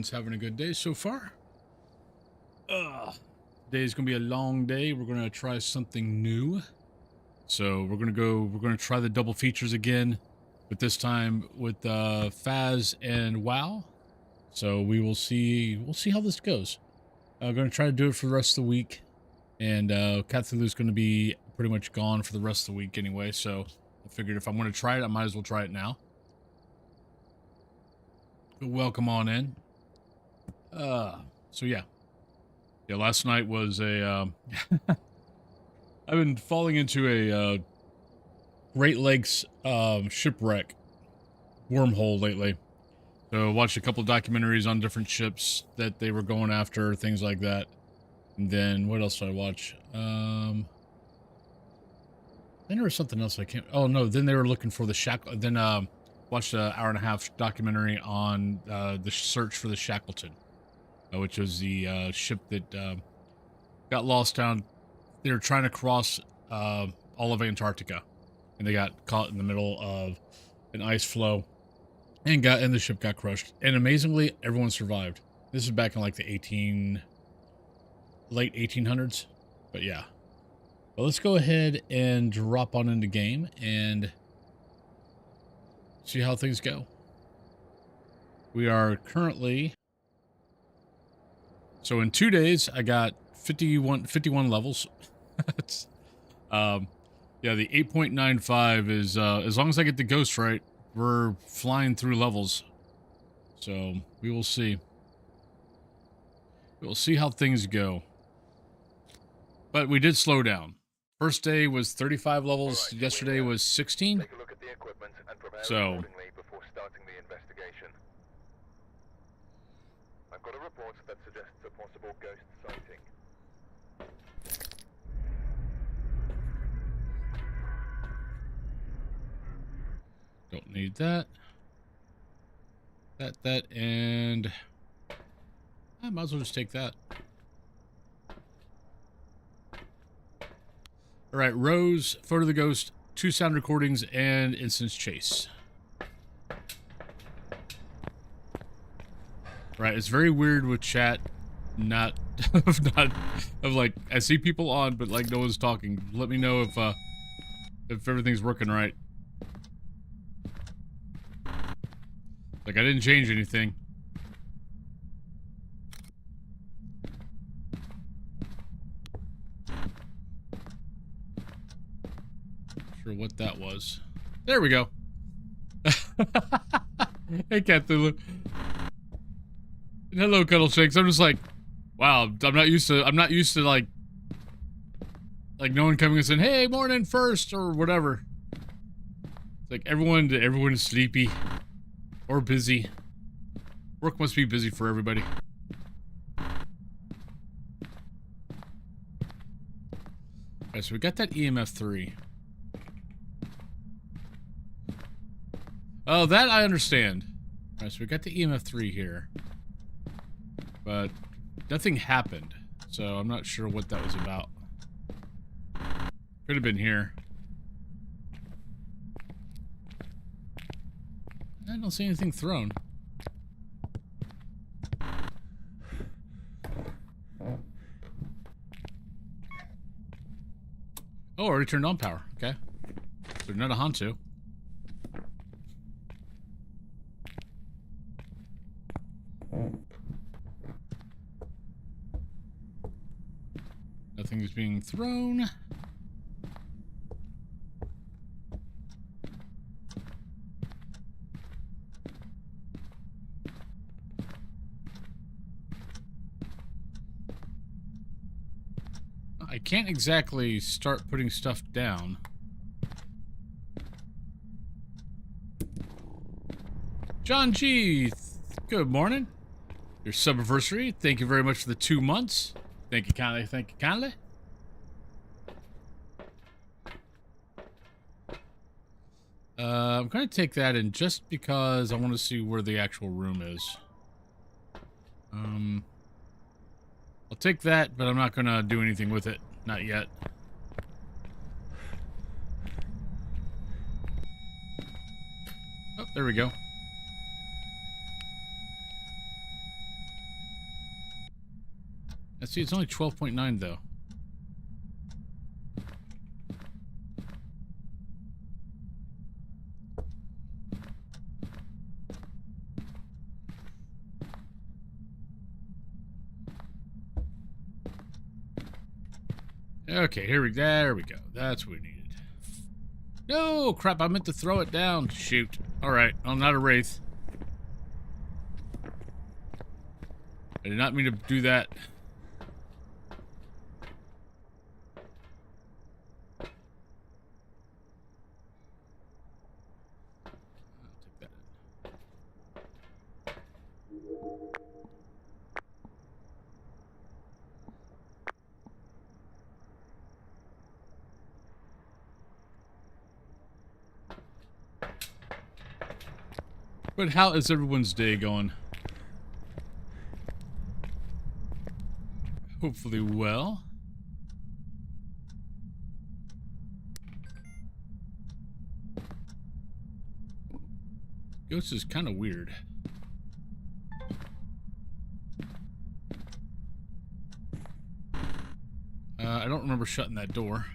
everyone's having a good day so far. Today's gonna be a long day. We're gonna try something new. So we're gonna try the double features again, but this time with Phas and WoW. So we'll see how this goes. I'm gonna try to do it for the rest of the week, and Cthulhu's gonna be pretty much gone for the rest of the week anyway. So I figured if I'm gonna try it, I might as well try it now. Welcome on in. So yeah, last night was a, I've been falling into a, Great Lakes, shipwreck wormhole lately. So I watched a couple of documentaries on different ships that they were going after, things like that. And then, what else did I watch? Then there was something else I can't, oh no, then they were looking for the shackle, then, watched an hour-and-a-half documentary on the search for the Shackleton, which was the ship that got lost down. They were trying to cross all of Antarctica, and they got caught in the middle of an ice flow, and the ship got crushed. And amazingly, everyone survived. This is back in like the late 1800s, but yeah. Well, let's go ahead and drop on into game and see how things go. We are currently, so in 2 days I got 51 levels. Yeah, the 8.95 is as long as I get the ghost right, we're flying through levels. So we will see. We'll see how things go. But we did slow down. First day was 35 levels. Right, yesterday was 16. Take a look at the equipment and prepare so accordingly before starting the investigation. I've got a report that suggests a possible ghost sighting. Don't need that. That, and I might as well just take that. All right, Rose, photo of the ghost, 2 sound recordings, and instance chase. Right, it's very weird with chat, not like I see people on, but like no one's talking. Let me know if everything's working right. Like I didn't change anything. Sure what that was. There we go. Hey Cthulhu. Hello Cuddle Shakes. I'm just like, wow, I'm not used to like no one coming and saying, hey, morning first or whatever. It's like everyone is sleepy or busy. Work must be busy for everybody. Alright, so we got that EMF 3. Oh, that I understand. Alright, so we got the EMF 3 here. But nothing happened. So I'm not sure what that was about. Could have been here. I don't see anything thrown. Oh, already turned on power. Okay. So not a Hantu. Nothing is being thrown. I can't exactly start putting stuff down. John G, good morning. Your sub-anniversary. Thank you very much for the 2 months. Thank you kindly, thank you kindly. I'm going to take that in just because I want to see where the actual room is. I'll take that, but I'm not going to do anything with it. Not yet. Oh, there we go. I see it's only 12.9 though. Okay, there we go. That's what we needed. No, crap, I meant to throw it down. Shoot. Alright, I'm not a wraith. I did not mean to do that. I'll take that in. But how is everyone's day going? Hopefully well. Ghost is kind of weird. I don't remember shutting that door.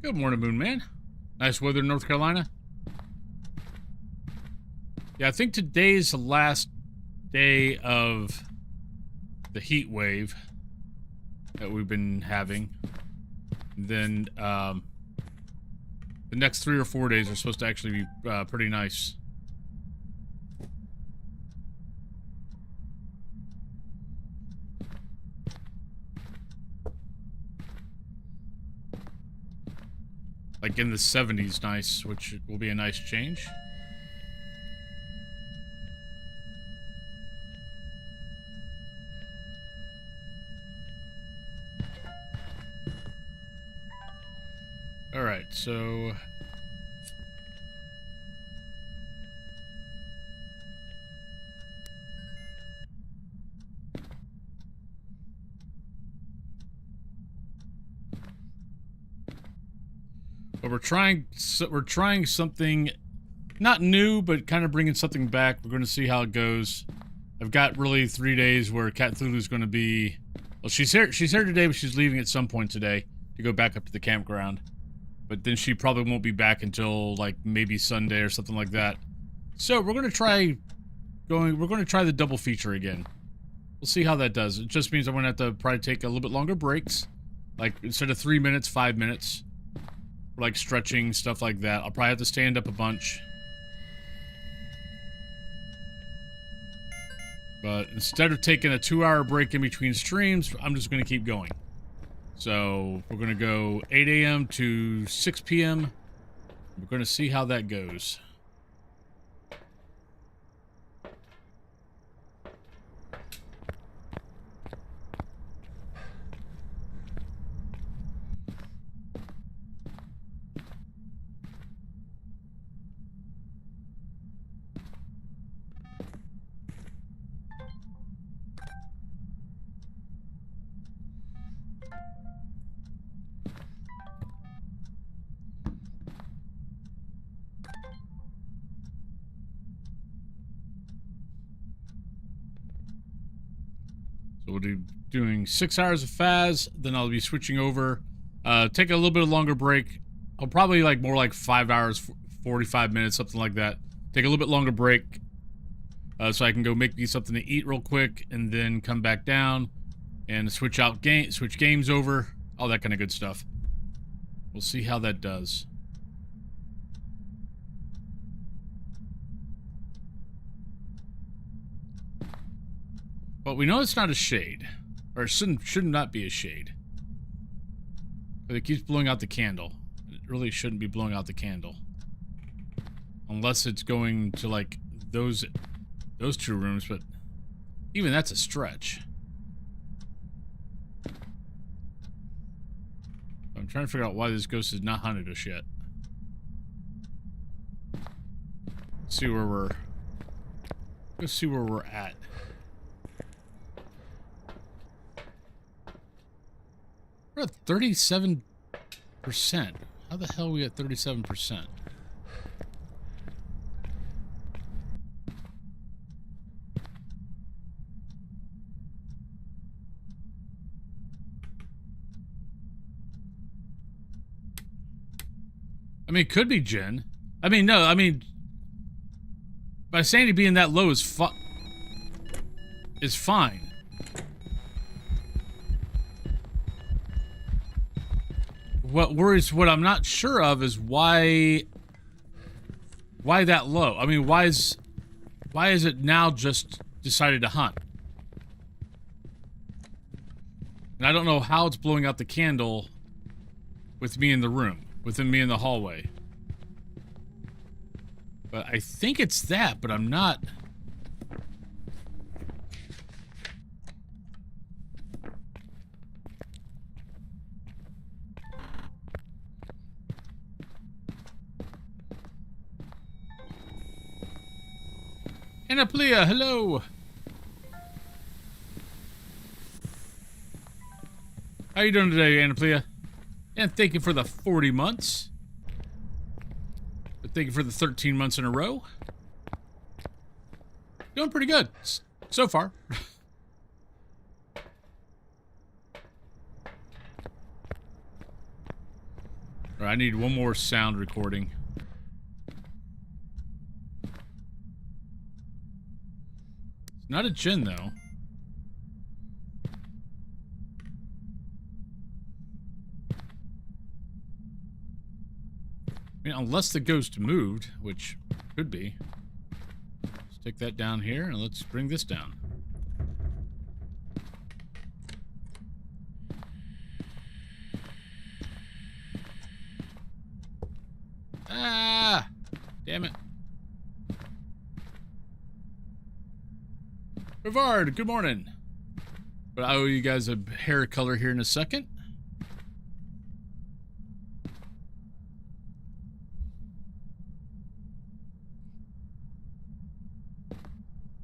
Good morning, Moon Man. Nice weather in North Carolina. Yeah, I think today's the last day of the heat wave that we've been having. Then the next 3 or 4 days are supposed to actually be pretty nice. Like in the 70s nice, which will be a nice change. Alright, so... But we're trying something not new, but kind of bringing something back. We're going to see how it goes. I've got really 3 days where Cat Thulu's going to be... Well, she's here today, but she's leaving at some point today to go back up to the campground. But then she probably won't be back until, like, maybe Sunday or something like that. So, we're going to try the double feature again. We'll see how that does. It just means I'm going to have to probably take a little bit longer breaks. Like, instead of 3 minutes, 5 minutes. Like stretching, stuff like that. I'll probably have to stand up a bunch. But instead of taking a 2-hour break in between streams, I'm just going to keep going. So, we're going to go 8 a.m. to 6 p.m. We're going to see how that goes. So we'll be doing 6 hours of Phas, then I'll be switching over. Take a little bit of longer break. I'll probably like more like 5 hours, 45 minutes, something like that. Take a little bit longer break so I can go make me something to eat real quick, and then come back down and switch games over, all that kind of good stuff. We'll see how that does. But we know it's not a shade. Or it should not be a shade. But it keeps blowing out the candle. It really shouldn't be blowing out the candle. Unless it's going to, like, those 2 rooms, but even that's a stretch. I'm trying to figure out why this ghost has not hunted us yet. Let's see where we're at. We're at 37%. How the hell are we at 37%? I mean, it could be Jen. I mean, no, I mean, by sanity being that low is fine. What I'm not sure of is why that low? I mean, why is it now just decided to hunt? And I don't know how it's blowing out the candle with me in the room, within me in the hallway. But I think it's that, but I'm not. Anaplia, hello. How you doing today, Anaplia? And thank you for the 40 months. But thank you for the 13 months in a row. Doing pretty good so far. All right, I need one more sound recording. It's not a Jinn, though. I mean, unless the ghost moved, which could be. Stick that down here, and let's bring this down. Ah! Damn it. Rivard, good morning. But I owe you guys a hair color here in a second.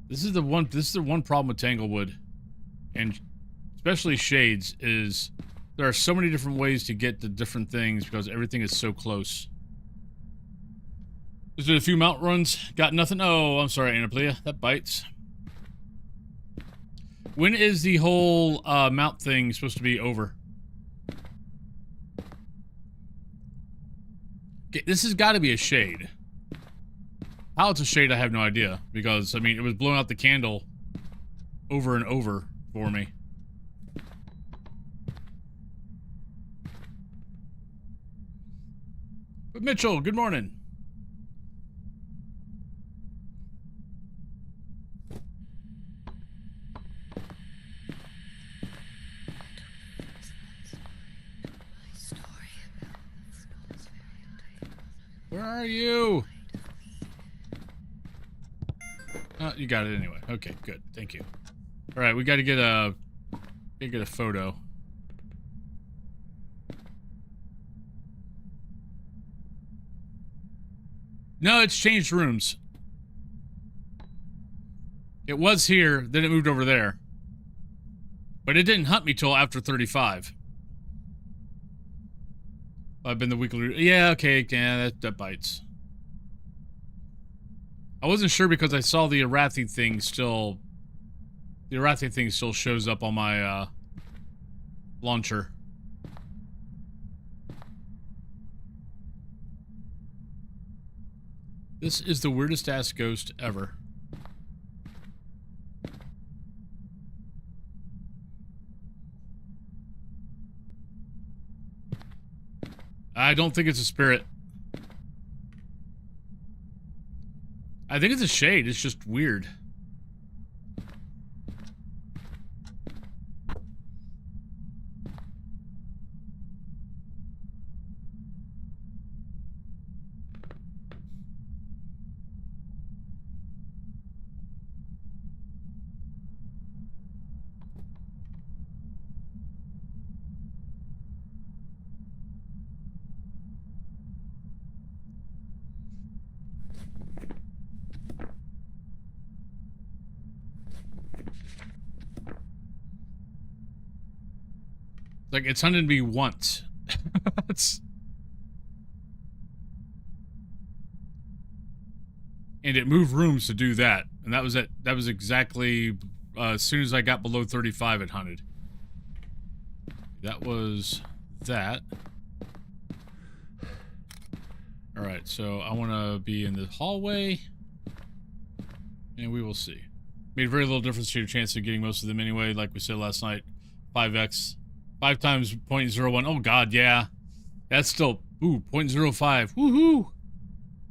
This is the one problem with Tanglewood, and especially Shades, is there are so many different ways to get to different things because everything is so close. Just did a few mount runs, got nothing. Oh, I'm sorry, Anaplia, that bites. When is the whole mount thing supposed to be over? Okay, this has got to be a shade. How it's a shade, I have no idea. Because, I mean, it was blowing out the candle over and over for me. But Mitchell, good morning. Where are you? Oh, you got it anyway. Okay, good. Thank you. All right, we got to get a photo. No, it's changed rooms. It was here, then it moved over there. But it didn't hunt me till after 35. I've been the weekly. Yeah, okay, yeah, that bites. I wasn't sure because I saw the Arathi thing still. The Arathi thing still shows up on my launcher. This is the weirdest ass ghost ever. I don't think it's a spirit. I think it's a shade. It's just weird. Like, it's hunted me once. and it moved rooms to do that. And that was exactly as soon as I got below 35 it hunted. That was that. Alright, so I want to be in the hallway. And we will see. Made very little difference to your chance of getting most of them anyway, like we said last night. 5x. 5 times 0.01. Oh god, yeah. That's still... Ooh, 0.05. Woohoo!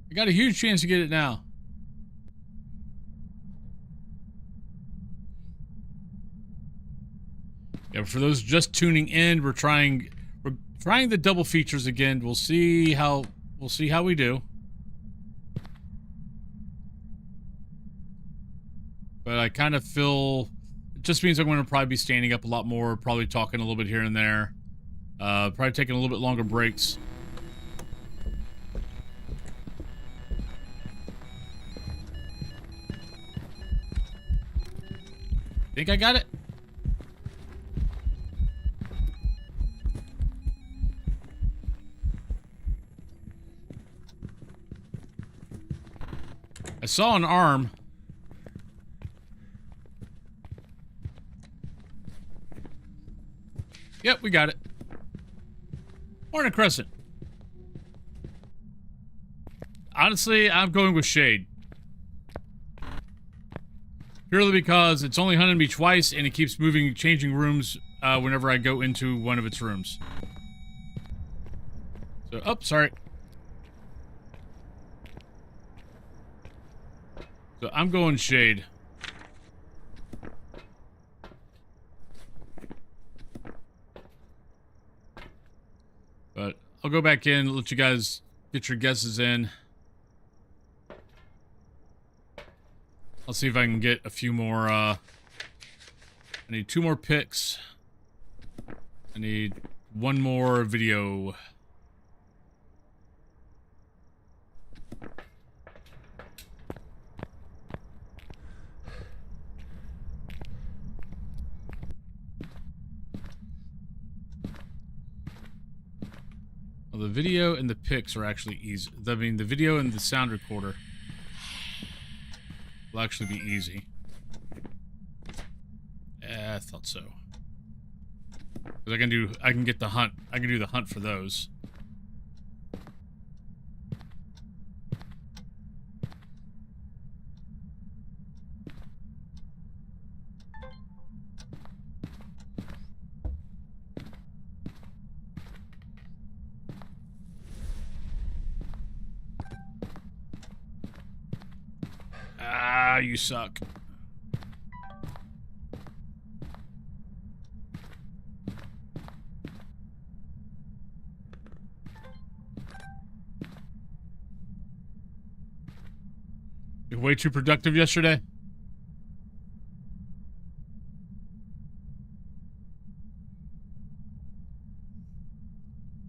I got a huge chance to get it now. Yeah, for those just tuning in, we're trying the double features again. We'll see how we do. But I kind of feel it just means I'm going to probably be standing up a lot more, probably talking a little bit here and there. Probably taking a little bit longer breaks. Think I got it? I saw an arm. Yep, we got it. Morning Crescent. Honestly, I'm going with Shade. Purely because it's only hunted me twice and it keeps changing rooms whenever I go into one of its rooms. So, oh, sorry. So I'm going Shade. But I'll go back in, let you guys get your guesses in. I'll see if I can get a few more, I need 2 more picks. I need 1 more video. Well, the video and the pics are actually easy. I mean, the video and the sound recorder will actually be easy. I thought so. Because I can do the hunt for those. Ah, you suck. You're way too productive yesterday.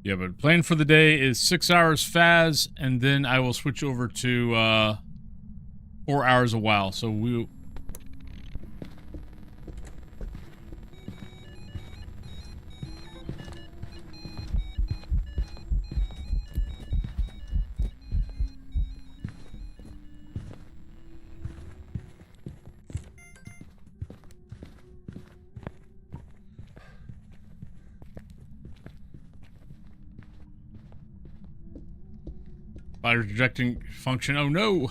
Yeah, but plan for the day is 6 hours Phas, and then I will switch over to 4 hours of WoW. So we. Fire rejecting function. Oh no!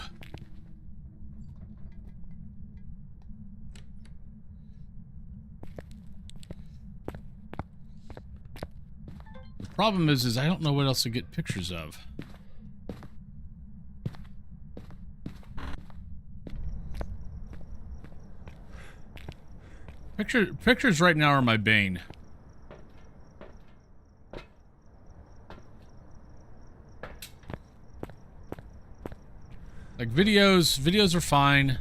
The problem is I don't know what else to get pictures of. Pictures right now are my bane. Like videos are fine.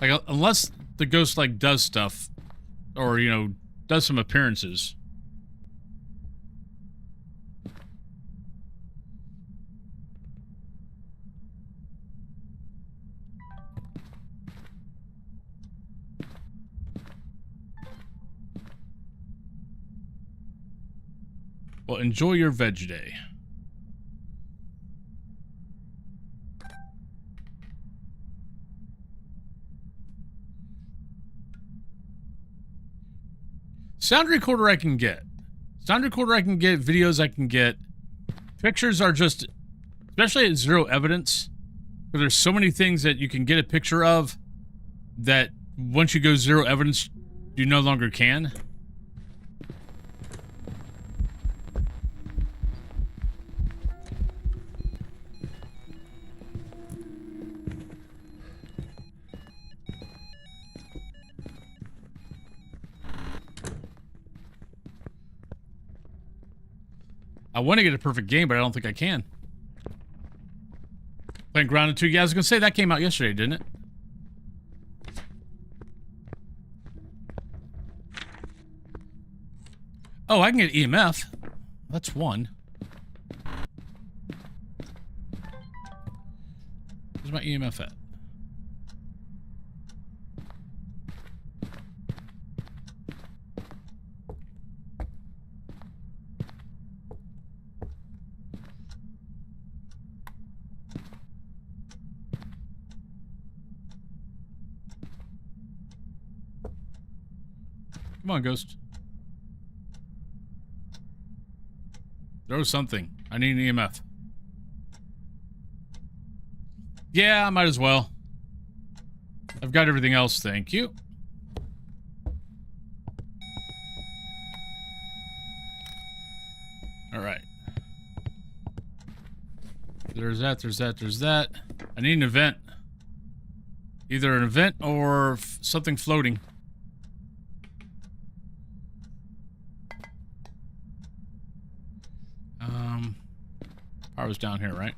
Like unless the ghost like does stuff, or you know, does some appearances. Well, enjoy your veg day. Sound recorder I can get. Sound recorder I can get. Videos I can get. Pictures are just, especially at zero evidence, because there's so many things that you can get a picture of that once you go zero evidence, you no longer can. I want to get a perfect game, but I don't think I can. Playing Grounded 2. Yeah, I was going to say that came out yesterday, didn't it? Oh, I can get EMF. That's one. Where's my EMF at? Come on, Ghost. Throw something. I need an EMF. Yeah, I might as well. I've got everything else, thank you. Alright. There's that, there's that, there's that. I need an event. Either an event or something floating. I was down here, right?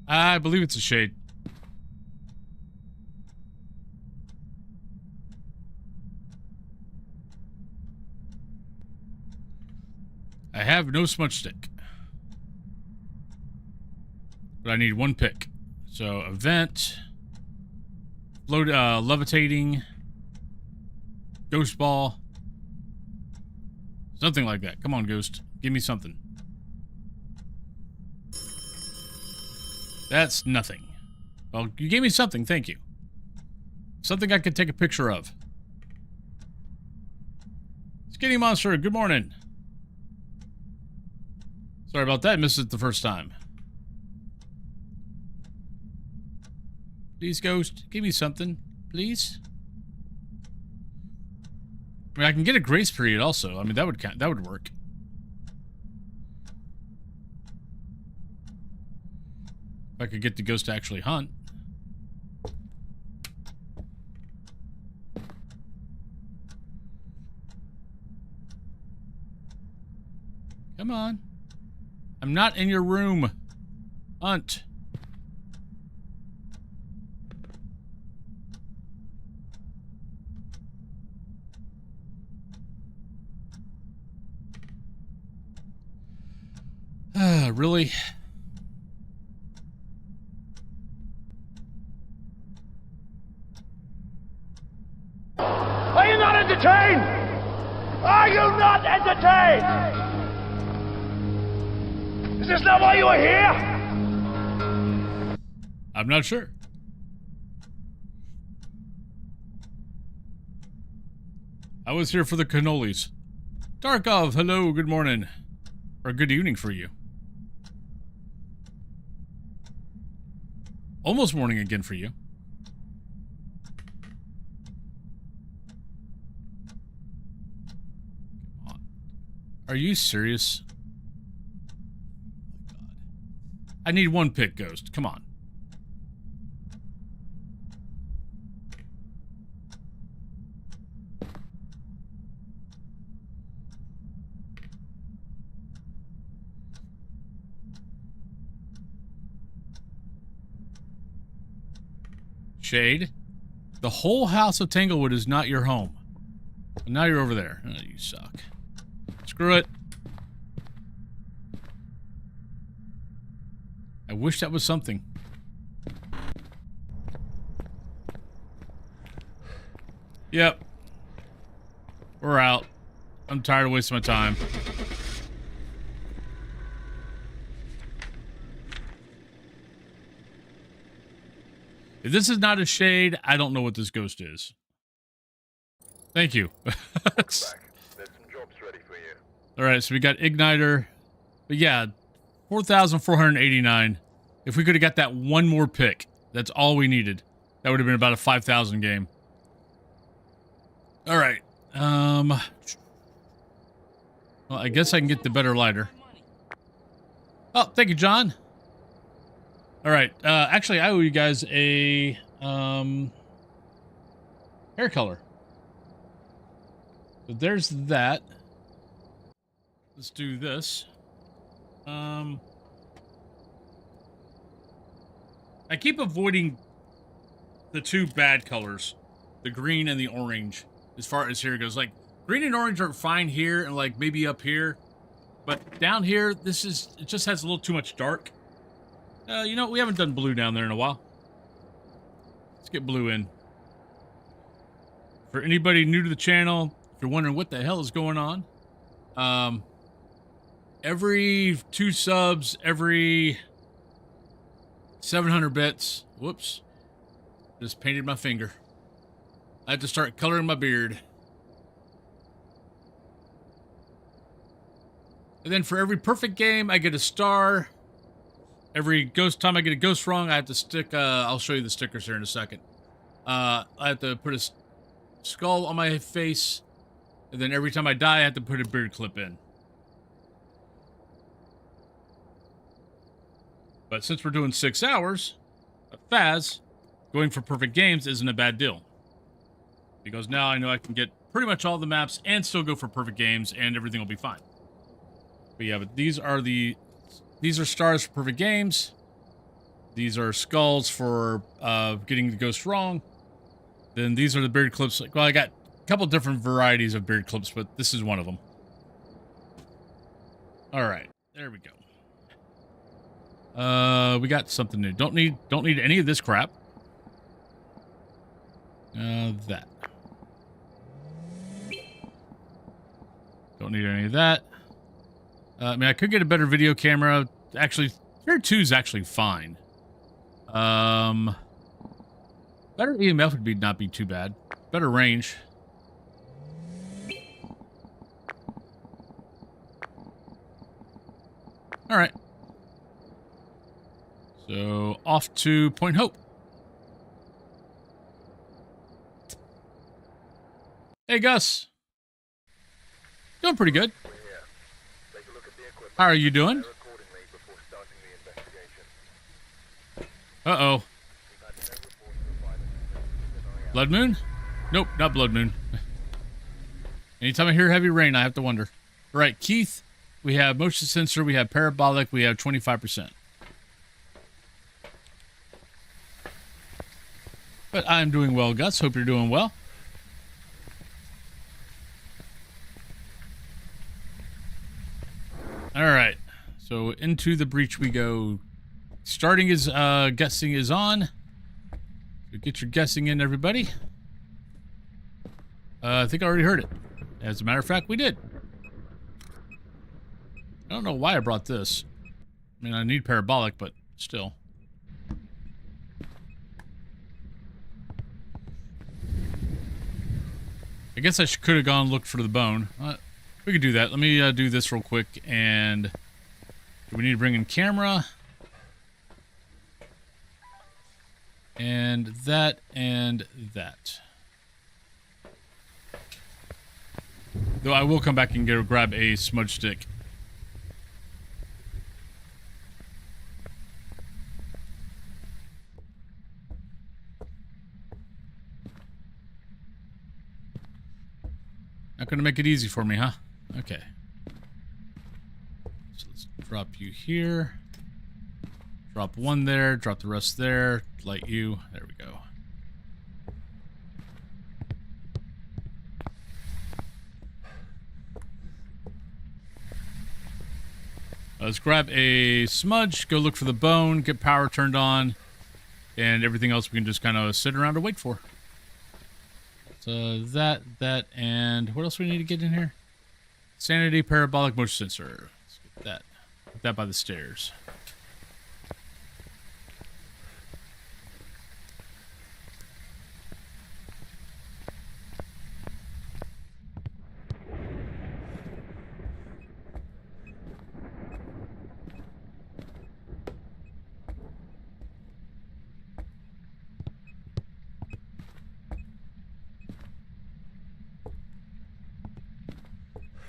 I believe it's a shade. I have no smudge stick. But I need one pick. So, event. Float, levitating. Ghost ball. Something like that. Come on, Ghost. Give me something. That's nothing. Well, you gave me something. Thank you. Something I could take a picture of. Skinny Monster, good morning. Sorry about that. Missed it the first time. Please, Ghost, give me something, please. I mean, I can get a grace period also. I mean, that would count. That would work. If I could get the Ghost to actually hunt. Come on. I'm not in your room. Hunt. Really? Are you not entertained? Are you not entertained? Is this not why you are here? I'm not sure. I was here for the cannolis. Darkov, hello, good morning. Or good evening for you. Almost morning again for you. Come on. Are you serious? Oh my God. I need one pick, Ghost. Come on. Shade, the whole house of Tanglewood is not your home. And now you're over there. Oh, you suck. Screw it. I wish that was something. Yep. We're out. I'm tired of wasting my time. If this is not a shade, I don't know what this ghost is. Thank you. Back. There's some jobs ready for you. All right, so we got Igniter. But yeah, 4,489. If we could have got that one more pick, that's all we needed. That would have been about a 5,000 game. All right. Well, I guess I can get the better lighter. Oh, thank you, John. All right. Actually, I owe you guys a hair color. So there's that. Let's do this. I keep avoiding the two bad colors, the green and the orange, as far as here goes. Like, green and orange are fine here and like maybe up here, but down here, it just has a little too much dark. You know, we haven't done blue down there in a while. Let's get blue in. For anybody new to the channel, if you're wondering what the hell is going on, every 2 subs, every 700 bits, whoops, just painted my finger. I have to start coloring my beard. And then for every perfect game, I get a star. Every ghost time I get a ghost wrong, I have to stick, I'll show you the stickers here in a second. I have to put a skull on my face. And then every time I die, I have to put a beard clip in. But since we're doing 6 hours, Phaz, going for perfect games isn't a bad deal. Because now I know I can get pretty much all the maps and still go for perfect games and everything will be fine. But yeah, but these are stars for perfect games. These are skulls for getting the ghost wrong. Then these are the beard clips. Well, I got a couple different varieties of beard clips, but this is one of them. All right, there we go. We got something new. Don't need any of this crap. That. Don't need any of that. I mean, I could get a better video camera. Actually, Tier 2 is actually fine. Better EMF would not be too bad. Better range. All right. So, off to Point Hope. Hey, Gus. Doing pretty good. How are you doing? Uh-oh. Blood Moon? Nope, not Blood Moon. Anytime I hear heavy rain, I have to wonder. All right, Keith, we have motion sensor, we have parabolic, we have 25%. But I'm doing well, Gus. Hope you're doing well. All right. So into the breach we go. Starting is guessing is on. So get your guessing in, everybody. I think I already heard it. As a matter of fact, we did. I don't know why I brought this. I mean, I need parabolic, but still. I guess I could have gone and looked for the bone. We could do that. Let me do this real quick. And do we need to bring in camera? And that and that. Though I will come back and go grab a smudge stick. Not gonna make it easy for me, huh? Okay. So let's drop you here. Drop one there, drop the rest there, light you. There we go. Let's grab a smudge, go look for the bone, get power turned on, and everything else we can just kind of sit around and wait for. that, and what else we need to get in here? Sanity parabolic motion sensor. Let's get that. Put that by the stairs.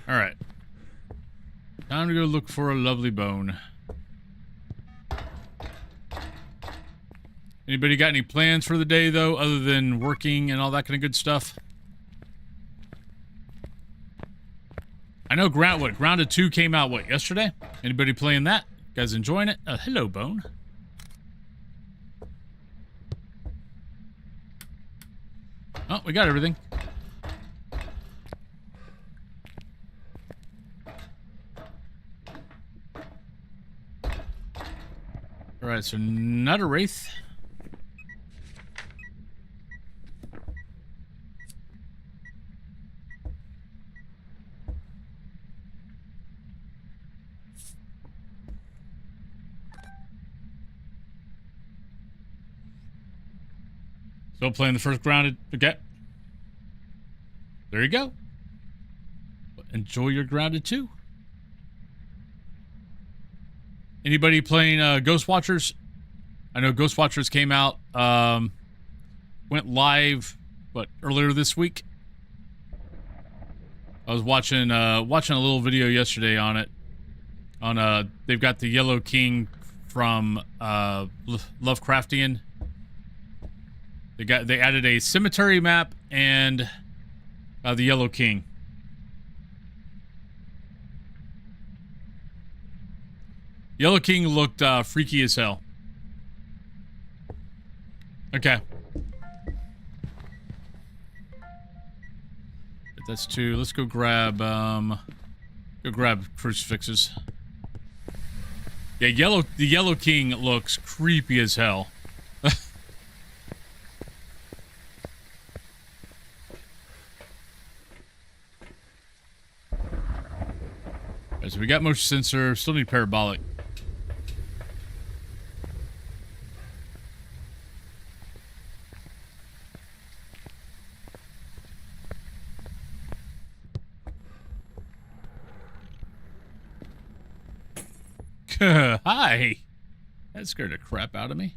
All right. Time to go look for a lovely bone. Anybody got any plans for the day, though, other than working and all that kind of good stuff? I know Grounded 2 came out, yesterday? Anybody playing that? You guys enjoying it? Hello, Bone. Oh, we got everything. Alright, so not a wraith. Still playing the first Grounded. Okay. There you go. Enjoy your Grounded 2. Anybody playing Ghost Watchers? I know Ghost Watchers came out, went live, earlier this week? I was watching a little video yesterday on it. They've got the Yellow King from Lovecraftian. They added a cemetery map and the Yellow King. Yellow King looked freaky as hell. Okay. That's 2. Let's go grab crucifixes. Yeah, the Yellow King looks creepy as hell. Alright, so we got motion sensor, still need parabolic. Hi! That scared the crap out of me.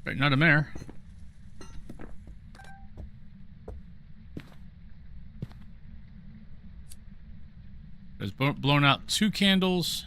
Right, not a mare. There's blown out 2 candles.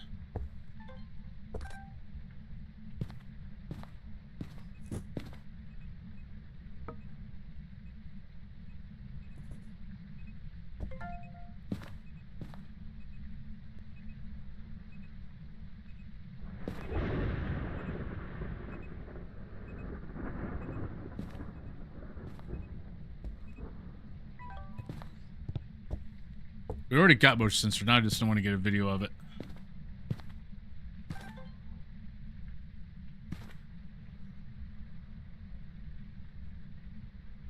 We already got motion sensor, now I just don't want to get a video of it.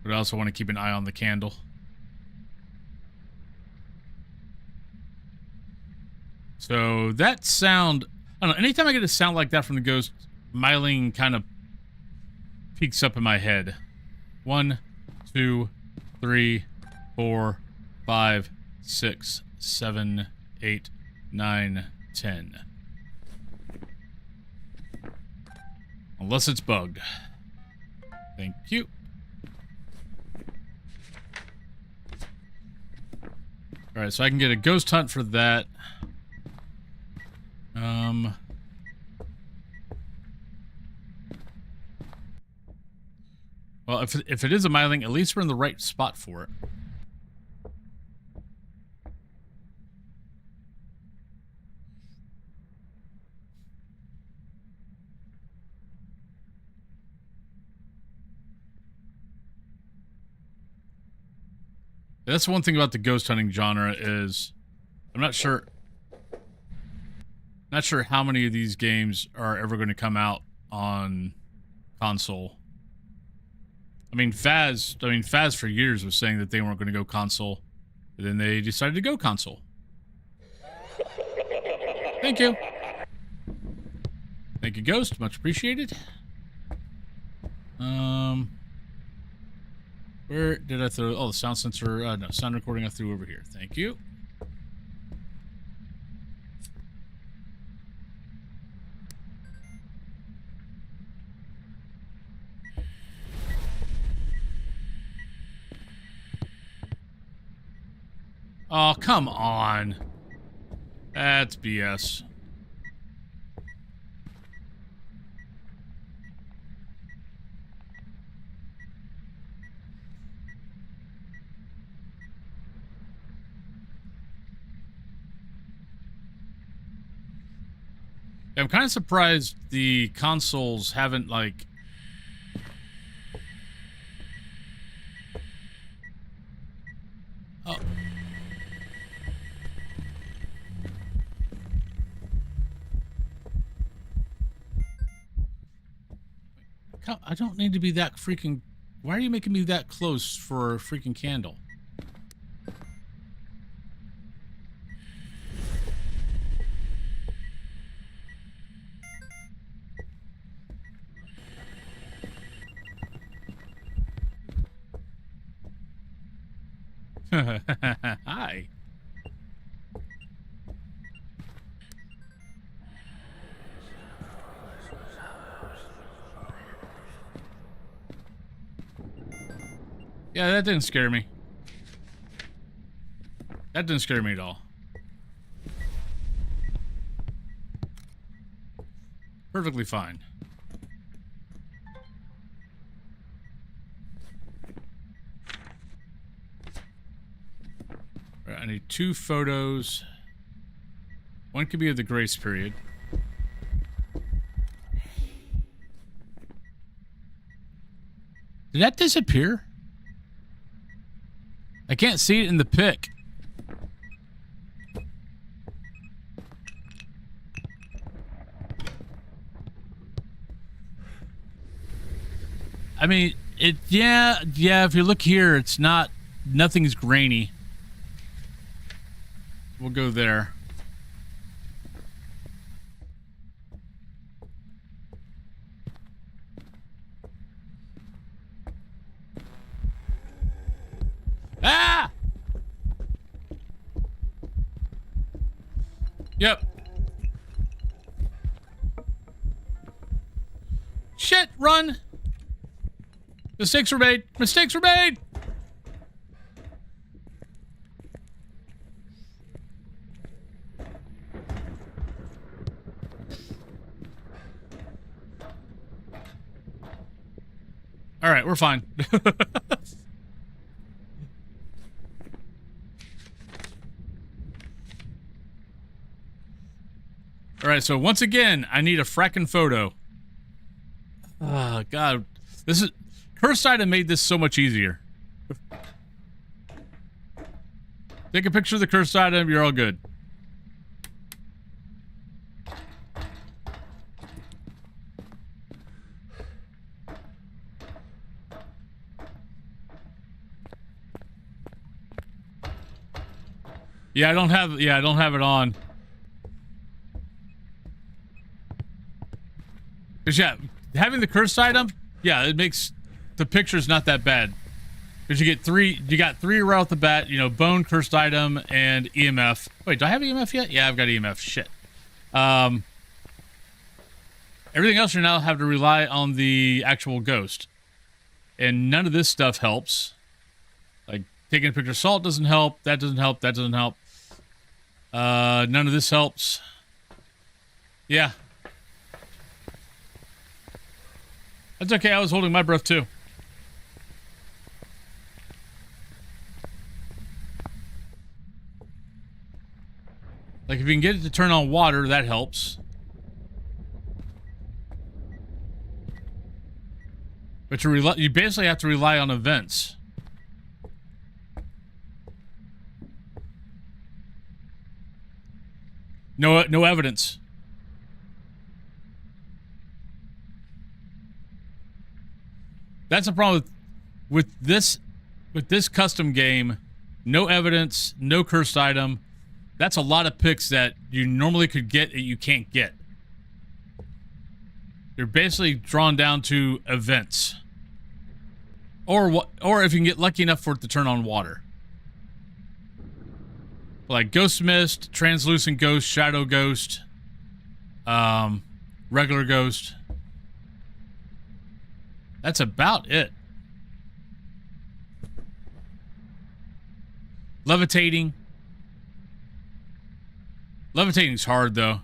But I also want to keep an eye on the candle. So that sound, I don't know, anytime I get a sound like that from the ghost, Myling kind of peeks up in my head. 1, 2, 3, 4, 5, 6, 7, 8, 9, 10. Unless it's bugged. Thank you. Alright, so I can get a ghost hunt for that. Well, if it is a Myling, at least we're in the right spot for it. That's one thing about the ghost hunting genre is I'm not sure. Not sure how many of these games are ever going to come out on console. I mean, Phaz for years was saying that they weren't going to go console, and then they decided to go console. Thank you. Thank you, Ghost. Much appreciated. Where did I throw? Oh, the sound sensor. No, sound recording I threw over here. Thank you. Oh, come on. That's BS. I'm kind of surprised the consoles haven't, like... Oh. I don't need to be that freaking... Why are you making me that close for a freaking candle? Hi. Yeah, that didn't scare me. That didn't scare me at all. Perfectly fine. Right, I need 2 photos. One could be of the grace period. Did that disappear? I can't see it in the pic. I mean, yeah, if you look here, it's not, nothing's grainy. We'll go there. Ah! Yep. Shit, run! Mistakes were made! Mistakes were made! Alright, we're fine. Alright, so once again, I need a frackin' photo. Oh, God. This is... Cursed Item made this so much easier. Take a picture of the cursed item, you're all good. Yeah, I don't have it on. Cause yeah, having the cursed item, yeah, it makes the picture's not that bad. Cause you got three right off the bat, you know, bone, cursed item, and EMF. Wait, do I have EMF yet? Yeah, I've got EMF. Shit. Everything else you now have to rely on the actual ghost. And none of this stuff helps. Like, taking a picture of salt doesn't help, that doesn't help, that doesn't help. None of this helps. Yeah. That's okay, I was holding my breath too. Like, if you can get it to turn on water, that helps. But you basically have to rely on events. No evidence. That's a problem with this custom game. No evidence, no cursed item. That's a lot of picks that you normally could get that you can't get. You're basically drawn down to events. Or if you can get lucky enough for it to turn on water. Like Ghost Mist, Translucent Ghost, Shadow Ghost, regular Ghost. That's about it. Levitating. Levitating's hard, though.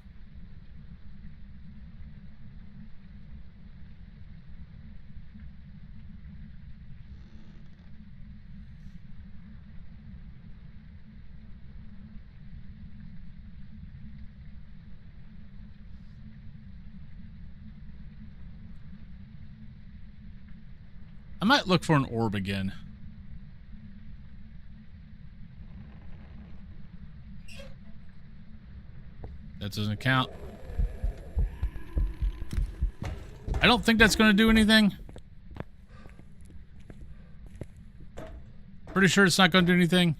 I might look for an orb again. That doesn't count. I don't think that's going to do anything. Pretty sure it's not going to do anything.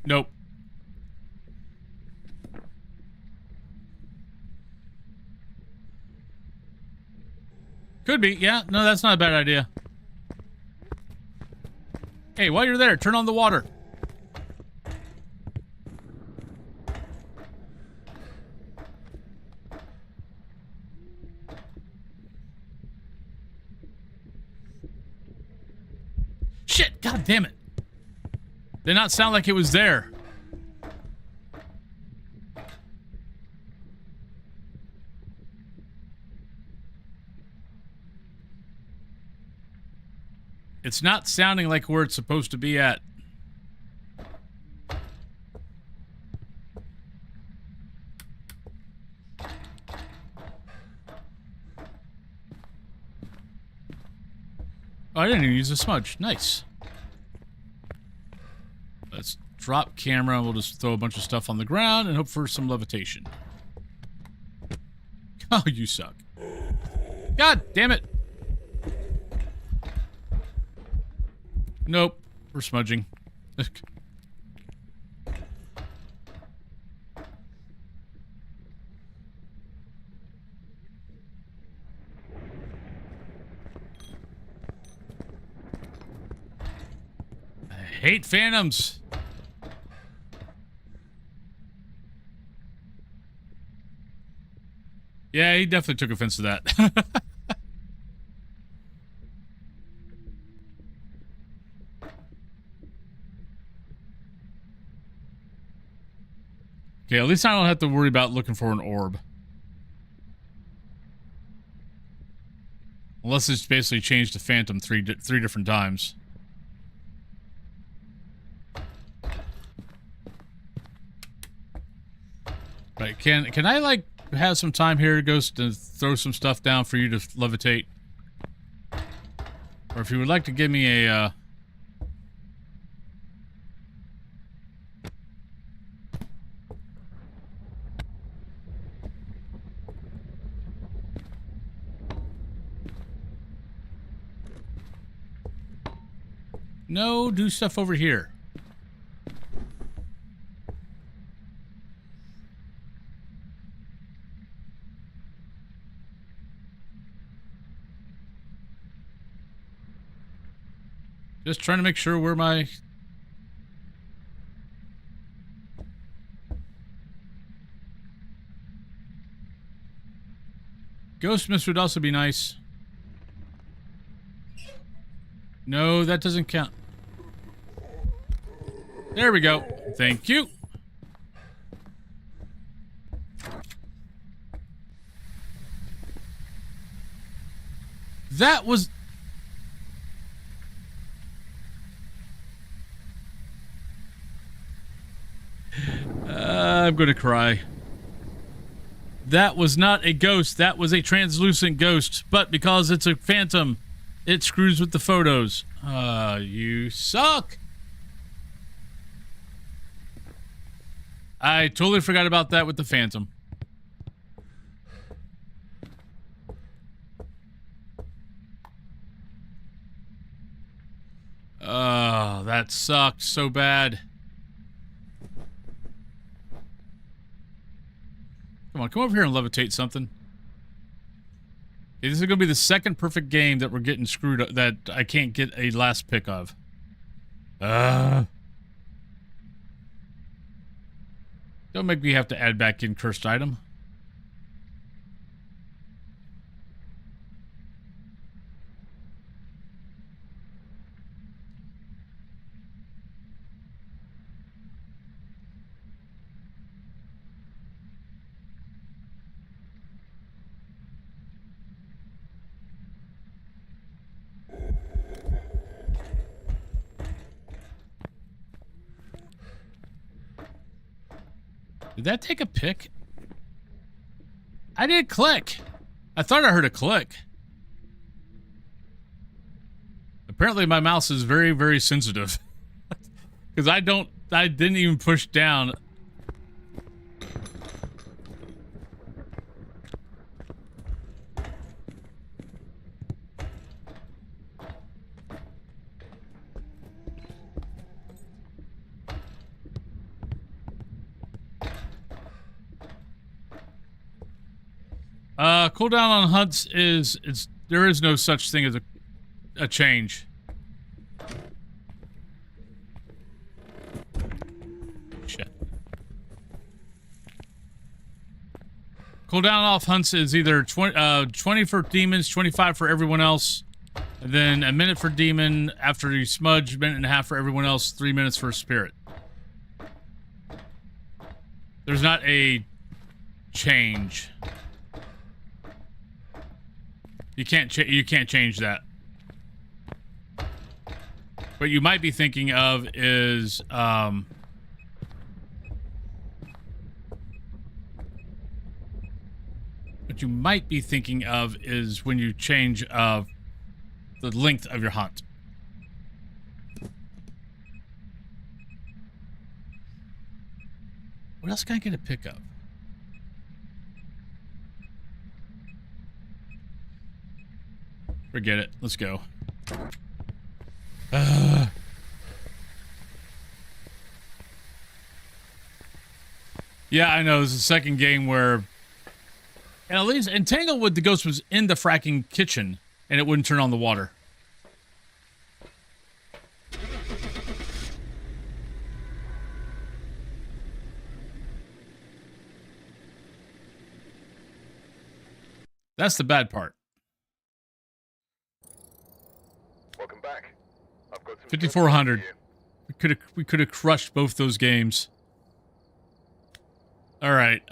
Nope. Could be, yeah. No, that's not a bad idea. Hey, while you're there, turn on the water. Shit, god damn it. Did not sound like it was there. It's not sounding like where it's supposed to be at. Oh, I didn't even use a smudge. Nice. Let's drop camera. We'll just throw a bunch of stuff on the ground and hope for some levitation. Oh, you suck. God damn it. Nope. We're smudging. I hate phantoms. Yeah, he definitely took offense to that. Okay, at least I don't have to worry about looking for an orb. Unless it's basically changed to Phantom three different times. Right, can I, like, have some time here, Ghost, to throw some stuff down for you to levitate? Or if you would like to give me a, No, do stuff over here. Just trying to make sure where my... Ghost Mist would also be nice. No, that doesn't count. There we go. Thank you. That was... I'm gonna cry. That was not a ghost. That was a translucent ghost. But because it's a phantom, it screws with the photos. You suck. I totally forgot about that with the Phantom. Oh, that sucked so bad. Come on, come over here and levitate something. This is gonna be the second perfect game that we're getting screwed up, that I can't get a last pick of. Don't make me have to add back in cursed item. Did that take a pick? I didn't click. I thought I heard a click. Apparently my mouse is very, very sensitive. Because I didn't even push down. Cooldown on hunts there is no such thing as a change. Shit. Cooldown off hunts is either 20 for demons, 25 for everyone else, and then a minute for demon after you smudge, minute and a half for everyone else, 3 minutes for spirit. There's not a change. You can't change that. What you might be thinking of is what you might be thinking of is when you change the length of your hunt. What else can I get a pick of? Forget it. Let's go. Yeah, I know. This is the second game where... And at least in Tanglewood, the ghost was in the fracking kitchen, and it wouldn't turn on the water. That's the bad part. Welcome back. I've got some 5,400. We could have crushed both those games. All right.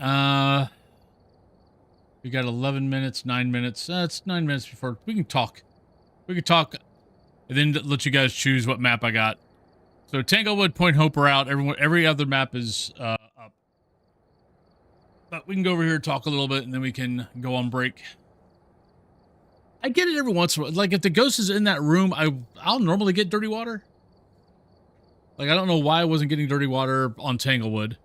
We got 11 minutes, 9 minutes. It's 9 minutes before we can talk. We can talk, and then let you guys choose what map I got. So Tanglewood, Point Hope are out. Every other map is up. But we can go over here, talk a little bit, and then we can go on break. I get it every once in a while. Like, if the ghost is in that room, I'll normally get dirty water. Like, I don't know why I wasn't getting dirty water on Tanglewood.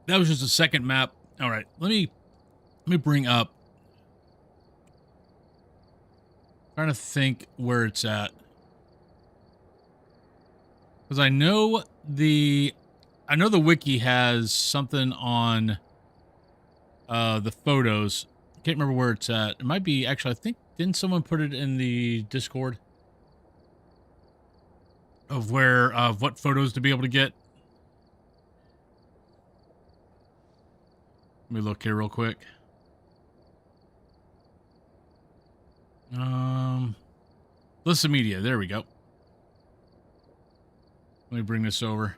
That was just a second map. All right, let me bring up. Trying to think where it's at. Because I know the wiki has something on the photos. I can't remember where it's at. It might be, actually, I think, didn't someone put it in the Discord? Of what photos to be able to get? Let me look here real quick. List of media. There we go. Let me bring this over.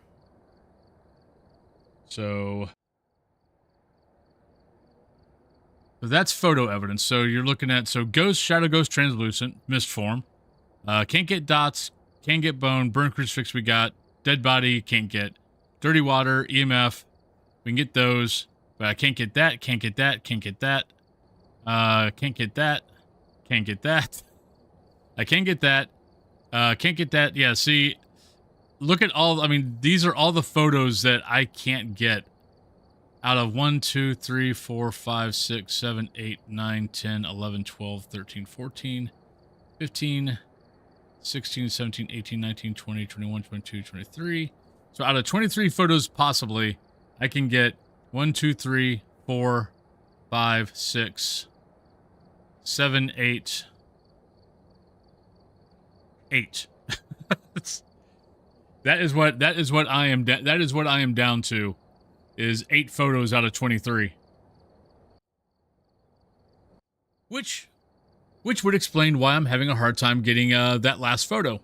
So that's photo evidence. So you're looking at, ghost, shadow ghost, translucent, mist form. Can't get dots, can't get bone, burn crucifix we got, dead body, can't get. Dirty water, EMF, we can get those. But I can't get that, can't get that, can't get that. Can't get that, can't get that. I can't get that. Can't get that. Yeah, see, look at all. I mean, these are all the photos that I can't get out of 1, 2, 3, 4, 5, 6, 7, 8, 9, 10, 11, 12, 13, 14, 15, 16, 17, 18, 19, 20, 21, 22, 23. So out of 23 photos possibly, I can get 1, 2, 3, 4, 5, 6, 7, 8, 8. That is what I am down to, is 8 photos out of 23. Which would explain why I'm having a hard time getting that last photo.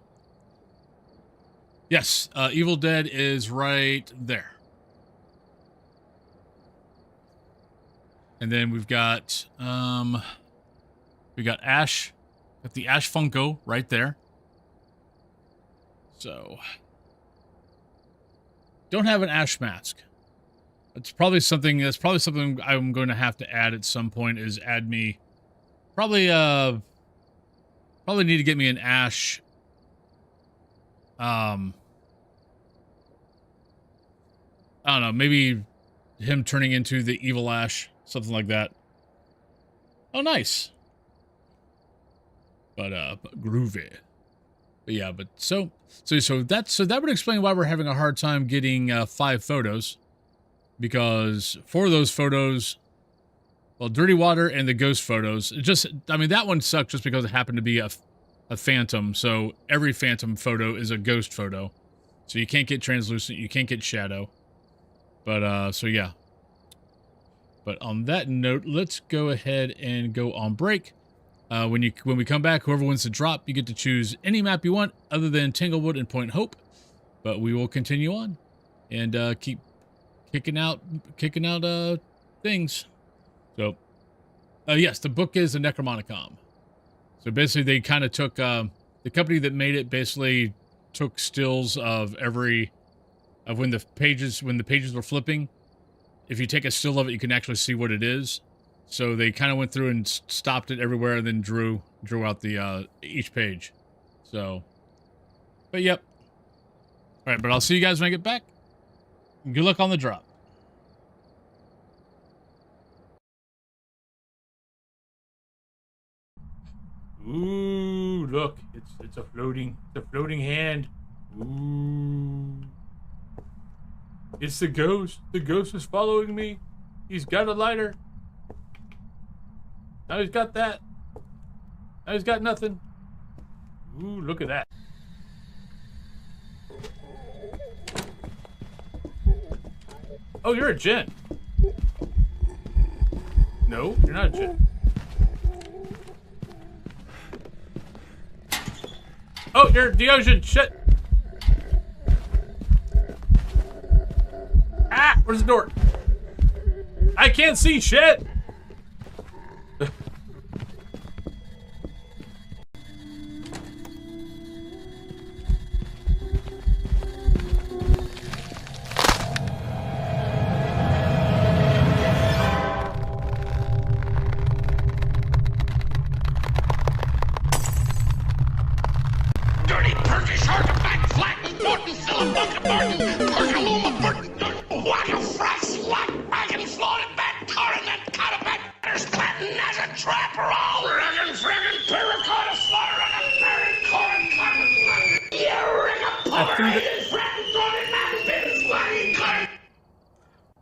Yes, Evil Dead is right there. And then we've got Ash, got the Ash Funko right there. So don't have an Ash mask. That's probably something I'm going to have to add at some point, is add me probably need to get me an Ash I don't know, maybe him turning into the evil Ash, something like that. Oh, nice. But groovy. But yeah, but so that would explain why we're having a hard time getting 5 photos, because 4 of those photos, well, Dirty Water and the ghost photos, I mean, that one sucked just because it happened to be a phantom. So every phantom photo is a ghost photo. So you can't get translucent, you can't get shadow. But so yeah. But on that note, let's go ahead and go on break. When we come back, whoever wins the drop, you get to choose any map you want other than Tanglewood and Point Hope. But we will continue on and keep kicking out things. So yes, the book is a Necromonicon. So basically, they kind of took the company that made it basically took stills of when the pages were flipping. If you take a still of it, you can actually see what it is. So they kind of went through and stopped it everywhere, and then drew out the each page. So, but yep. All right, but I'll see you guys when I get back. Good luck on the drop. Ooh, look, it's a floating hand. Ooh. It's the ghost. The ghost is following me. He's got a lighter. Now he's got that. Now he's got nothing. Ooh, look at that. Oh, you're a Djinn. No, you're not a Djinn. Oh, you're Deogen. Shit. Ah, where's the door? I can't see shit.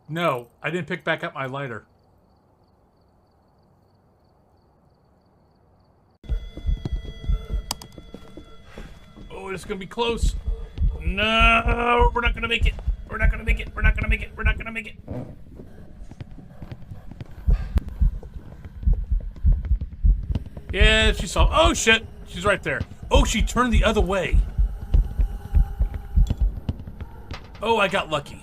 No, I didn't pick back up my lighter. Oh, it's gonna be close. No, we're not gonna make it. We're not gonna make it. We're not gonna make it. We're not gonna make it. Yeah, she saw. Oh shit, she's right there. Oh, she turned the other way. Oh, I got lucky.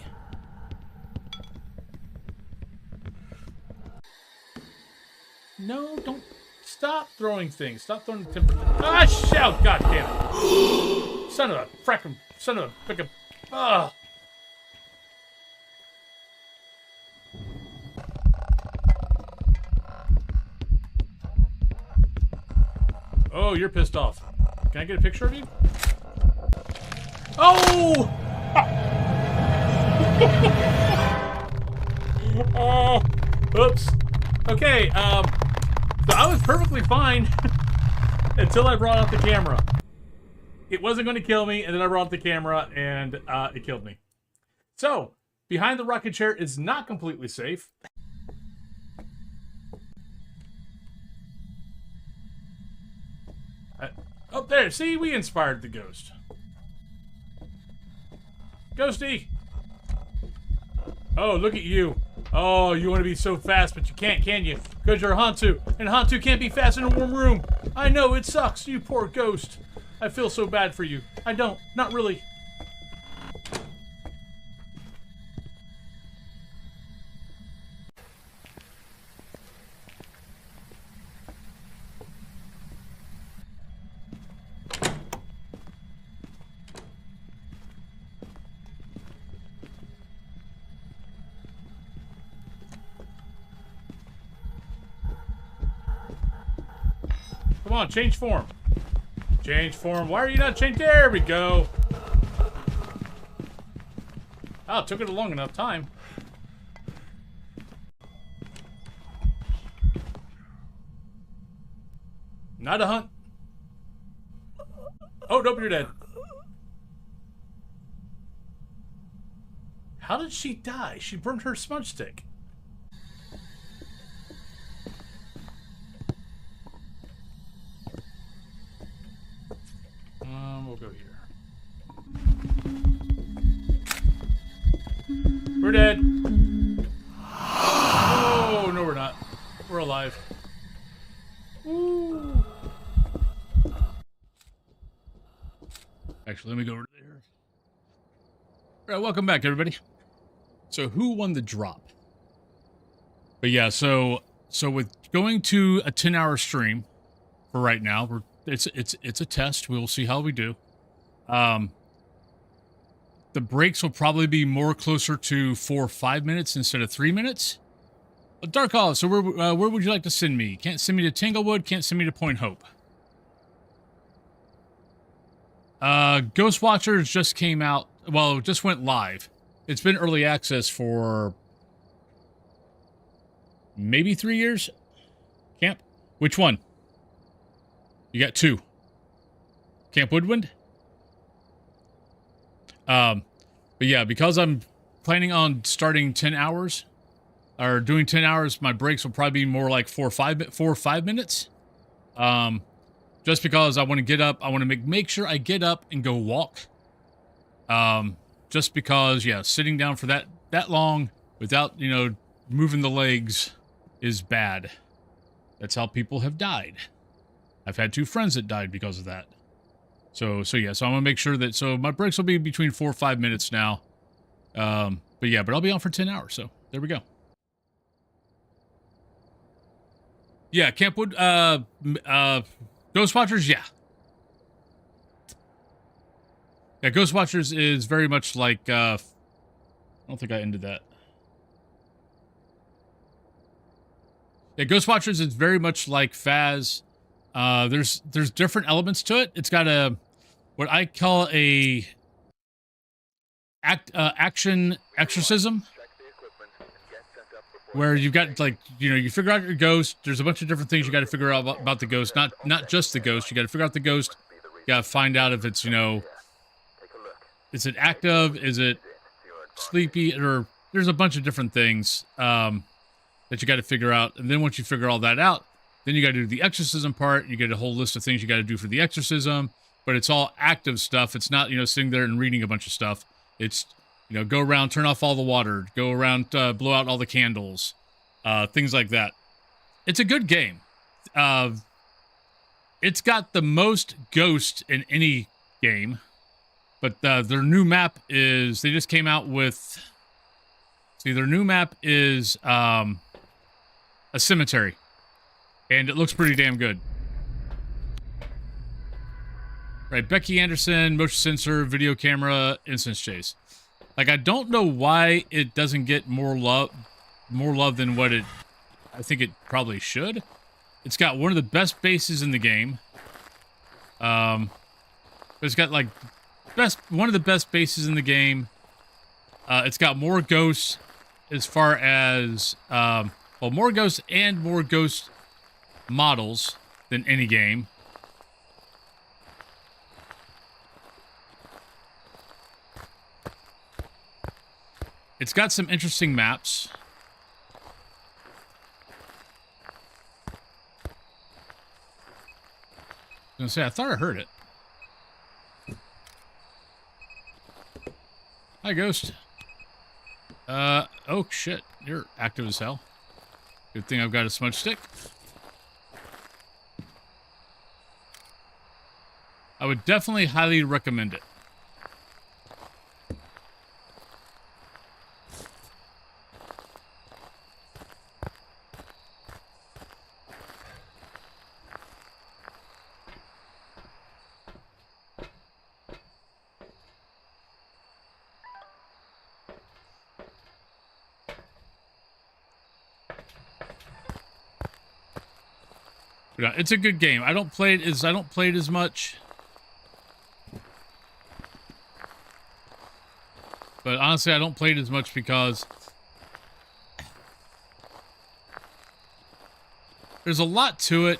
No, don't stop throwing things. Stop throwing timber. Ah, shout! God damn it! Son of a frickin' ah! Oh, you're pissed off. Can I get a picture of you? Oh! Oh, oops. Okay, so I was perfectly fine until I brought out the camera. It wasn't going to kill me, and then I brought out the camera, and it killed me. So, behind the rocket chair is not completely safe. Up there, see, we inspired the ghost. Ghosty! Oh, look at you. Oh, you want to be so fast, but you can't, can you? Because you're a Hantu, and Hantu can't be fast in a warm room. I know, it sucks, you poor ghost. I feel so bad for you. I don't, not really. Come on, change form. Change form. Why are you not changed? There we go. Oh, it took it a long enough time. Not a hunt. Oh, nope, you're dead. How did she die? She burned her smudge stick. We'll go here. We're dead. Oh, no, we're not. We're alive. Woo. Actually, let me go over there. All right, welcome back, everybody. So, who won the drop? But yeah, so with going to a 10-hour stream for right now, it's a test. We'll see how we do. The breaks will probably be more closer to 4 or 5 minutes instead of 3 minutes. Dark Olive, so where would you like to send me? Can't send me to Tanglewood, can't send me to Point Hope. Ghost Watchers just came out, well, it just went live. It's been early access for maybe 3 years. Camp? Which one? You got 2. Camp Woodwind? But yeah, because I'm planning on starting 10 hours, or doing 10 hours, my breaks will probably be more like 4 or 5 minutes. Just because I want to get up, I want to make sure I get up and go walk. Just because, yeah, sitting down for that long without, you know, moving the legs is bad. That's how people have died. I've had 2 friends that died because of that. So yeah, so I'm gonna make sure that, so my breaks will be between 4 or 5 minutes now. But yeah, but I'll be on for 10 hours, so there we go. Yeah, Campwood, Ghost Watchers, yeah. Yeah, Ghost Watchers is very much like, I don't think I ended that. Yeah, Ghost Watchers is very much like Phas. There's different elements to it. It's got what I call a action exorcism, where you've got, like, you know, you figure out your ghost. There's a bunch of different things you got to figure out about the ghost. Not just the ghost. You got to figure out the ghost. You got to find out if it's, you know, is it active? Is it sleepy? Or there's a bunch of different things that you got to figure out. And then once you figure all that out, then you got to do the exorcism part. You get a whole list of things you got to do for the exorcism, but it's all active stuff. It's not, you know, sitting there and reading a bunch of stuff. It's, you know, go around, turn off all the water, go around, blow out all the candles, things like that. It's a good game. It's got the most ghosts in any game, but their new map is, they just came out with, see, their new map is a cemetery. And it looks pretty damn good. Right, Becky Anderson, motion sensor, video camera, instance chase. Like, I don't know why it doesn't get more love than what I think it probably should. It's got one of the best bases in the game. It's got, like, one of the best bases in the game. It's got more ghosts as far as, well, more ghosts and more ghost models than any game. It's got some interesting maps. I was gonna say, I thought I heard it. Hi, Ghost. Oh shit, you're active as hell. Good thing I've got a smudge stick. I would definitely highly recommend it. Yeah, it's a good game. I don't play it as much. But honestly, I don't play it as much because there's a lot to it,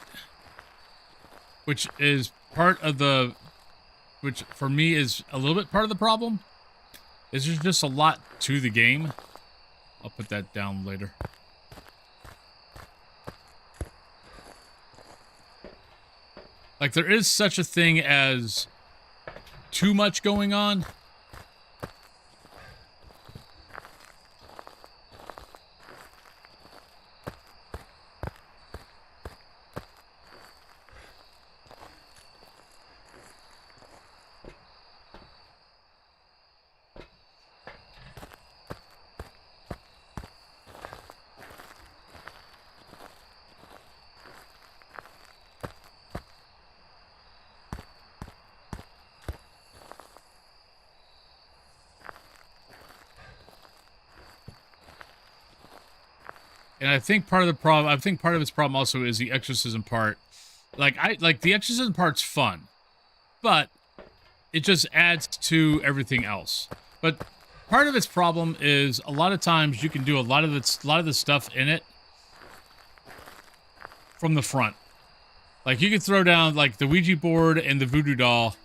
which is part of the, which for me is a little bit part of the problem, is there's just a lot to the game. I'll put that down later. Like, there is such a thing as too much going on. And I think part of the problem, part of its problem also is the exorcism part. Like, the exorcism part's fun, but it just adds to everything else. But part of its problem is a lot of times you can do a lot of the stuff in it from the front. Like, you could throw down like the Ouija board and the voodoo doll.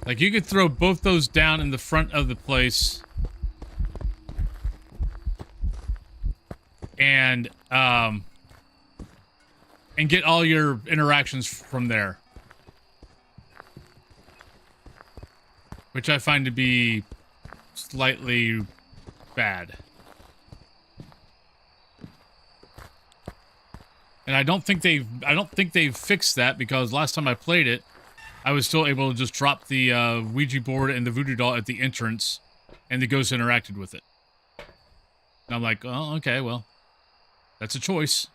Like, you could throw both those down in the front of the place. And get all your interactions from there. Which I find to be slightly bad. And I don't think they've fixed that, because last time I played it, I was still able to just drop the Ouija board and the voodoo doll at the entrance, and the ghost interacted with it. And I'm like, oh, okay, well, that's a choice.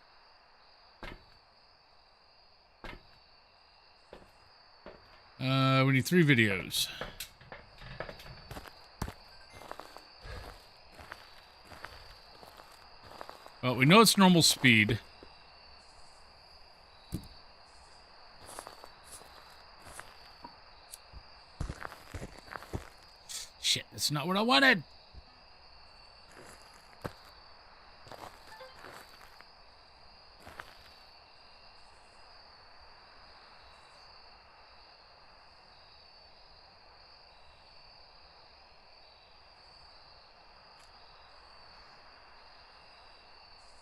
We need 3 videos. Well, we know it's normal speed. Shit, that's not what I wanted.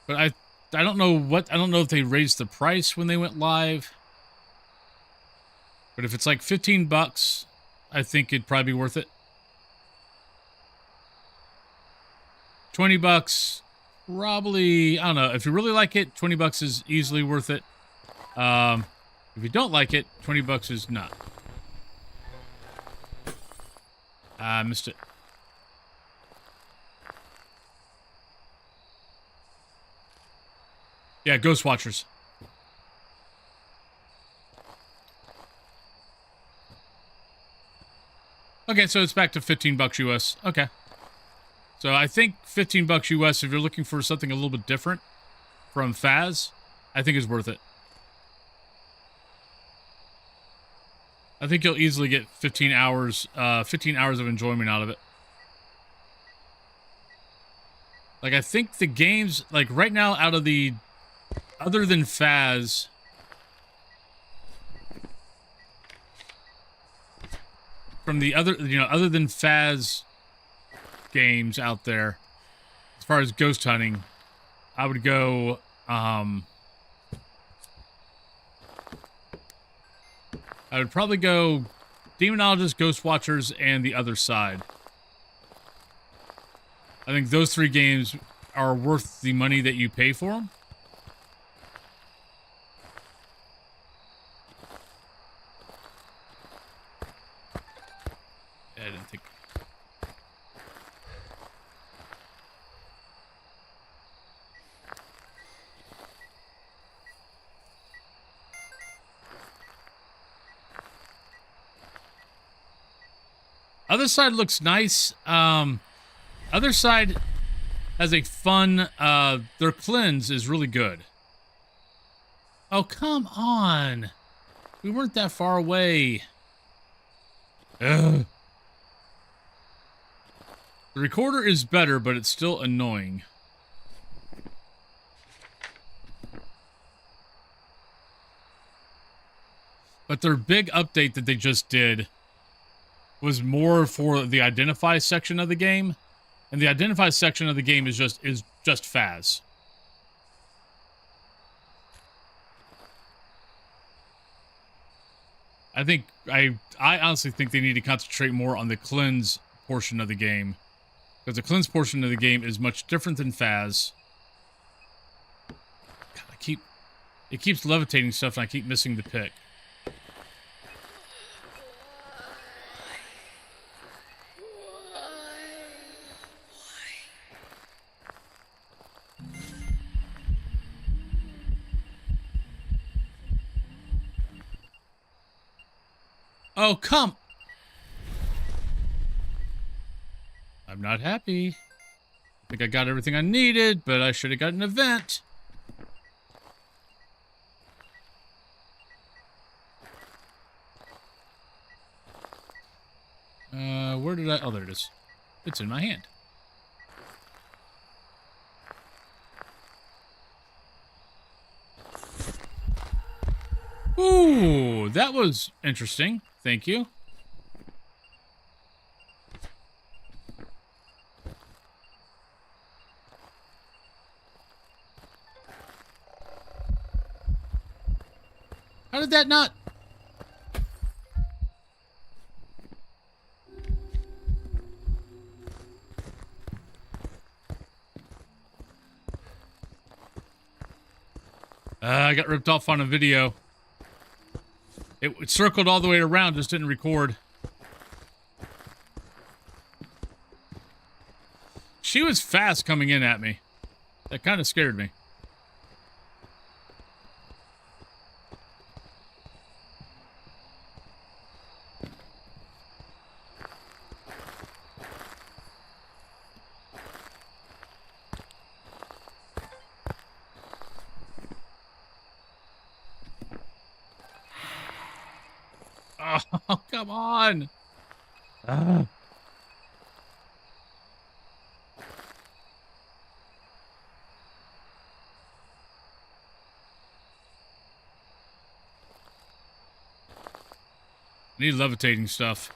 But I don't know if they raised the price when they went live. But if it's like $15, I think it'd probably be worth it. $20, probably, I don't know. If you really like it, $20 is easily worth it. If you don't like it, $20 is not. I missed it. Yeah, Ghost Watchers. Okay, so it's back to $15 US. Okay. So I think $15 US, if you're looking for something a little bit different from Phas, I think is worth it. I think you'll easily get 15 hours of enjoyment out of it. Like, I think the games, like, right now, out of the, other than Phas, from the other, you know, other than Phas games out there, as far as ghost hunting, I would go, I would probably go Demonologist, Ghost Watchers, and The Other Side. I think those 3 games are worth the money that you pay for them. I didn't think... Other Side looks nice. Other Side has a fun, their cleanse is really good. Oh, come on. We weren't that far away. Ugh. The recorder is better, but it's still annoying. But their big update that they just did was more for the identify section of the game. And the identify section of the game is just Phas. I honestly think they need to concentrate more on the cleanse portion of the game. Because the cleanse portion of the game is much different than Phas. God, it keeps levitating stuff and I keep missing the pick. Oh, come! I'm not happy. I think I got everything I needed, but I should have got an event. Where did I... Oh, there it is. It's in my hand. Ooh, that was interesting. Thank you. How did that not... I got ripped off on a video. It circled all the way around, just didn't record. She was fast coming in at me. That kind of scared me. Oh, come on. Need levitating stuff.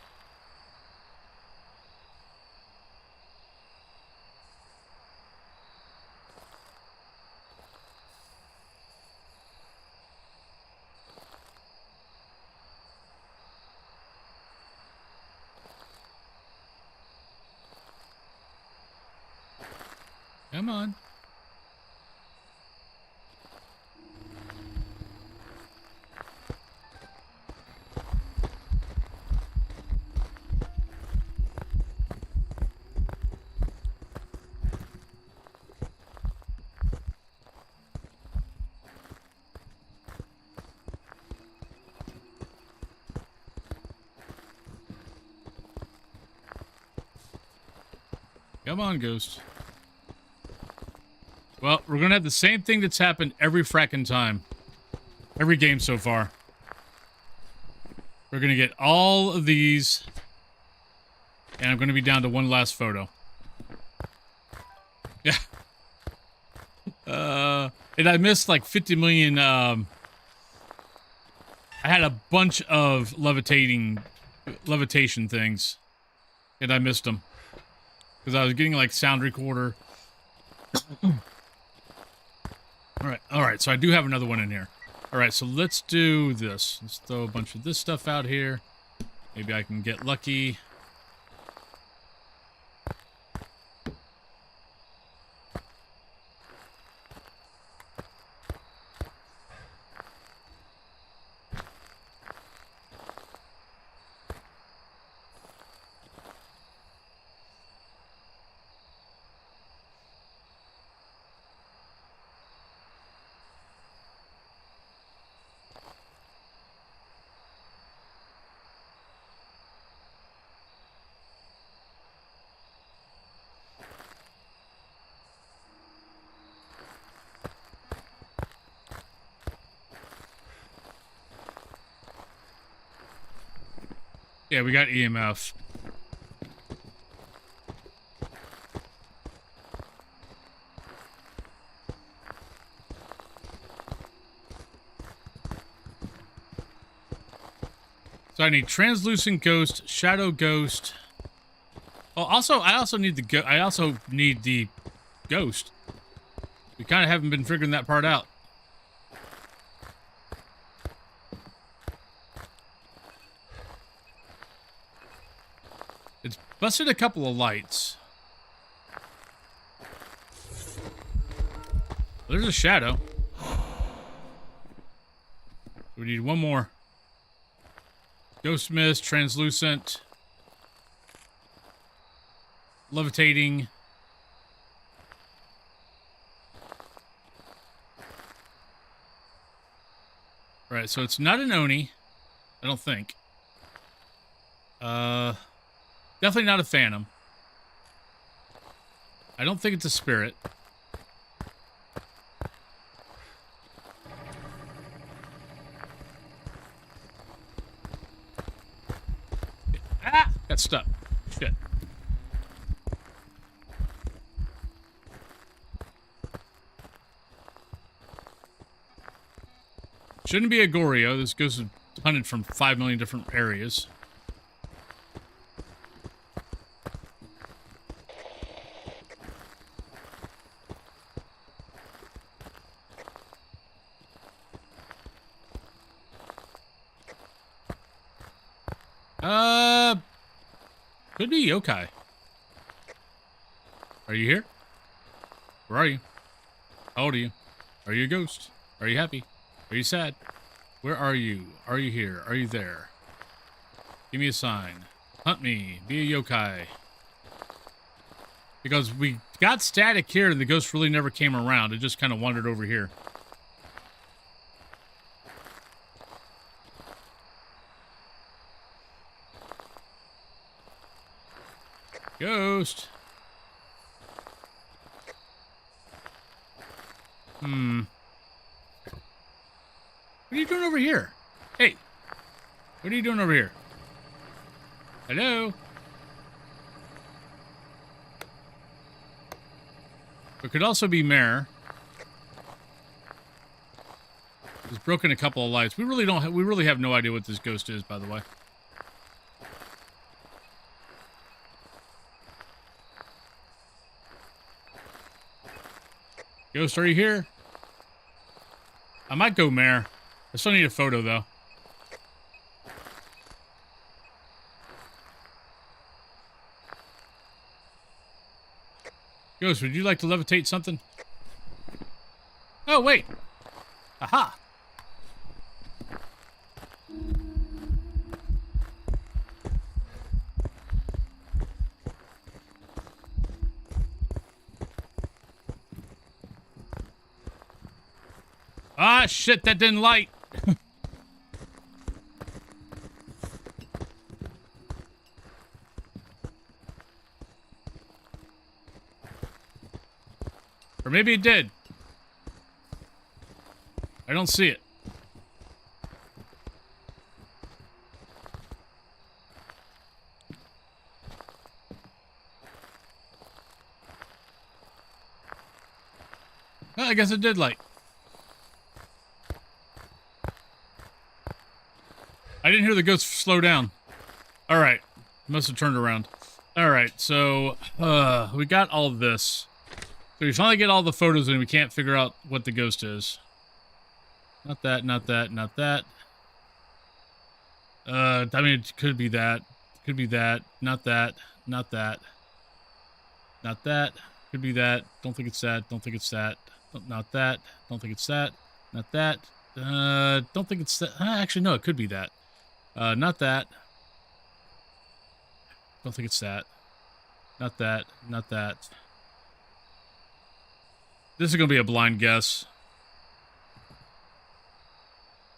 Come on. Come on, Ghost. Well, we're gonna have the same thing that's happened every fracking time. Every game so far. We're gonna get all of these. And I'm gonna be down to one last photo. Yeah. And I missed like 50 million, I had a bunch of levitation things. And I missed them. Because I was getting like sound recorder. Alright, so I do have another one in here. Alright, so let's do this. Let's throw a bunch of this stuff out here. Maybe I can get lucky. Yeah, we got EMF. So I need translucent ghost, shadow ghost. Oh, also, I also need the ghost. We kind of haven't been figuring that part out. It's busted a couple of lights. There's a shadow. We need one more. Ghost mist, translucent, levitating. Right, so it's not an Oni, I don't think. Definitely not a Phantom. I don't think it's a spirit. Ah! Got stuck. Shit. Shouldn't be a Goryo. This goes hunted from 5 million different areas. Could be yokai. Are you here? Where are you? How old are you? Are you a ghost? Are you happy? Are you sad? Where are you? Are you here? Are you there? Give me a sign. Hunt me. Be a yokai. Because we got static here and the ghost really never came around. It just kind of wandered over here. Ghost. What are you doing over here? Hey. What are you doing over here? Hello? It could also be Mare. It's broken a couple of lights. We really have no idea what this ghost is, by the way. Ghost, are you here? I might go Mare. I still need a photo, though. Ghost, would you like to levitate something? Oh, wait. Aha. Ah, shit, that didn't light. Or maybe it did. I don't see it. Well, I guess it did light. I didn't hear the ghost slow down. Alright. Must have turned around. Alright, so, we got all this. So we finally get all the photos and we can't figure out what the ghost is. Not that, not that, not that. I mean, it could be that. Could be that. Not that. Not that. Not that. Could be that. Don't think it's that. Don't think it's that. Not that. Don't think it's that. Not that. Don't think it's that. Actually, no, it could be that. Not that. Don't think it's that. Not that. Not that. This is going to be a blind guess.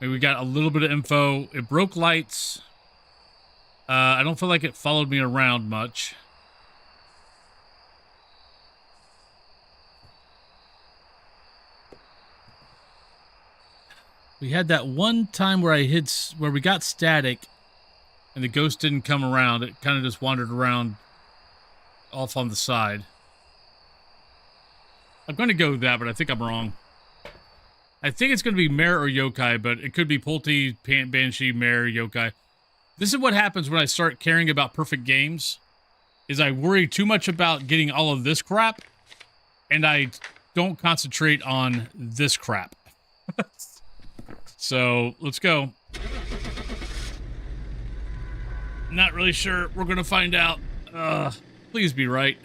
Maybe we got a little bit of info. It broke lights. I don't feel like it followed me around much. We had that one time where where we got static and the ghost didn't come around. It kind of just wandered around off on the side. I'm going to go with that, but I think I'm wrong. I think it's going to be Mare or Yokai, but it could be Pulte, Banshee, Mare, Yokai. This is what happens when I start caring about perfect games, is I worry too much about getting all of this crap, and I don't concentrate on this crap. So, let's go. Not really sure. We're going to find out. Please be right.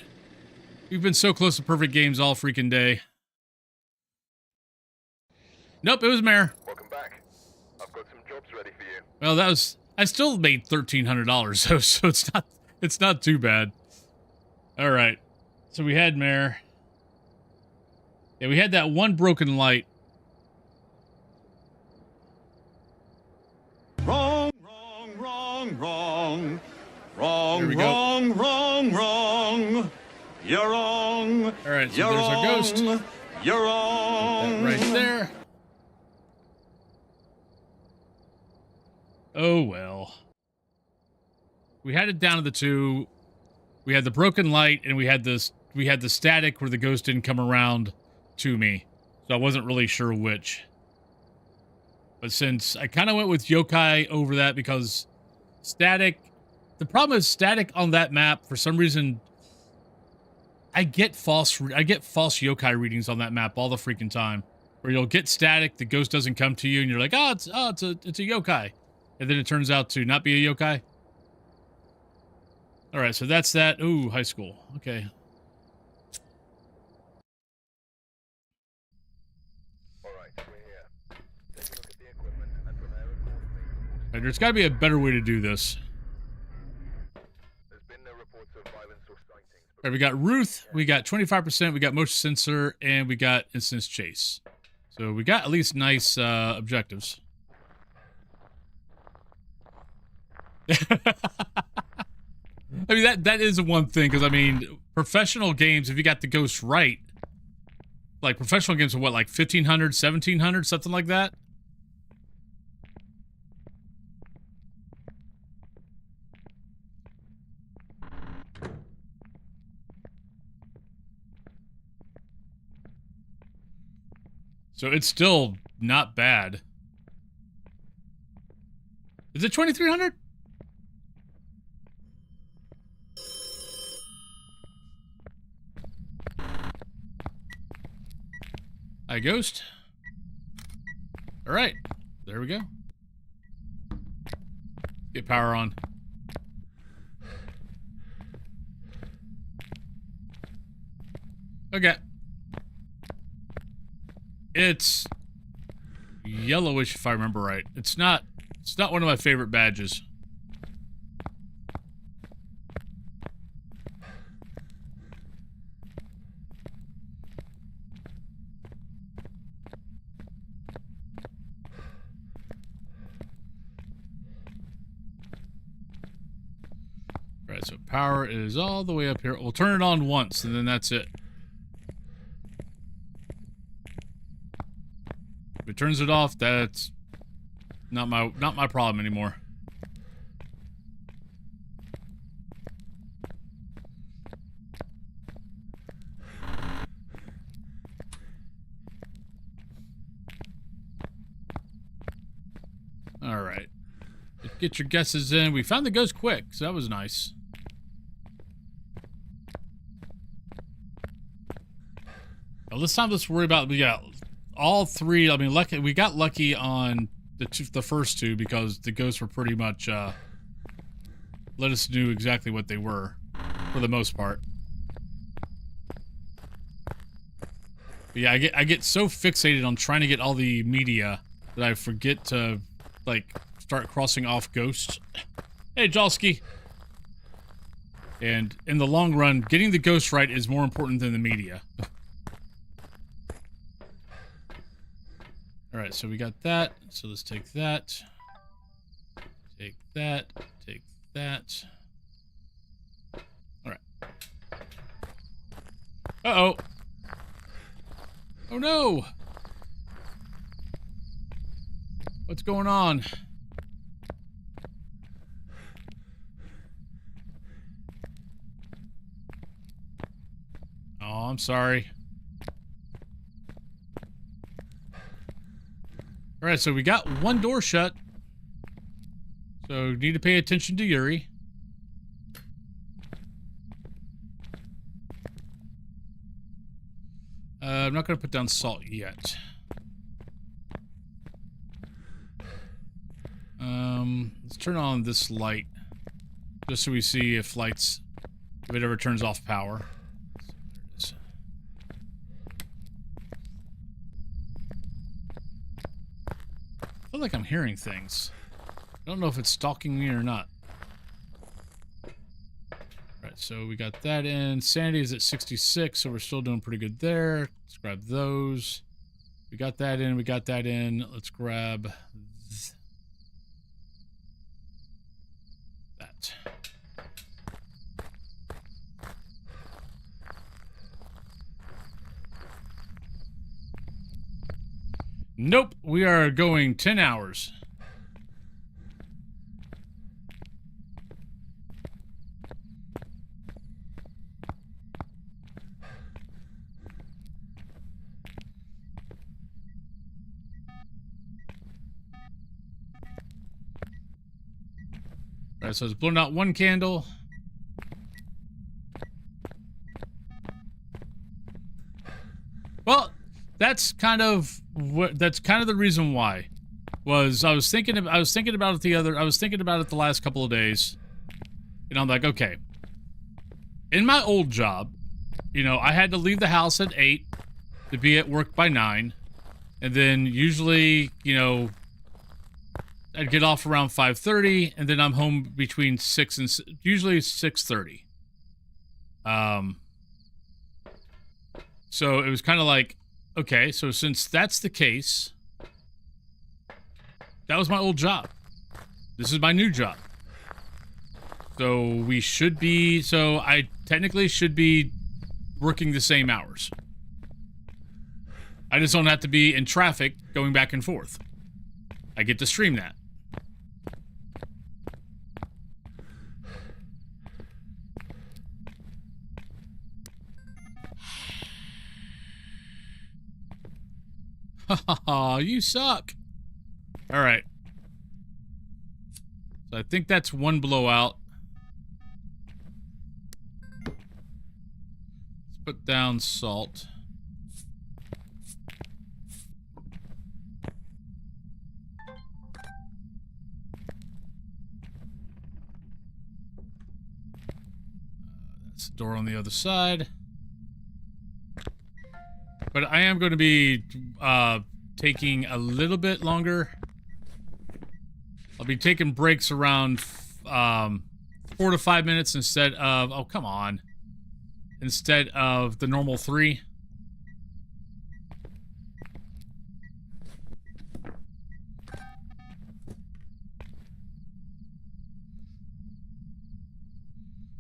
We've been so close to perfect games all freaking day. Nope, it was Mare. Welcome back. I've got some jobs ready for you. Well, that was... I still made $1,300, so it's not too bad. All right. So we had Mare. Yeah, we had that one broken light. Wrong, wrong, wrong, wrong. Wrong, Here we go. wrong, wrong, wrong. You're wrong. All right, so You're there's our wrong. ghost. You're wrong. That right there. Oh, well. We had it down to the 2. We had the broken light, and we had the static where the ghost didn't come around to me. So I wasn't really sure which. But since I kind of went with Yokai over that because static... The problem is static on that map, for some reason... I get false Yokai readings on that map all the freaking time. Where you'll get static, the ghost doesn't come to you, and you're like, it's a Yokai. And then it turns out to not be a Yokai. Alright, so that's that. Ooh, high school. Okay. Alright, we're here. Take a look at the equipment and prepare accordingly. Right, there's got to be a better way to do this. There's been no reports of violence or sightings. All right, we got Ruth, we got 25%, we got motion sensor, and we got instance chase. So we got at least nice objectives. I mean, that is one thing, because, I mean, professional games, if you got the ghost right, like, professional games are what, like 1,500, 1,700, something like that? So it's still not bad. Is it 2,300? Hi, ghost. All right, there we go. Get power on. Okay. It's yellowish, if I remember right. It's not one of my favorite badges. Right, so power is all the way up here. We'll turn it on once, and then that's it. it turns it off, that's not my problem anymore. All right. Get your guesses in. We found the ghost quick, so that was nice. Well, this time, let's worry about, we got all three. I mean, lucky, we got lucky on the first two because the ghosts were pretty much, let us do exactly what they were for the most part. But yeah, I get so fixated on trying to get all the media that I forget to, like, start crossing off ghosts. Hey, Jolski. And in the long run, getting the ghost right is more important than the media. Alright, so we got that. So let's take that. Take that. Take that. Alright. Uh-oh. Oh no! What's going on? Oh, I'm sorry. Alright, so we got one door shut. So need to pay attention to Yuri. I'm not going to put down salt yet. Let's turn on this light. Just so we see if if it ever turns off power. So I feel like I'm hearing things. I don't know if it's stalking me or not. Right, so we got that in. Sanity is at 66, so we're still doing pretty good there. Let's grab those. We got that in, we got that in. Let's grab that. Nope, we are going 10 hours. Alright, so it's blown out one candle. Well, that's kind of the reason why. I was thinking about it the last couple of days. And I'm like, okay. In my old job, you know, I had to leave the house at 8 to be at work by 9. And then usually, you know, I'd get off around 5:30, and then I'm home between 6 and usually 6:30. So it was kind of like, okay, so since that's the case, that was my old job. This is my new job. So I technically should be working the same hours. I just don't have to be in traffic going back and forth. I get to stream that. Haha, you suck. Alright. So I think that's one blowout. Let's put down salt. That's the door on the other side. But I am going to be taking a little bit longer. I'll be taking breaks around 4 to 5 minutes instead of... Oh, come on. Instead of the normal 3.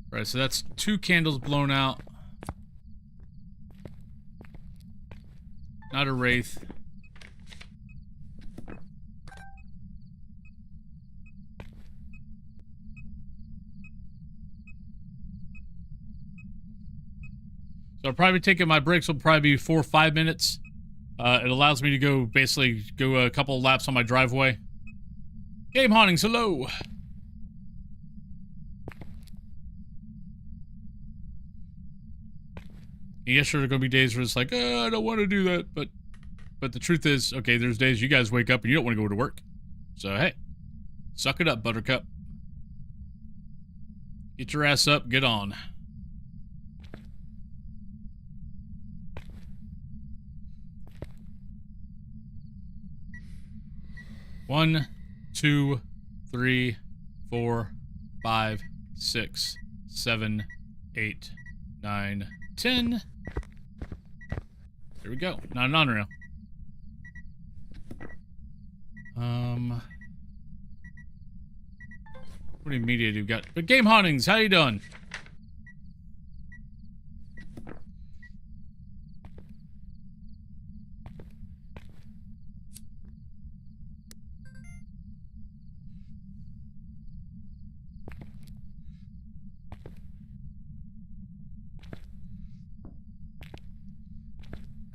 Right, so that's 2 candles blown out. Not a wraith. So I'll probably taking my breaks will probably be 4 or 5 minutes. It allows me to go a couple of laps on my driveway. Game hauntings, hello. And yes, sure, there are gonna be days where it's like, I don't want to do that, but the truth is, okay, there's days you guys wake up and you don't want to go to work. So hey, suck it up, Buttercup. Get your ass up, get on. One, 2, 3, 4, 5, 6, 7, 8, 9, 10. There we go. Not an on-rail. What many media do you got? But Game Hauntings, how you doing?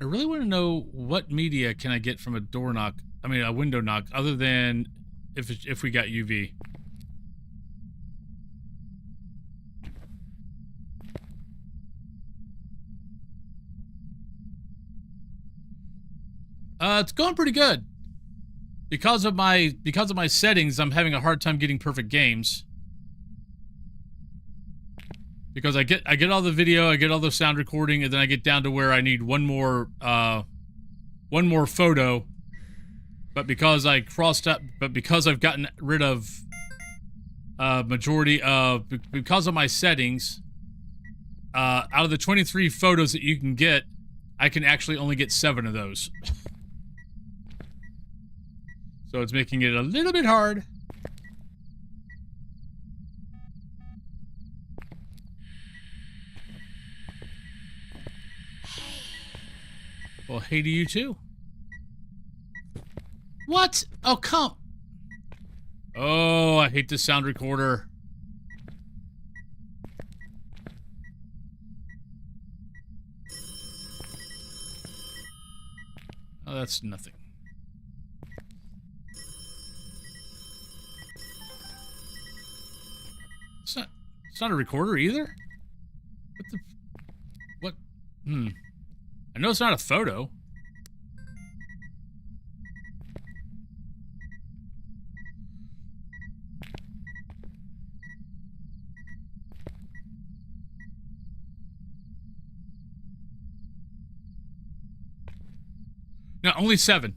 I really want to know what media can I get from a door knock. I mean, a window knock, other than if we got UV. It's going pretty good. Because of my settings, I'm having a hard time getting perfect games. Because I get all the video, I get all the sound recording, and then I get down to where I need one more photo. But because I've gotten rid of because of my settings, out of the 23 photos that you can get, I can actually only get 7 of those. So it's making it a little bit hard. Well, hey to you too. What? Oh, come. Oh, I hate this sound recorder. Oh, that's nothing. It's not a recorder either? What? I know it's not a photo. No, only 7.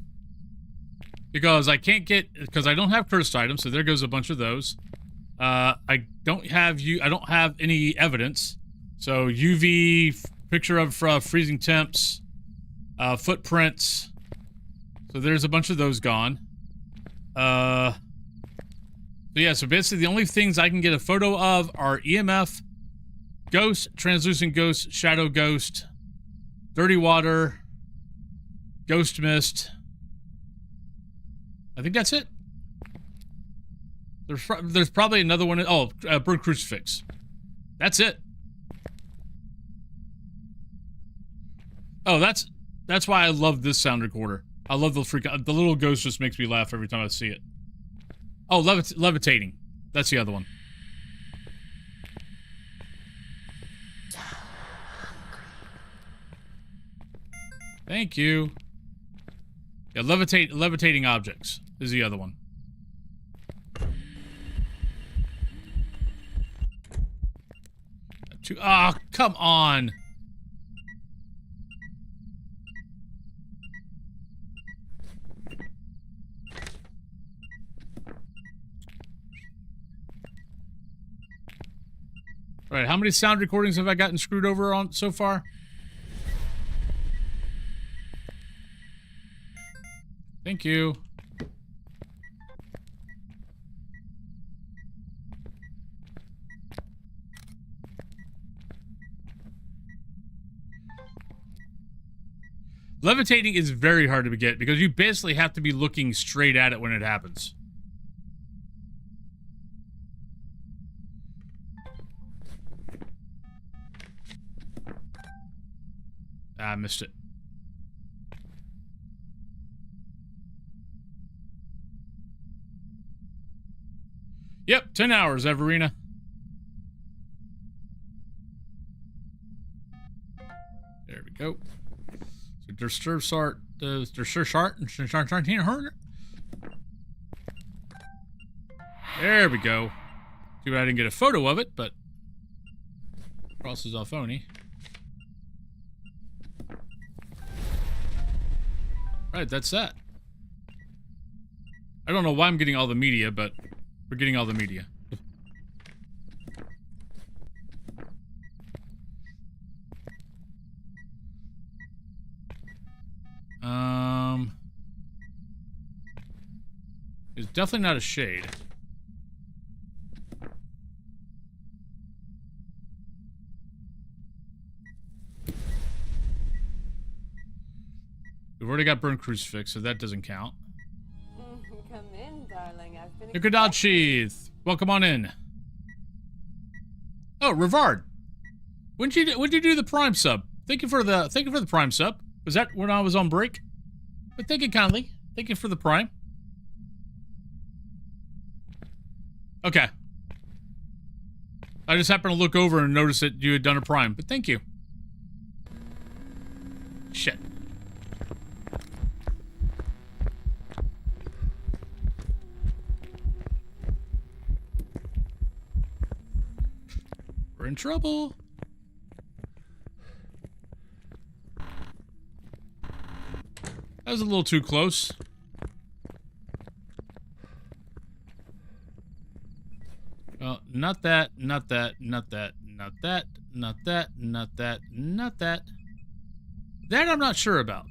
Because I don't have cursed items, so there goes a bunch of those. I don't have any evidence. So UV, picture of freezing temps, footprints. So there's a bunch of those gone. So yeah, so basically the only things I can get a photo of are EMF, ghost, translucent ghost, shadow ghost, dirty water, ghost mist. I think that's it. There's probably another one. Oh, burnt crucifix. That's it. Oh, that's why I love this sound recorder. I love the little ghost just makes me laugh every time I see it. Oh, levitating. That's the other one. Thank you. Yeah, levitating objects is the other one. Ah, oh, come on. All right, how many sound recordings have I gotten screwed over on so far? Thank you. Levitating is very hard to get because you basically have to be looking straight at it when it happens. Ah, I missed it. Yep, 10 hours, Everina. There we go. So there's Sart, there we go. Too bad I didn't get a photo of it, but crosses off phony. Right, that's that. I don't know why I'm getting all the media, but we're getting all the media. It's definitely not a shade. We've already got Burn Crucifix, so that doesn't count. Come in, darling. I've been Nikadachi, welcome on in. Oh, Rivard. When'd you do the Prime sub? Thank you for the Prime sub. Was that when I was on break? But thank you kindly. Thank you for the Prime. Okay. I just happened to look over and notice that you had done a Prime, but thank you. Shit. We're in trouble. That was a little too close. Well, not that, not that, not that, not that, not that, not that, not that. That I'm not sure about.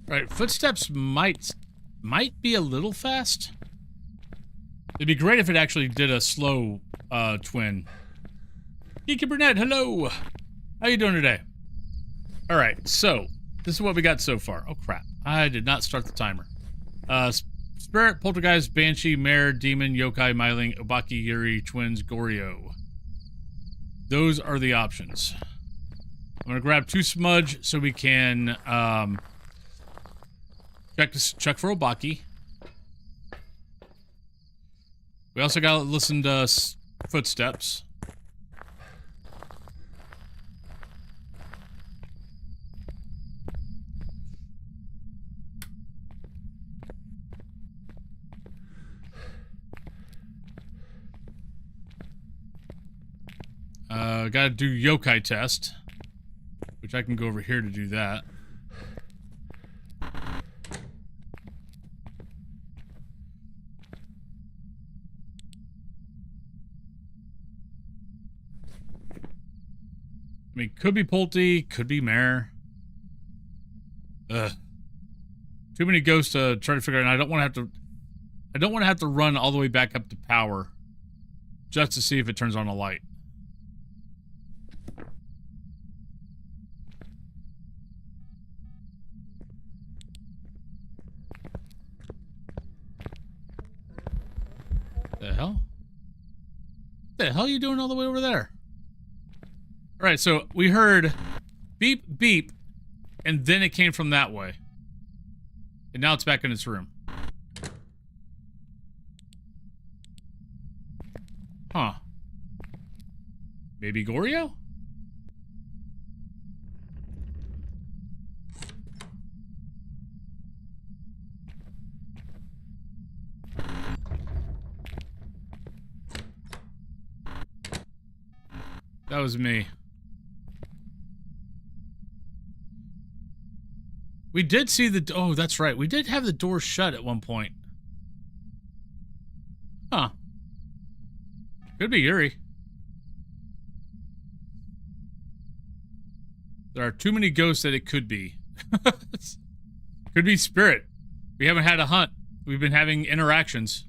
Right, footsteps might be a little fast. It'd be great if it actually did a slow twin. Geeky Burnett, hello. How you doing today? All right, so this is what we got so far. Oh crap, I did not start the timer. Spirit, Poltergeist, Banshee, Mare, Demon, Yokai, Myling, Obaki, Yuri, Twins, Goryo. Those are the options. I'm gonna grab 2 Smudge so we can check for Obaki. We also gotta listen to footsteps. Gotta do yokai test, which I can go over here to do that. I mean, could be Pulte, could be Mare. Ugh. Too many ghosts to try to figure out. And I don't want to have to run all the way back up to power just to see if it turns on a light. The hell? What the hell are you doing all the way over there? Alright, so we heard beep, beep, and then it came from that way. And now it's back in its room. Huh. Maybe Goryo? That was me. We did see the... Oh, that's right. We did have the door shut at one point. Huh. Could be Yuri. There are too many ghosts that it could be. Could be spirit. We haven't had a hunt. We've been having interactions.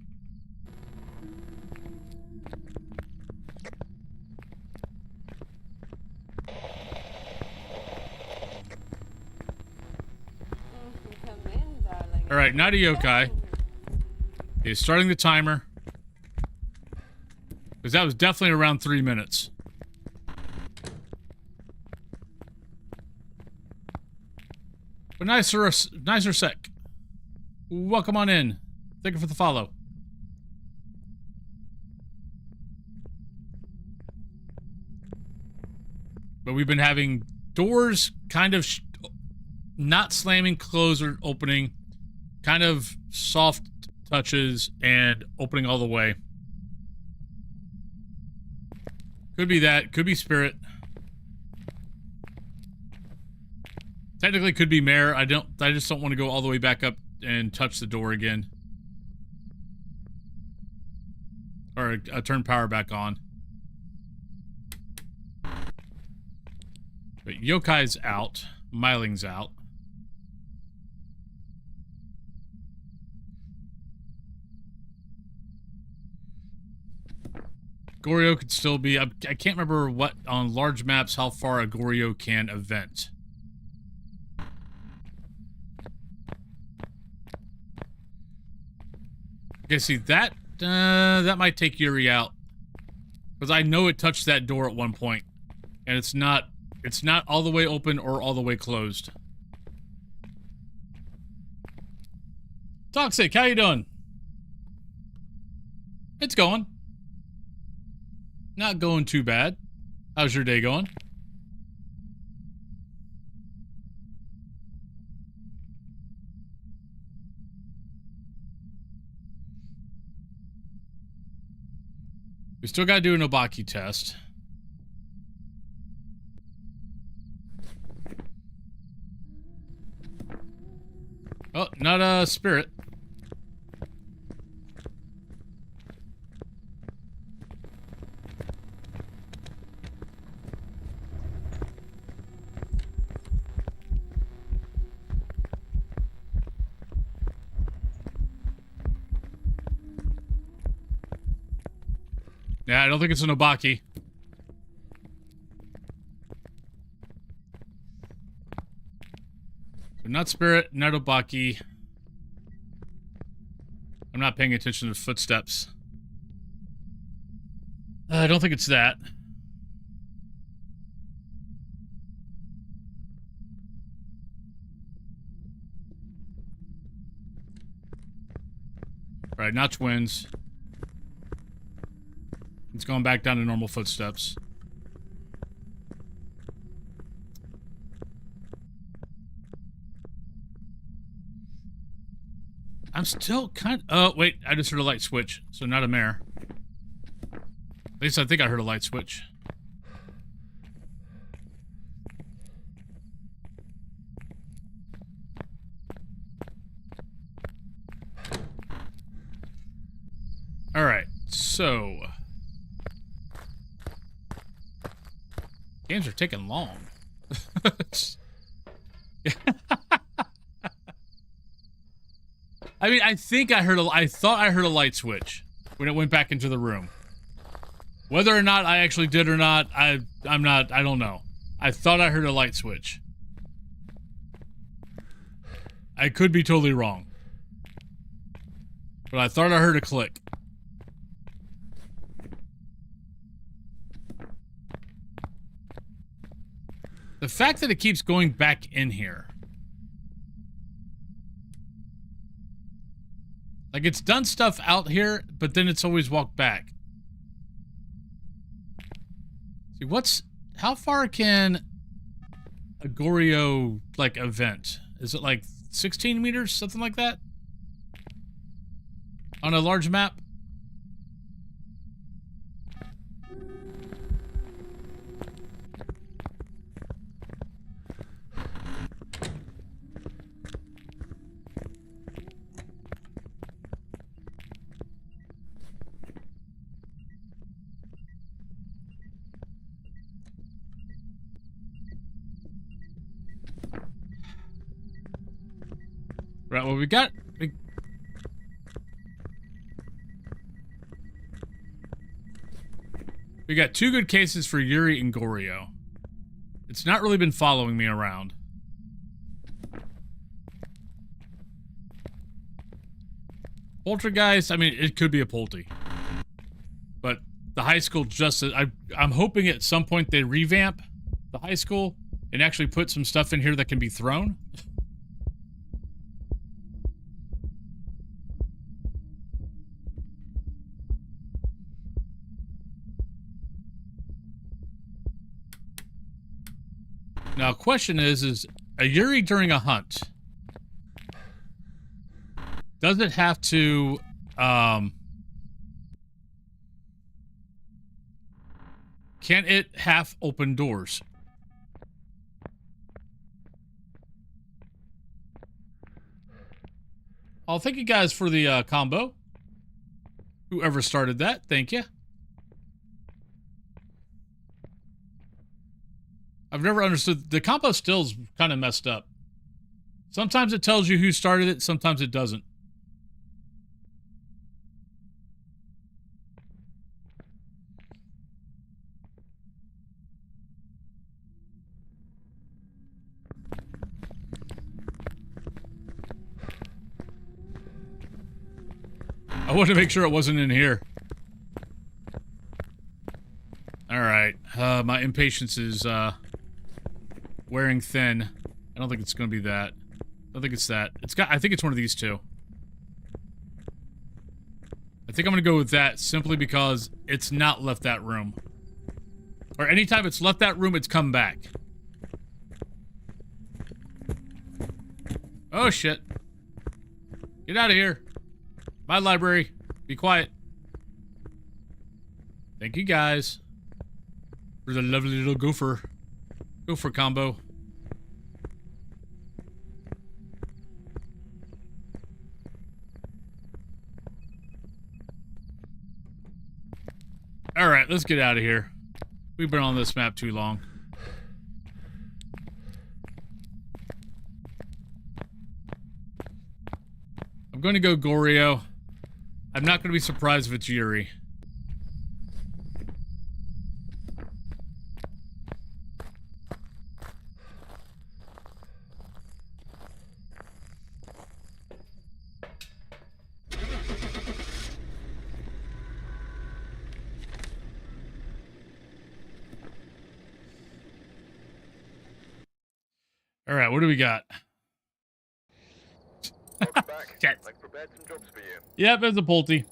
Come in, darling. All right, not a yokai. He's starting the timer. Because that was definitely around 3 minutes. But nicer sec. Welcome on in. Thank you for the follow. But we've been having doors kind of not slamming, close, or opening. Kind of soft touches and opening all the way. Could be that. Could be spirit. Technically could be mare. I just don't want to go all the way back up and touch the door again. Or turn power back on. But yokai's out. Myling's out. Goryo could still be... I can't remember what on large maps how far a Goryo can event. Okay, see, that might take Yuri out. Because I know it touched that door at one point. And it's not all the way open or all the way closed. Toxic, how you doing? It's going. Not going too bad. How's your day going? We still gotta do an Obaki test. Oh, not a spirit. Yeah, I don't think it's an Obaki. So not spirit, not Obaki. I'm not paying attention to footsteps. I don't think it's that. All right, not twins. It's going back down to normal footsteps. I'm still kind of... Oh, wait. I just heard a light switch. So not a mare. At least I think I heard a light switch. Alright. So... games are taking long. I mean, I thought I heard a light switch when it went back into the room. Whether or not I actually did or not, I don't know. I thought I heard a light switch. I could be totally wrong. But I thought I heard a click. The fact that it keeps going back in here. Like, it's done stuff out here, but then it's always walked back. See, how far can a Goryo, like, event? Is it, like, 16 meters? Something like that? On a large map? Right, well, we got... We got 2 good cases for Yuri and Goryo. It's not really been following me around. Poltergeist, I mean, it could be a Polty. But the high school just... I'm hoping at some point they revamp the high school and actually put some stuff in here that can be thrown. Now, question is a Yuri during a hunt, does it have to, can it half open doors? Oh, thank you guys for the combo. Whoever started that, thank you. I've never understood. The combo still is kind of messed up. Sometimes it tells you who started it, sometimes it doesn't. I wanted to make sure it wasn't in here. Alright, my impatience is, wearing thin. I don't think it's gonna be that. I don't think it's that. I think it's one of these two. I think I'm gonna go with that simply because it's not left that room. Or anytime it's left that room, it's come back. Oh shit. Get out of here. My library. Be quiet. Thank you guys for the lovely little gopher combo. Alright, let's get out of here. We've been on this map too long. I'm going to go Goryo. I'm not going to be surprised if it's Yuri. All right, what do we got? Welcome back. Shit. I've prepared some jobs for you. Yep, it's a Polty.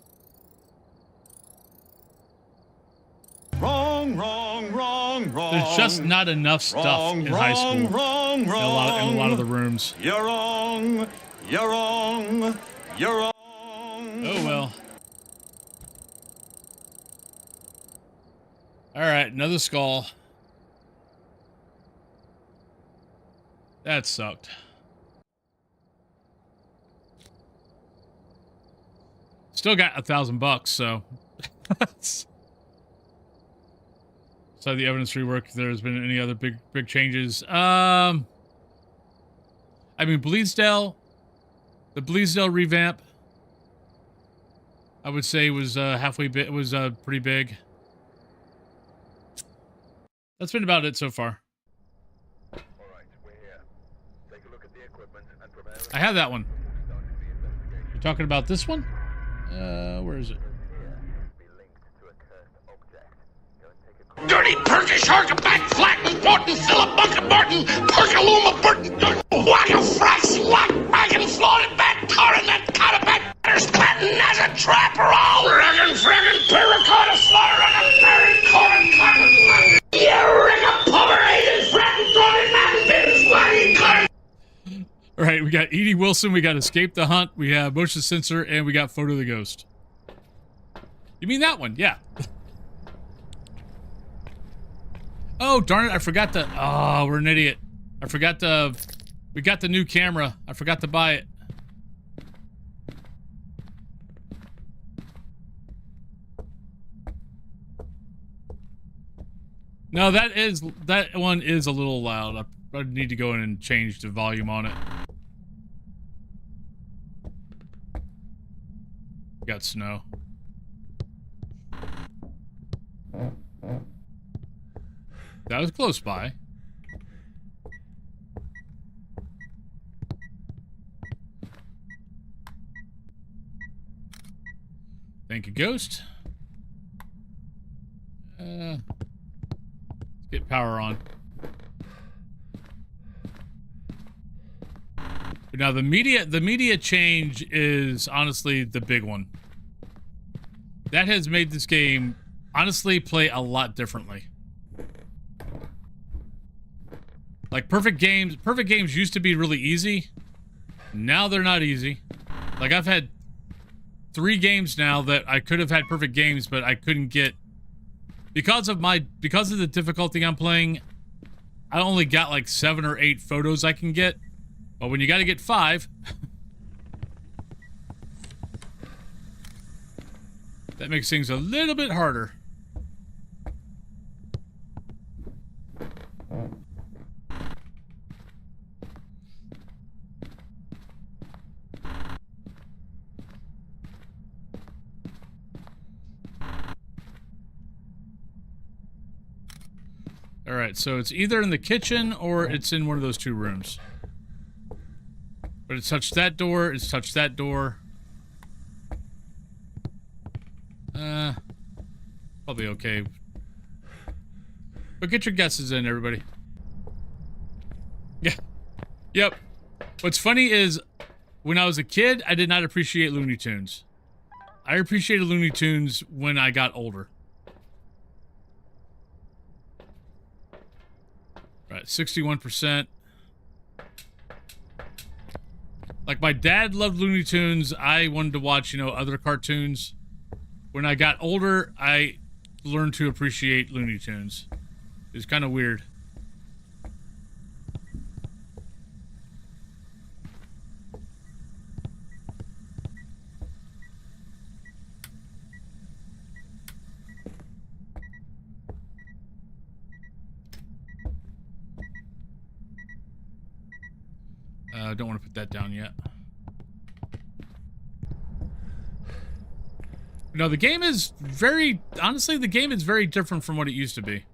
Wrong, wrong, wrong, wrong. There's just not enough stuff Wrong, in high school. wrong, In wrong, a lot of the rooms. You're wrong. You're wrong. You're wrong. Oh well. Alright, another skull. That sucked. Still got $1,000, so. So the evidence rework, if there's been any other big changes. I mean, Bleasdale, the Bleasdale revamp, I would say was pretty big. That's been about it so far. All right, we're here. Take a look at the equipment and prepare. I have that one. Starting the investigation. You're talking about this one? Where is it? Here, be linked to a cursed object. Go and take a quick Dirty Turkish Arkabat, Flatten, Borton, Philip, Bunker, Barton, Perkaluma, Burton, Waka, Frax, Wack, Wagon, Florida, Bat, Coronet, Catabat, Patton, as a trapper, all Regan, Friggin, Pericotta, Florida, Barry, Corin, Cotton, Eureka, Pomeranian, Fratton, Dorman, Mountain, Bins, Wagon, Cotton. All right, we got Edie Wilson, we got Escape the Hunt, we have Motion Sensor, and we got Photo the Ghost. You mean that one? Yeah. Oh, darn it, I forgot to... Oh, we're an idiot. I forgot to... We got the new camera. I forgot to buy it. No, that one is a little loud. I need to go in and change the volume on it. Got snow. That was close by. Thank you, Ghost. Let's get power on. Now the media change is honestly the big one. That has made this game honestly play a lot differently. Like perfect games used to be really easy. Now they're not easy. Like I've had 3 games now that I could have had perfect games, but I couldn't get because of the difficulty I'm playing. I only got like 7 or 8 photos I can get. But when you got to get 5, that makes things a little bit harder. All right, so it's either in the kitchen or it's in one of those 2 rooms. But it's touched that door, it's touched that door. Probably okay. But get your guesses in, everybody. Yeah. Yep. What's funny is, when I was a kid, I did not appreciate Looney Tunes. I appreciated Looney Tunes when I got older. Right, 61%. Like, my dad loved Looney Tunes. I wanted to watch, you know, other cartoons. When I got older, I learned to appreciate Looney Tunes. It's kind of weird. Don't want to put that down yet. No, the game is very... Honestly, the game is very different from what it used to be.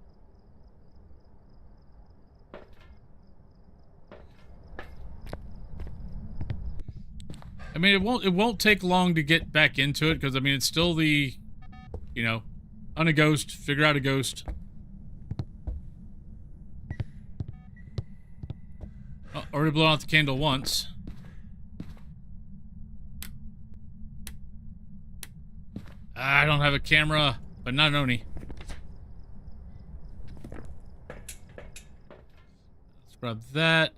I mean, it won't take long to get back into it, because, I mean, it's still the... You know, on a ghost, figure out a ghost. Oh, already blown out the candle once. I don't have a camera, but not an Oni. Let's grab that.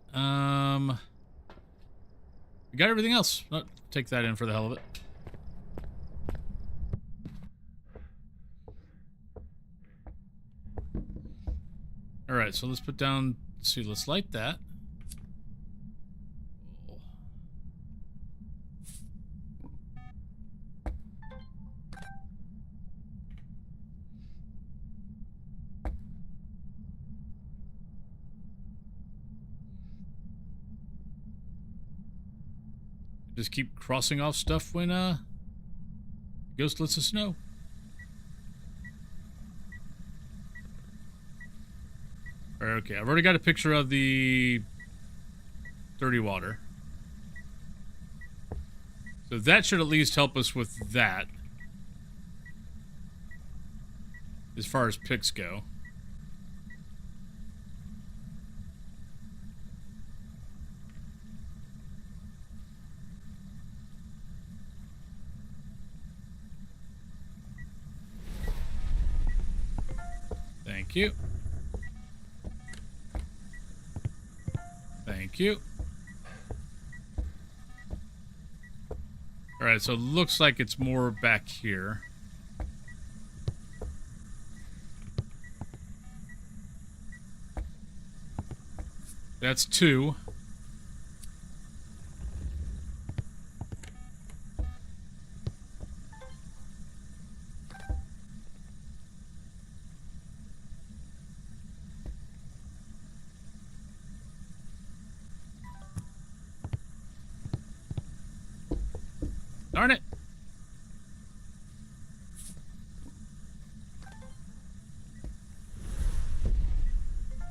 We got everything else. Oh, take that in for the hell of it. All right, so let's put down. Let's see, let's light that. Just keep crossing off stuff when Ghost lets us know. Okay, I've already got a picture of the dirty water. So that should at least help us with that. As far as picks go. Thank you. Thank you. Alright, so it looks like it's more back here. That's 2. Darn it.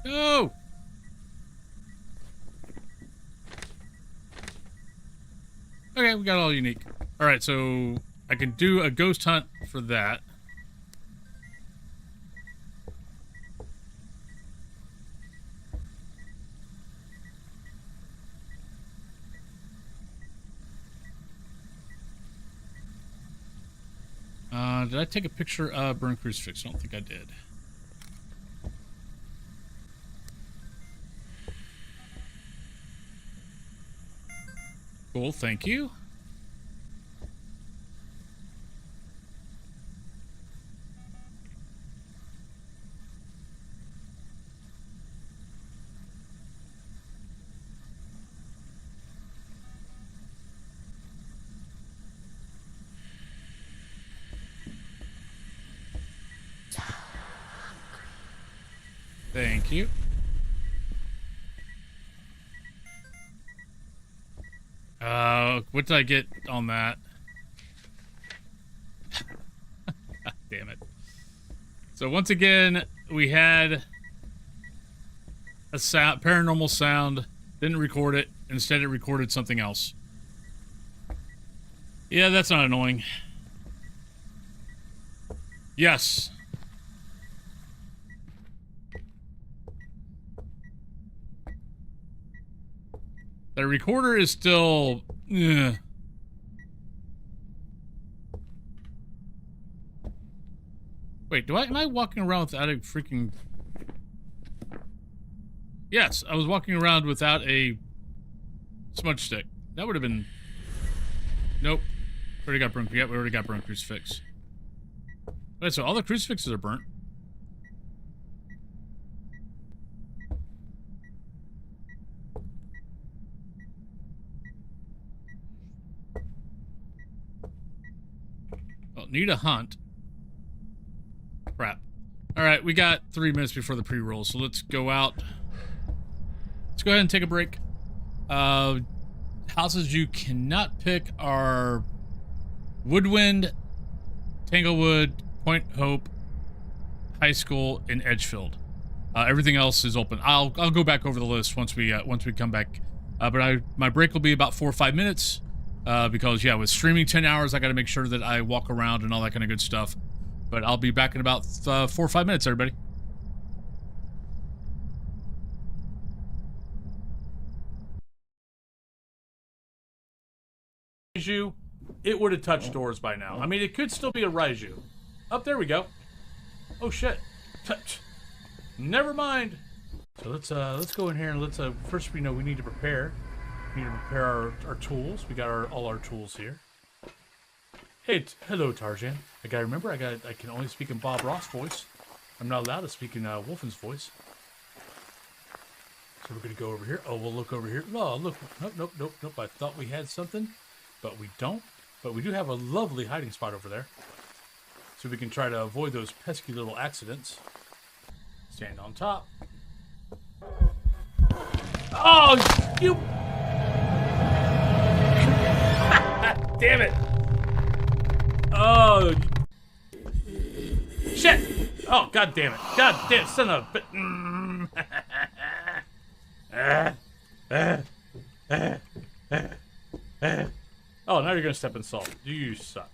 No! Okay, we got all unique. Alright, so I can do a ghost hunt for that. Did I take a picture of burn crucifix? I don't think I did. Cool, thank you. Thank you. What did I get on that? Damn it. So once again, we had a sound, paranormal sound, didn't record it, instead it recorded something else. Yeah, that's not annoying. Yes. The recorder is still... Ugh. Wait, am I walking around without a freaking... Yes, I was walking around without a smudge stick. That would have been... Nope. Already got burnt. Yeah, we already got burnt crucifix. Wait, so all the crucifixes are burnt. Well, need a hunt. Crap. Alright, we got 3 minutes before the pre-roll, so let's go out. Let's go ahead and take a break. Houses you cannot pick are Woodwind, Tanglewood, Point Hope, High School, and Edgefield. Everything else is open. I'll go back over the list once we come back. But my break will be about 4 or 5 minutes. Because, yeah, with streaming 10 hours, I got to make sure that I walk around and all that kind of good stuff. But I'll be back in about 4 or 5 minutes, everybody. Raiju, it would have touched doors by now. I mean, it could still be a Raiju. Oh, there we go. Oh, shit. Never mind. So let's go in here and let's, first we need to prepare. We need to prepare our tools. We got all our tools here. Hey, hello Tarzan. I gotta remember, I can only speak in Bob Ross voice. I'm not allowed to speak in Wolfen's voice. So we're gonna go over here. Oh, we'll look over here. Oh, look. Nope. I thought we had something, but we don't. But we do have a lovely hiding spot over there. So we can try to avoid those pesky little accidents. Stand on top. Oh, you... Damn it! Oh, shit! Oh, god damn it! God damn, son of a... Oh, now you're gonna step in salt. You suck.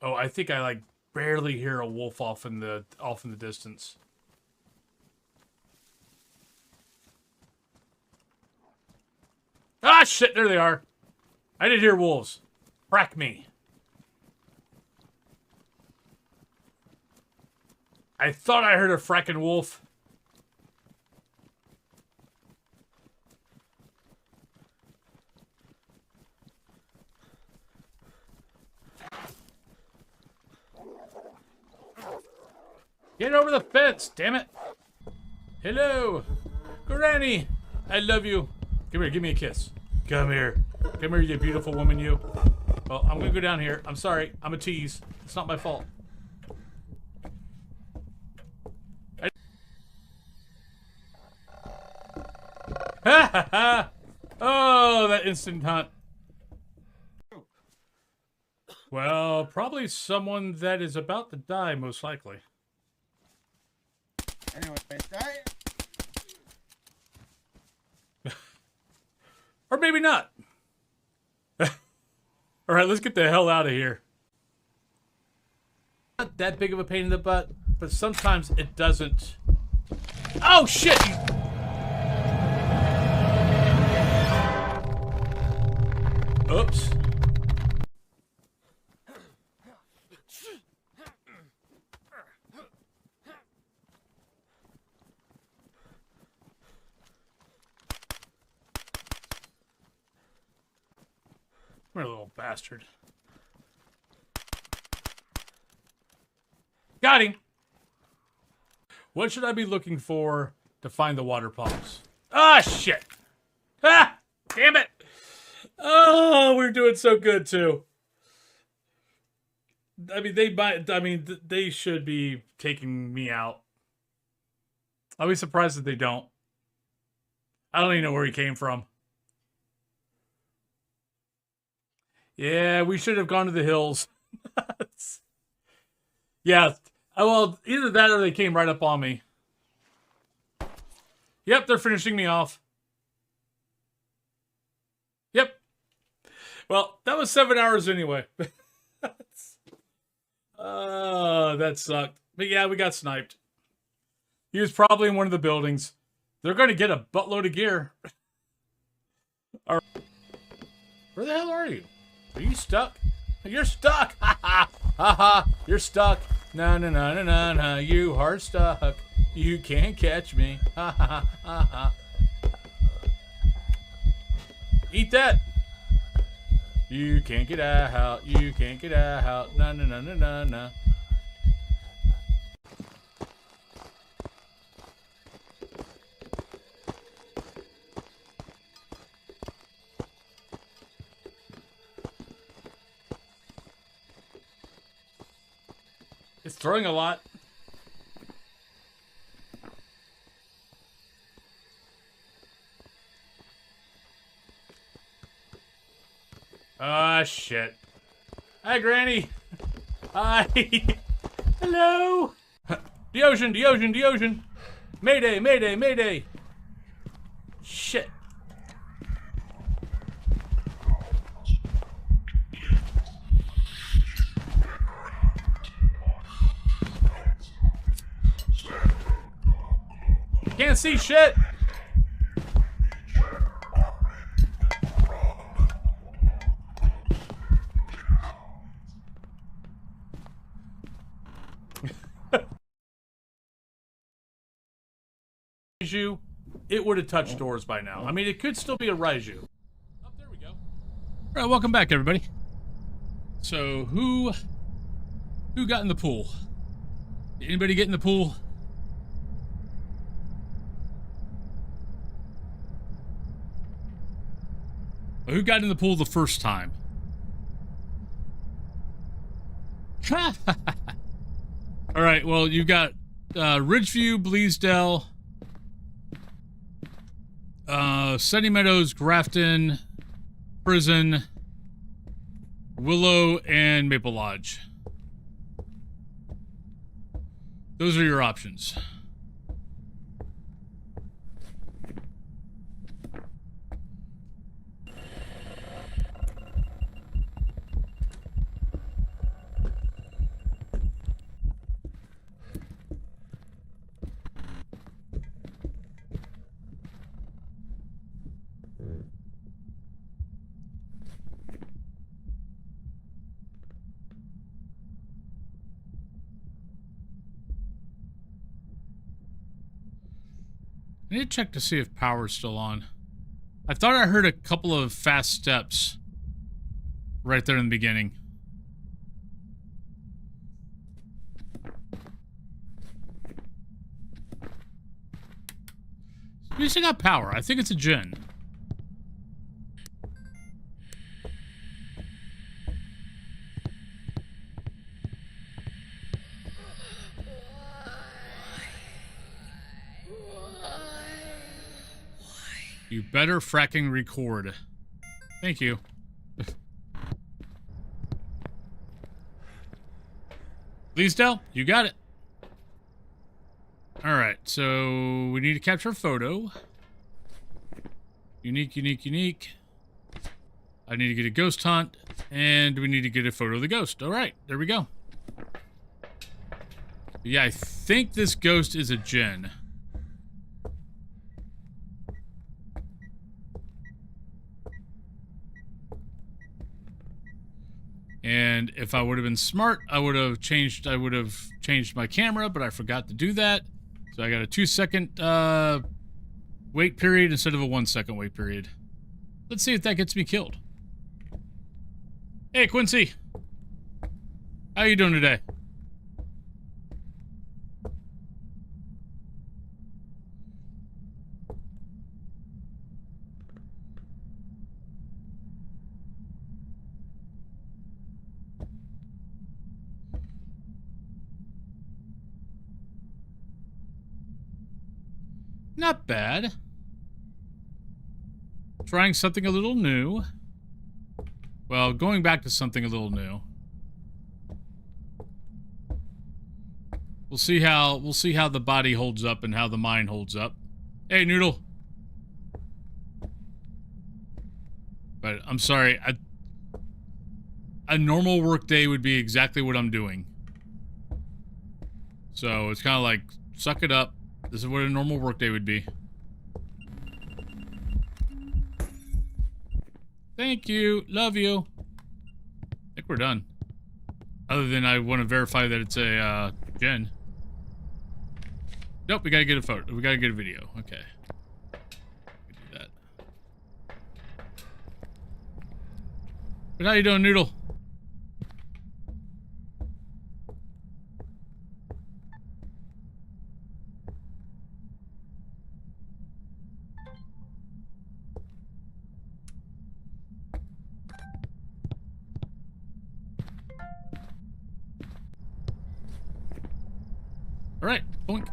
Oh, I think I like barely hear a wolf off in the distance. Ah, shit! There they are. I didn't hear wolves. Frack me. I thought I heard a fracking wolf. Get over the fence, damn it. Hello. Granny. I love you. Come here, give me a kiss. Come here. Come here, you beautiful woman, you. Well, I'm gonna go down here. I'm sorry. I'm a tease. It's not my fault. Ha ha ha! Oh, that instant hunt. Well, probably someone that is about to die, most likely. Anyways, Or maybe not. All right, let's get the hell out of here. Not that big of a pain in the butt, but sometimes it doesn't. Oh, shit! Oops. What a little bastard. Got him. What should I be looking for to find the water pumps? Ah, shit. Ah, damn it. Oh, we're doing so good too. I mean, they should be taking me out. I'll be surprised if they don't. I don't even know where he came from. Yeah, we should have gone to the hills. Yeah. Well, either that or they came right up on me. Yep, they're finishing me off. Yep. Well, that was 7 hours anyway. That sucked. But yeah, we got sniped. He was probably in one of the buildings. They're going to get a buttload of gear. All right. Where the hell are you? Are you stuck? You're stuck! Ha ha! Ha ha! You're stuck! No, no, no, no, no, no. You are stuck. You can't catch me. Ha ha ha ha. Eat that! You can't get out. You can't get out. No, no, no, no, no, no. It's throwing a lot. Ah, shit. Hi, Granny. Hi. Hello. The ocean, the ocean, the ocean. Mayday, mayday, mayday. Shit. Can't see shit. Raiju, it would have touched doors by now. I mean, it could still be a Raiju. Oh, there we go. All right, welcome back, everybody. So, who got in the pool? Did anybody get in the pool? Who got in the pool the first time? All right, well, you've got Ridgeview, Bleasdale, Sunny Meadows, Grafton, Prison, Willow, and Maple Lodge. Those are your options. I need to check to see if power's still on. I thought I heard a couple of fast steps right there in the beginning. At least I got power. I think it's a Jinn. You better fracking record. Thank you. Bleasdale, you got it. All right. so we need to capture a photo. Unique, unique, unique. I need to get a ghost hunt, and we need to get a photo of the ghost. All right, there we go. Yeah, I think this ghost is a Jinn. And if I would have been smart, I would have changed my camera, but I forgot to do that. So I got a 2-second wait period instead of a 1-second wait period. Let's see if that gets me killed. Hey, Quincy. How you doing today? Not bad. Trying something a little new. Well, going back to something a little new. We'll see how the body holds up and how the mind holds up. Hey, Noodle. But I'm sorry, a normal work day would be exactly what I'm doing. So it's kind of like, suck it up. This is what a normal work day would be. Thank you. Love you. I think we're done. Other than I want to verify that it's a Jen. Nope, we gotta get a photo. We gotta get a video. Okay. We do that. But how you doing, Noodle? All right, boink.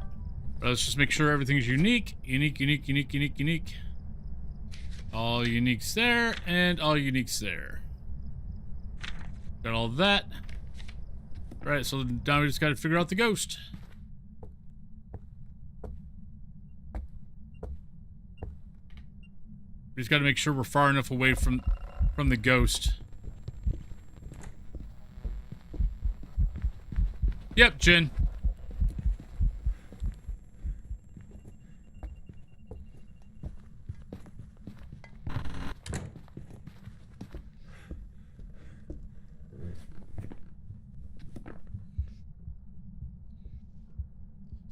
Let's just make sure everything's unique. Unique, unique, unique, unique, unique. All uniques there, and all uniques there. Got all that. All right, so now we just got to figure out the ghost. We just got to make sure we're far enough away from the ghost. Yep, Jen.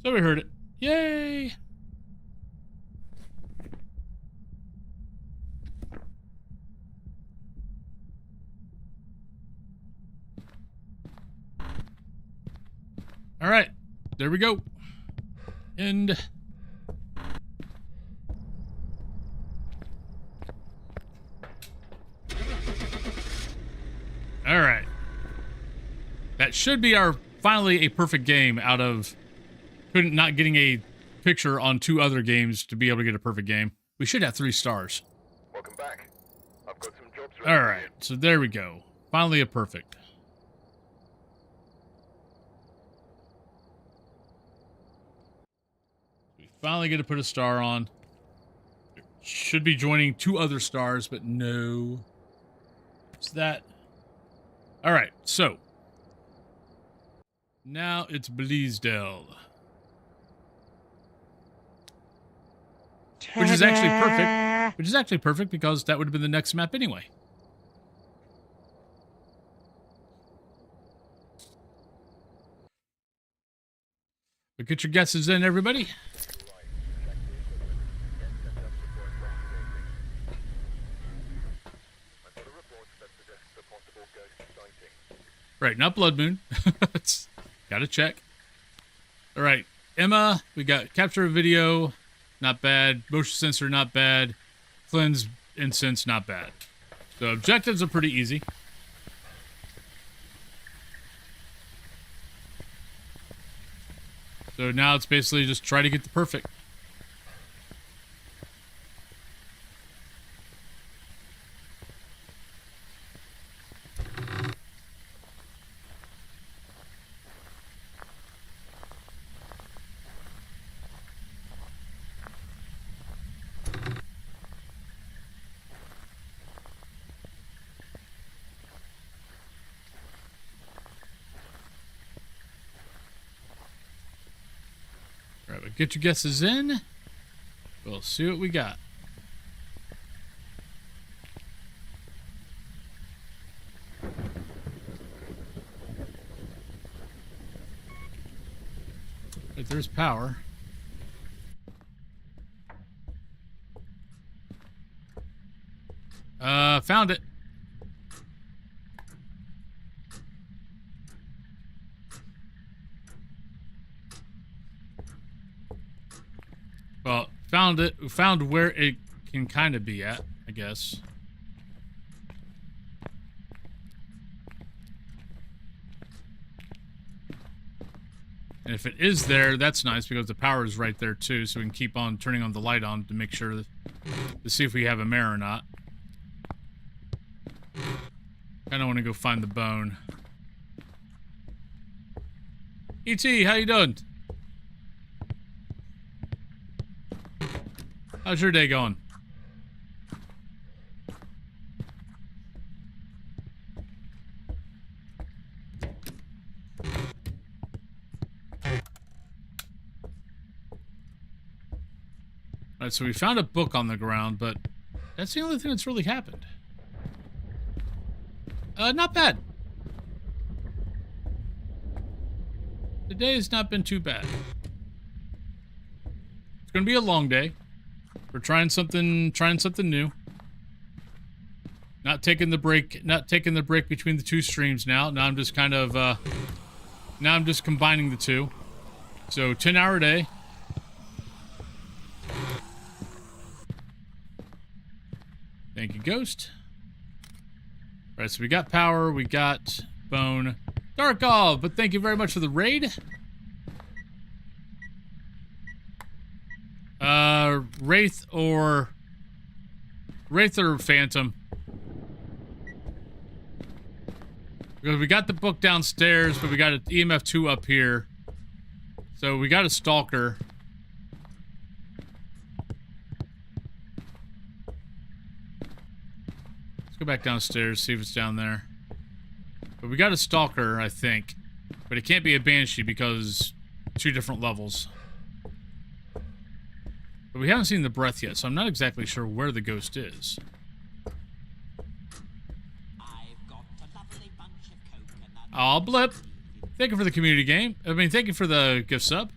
So we heard it. Yay! All right, there we go. And all right, that should be our finally a perfect game out of not getting a picture on 2 other games to be able to get a perfect game. We should have 3 stars. Welcome back. I've got some jobs ready. All right, so there we go. Finally a perfect. We finally get to put a star on. Should be joining 2 other stars, but no. What's that? All right, so now it's Bleasdale. Which is actually perfect. Which is actually perfect because that would have been the next map anyway. But get your guesses in, everybody. Right, not Blood Moon. Gotta check. All right, Emma, we got capture a video. Not bad. Motion sensor, not bad. Cleanse incense, not bad. So objectives are pretty easy. So now it's basically just try to get the perfect. Get your guesses in. We'll see what we got. Wait, there's power. Found it. Well, found it. Found where it can kind of be at, I guess. And if it is there, that's nice because the power is right there too, so we can keep on turning on the light on to make sure that, to see if we have a mare or not. Kind of want to go find the bone. E.T., how you doing? How's your day going? Alright, so we found a book on the ground, but that's the only thing that's really happened. Not bad. The day has not been too bad. It's gonna be a long day. We're trying something new. Not taking the break between the two streams now. Now I'm just kind of, now I'm just combining the two. So 10-hour day. Thank you, Ghost. All right, so we got power, we got bone. Darkov, but thank you very much for the raid. Wraith or Phantom. Because we got the book downstairs, but we got an EMF 2 up here. So we got a Stalker. Let's go back downstairs, see if it's down there. But we got a Stalker, I think. But it can't be a Banshee because 2 different levels. But we haven't seen the breath yet, so I'm not exactly sure where the ghost is. Aw, Blip. Thank you for the community game. I mean, thank you for the gift sub.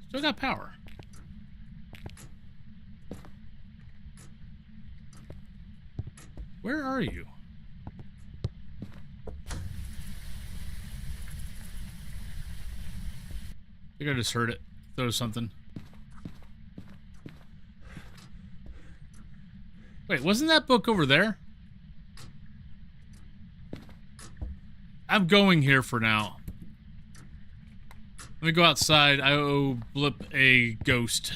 Still got power. Where are you? I think I just heard it. Throw something. Wait, wasn't that book over there? I'm going here for now. Let me go outside. I owe Blip a ghost.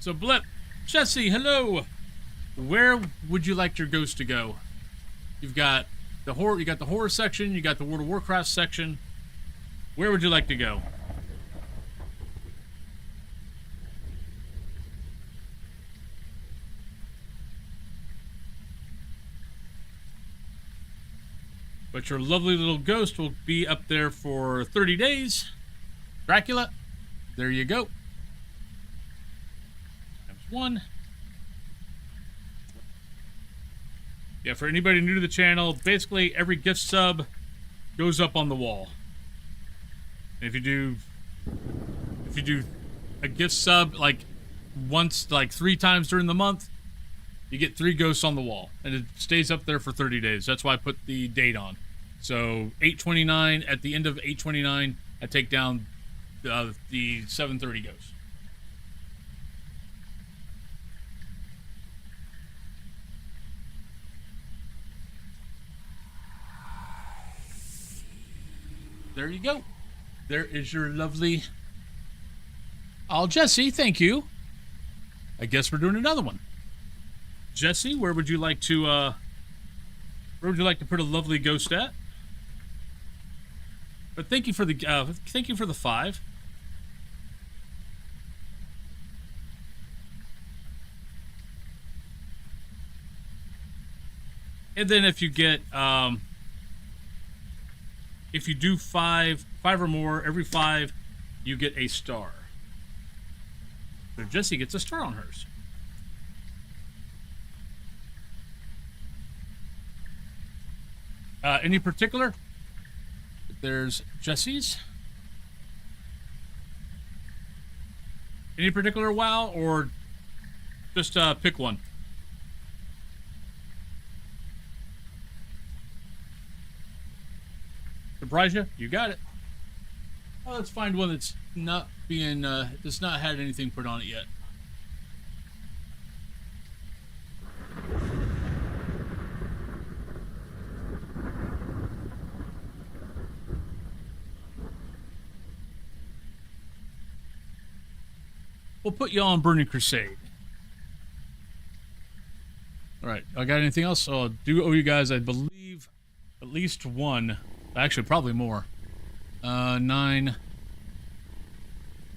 So Blip, Jesse, hello. Where would you like your ghost to go? You've got the horror. You got the horror section. You got the World of Warcraft section. Where would you like to go? But your lovely little ghost will be up there for 30 days. Dracula, there you go. Times 1. Yeah, for anybody new to the channel, basically every gift sub goes up on the wall. And if you do a gift sub like once, like 3 times during the month, you get 3 ghosts on the wall, and it stays up there for 30 days. That's why I put the date on. So 8/29, at the end of 8/29, I take down the 7/30 ghosts. There you go. There is your lovely... Oh, Jesse, thank you. I guess we're doing another one. Jesse, where would you like to put a lovely ghost at? But thank you for the 5. And then if you get, if you do five or more, every 5, you get a star. So Jessie gets a star on hers. Any particular? There's Jessie's. Any particular WoW, or just pick one? Surprise you? You got it. Well, let's find one that's not being, that's not had anything put on it yet. We'll put you on Burning Crusade. All right, I got anything else? So I do owe you guys, I believe, at least one. Actually, probably more. 9.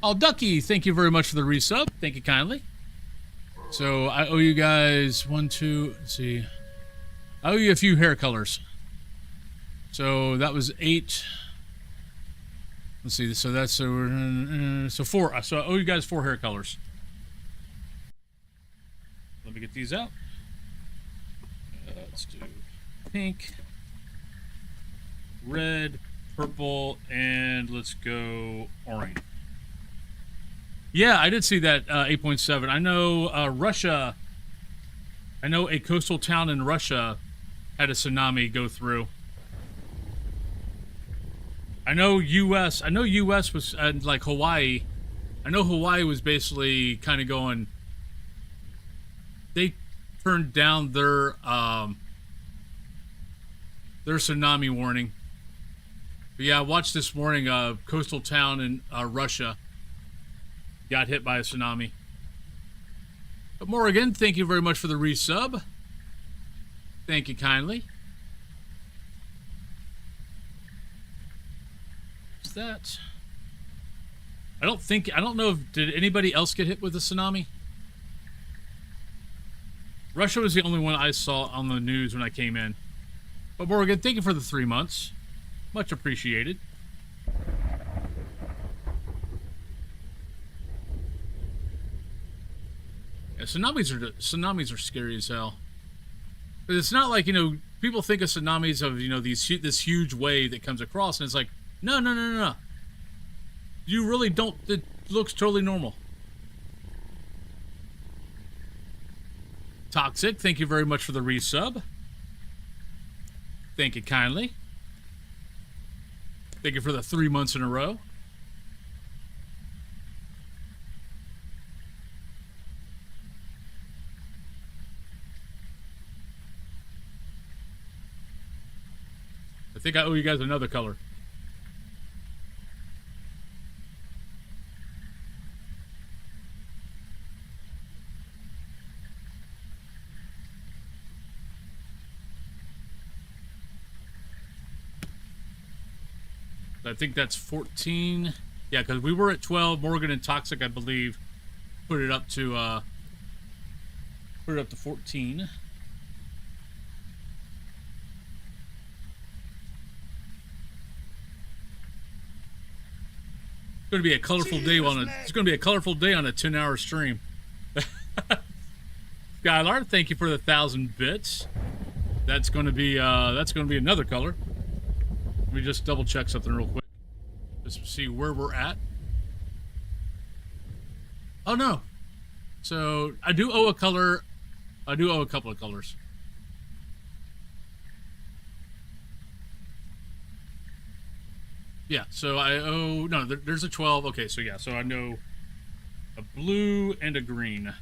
Oh, Ducky, thank you very much for the resub. Thank you kindly. So I owe you guys 1, 2. Let's see. I owe you a few hair colors. So that was 8. Let's see. So that's so 4. So I owe you guys 4 hair colors. Let me get these out. Let's do pink, red, purple, and let's go orange. Yeah, I did see that 8.7. I know Russia. I know a coastal town in Russia had a tsunami go through. I know U.S. was like Hawaii. I know Hawaii was basically kind of going. They turned down their tsunami warning. But yeah, I watched this morning. A coastal town in Russia got hit by a tsunami. But Morgan, thank you very much for the resub. Thank you kindly. What's that? I don't know if did anybody else get hit with a tsunami? Russia was the only one I saw on the news when I came in. But Morgan, thank you for the 3 months. Much appreciated. Yeah, tsunamis are scary as hell. But it's not like, people think of tsunamis of, this huge wave that comes across, and it's like, no. You really don't. It looks totally normal. Toxic, thank you very much for the resub. Thank you kindly. Thank you for the 3 months in a row. I think I owe you guys another color. I think that's 14. Yeah, because we were at 12. Morgan and Toxic, I believe, put it up to 14. It's going to be a colorful day it's going to be a colorful day on a 10-hour stream. Skylar, thank you for the 1,000 bits. That's going to be another color. Let me just double check something real quick. Just see where we're at. Oh no. So I do owe a color. I do owe a couple of colors. Yeah, so I owe, no, there's a 12. Okay, so yeah, so I know a blue and a green.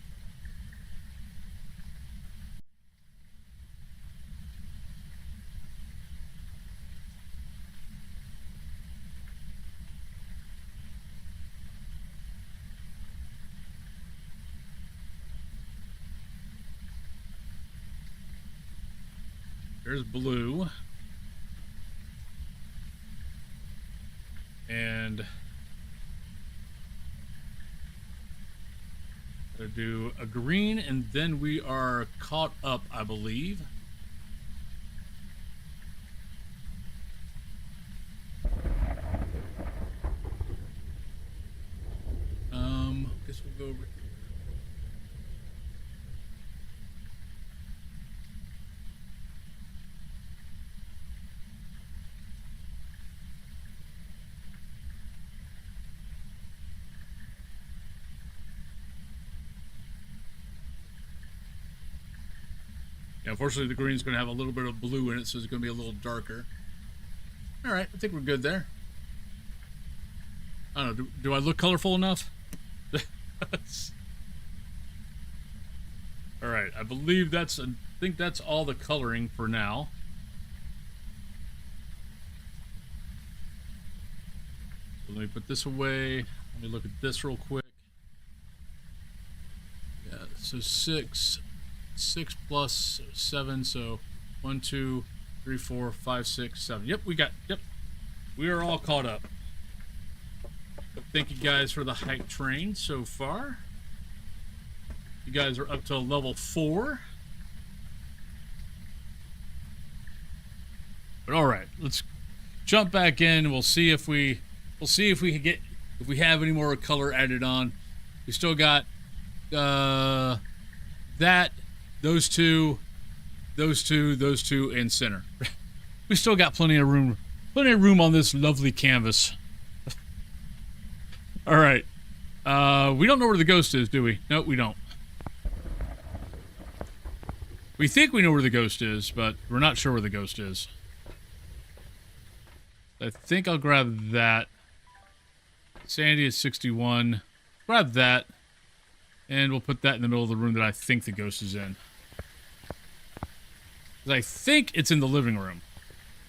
There's blue. And to do a green, and then we are caught up, I believe. Yeah, unfortunately, the green's going to have a little bit of blue in it, so it's going to be a little darker. All right, I think we're good there. I don't know. Do I look colorful enough? All right, I believe I think that's all the coloring for now. So let me put this away. Let me look at this real quick. Yeah, so 6 plus 7, so 1, 2, 3, 4, 5, 6, 7. Yep, we are all caught up. Thank you guys for the hype train so far. You guys are up to level 4. But all right, let's jump back in. We'll see if we have any more color added on. We still got those two, and center. We still got plenty of room on this lovely canvas. All right. We don't know where the ghost is, do we? No, we don't. We think we know where the ghost is, but we're not sure where the ghost is. I think I'll grab that. Sandy is 61. Grab that. And we'll put that in the middle of the room that I think the ghost is in. 'Cause I think it's in the living room.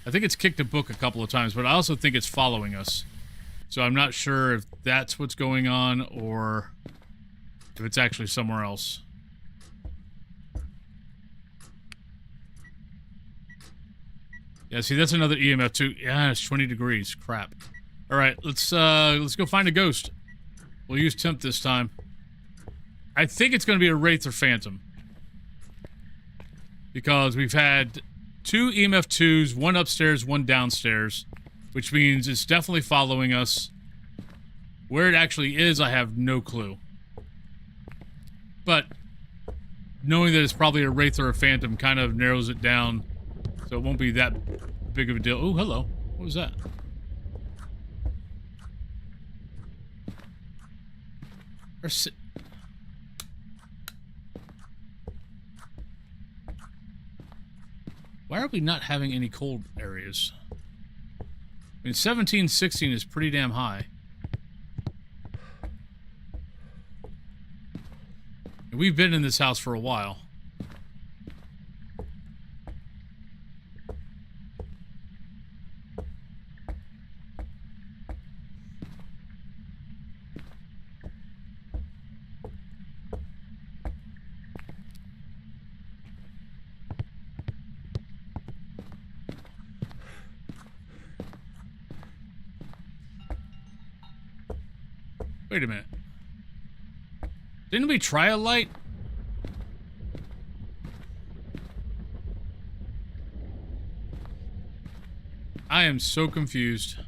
I think it's kicked a book a couple of times, but I also think it's following us. So I'm not sure if that's what's going on or if it's actually somewhere else. Yeah, see, that's another EMF too. Yeah, it's 20 degrees. Crap. All right, let's go find a ghost. We'll use temp this time. I think it's going to be a wraith or phantom because we've had 2 EMF 2s, 1 upstairs, 1 downstairs, which means it's definitely following us. Where it actually is, I have no clue. But knowing that it's probably a wraith or a phantom kind of narrows it down, so it won't be that big of a deal. Oh, hello. What was that? Why are we not having any cold areas? I mean, 17, 16 is pretty damn high. And we've been in this house for a while. Wait a minute. Didn't we try a light? I am so confused.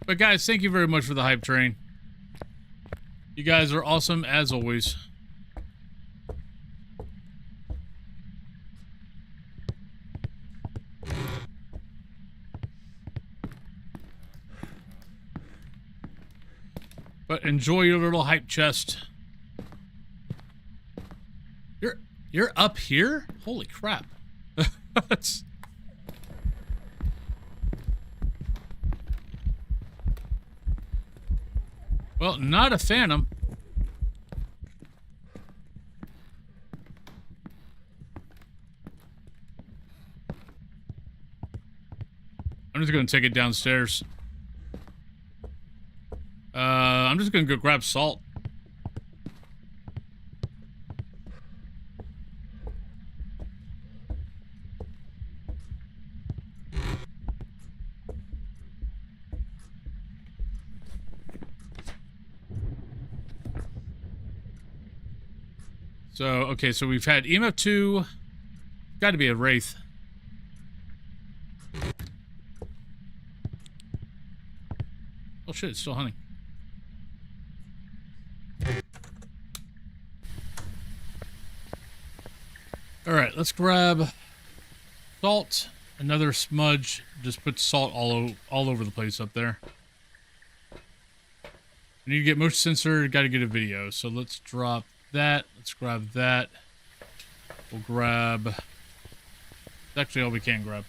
But guys, thank you very much for the hype train. You guys are awesome as always. But enjoy your little hype chest. You're up here? Holy crap. Well, not a phantom. I'm just gonna take it downstairs. I'm just gonna go grab salt. So, okay, so we've had EMF 2. Got to be a wraith. Oh shit, it's still hunting. Alright, let's grab salt. Another smudge. Just put salt all over the place up there. I need to get motion sensor, got to get a video. So let's drop that. Let's grab that. We'll grab... It's actually all we can grab.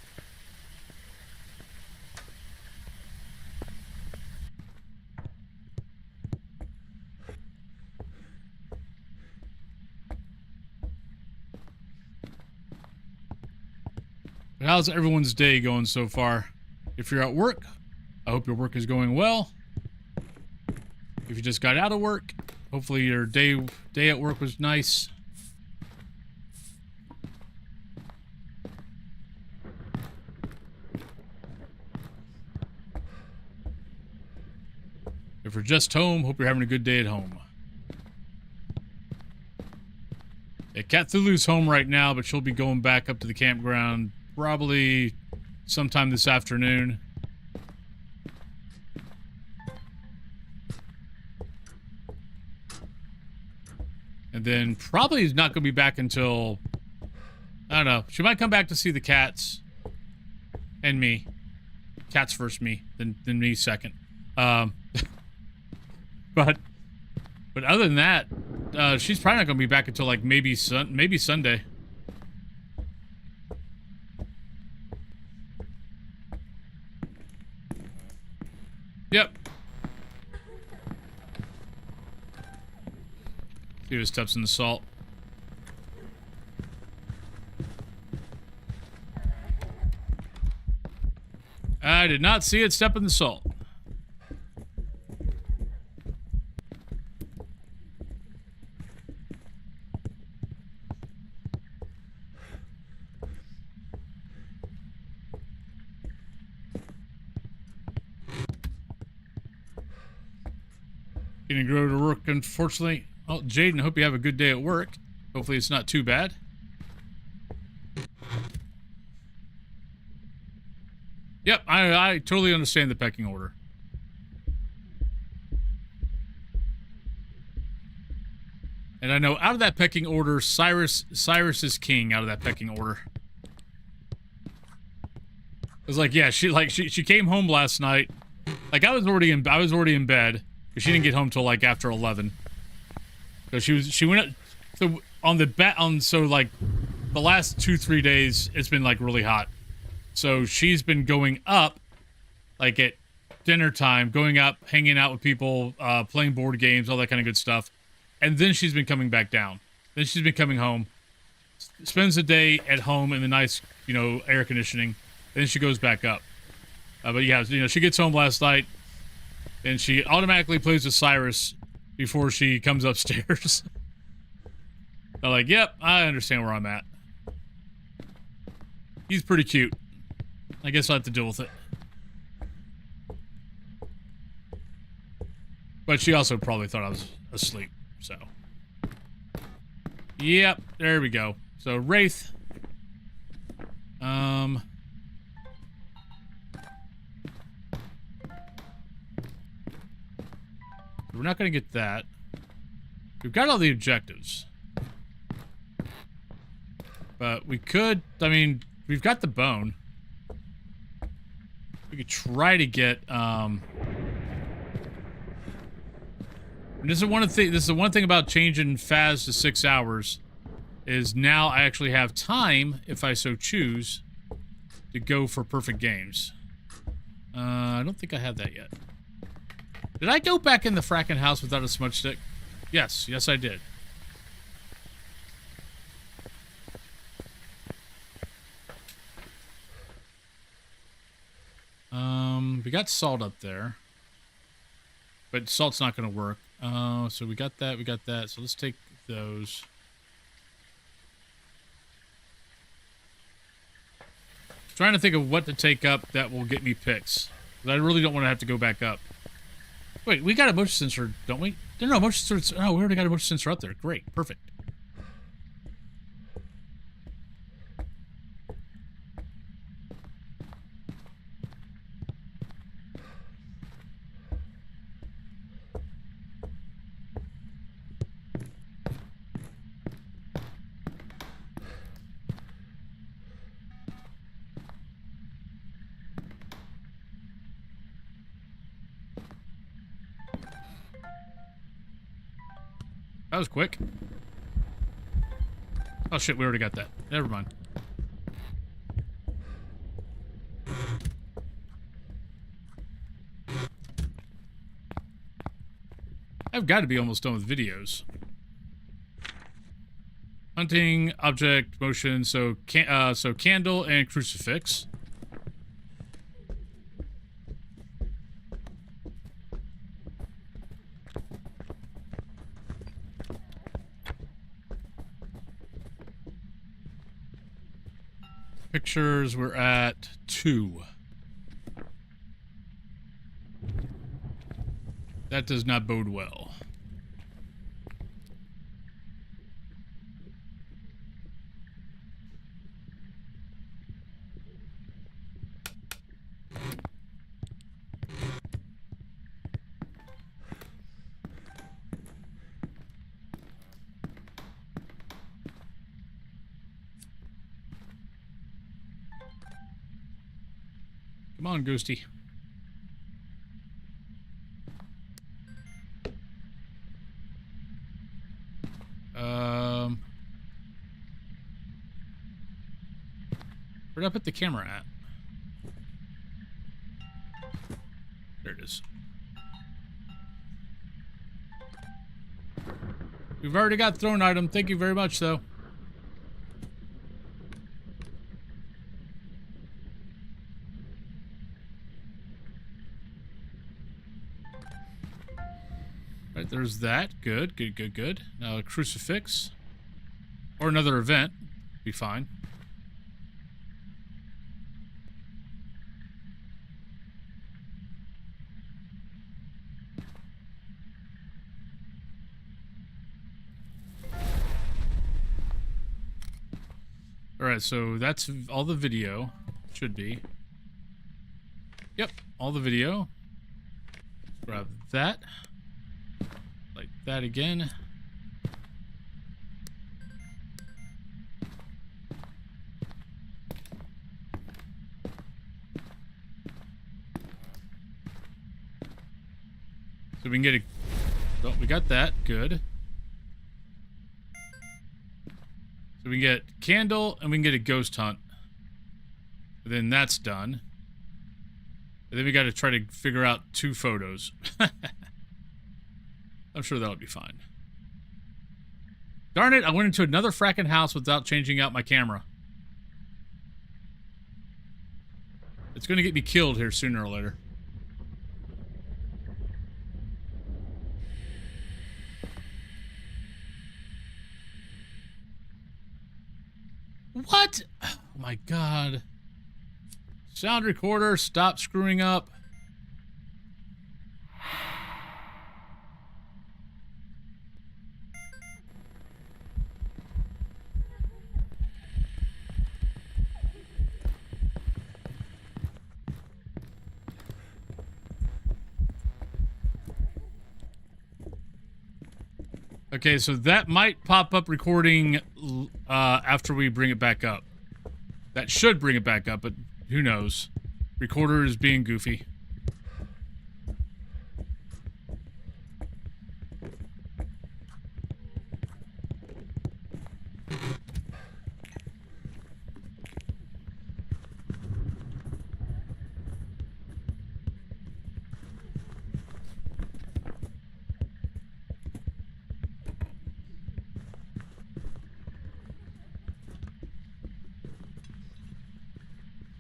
How's everyone's day going so far? If you're at work, I hope your work is going well. If you just got out of work, hopefully your day at work was nice. If you're just home, hope you're having a good day at home. Yeah, Cat Thulu's home right now, but she'll be going back up to the campground probably sometime this afternoon. And then probably is not going to be back until, I don't know. She might come back to see the cats and me. Cats first, me, then me second. But other than that, she's probably not going to be back until like maybe Sunday. Yep. See who steps in the salt. I did not see it step in the salt. Gonna go to work, unfortunately. Oh, Jaden, hope you have a good day at work. Hopefully it's not too bad. Yep, I totally understand the pecking order. And I know out of that pecking order, Cyrus is king out of that pecking order. It was like, yeah, she came home last night. Like I was already in bed. Because she didn't get home till like after 11. So she went up, so so like the last 2-3 days it's been like really hot. So she's been going up like at dinner time, going up, hanging out with people, playing board games, all that kind of good stuff. And then she's been coming back down. Then she's been coming home, spends the day at home in the nice, air conditioning. Then she goes back up. But yeah, she gets home last night. And she automatically plays with Cyrus before she comes upstairs. I'm like, yep, I understand where I'm at. He's pretty cute. I guess I'll have to deal with it. But she also probably thought I was asleep, so. Yep, there we go. So, Wraith. We're not going to get that. We've got all the objectives. But we could, we've got the bone. We could try to get, this is the one thing about changing Phas to 6 hours, is now I actually have time, if I so choose, to go for perfect games. I don't think I have that yet. Did I go back in the fracking house without a smudge stick? Yes, I did. We got salt up there. But salt's not going to work. So we got that. So let's take those. Trying to think of what to take up that will get me picks. But I really don't want to have to go back up. Wait, we got a motion sensor, don't we? No, motion sensor. Oh, we already got a motion sensor up there. Great, perfect. was quick. Oh shit, we already got that. Never mind. I've got to be almost done with videos. Hunting, object, motion, so candle and crucifix. Pictures, we're at 2. That does not bode well. Come on, Ghosty. Where'd I put the camera at? There it is. We've already got thrown item. Thank you very much, though. Right, there's that. Good, good, good, good. Now a crucifix. Or another event. Be fine. Alright, so that's all the video. Should be. Yep, all the video. Grab that. Like that again. So we can get a... Oh, we got that. Good. So we can get candle and we can get a ghost hunt. And then that's done. And then we got to try to figure out 2 photos. I'm sure that'll be fine. Darn it, I went into another fracking house without changing out my camera. It's going to get me killed here sooner or later. What? Oh my god. Sound recorder, stop screwing up. Okay, so that might pop up recording after we bring it back up. That should bring it back up, but who knows? Recorder is being goofy.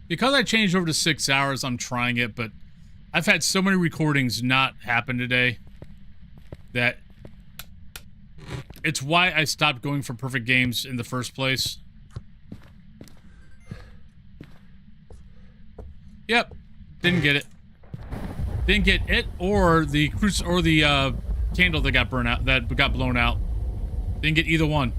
Because I changed over to 6 hours, I'm trying it, but I've had so many recordings not happen today that it's why I stopped going for perfect games in the first place. Yep, didn't get it. Didn't get it or the candle that got burnt out, that got blown out. Didn't get either one.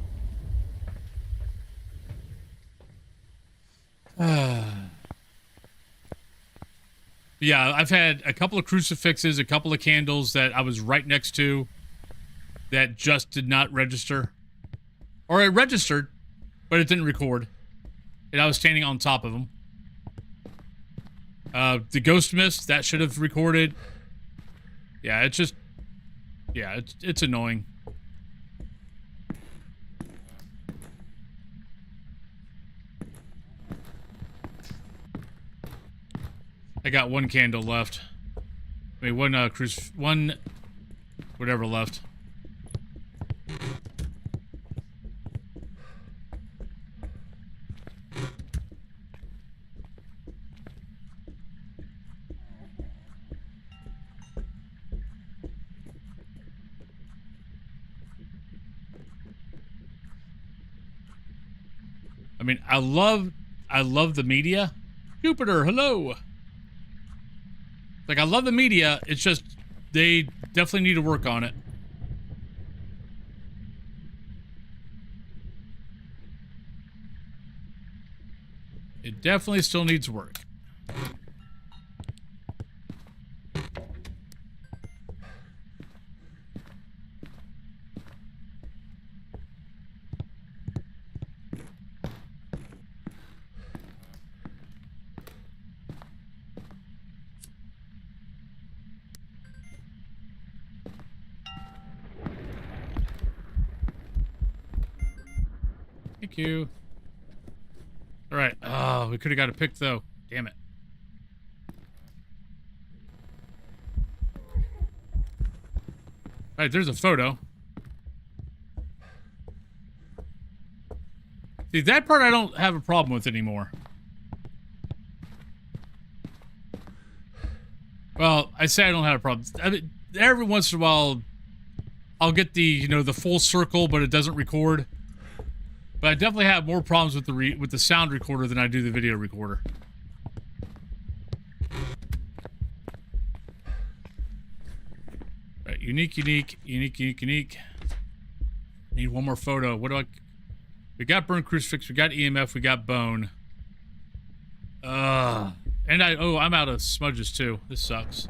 Yeah, I've had a couple of crucifixes, a couple of candles that I was right next to that just did not register. Or it registered, but it didn't record. And I was standing on top of them. The ghost mist, that should have recorded. Yeah, it's just... Yeah, it's annoying. I got one candle left. I mean, one one whatever left. I mean, I love the media. Jupiter, hello. Like, I love the media. It's just they definitely need to work on it. It definitely still needs work. Thank you. All right. Oh, we could have got a pick though. Damn it. All right, there's a photo. See, that part I don't have a problem with anymore. Well, I say I don't have a problem. I mean, every once in a while, I'll get the, you know, the full circle, but it doesn't record. But I definitely have more problems with the sound recorder than I do the video recorder. Right, unique. Need one more photo. What do I... We got burn crucifix, we got EMF, we got bone. And I'm out of smudges too. This sucks.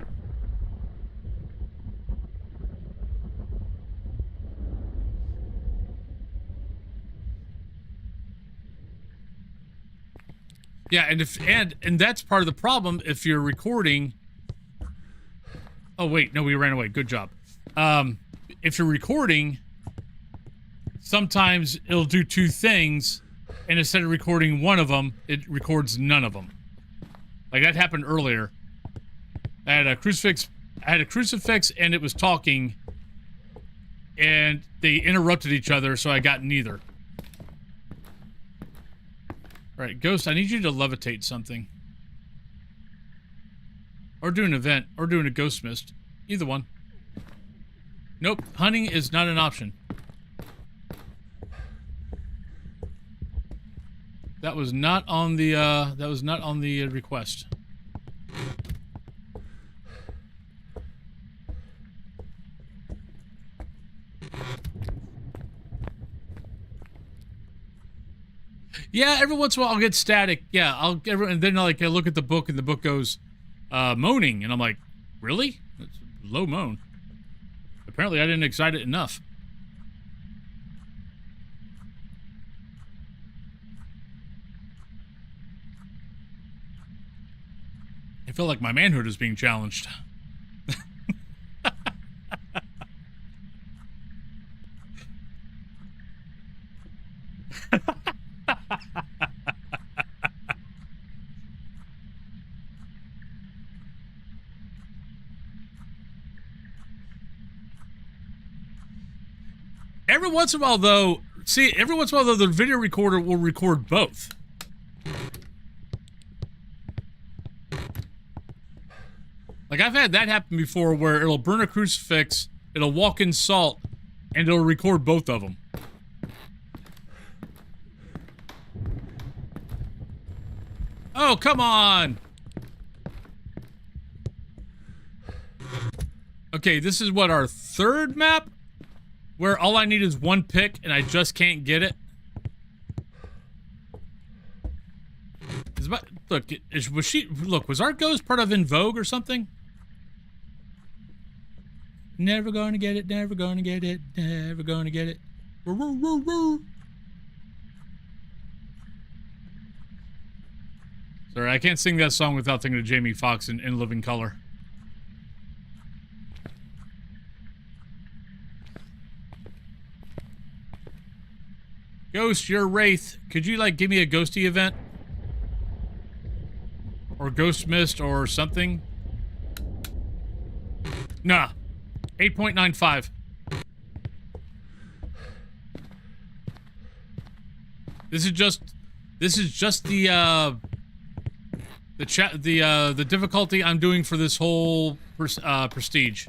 Yeah, and that's part of the problem if you're recording. Oh wait, no, we ran away. Good job. If you're recording, sometimes it'll do two things, and instead of recording one of them, it records none of them. Like that happened earlier. I had a crucifix, and it was talking, and they interrupted each other, so I got neither. All right, Ghost, I need you to levitate something. Or do an event, or doing a ghost mist. Either one. Nope, hunting is not an option. That was not on the request. Yeah, every once in a while I'll get static. Yeah, and then like I look at the book and the book goes moaning, and I'm like, really? That's a low moan. Apparently I didn't excite it enough. I feel like my manhood is being challenged. Every once in a while, though, the video recorder will record both. Like, I've had that happen before where it'll burn a crucifix, it'll walk in salt, and it'll record both of them. Oh, come on! Okay, this is what, our third map? Where all I need is one pick and I just can't get it? Was our ghost part of In Vogue or something? Never gonna get it, never gonna get it, never gonna get it. Sorry, I can't sing that song without thinking of Jamie Foxx in Living Color. Ghost, you're a wraith. Could you, like, give me a ghosty event? Or or ghost mist or something. Nah. 8.95. This is just the difficulty I'm doing for this whole prestige.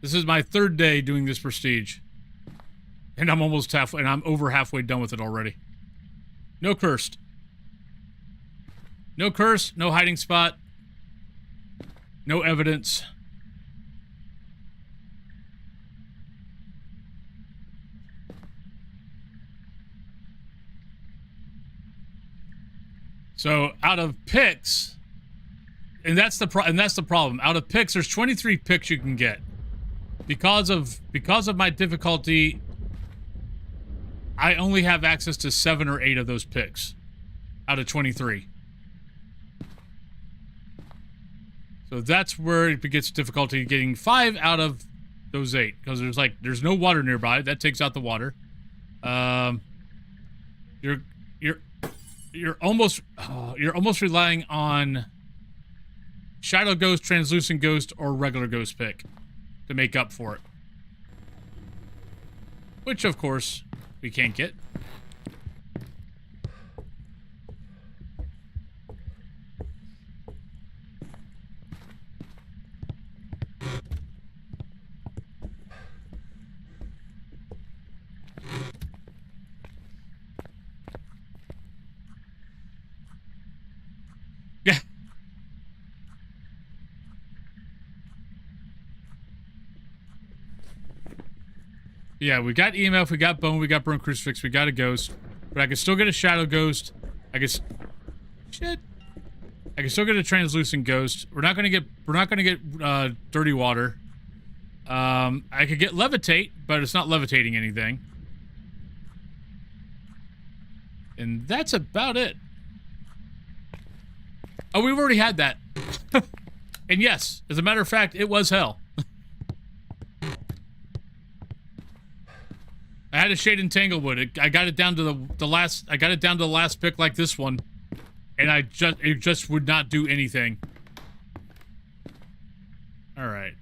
This is my 3rd day doing this prestige. And I'm almost halfway, and I'm over halfway done with it already. No cursed. No curse, no hiding spot. No evidence. So out of picks, and that's the problem. Out of picks, there's 23 picks you can get. Because of my difficulty, I only have access to 7 or 8 of those picks out of 23. So that's where it gets difficulty getting 5 out of those 8, because there's no water nearby. That takes out the water. You're almost relying on Shadow Ghost, Translucent Ghost, or regular Ghost pick to make up for it. Which, of course, we can't get. Yeah. Yeah, we got EMF, we got Bone, we got Burn Crucifix, we got a Ghost. But I can still get a Shadow Ghost. Shit. I can still get a Translucent Ghost. We're not gonna get Dirty Water. I could get Levitate, but it's not levitating anything. And that's about it. Oh, we've already had that. And yes, as a matter of fact, it was hell. I had a Shade in Tanglewood. I got it down to the last. I got it down to the last pick like this one, and it just would not do anything. All right.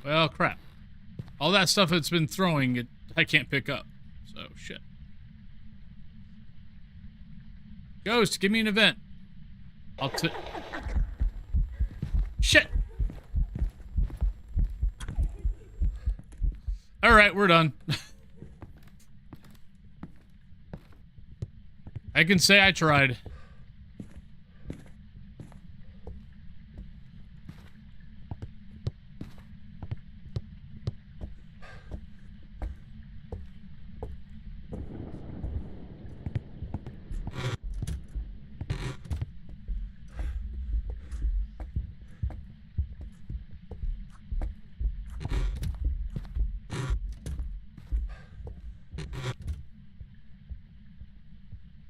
Well, crap. All that stuff it's been throwing, I can't pick up. So, shit. Ghost, give me an event. Shit! Alright, we're done. I can say I tried.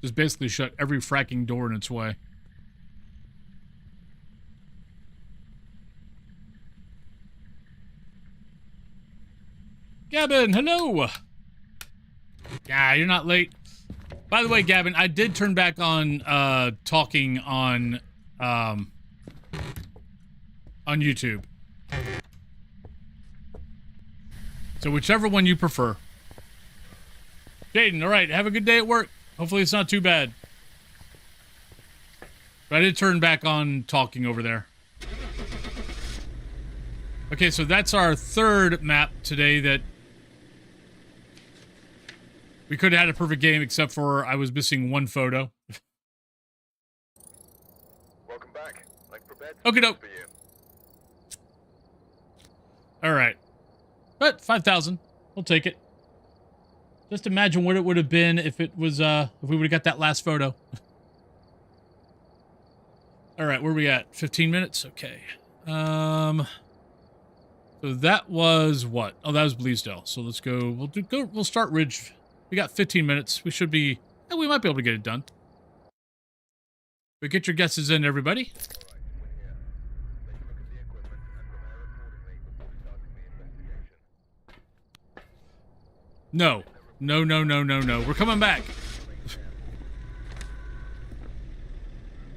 Just basically shut every fracking door in its way. Gavin, hello! Yeah, you're not late. By the way, Gavin, I did turn back on talking on YouTube. So whichever one you prefer. Jaden, alright, have a good day at work. Hopefully it's not too bad. But I did turn back on talking over there. Okay, so that's our 3rd map today that we could have had a perfect game except for I was missing one photo. Welcome back. Like prepared Okie doke. for you. Alright. But 5,000. We'll take it. Just imagine what it would have been if it was, if we would have got that last photo. Alright, where are we at? 15 minutes? Okay. So that was what? Oh, that was Bleasdale. So let's go, we'll start Ridge. We got 15 minutes. We should be, we might be able to get it done. But get your guesses in, everybody. No. No, no, no, no, no. We're coming back.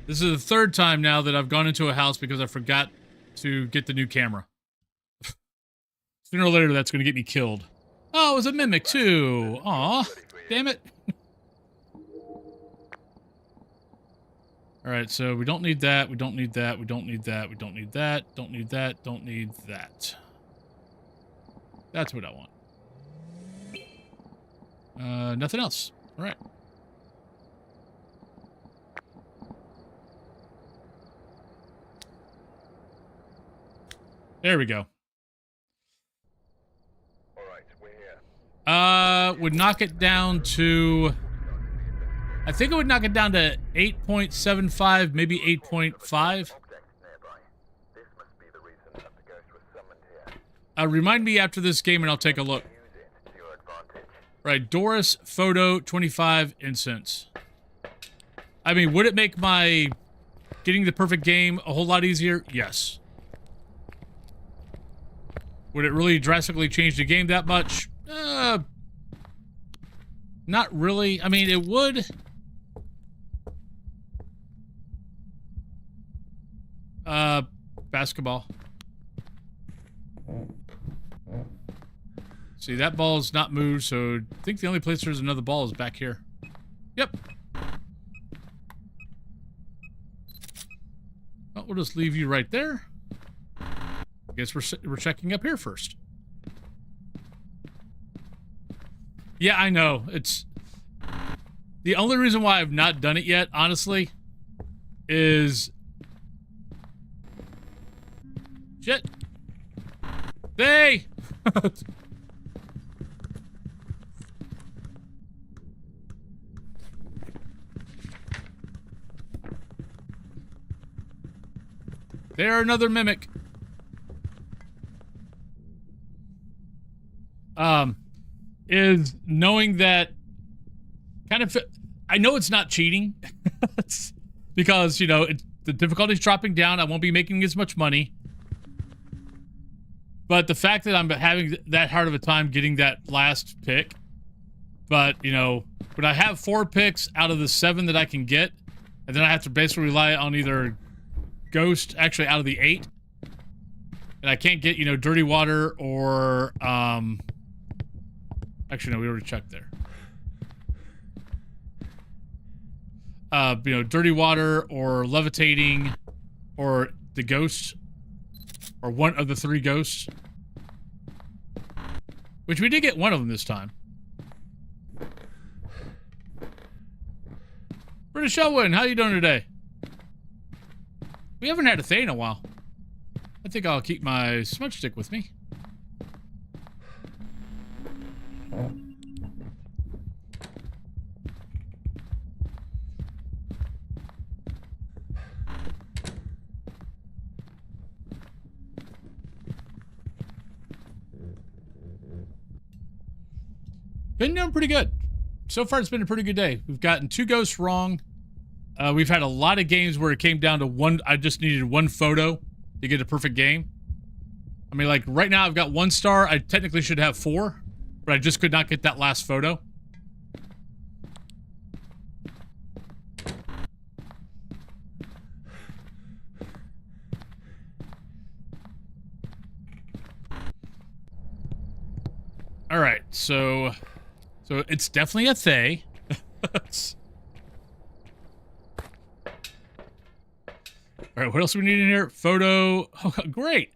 This is the third time now that I've gone into a house because I forgot to get the new camera. Sooner or later, that's going to get me killed. Oh, it was a mimic, too. Aw. Damn it. Alright, so we don't need that, we don't need that, we don't need that, we don't need that, don't need that, don't need that. That's what I want. Nothing else. Alright. There we go. Alright, we're here. Would knock it down to... I think it would knock it down to 8.75, maybe 8.5. Objects nearby. This must be the reason that the ghost was summoned here. Remind me after this game and I'll take a look. Use it to your advantage. Right, Doris, photo, 25 incense. I mean, would it make my getting the perfect game a whole lot easier? Yes. Would it really drastically change the game that much? Not really. I mean, it would. Basketball. See, that ball's not moved, so I think the only place there's another ball is back here. Yep. Well, we'll just leave you right there. I guess we're checking up here first. Yeah, I know. It's... The only reason why I've not done it yet, honestly, is... Shit. They! They're another mimic. Is knowing that kind of... I know it's not cheating. Because, you know, the difficulty's dropping down. I won't be making as much money. But the fact that I'm having that hard of a time getting that last pick, but, you know, when I have 4 picks out of the 7 that I can get, and then I have to basically rely on either Ghost, actually out of the 8, and I can't get, you know, Dirty Water or, actually, no, we already checked there. You know, Dirty Water or Levitating or the Ghost. Or one of the 3 ghosts. Which we did get one of them this time. British Elwyn, how you doing today? We haven't had a Thane in a while. I think I'll keep my smudge stick with me. Been doing pretty good. So far, it's been a pretty good day. We've gotten 2 ghosts wrong. We've had a lot of games where it came down to one. I just needed 1 photo to get a perfect game. I mean, like, right now I've got 1 star. I technically should have 4, but I just could not get that last photo. All right, so it's definitely a Thay. All right, what else do we need in here? Photo. Oh, great.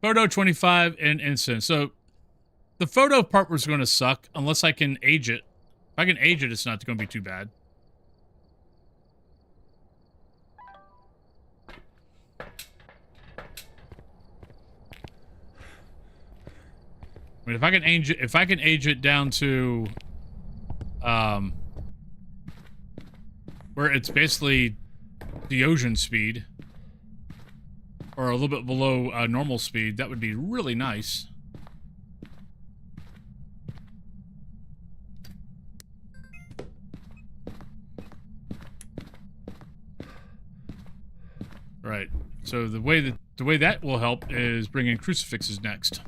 Photo 25 and incense. So the photo part was going to suck unless I can age it. If I can age it, it's not going to be too bad. I mean, if I can age it down to, where it's basically Deogen speed, or a little bit below normal speed, that would be really nice. So the way that will help is bring in crucifixes next.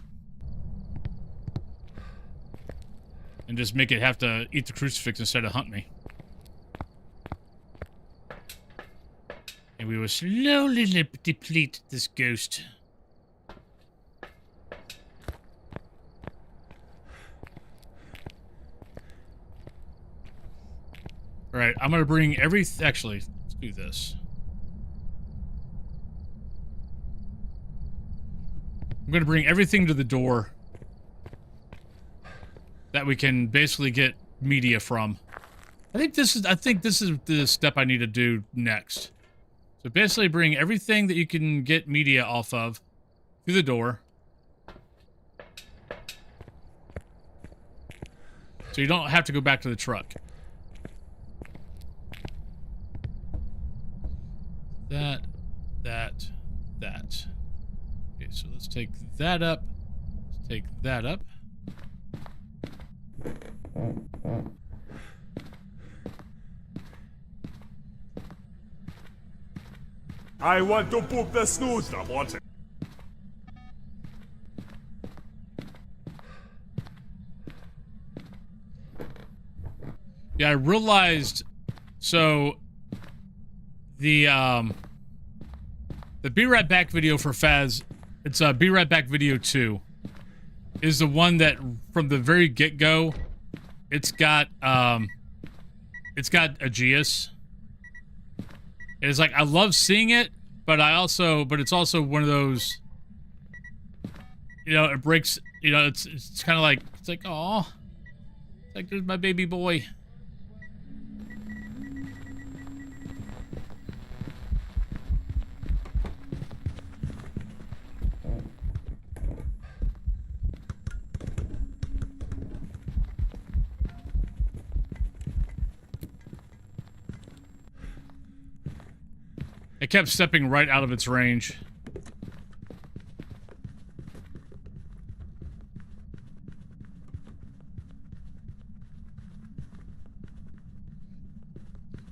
And just make it have to eat the crucifix instead of hunt me. And we will slowly deplete this ghost. Alright, I'm gonna bring actually, let's do this. I'm gonna bring everything to the door that we can basically get media from. I think this is the step I need to do next. So basically bring everything that you can get media off of through the door. So you don't have to go back to the truck. That. Okay, so let's take that up. Let's take that up. I want to poop the snooze. Stop watching. Yeah, I realized, so the Be Right Back video for Phaz, it's Be Right Back video 2, is the one that from the very get-go, it's got Aegeus. And it's like, I love seeing it, but it's also one of those, you know, it breaks, you know, it's kind of like, it's like, aw, it's like, there's my baby boy. It kept stepping right out of its range.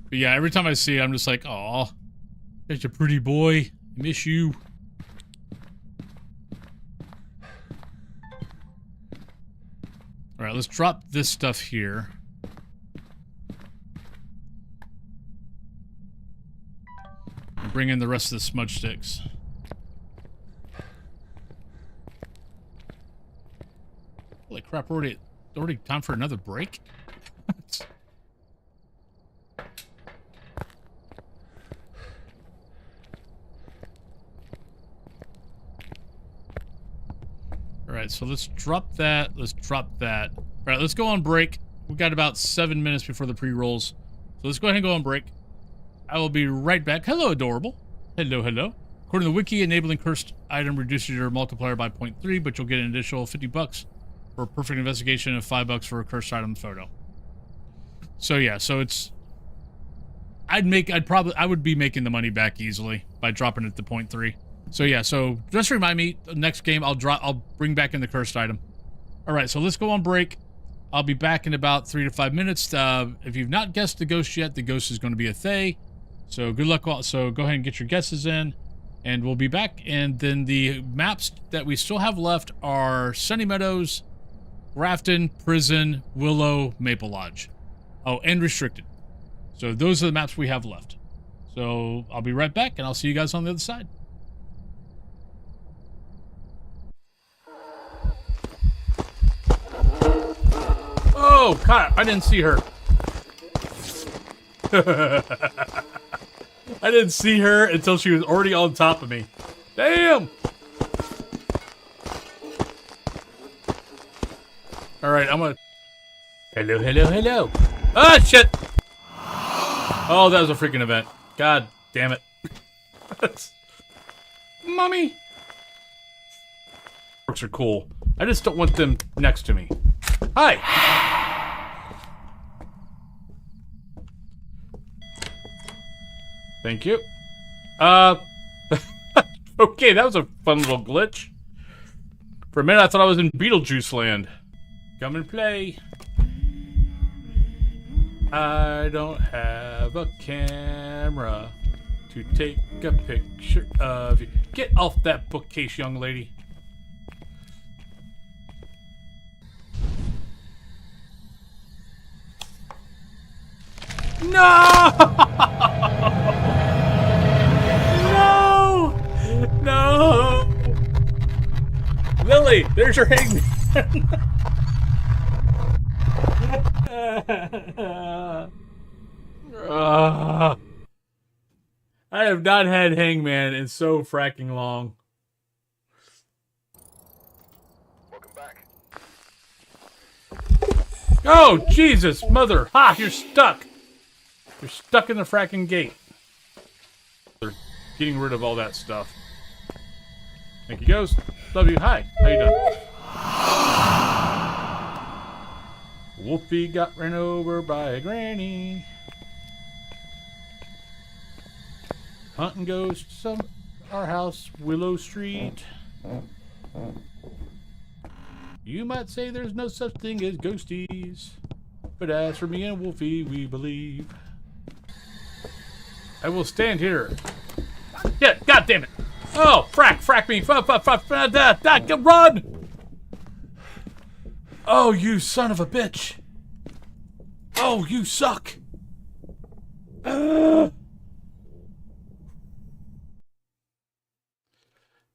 But yeah, every time I see it, I'm just like, aw, such a pretty boy. I miss you. Alright, let's drop this stuff here. Bring in the rest of the smudge sticks. Holy crap, already time for another break? Alright, so let's drop that. Let's drop that. Alright, let's go on break. We've got about 7 minutes before the pre-rolls. So let's go ahead and go on break. I will be right back. Hello, adorable. Hello, hello. According to the wiki, enabling cursed item reduces your multiplier by 0.3, but you'll get an additional $50 for a perfect investigation and $5 for a cursed item photo. So yeah, so it's... I would be making the money back easily by dropping it to 0.3. So yeah, so just remind me, next game I'll bring back in the cursed item. Alright, so let's go on break. I'll be back in about 3 to 5 minutes. If you've not guessed the ghost yet, the ghost is going to be a Thay. So good luck. So go ahead and get your guesses in, and we'll be back. And then the maps that we still have left are Sunny Meadows, Grafton, Prison, Willow, Maple Lodge. Oh, and Restricted. So those are the maps we have left. So I'll be right back, and I'll see you guys on the other side. Oh, God, I didn't see her. I didn't see her until she was already on top of me. Damn! Alright, I'm gonna... Hello, hello, hello. Ah, shit! Oh, that was a freaking event. God damn it. Mommy! Orcs are cool. I just don't want them next to me. Hi! Thank you. Okay, that was a fun little glitch. For a minute, I thought I was in Beetlejuice land. Come and play. I don't have a camera to take a picture of you. Get off that bookcase, young lady. No! No! No! Lily, there's your hangman. I have not had hangman in so fracking long. Welcome back. Oh, Jesus, mother. Ha, you're stuck. You're stuck in the fracking gate. They're getting rid of all that stuff. Thank you, Ghost. Love you. Hi. How you doing? Wolfie got ran over by a granny. Hunting ghosts of our house, Willow Street. You might say there's no such thing as ghosties, but as for me and Wolfie, we believe. I will stand here. Yeah, God damn it! Oh, frack me! Run! Oh, you son of a bitch! Oh, you suck!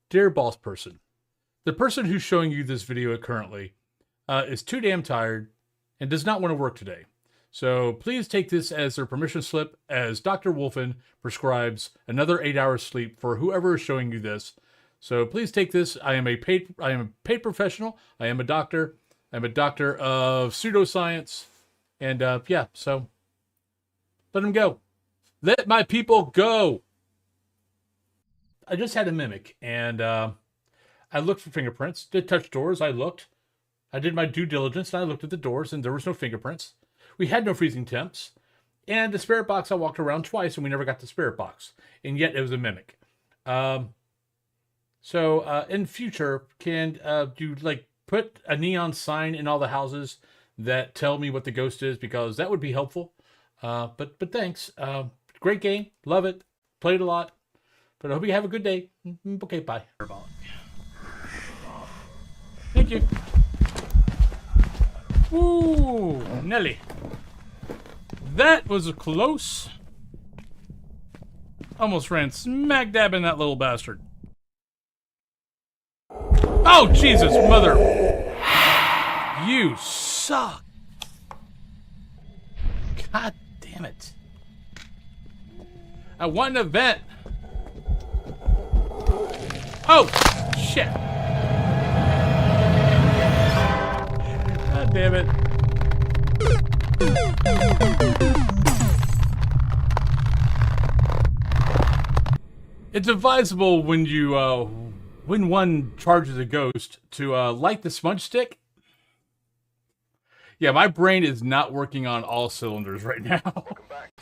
Dear boss person, the person who's showing you this video currently is too damn tired and does not want to work today. So please take this as their permission slip, as Dr. Wolfen prescribes another 8 hours sleep for whoever is showing you this. So please take this. I am a paid professional. I am a doctor. I'm a doctor of pseudoscience. And yeah, so let them go. Let my people go. I just had a mimic, and I looked for fingerprints. Did touch doors. I looked. I did my due diligence, and I looked at the doors, and there was no fingerprints. We had no freezing temps. And the spirit box, I walked around twice, and we never got the spirit box. And yet, it was a mimic. So in future, can you, like, put a neon sign in all the houses that tell me what the ghost is? Because that would be helpful. But thanks. Great game. Love it. Played a lot. But I hope you have a good day. Okay, bye. Thank you. Ooh, Nelly. That was close. Almost ran smack dab in that little bastard. Oh, Jesus, mother. You suck. God damn it. I want an event. Oh, shit. God damn it. It's advisable when you, when one charges a ghost to, light the smudge stick. Yeah, my brain is not working on all cylinders right now. Welcome back.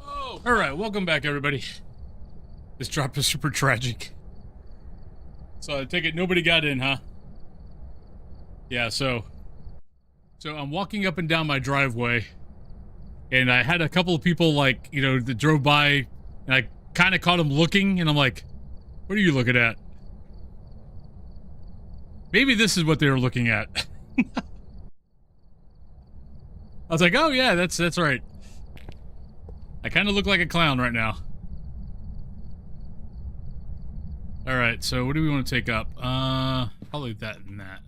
Oh, all right, welcome back, everybody. This drop is super tragic. So I take it nobody got in, huh? Yeah, so I'm walking up and down my driveway, and I had a couple of people, like, you know, that drove by, and I kind of caught them looking, and I'm like, what are you looking at? Maybe this is what they were looking at. I was like, oh yeah, that's right. I kind of look like a clown right now. Alright, so what do we want to take up? Probably that and that.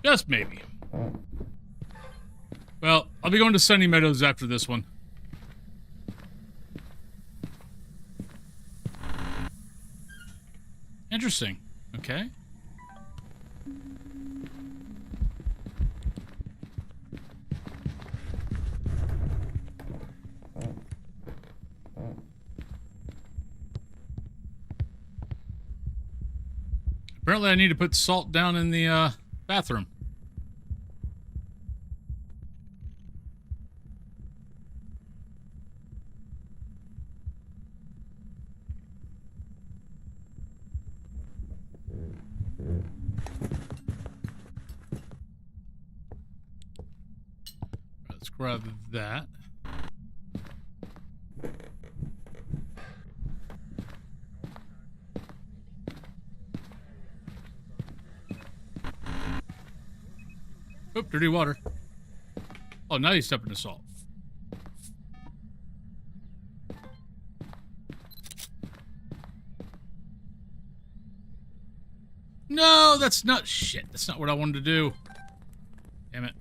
Just maybe. Well, I'll be going to Sunny Meadows after this one. Interesting. Okay. Apparently I need to put salt down in the bathroom. Let's grab that. Oop, dirty water. Oh, now he's stepping to salt. No, that's not shit. That's not what I wanted to do. Damn it.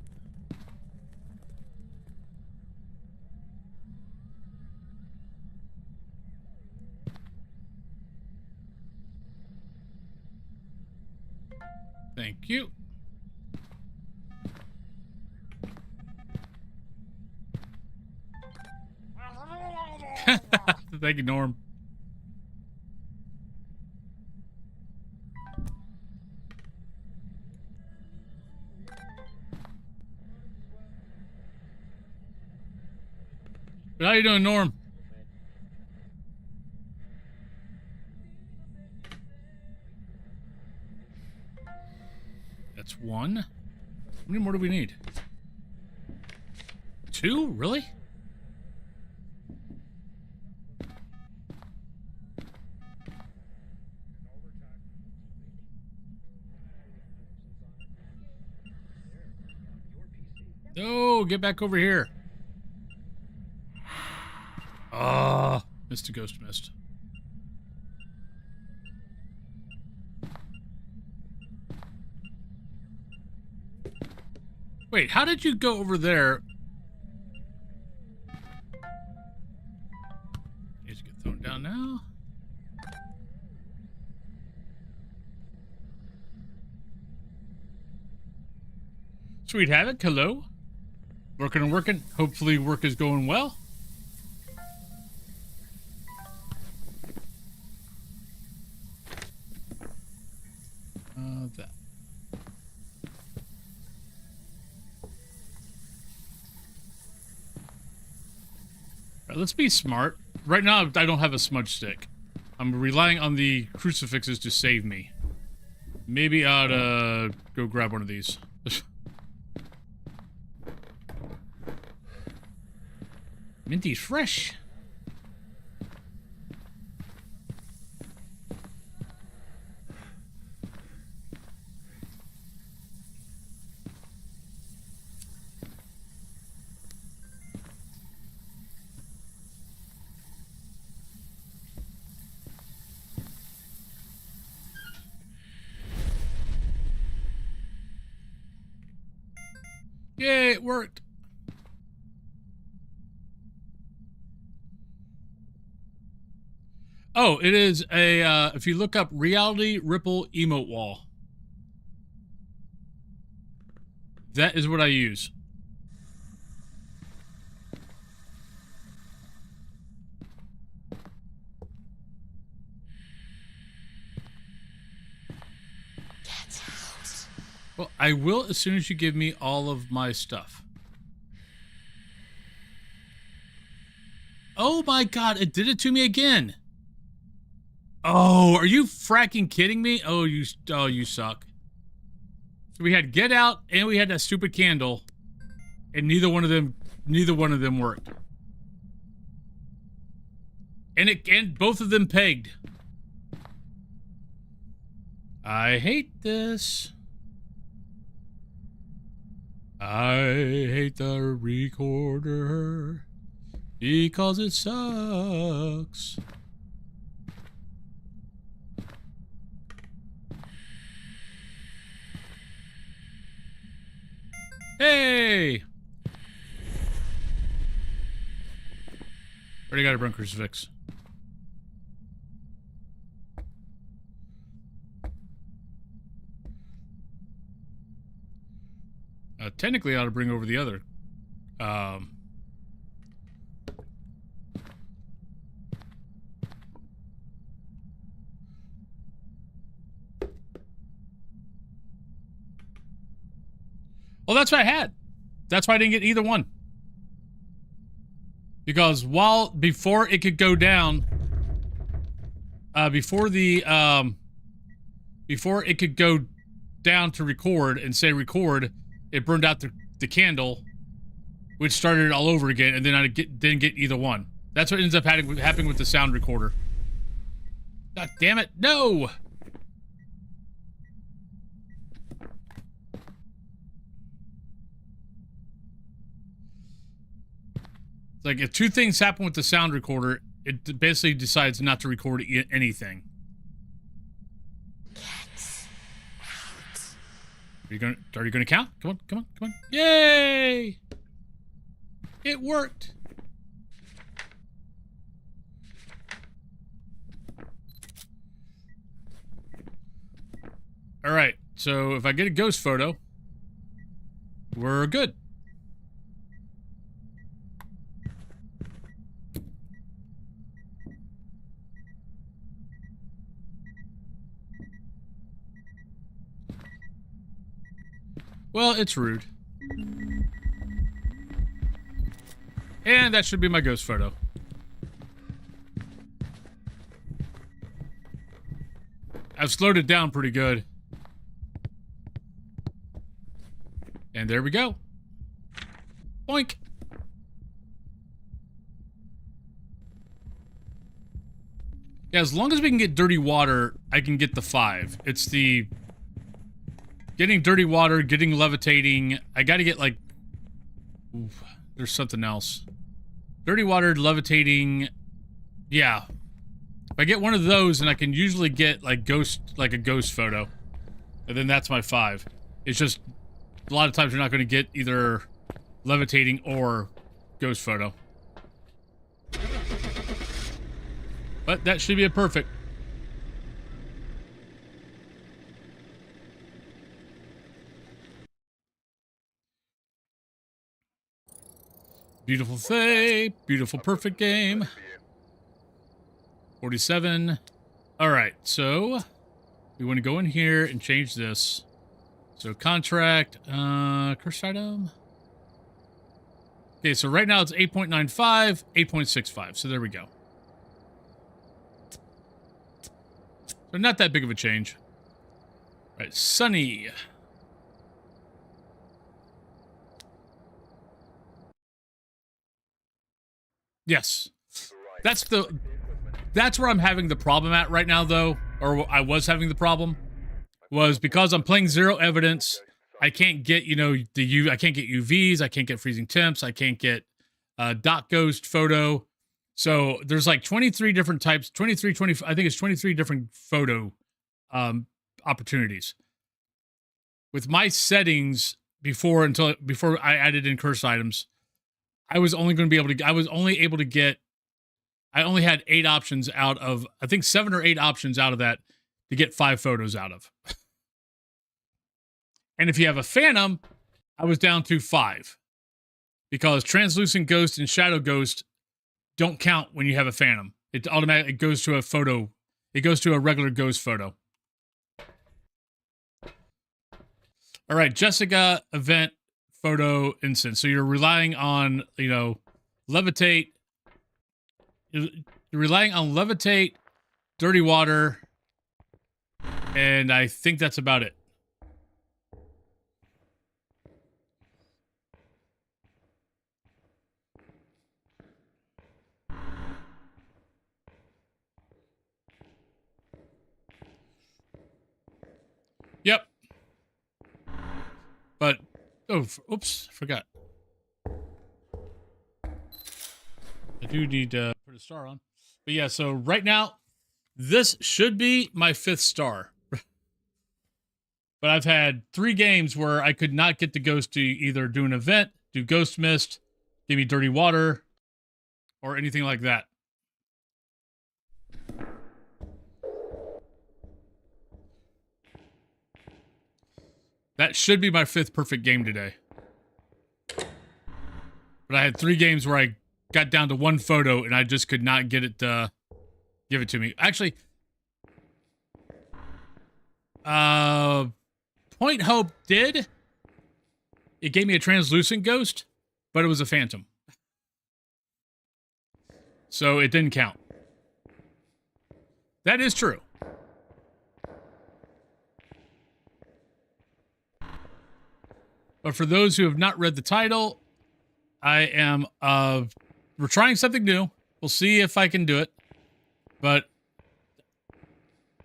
Thank you. Thank you, Norm. How you doing, Norm? That's one. How many more do we need? Two? Really? No, get back over here. Ah, missed a ghost mist. Wait, how did you go over there? Needs to get thrown down now. Sweet Havoc, hello. Working and working. Hopefully work is going well. That. All right, let's be smart. Right now, I don't have a smudge stick. I'm relying on the crucifixes to save me. Maybe I ought to go grab one of these. Minty's fresh. Yay, it worked. Oh, it is a, if you look up Reality Ripple Emote Wall. That is what I use. Well, I will as soon as you give me all of my stuff. Oh my god, it did it to me again. Oh, are you fracking kidding me? Oh, you suck. So we had Get Out and we had that stupid candle, and neither one of them worked. And both of them pegged. I hate this. I hate the recorder because it sucks. Hey! Already got a burn crucifix. Technically, I ought to bring over the other. Well, that's what I had. That's why I didn't get either one. Because before it could go down, before it could go down to record and say record, it burned out the candle, which started it all over again, and then I didn't get either one. That's what ends up happening with the sound recorder. God damn it, no! It's like if two things happen with the sound recorder, it basically decides not to record anything. Are you gonna count? Come on. Yay! It worked. All right. So if I get a ghost photo, we're good. Well, it's rude. And that should be my ghost photo. I've slowed it down pretty good. And there we go. Boink. Yeah, as long as we can get dirty water, I can get the 5. It's the... Getting dirty water, getting levitating. I gotta get, like... Oof, there's something else. Dirty water, levitating... Yeah. If I get one of those, and I can usually get, like, a ghost photo. And then that's my 5. It's just... A lot of times you're not gonna get either levitating or ghost photo. But that should be a perfect. Beautiful Faye. Beautiful perfect game. 47. Alright, so we want to go in here and change this. So contract, curse item. Okay, so right now it's 8.95, 8.65. So there we go. So not that big of a change. All right, Sunny. Yes. That's where I'm having the problem at right now, though, or I was having the problem, was because I'm playing zero evidence. I can't get, you know, I can't get UVs, I can't get freezing temps, I can't get dot ghost photo. So there's like 23 different types, 23, 20, I think it's 23 different photo opportunities. With my settings before I added in curse items, I was only going to be able to, I only had 8 options out of, I think 7 or 8 options out of that to get 5 photos out of. And if you have a phantom, I was down to 5. Because translucent ghost and shadow ghost don't count when you have a phantom. It automatically goes to a photo. It goes to a regular ghost photo. All right, Jessica event photo instance. So you're relying on, you know, levitate. You're relying on levitate, dirty water, and I think that's about it. Yep. But, oh, oops, forgot. I do need to put a star on. But yeah, so right now, this should be my 5th star. But I've had 3 games where I could not get the ghost to either do an event, do ghost mist, give me dirty water, or anything like that. That should be my 5th perfect game today. But I had 3 games where I got down to 1 photo and I just could not get it to give it to me. Actually, Point Hope did. It gave me a translucent ghost, but it was a phantom. So it didn't count. That is true. But for those who have not read the title, I am, we're trying something new. We'll see if I can do it. But,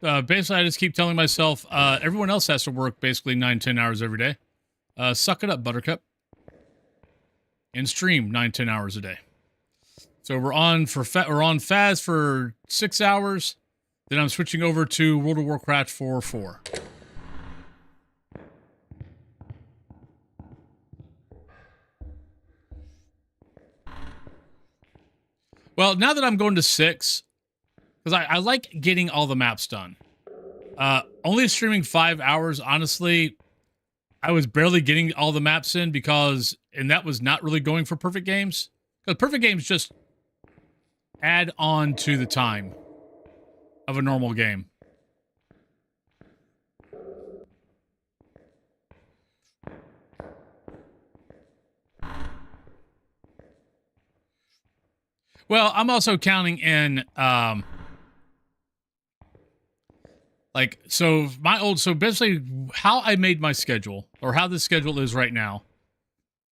basically, I just keep telling myself, everyone else has to work basically 9-10 hours every day. Suck it up, Buttercup. And stream 9-10 hours a day. So we're on Phas for 6 hours. Then I'm switching over to World of Warcraft for 4. Well, now that I'm going to 6, because I like getting all the maps done. Only streaming 5 hours, honestly, I was barely getting all the maps in and that was not really going for perfect games. Because perfect games just add on to the time of a normal game. Well, I'm also counting in, so basically how I made my schedule, or how the schedule is right now,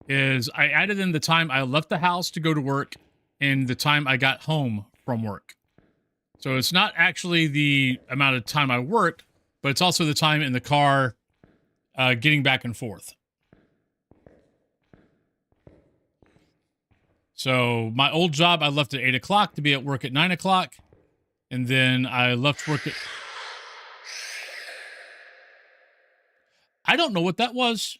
is I added in the time I left the house to go to work and the time I got home from work. So it's not actually the amount of time I worked, but it's also the time in the car, getting back and forth. So my old job, I left at 8 o'clock to be at work at 9 o'clock. And then I left work at... I don't know what that was.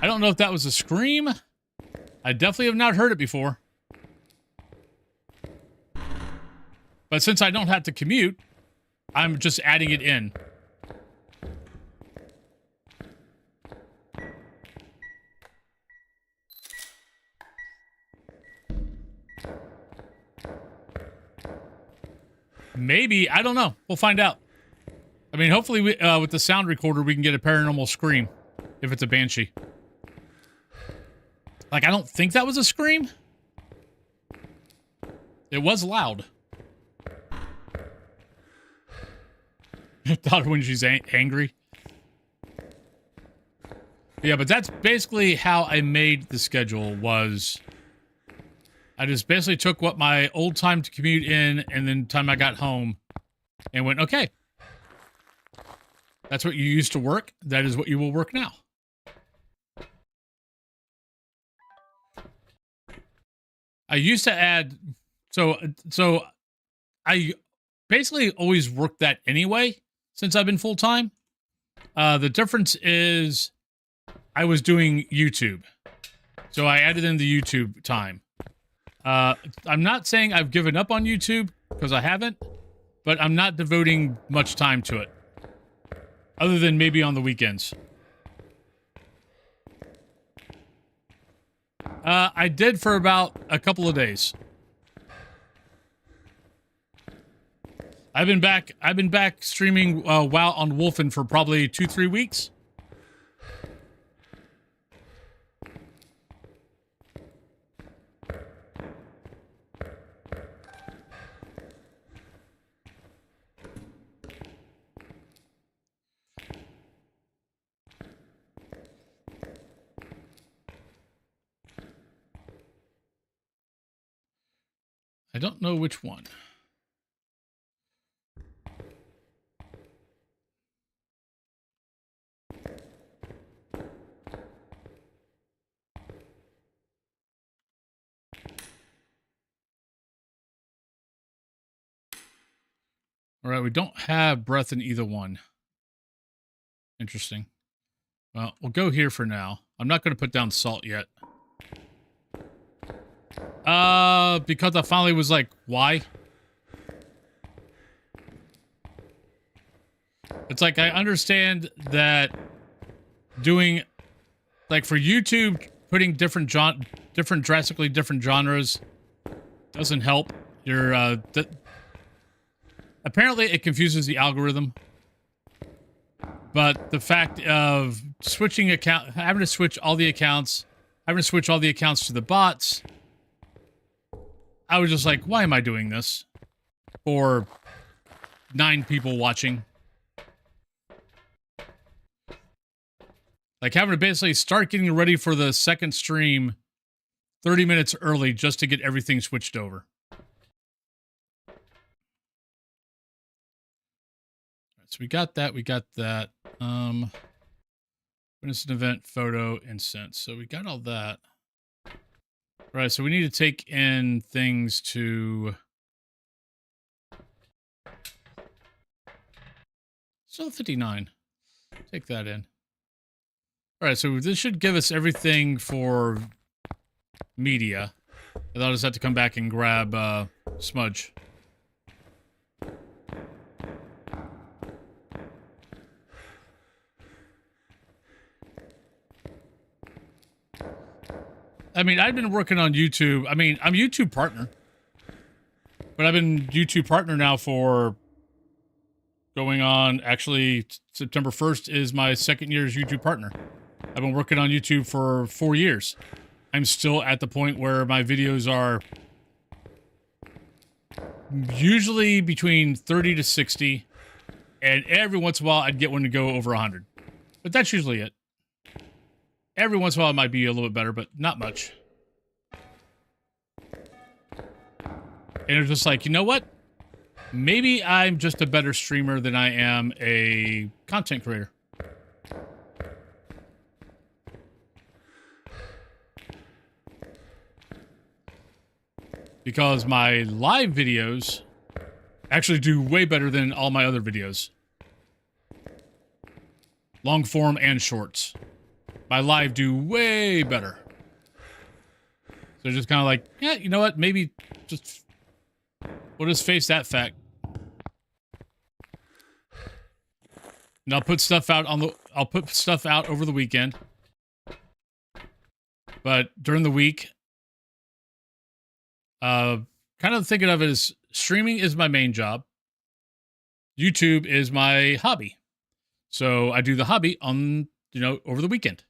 I don't know if that was a scream. I definitely have not heard it before. But since I don't have to commute, I'm just adding it in. Maybe. I don't know. We'll find out. I mean, hopefully with the sound recorder, we can get a paranormal scream if it's a banshee. Like, I don't think that was a scream. It was loud. I thought when she's angry. Yeah, but that's basically how I made the schedule was... I just basically took what my old time to commute in and then time I got home and went, okay. That's what you used to work. That is what you will work now. I used to add, so I basically always worked that anyway since I've been full-time. The difference is I was doing YouTube. So I added in the YouTube time. I'm not saying I've given up on YouTube, because I haven't, but I'm not devoting much time to it. Other than maybe on the weekends. I did for about a couple of days. I've been back streaming WoW on Wolfen for probably 2-3 weeks. I don't know which one. All right, we don't have breath in either one. Interesting. Well, we'll go here for now. I'm not going to put down salt yet. Because I finally was like, why? It's like, I understand that doing, like for YouTube, putting drastically different genres doesn't help your, apparently it confuses the algorithm. But the fact of having to switch all the accounts to the bots, I was just like, why am I doing this? For 9 people watching. Like having to basically start getting ready for the second stream 30 minutes early just to get everything switched over. So we got that. Witness an event, photo, incense. So we got all that. Right, so we need to take in things to... Still 59. Take that in. Alright, so this should give us everything for media. I'll just have to come back and grab Smudge. I mean, I've been working on YouTube. I mean, I'm YouTube partner. But I've been YouTube partner now for going on, actually, September 1st is my second year as YouTube partner. I've been working on YouTube for 4 years. I'm still at the point where my videos are usually between 30 to 60. And every once in a while, I'd get one to go over 100. But that's usually it. Every once in a while, it might be a little bit better, but not much. And it's just like, you know what? Maybe I'm just a better streamer than I am a content creator. Because my live videos actually do way better than all my other videos. Long form and shorts. My live do way better. So just kind of like, yeah, you know what? Maybe just we'll just face that fact. And I'll put stuff out over the weekend. But during the week, kind of thinking of it as streaming is my main job. YouTube is my hobby. So I do the hobby on, over the weekend.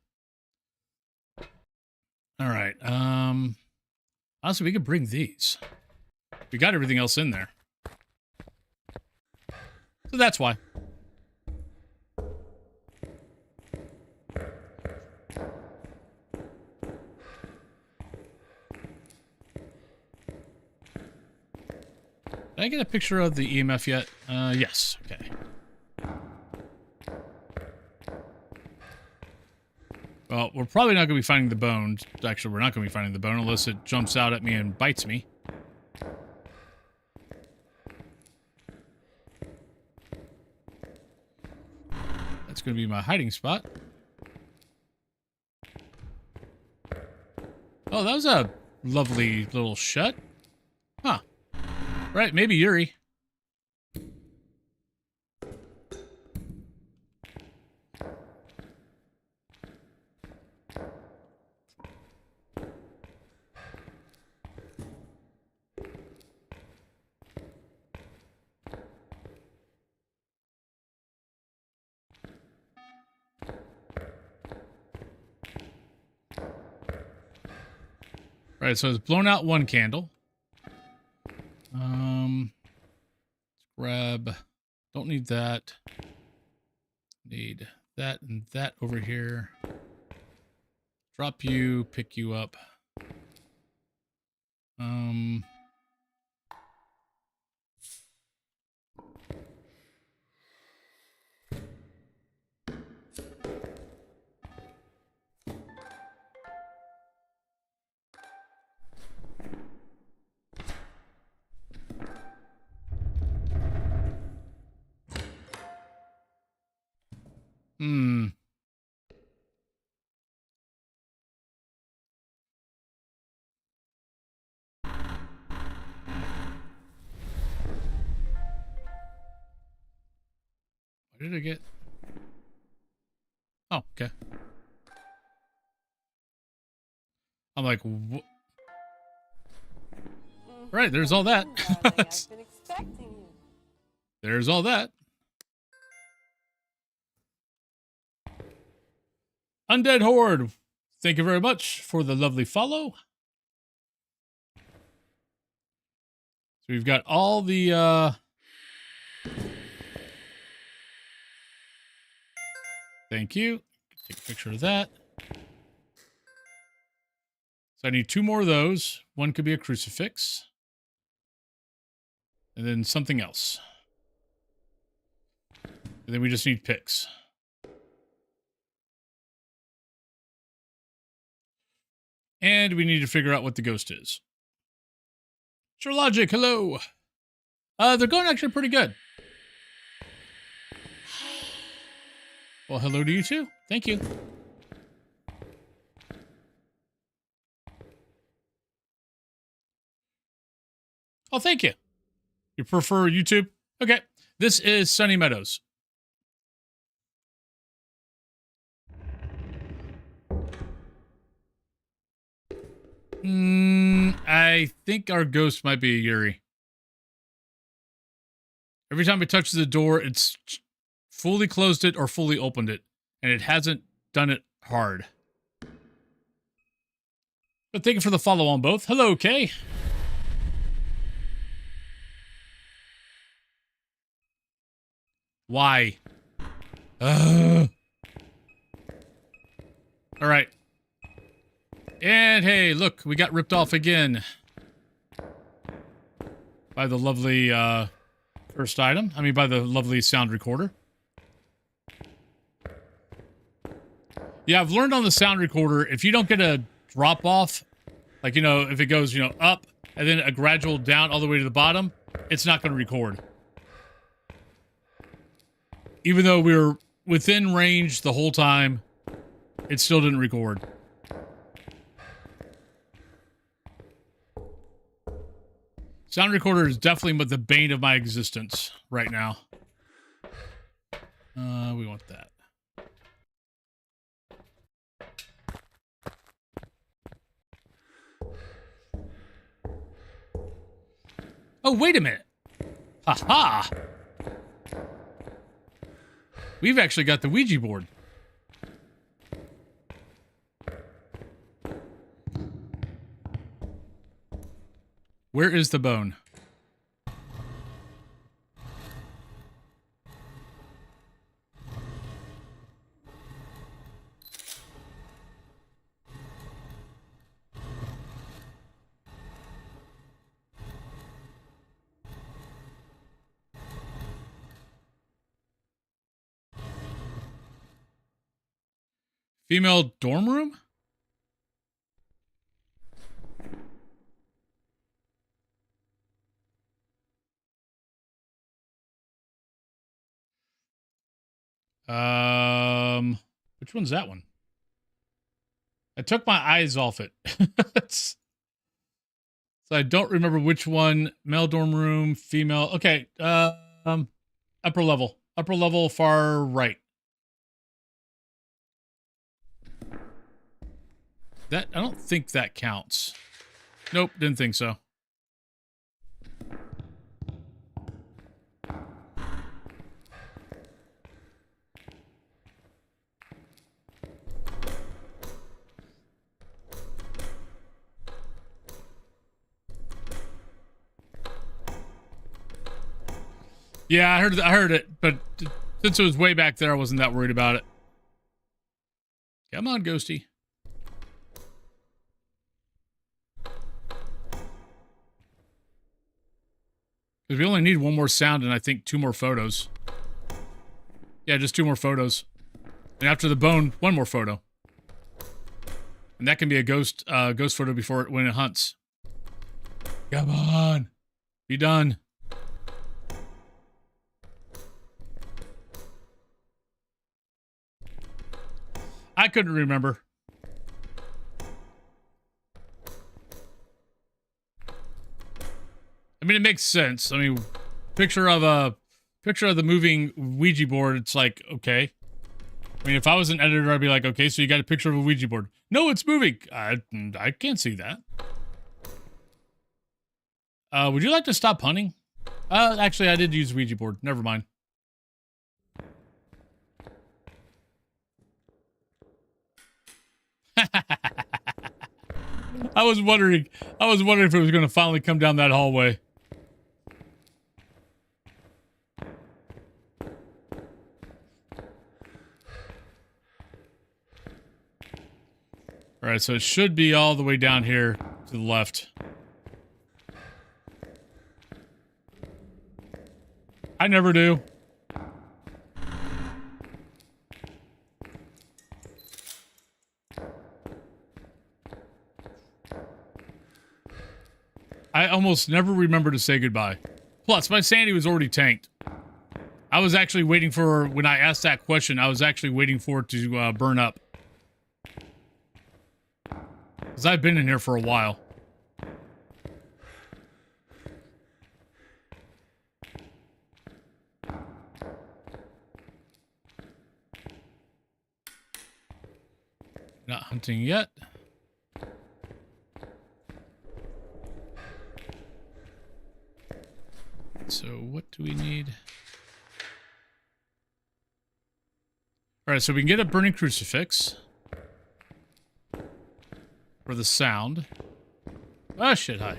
All right. Honestly, we could bring these. We got everything else in there. So that's why. Did I get a picture of the EMF yet? Yes. Okay. Well, we're probably not going to be finding the bone. Actually, we're not going to be finding the bone unless it jumps out at me and bites me. That's going to be my hiding spot. Oh, that was a lovely little shut. Huh. Right, maybe Yuri. Right, so it's blown out one candle. Let's grab, don't need that. Need that and that over here. Drop you, pick you up. What did I get? Oh, okay. I'm like, what? Right, there's all that. I've been expecting you. There's all that. Undead Horde, thank you very much for the lovely follow. So we've got all the, thank you. Take a picture of that. So I need 2 more of those. One could be a crucifix. And then something else. And then we just need pics. And we need to figure out what the ghost is. Sure Logic, hello. They're going actually pretty good. Well, hello to you too. Thank you. Oh, thank you. You prefer YouTube? Okay. This is Sunny Meadows. I think our ghost might be a Yuri. Every time it touches the door, it's fully closed it or fully opened it. And it hasn't done it hard. But thank you for the follow on both. Hello, Kay. Why? All right. And hey, look, we got ripped off again. By the lovely first item. I mean, by the lovely sound recorder. Yeah, I've learned on the sound recorder, if you don't get a drop off, like, you know, if it goes, you know, up and then a gradual down all the way to the bottom, it's not going to record. Even though we were within range the whole time, it still didn't record. Sound recorder is definitely the bane of my existence right now. We want that. Oh, wait a minute. Ha-ha! We've actually got the Ouija board. Where is the bone? Female dorm room? Which one's that one? I took my eyes off it. So I don't remember which one. Male dorm room, female. Okay, upper level. Upper level, far right. That, I don't think that counts. Nope, didn't think so. Yeah, I heard it, but since it was way back there, I wasn't that worried about it. Come on, Ghosty. Because we only need 1 more sound and I think 2 more photos. Yeah, just 2 more photos. And after the bone, 1 more photo. And that can be a ghost photo before when it hunts. Come on. Be done. I couldn't remember. I mean, it makes sense. I mean, picture of the moving Ouija board. It's like, okay. I mean, if I was an editor, I'd be like, okay, so you got a picture of a Ouija board. No, it's moving. I can't see that. Would you like to stop hunting? Actually, I did use Ouija board. Never mind. I was wondering if it was going to finally come down that hallway. All right, so it should be all the way down here to the left. I never do. I almost never remember to say goodbye. Plus, my sanity was already tanked. I was actually waiting for, when I asked that question, I was actually waiting for it to burn up. Because I've been in here for a while. Not hunting yet. So what do we need? All right, so we can get a burning crucifix for the sound. Oh shit, hi.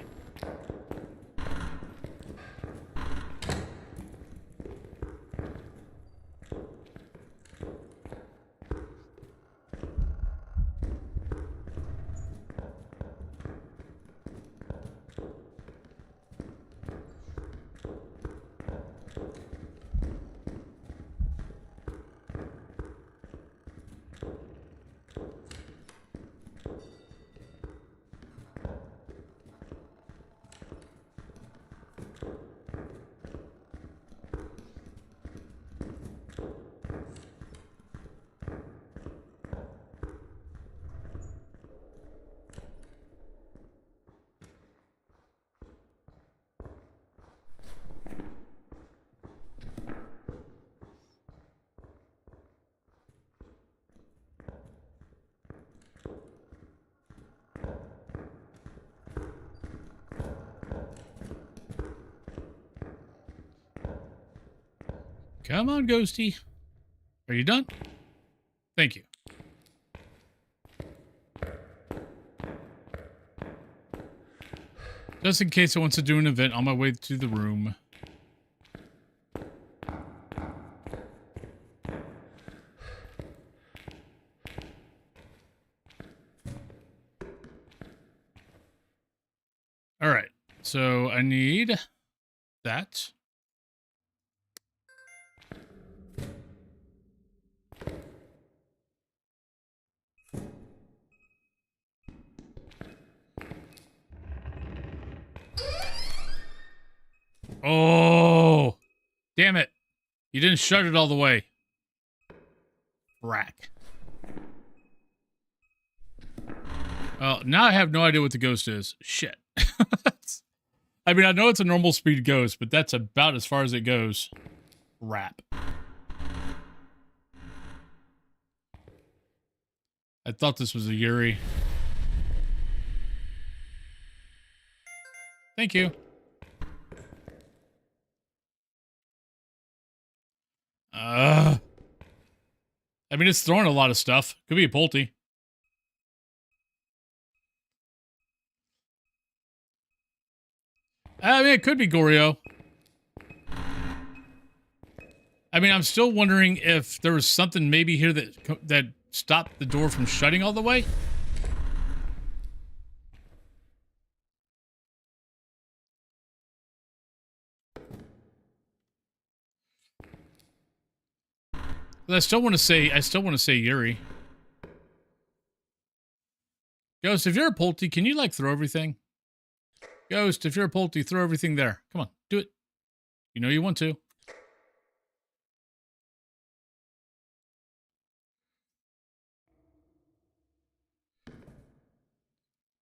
Come on, Ghosty. Are you done? Thank you. Just in case I want to do an event on my way to the room. All right. So I need that. Oh, damn it. You didn't shut it all the way. Rack. Well, now I have no idea what the ghost is. Shit. I mean, I know it's a normal speed ghost, but that's about as far as it goes. Rap. I thought this was a Yuri. Thank you. I mean, it's throwing a lot of stuff. Could be a Pulte. I mean, it could be Goryo. I mean, I'm still wondering if there was something maybe here that stopped the door from shutting all the way. But I still want to say Yuri. Ghost, if you're a Pulte, can you like throw everything? Ghost, if you're a Pulte, throw everything there. Come on, do it. You know you want to.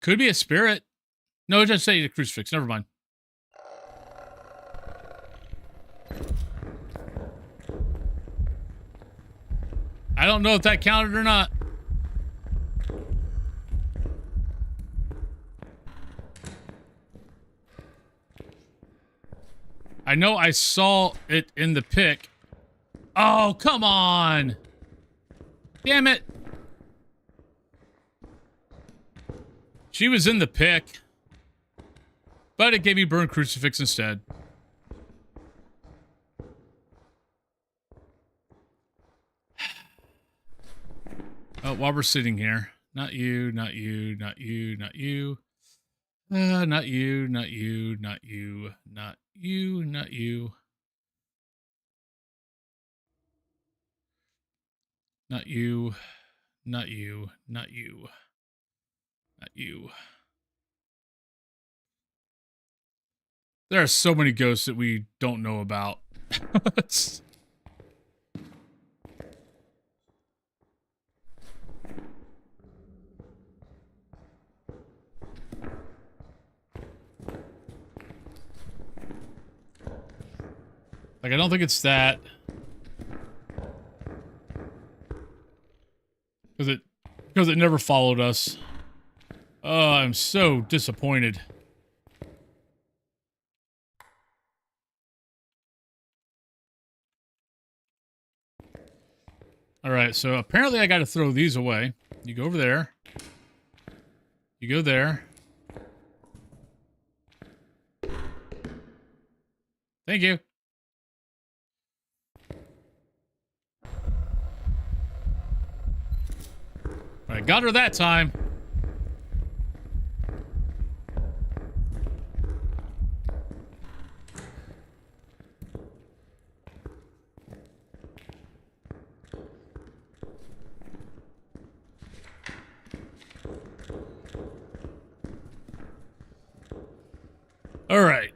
Could be a spirit. No, just say the crucifix. Never mind. I don't know if that counted or not. I know I saw it in the pic. Oh, come on. Damn it. She was in the pic. But it gave me burned crucifix instead. Oh, while we're sitting here, Not you, not you, not you, not you. Not you, not you, not you, not you, not you. Not you, not you, not you, not you. There are so many ghosts that we don't know about. Like, I don't think it's that. Because it never followed us. Oh, I'm so disappointed. All right, so apparently I got to throw these away. You go over there. You go there. Thank you. I got her that time. All right.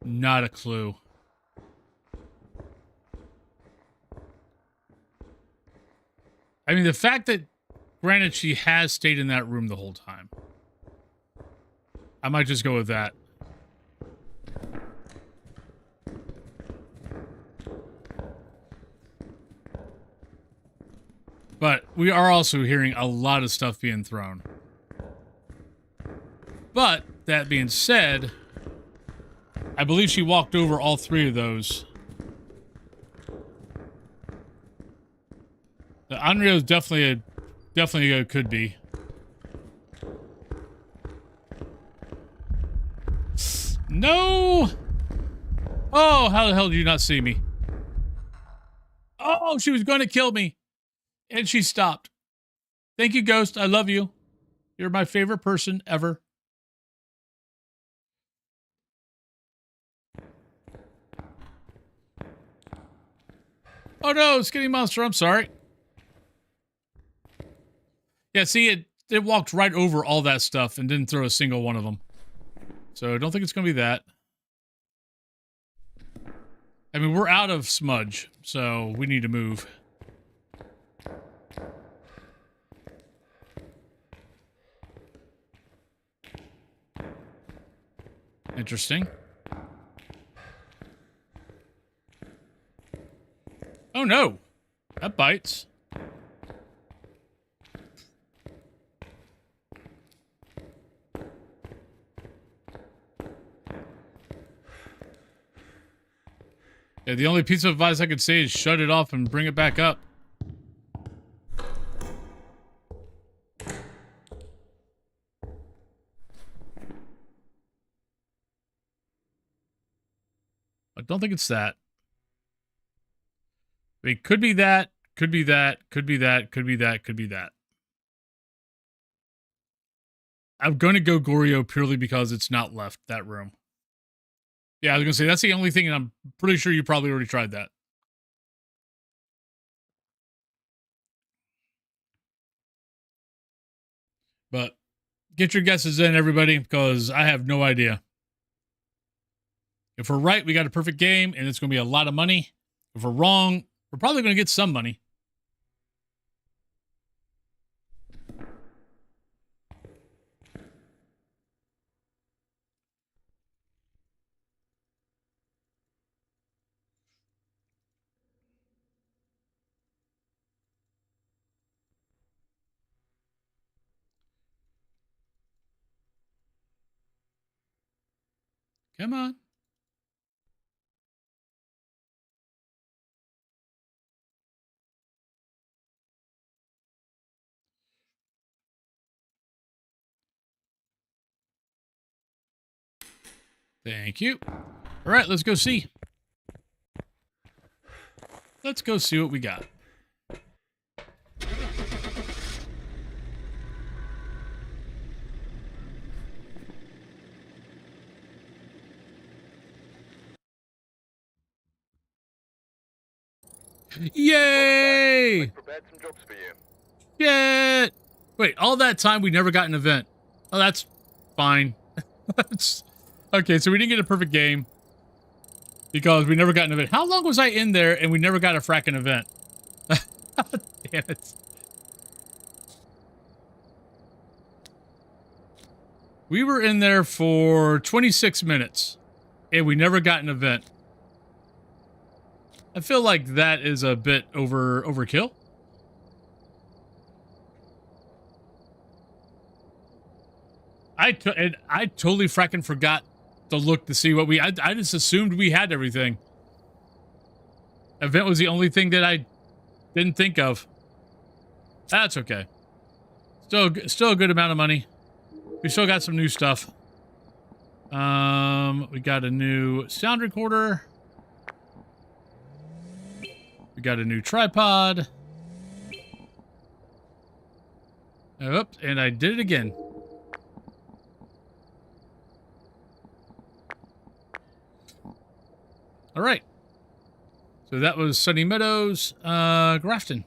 Not a clue. I mean, the fact that, granted, she has stayed in that room the whole time. I might just go with that. But we are also hearing a lot of stuff being thrown. But, that being said, I believe she walked over all three of those. The Anrio's definitely a could be. No! Oh, how the hell did you not see me? Oh, she was going to kill me. And she stopped. Thank you, Ghost. I love you. You're my favorite person ever. Oh no, Skinny Monster, I'm sorry. Yeah, see, it walked right over all that stuff and didn't throw a single one of them. So I don't think it's going to be that. I mean, we're out of smudge, so we need to move. Interesting. Oh no, that bites. Yeah, the only piece of advice I could say is shut it off and bring it back up. I don't think it's that. I mean, could be that, could be that, could be that, could be that, could be that. I'm going to go Goryo purely because it's not left that room. Yeah, I was going to say, that's the only thing, and I'm pretty sure you probably already tried that. But get your guesses in, everybody, because I have no idea. If we're right, we got a perfect game, and it's going to be a lot of money. If we're wrong, we're probably going to get some money. Come on. Thank you. All right, let's go see. Let's go see what we got. Yay! Prepared some jobs for you. Shit! Wait, all that time we never got an event. Oh, that's fine. Okay, so we didn't get a perfect game because we never got an event. How long was I in there and we never got a fracking event? Damn it. We were in there for 26 minutes and we never got an event. I feel like that is a bit overkill. I totally fracking forgot to look to see what I just assumed we had everything. Event was the only thing that I didn't think of. That's okay. Still a good amount of money. We still got some new stuff. We got a new sound recorder. We got a new tripod. Oops, and I did it again. All right. So that was Sunny Meadows, Grafton.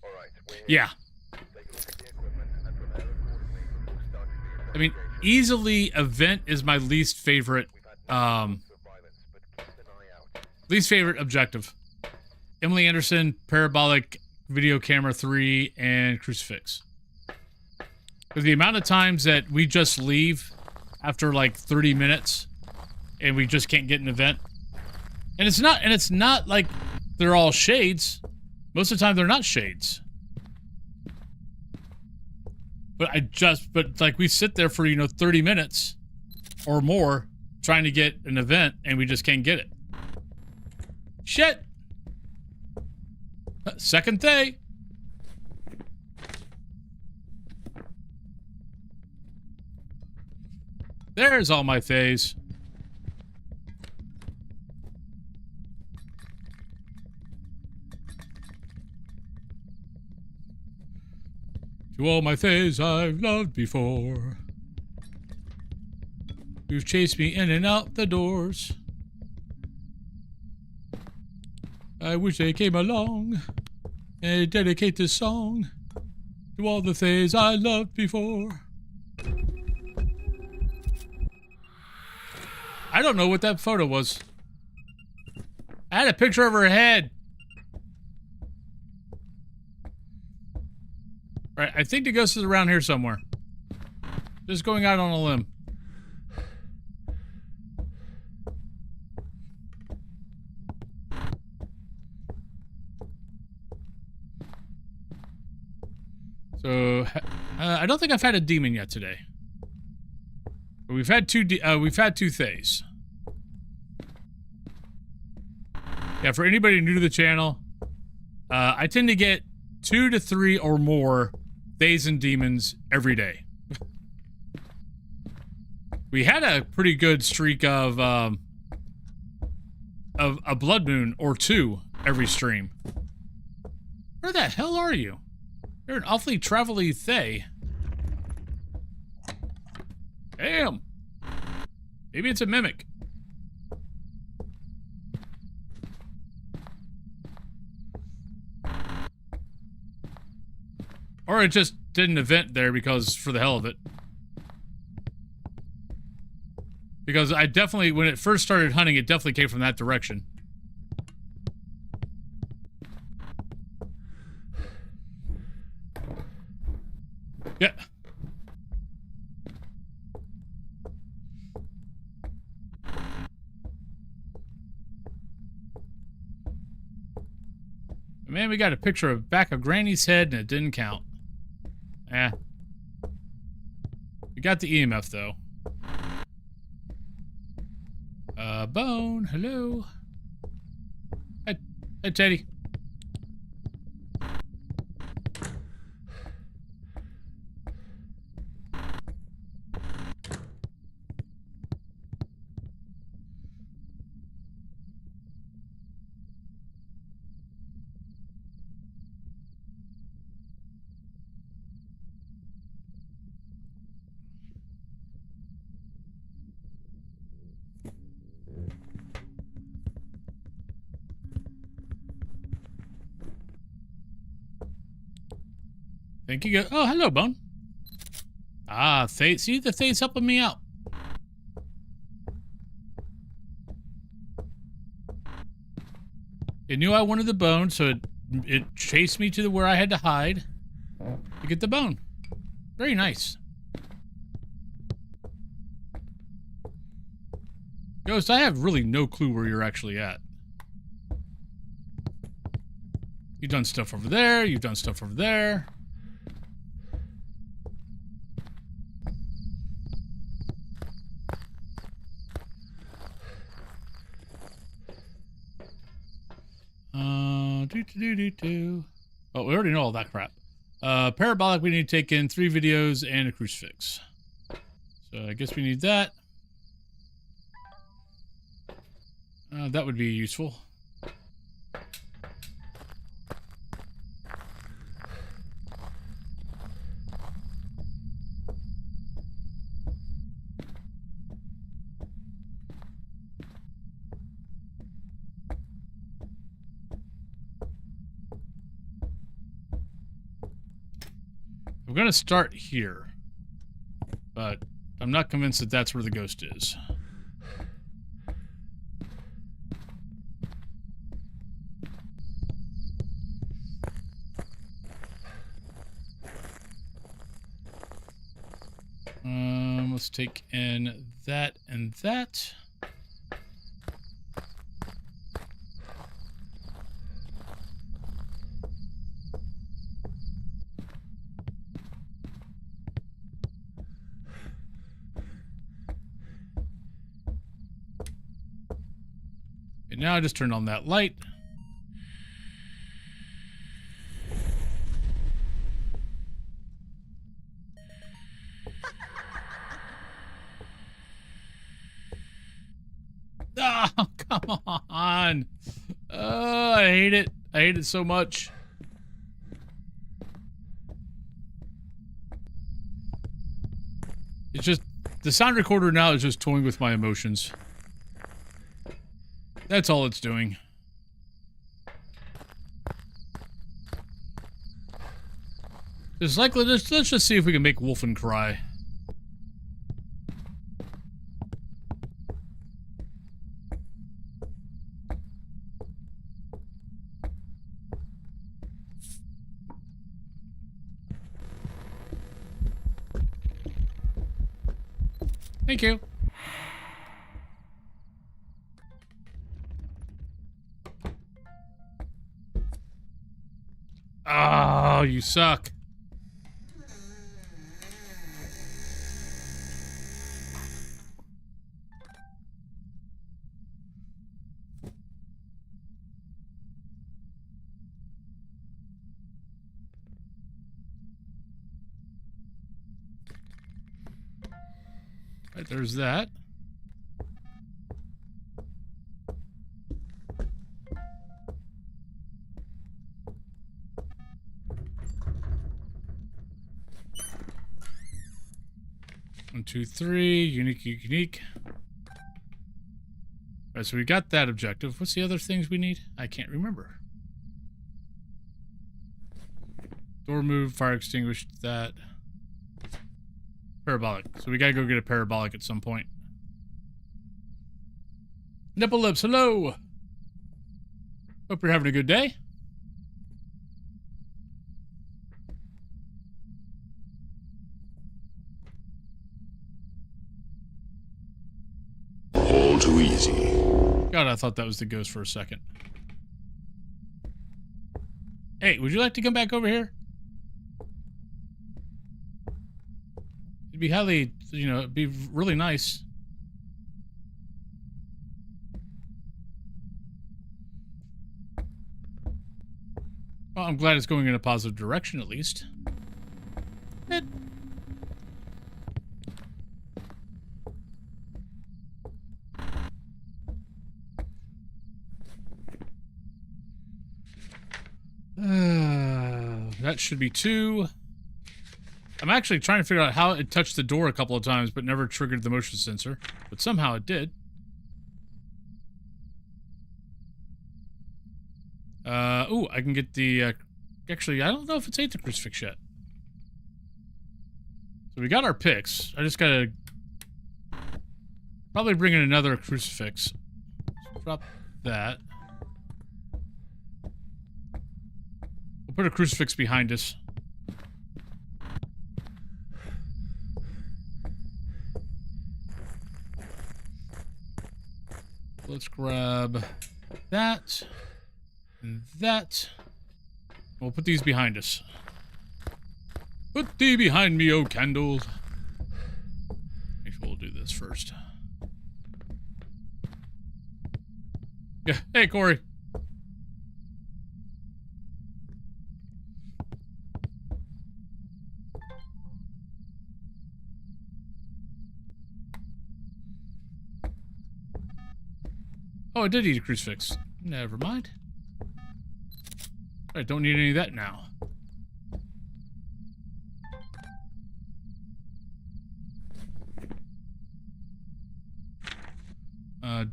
All right, we're here. Yeah. Take a look at the equipment and prepare accordingly before starting the I mean, investigation. easily event is my least favorite, We've had no evidence of violence, but keep an eye out. least favorite objective. Emily Anderson, Parabolic Video Camera 3, and Crucifix. Because the amount of times that we just leave after like 30 minutes and we just can't get an event. And it's not like they're all shades. Most of the time they're not shades. But like we sit there for, 30 minutes or more trying to get an event and we just can't get it. Shit. Second day. There's all my thays. To all my thays I've loved before, who've chased me in and out the doors. I wish they came along and dedicate this song to all the thays I loved before. I don't know what that photo was. I had a picture of her head. All right, I think the ghost is around here somewhere. Just going out on a limb. So, I don't think I've had a demon yet today. But we've had two thays. Yeah, for anybody new to the channel, I tend to get 2 to 3 or more thays and demons every day. We had a pretty good streak of a blood moon or 2 every stream. Where the hell are you? You're an awfully travel-y thay. Damn. Maybe it's a mimic. Or it just did an event there because for the hell of it. Because I definitely, when it first started hunting, it definitely came from that direction. Yeah. Man, we got a picture of back of Granny's head and it didn't count. Eh. We got the EMF though. Bone, hello. Hey, Teddy. Thank you. Oh, hello, Bone. Ah, Thade's. See, the Thade's helping me out. It knew I wanted the bone, so it chased me to where I had to hide to get the bone. Very nice. Ghost, I have really no clue where you're actually at. You've done stuff over there. You've done stuff over there. Oh, we already know all that crap. Parabolic, we need to take in 3 videos and a crucifix. So I guess we need that. That would be useful. I'm going to start here, but I'm not convinced that that's where the ghost is. Let's take in that and that. And now I just turned on that light. Oh, come on. Oh, I hate it. I hate it so much. It's just, the sound recorder now is just toying with my emotions. That's all it's doing. It's like, let's just see if we can make Wolfen cry. Thank you. Oh, you suck. Right, there's that. One, two, three. Unique, unique. Alright, so we got that objective. What's the other things we need? I can't remember. Door move, fire extinguished, that. Parabolic. So we gotta go get a parabolic at some point. Nipple lips, hello! Hope you're having a good day. All too easy. God, I thought that was the ghost for a second. Hey, would you like to come back over here? It'd be highly, you know, it'd be really nice. Well, I'm glad it's going in a positive direction, at least. That should be 2. I'm actually trying to figure out how it touched the door a couple of times, but never triggered the motion sensor. But somehow it did. Ooh, I can get the, actually, I don't know if it's ate the crucifix yet. So we got our picks. I just gotta probably bring in another crucifix. Drop that. We'll put a crucifix behind us. Let's grab that and that. We'll put these behind us. Put thee behind me, O candle. Actually, we'll do this first. Yeah. Hey, Corey. Oh, I did eat a crucifix. Never mind. I don't need any of that now.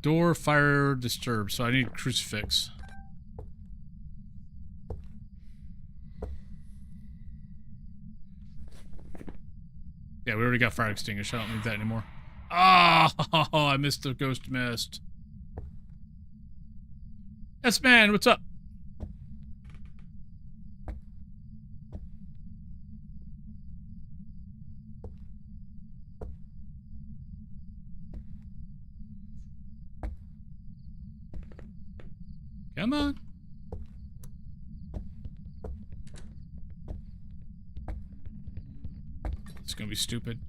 Door, fire, disturbed. So I need crucifix. Yeah, we already got fire extinguisher. I don't need that anymore. Oh, I missed the ghost mist. Yes, man, what's up? Come on. It's gonna be stupid.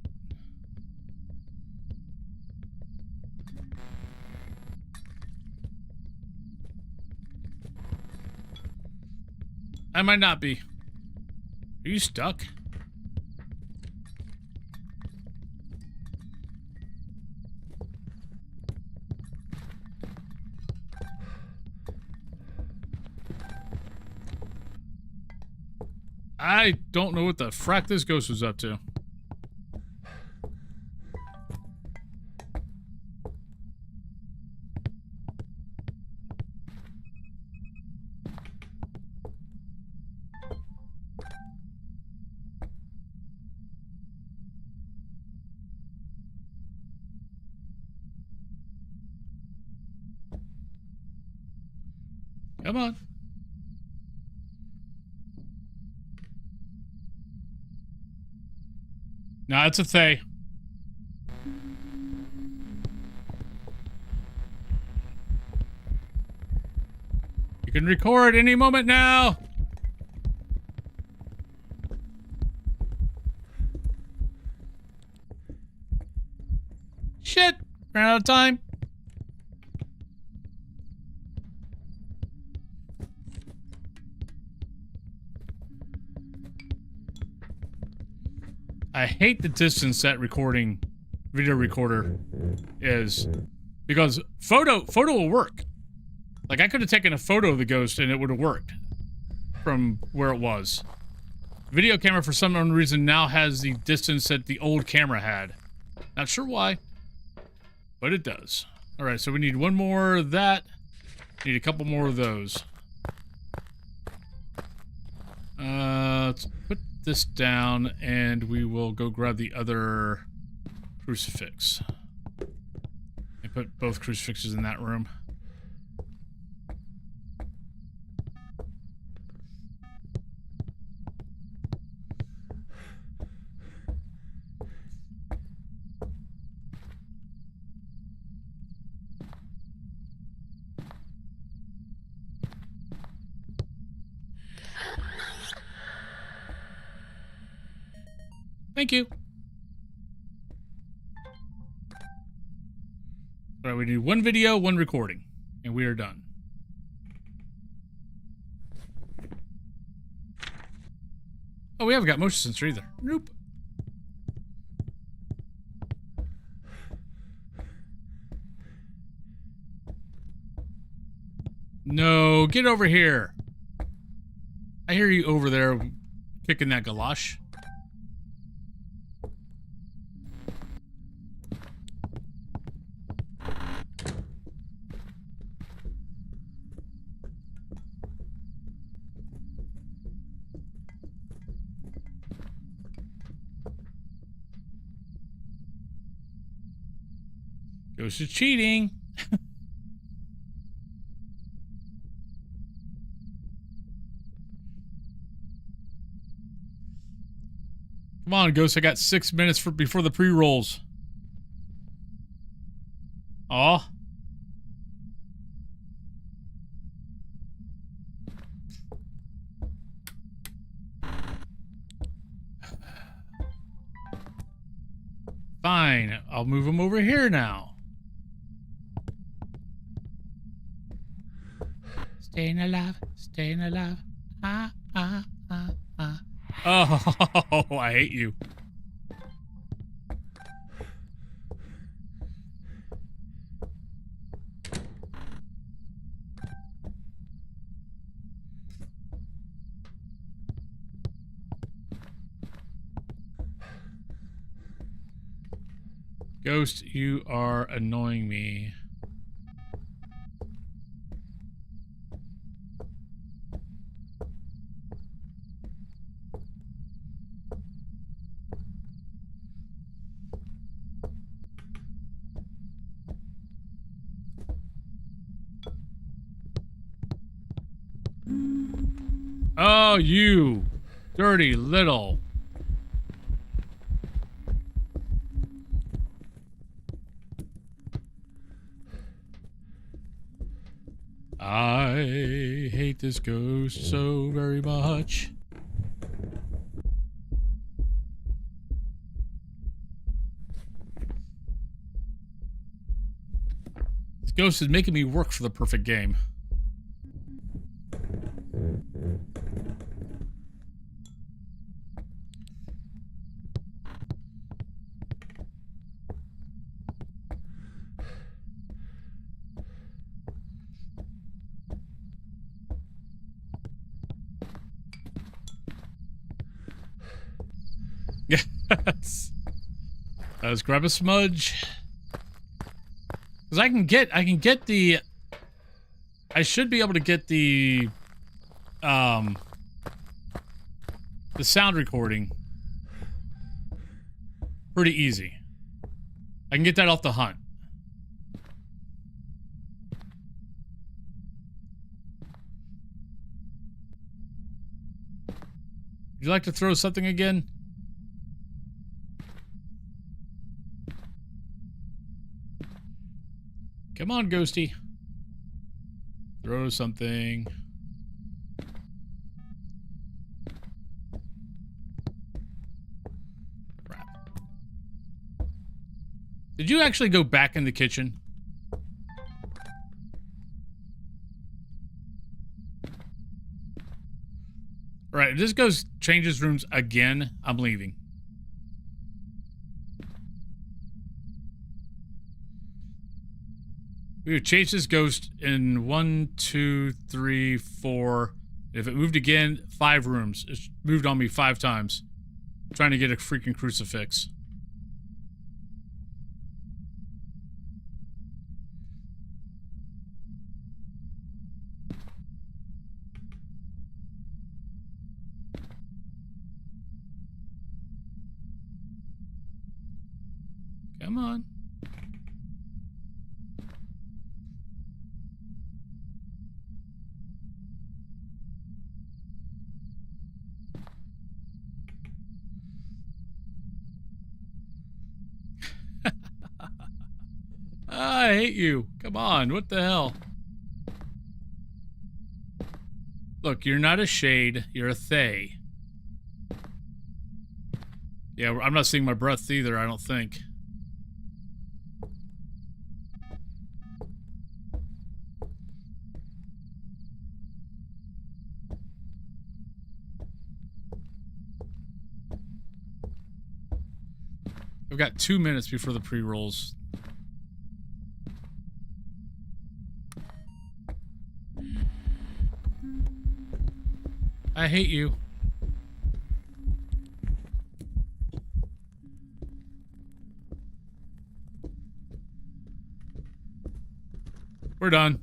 I might not be. Are you stuck? I don't know what the frack this ghost was up to. Come on. No, it's a Thay. You can record any moment now. Shit. Ran out of time. I hate the distance that video recorder is, because photo will work. Like, I could have taken a photo of the ghost and it would have worked from where it was. Video camera, for some unknown reason, now has the distance that the old camera had. Not sure why, but it does. All right, so we need one more of that. Need a couple more of those. Let's put this down and we will go grab the other crucifix and put both crucifixes in that room. Thank you. All right, we do one video, one recording, and we are done. Oh, we haven't got motion sensor either. Nope. No, get over here. I hear you over there kicking that galosh. Ghost is cheating. Come on, Ghost. I got 6 minutes before the pre-rolls. Aw. Fine. I'll move him over here now. Staying alive. Staying alive. Ah, ah, ah, ah. Oh, I hate you. Ghost, you are annoying me. Oh, you dirty little. I hate this ghost so very much. This ghost is making me work for the perfect game. Yes. Let's grab a smudge. Cause I can get the. I should be able to get the sound recording pretty easy. I can get that off the hunt. Would you like to throw something again? Come on, Ghosty. Throw something. Crap. Did you actually go back in the kitchen? Right, if this goes changes rooms again, I'm leaving. We would change this ghost in 1, 2, 3, 4. If it moved again, 5 rooms. It's moved on me 5 times. I'm trying to get a freaking crucifix. Come on. I hate you. Come on, what the hell? Look, you're not a shade, you're a Thay. Yeah, I'm not seeing my breath either, I don't think. I've got 2 minutes before the pre-rolls. I hate you. We're done.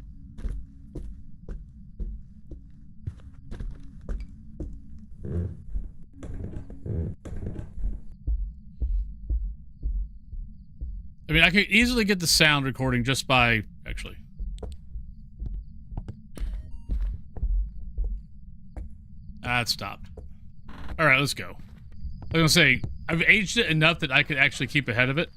I mean, I could easily get the sound recording just by... Actually. It stopped. Alright, let's go. I was gonna say, I've aged it enough that I could actually keep ahead of it.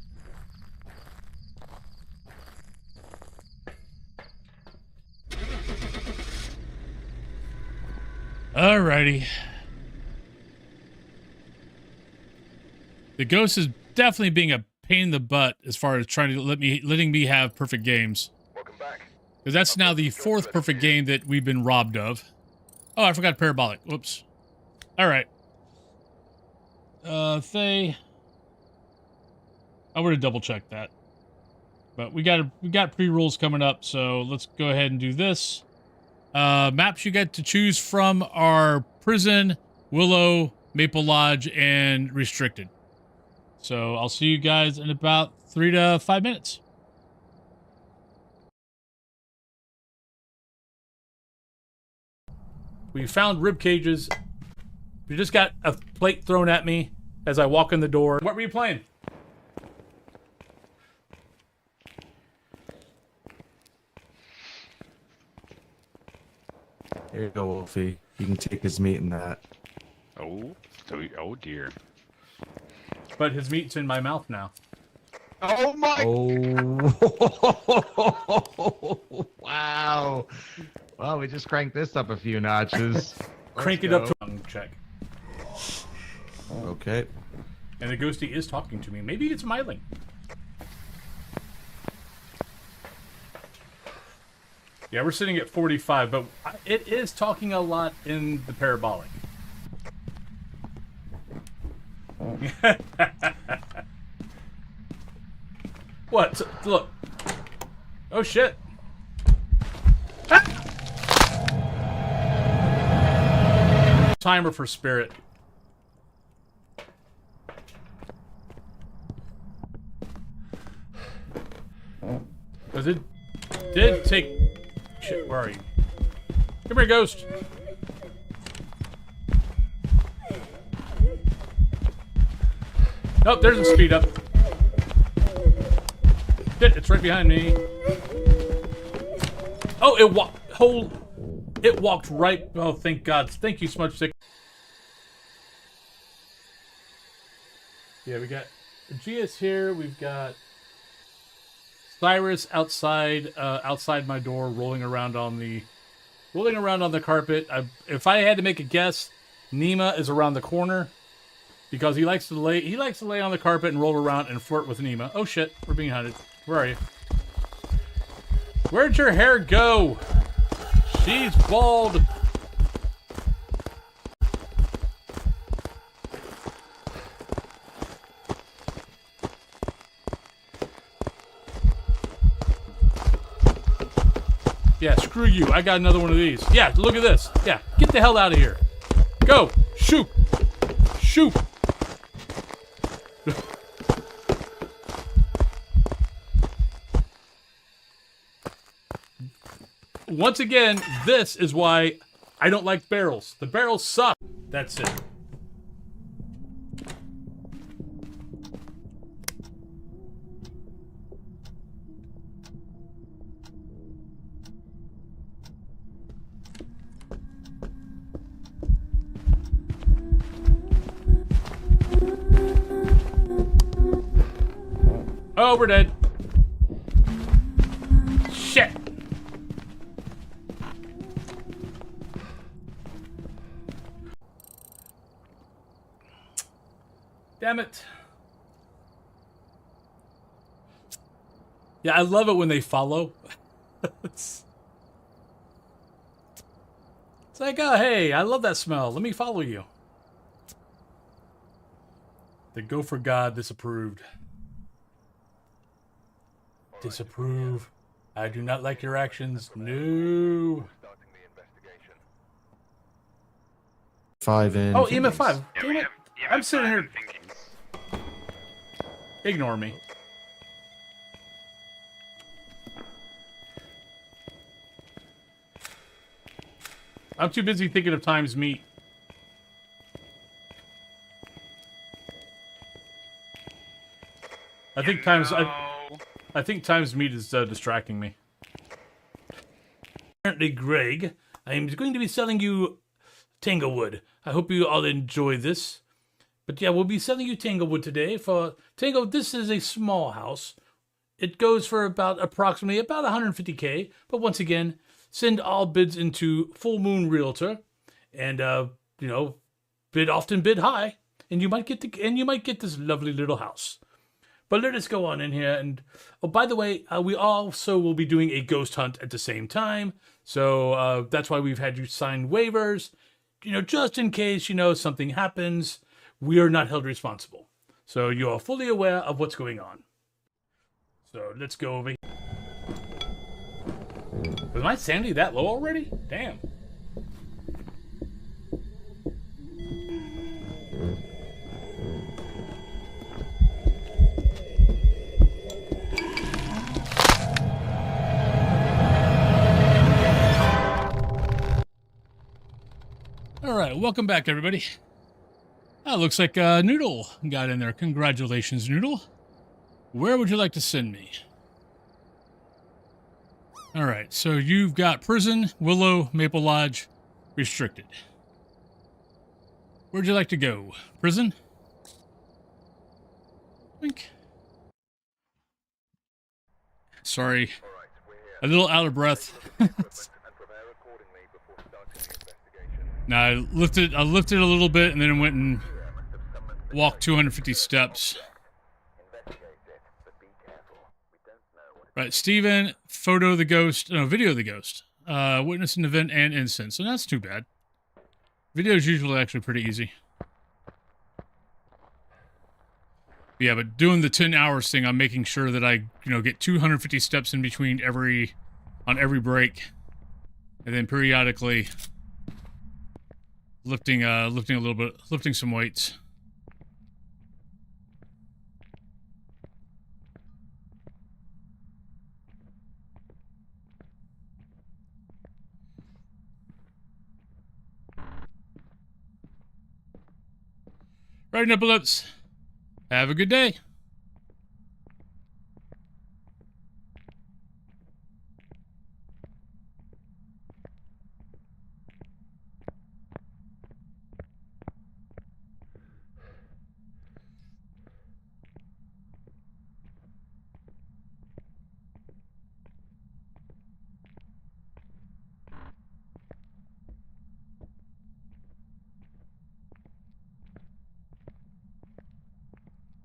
Alrighty. The ghost is definitely being a pain in the butt as far as trying to letting me have perfect games. Welcome back. Because that's now the 4th perfect game that we've been robbed of. Oh, I forgot parabolic. Whoops. Alright. Faye. I would have double checked that. But we got pre-rules coming up, so let's go ahead and do this. Maps you get to choose from are Prison, Willow, Maple Lodge, and Restricted. So I'll see you guys in about 3 to 5 minutes. We found rib cages. We just got a plate thrown at me as I walk in the door. What were you playing? Here you go, Wolfie. You can take his meat in that. Oh, oh dear. But his meat's in my mouth now. Oh my! Oh! Wow! Well, we just cranked this up a few notches. Crank it up to check. Okay. And the ghosty is talking to me. Maybe it's smiling. Yeah, we're sitting at 45, but it is talking a lot in the parabolic. What? Look. Oh, shit. Ah! Timer for spirit. Because it did take... Shit, where are you? Come here, ghost. Nope, there's a speed up. Shit, it's right behind me. Oh, it walked right... Oh, thank God. Thank you, Smudge Stick. Yeah, we got Gia's here. We've got Cyrus outside my door, rolling around on the carpet. If I had to make a guess, Nima is around the corner because he likes to lay on the carpet and roll around and flirt with Nima. Oh shit, we're being hunted. Where are you? Where'd your hair go? She's bald. Yeah, screw you. I got another one of these. Yeah, look at this. Yeah, get the hell out of here. Go. Shoot. Shoot. Once again, this is why I don't like barrels. The barrels suck. That's it. Oh, we're dead. Shit. Damn it. Yeah, I love it when they follow. It's like, oh, hey, I love that smell. Let me follow you. The Go for God disapproved. Disapprove. I do not like your actions. No. Starting the investigation. 5 in. Oh, EMF 5. Yeah, Damn it. I'm sitting here. Ignore me. I'm too busy thinking of times meet. I think times... I think times meet is distracting me. Apparently, Greg, I'm going to be selling you Tanglewood. I hope you all enjoy this. But yeah, we'll be selling you Tanglewood today. For Tangle, this is a small house. It goes for approximately about 150K. But once again, send all bids into Full Moon Realtor, and bid often, bid high, and you might get this lovely little house. But let us go on in here. And oh, by the way, we also will be doing a ghost hunt at the same time. So that's why we've had you sign waivers. Just in case, something happens, we are not held responsible. So you are fully aware of what's going on. So let's go over here. Was my sanity that low already? Damn. All right, welcome back, everybody. Looks like Noodle got in there. Congratulations, Noodle. Where would you like to send me? All right, so you've got Prison, Willow, Maple Lodge, Restricted. Where'd you like to go? Prison? Wink. Sorry, a little out of breath. Now I lifted a little bit and then went and walked 250 steps. Right, Steven, video the ghost. Witness an event and instance. So that's too bad. Video is usually actually pretty easy. Yeah, but doing the 10 hours thing, I'm making sure that I, get 250 steps in between on every break. And then periodically lifting a little bit, lifting some weights. Right, Nipple Lips. Have a good day.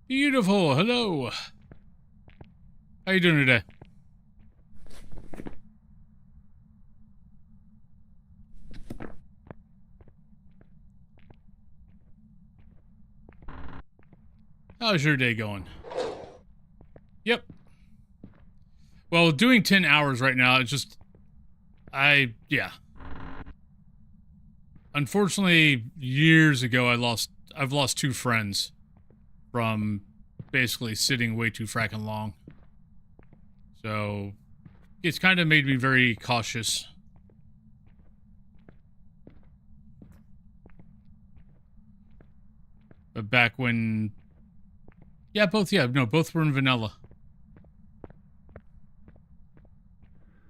Beautiful. Hello. How you doing today? How's your day going? Yep. Well, doing 10 hours right now, it's just... yeah. Unfortunately, years ago, I've lost 2 friends from basically sitting way too fracking long. So it's kind of made me very cautious. But back when... both were in vanilla.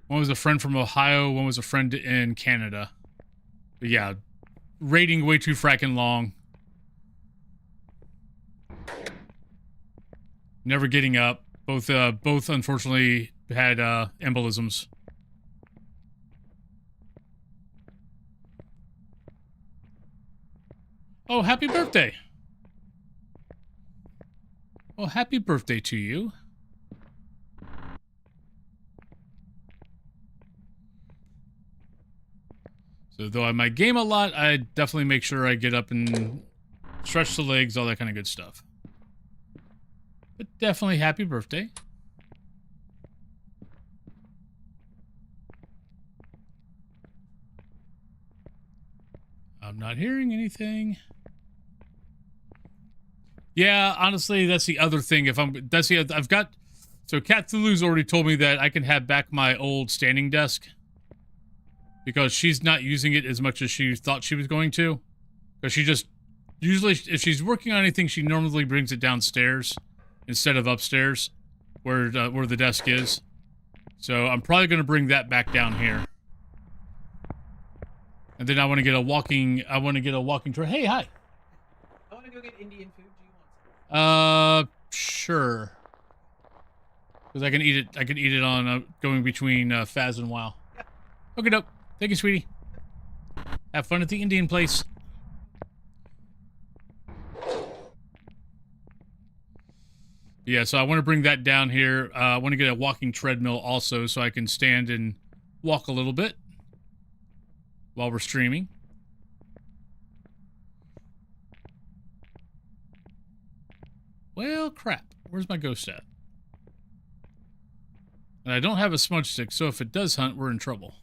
One was a friend from Ohio, one was a friend in Canada. But yeah, raiding way too fracking long. Never getting up. Both unfortunately had embolisms. Oh, happy birthday! Well, happy birthday to you. So though I might game a lot, I definitely make sure I get up and stretch the legs, all that kind of good stuff. But definitely happy birthday. I'm not hearing anything. Yeah, honestly, that's the other thing. I've got... So Cthulhu's already told me that I can have back my old standing desk. Because she's not using it as much as she thought she was going to. Because she just... Usually, if she's working on anything, she normally brings it downstairs instead of upstairs. where the desk is. So I'm probably going to bring that back down here. And then I want to get a walking trail. Hey, hi. I want to go get Indian food. Do you want some? Sure. Because I can eat it on going between Phas and WoW. Yeah. Okay, dope. Thank you, sweetie. Have fun at the Indian place. Yeah, so I want to bring that down here. I want to get a walking treadmill also so I can stand and walk a little bit while we're streaming. Well, crap. Where's my ghost at? And I don't have a smudge stick, so if it does hunt, we're in trouble.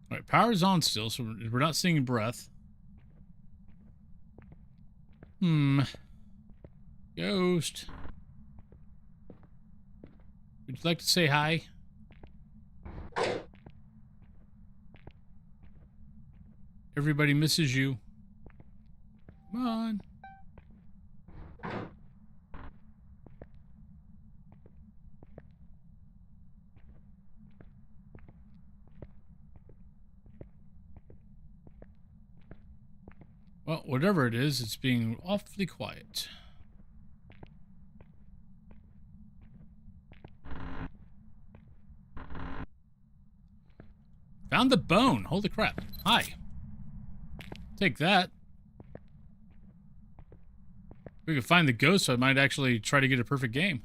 All right, power's on still, so we're not seeing breath. Ghost. Would you like to say hi? Everybody misses you. Come on. Well, whatever it is, it's being awfully quiet. Found the bone. Holy crap. Hi. Take that. If we could find the ghost, I might actually try to get a perfect game.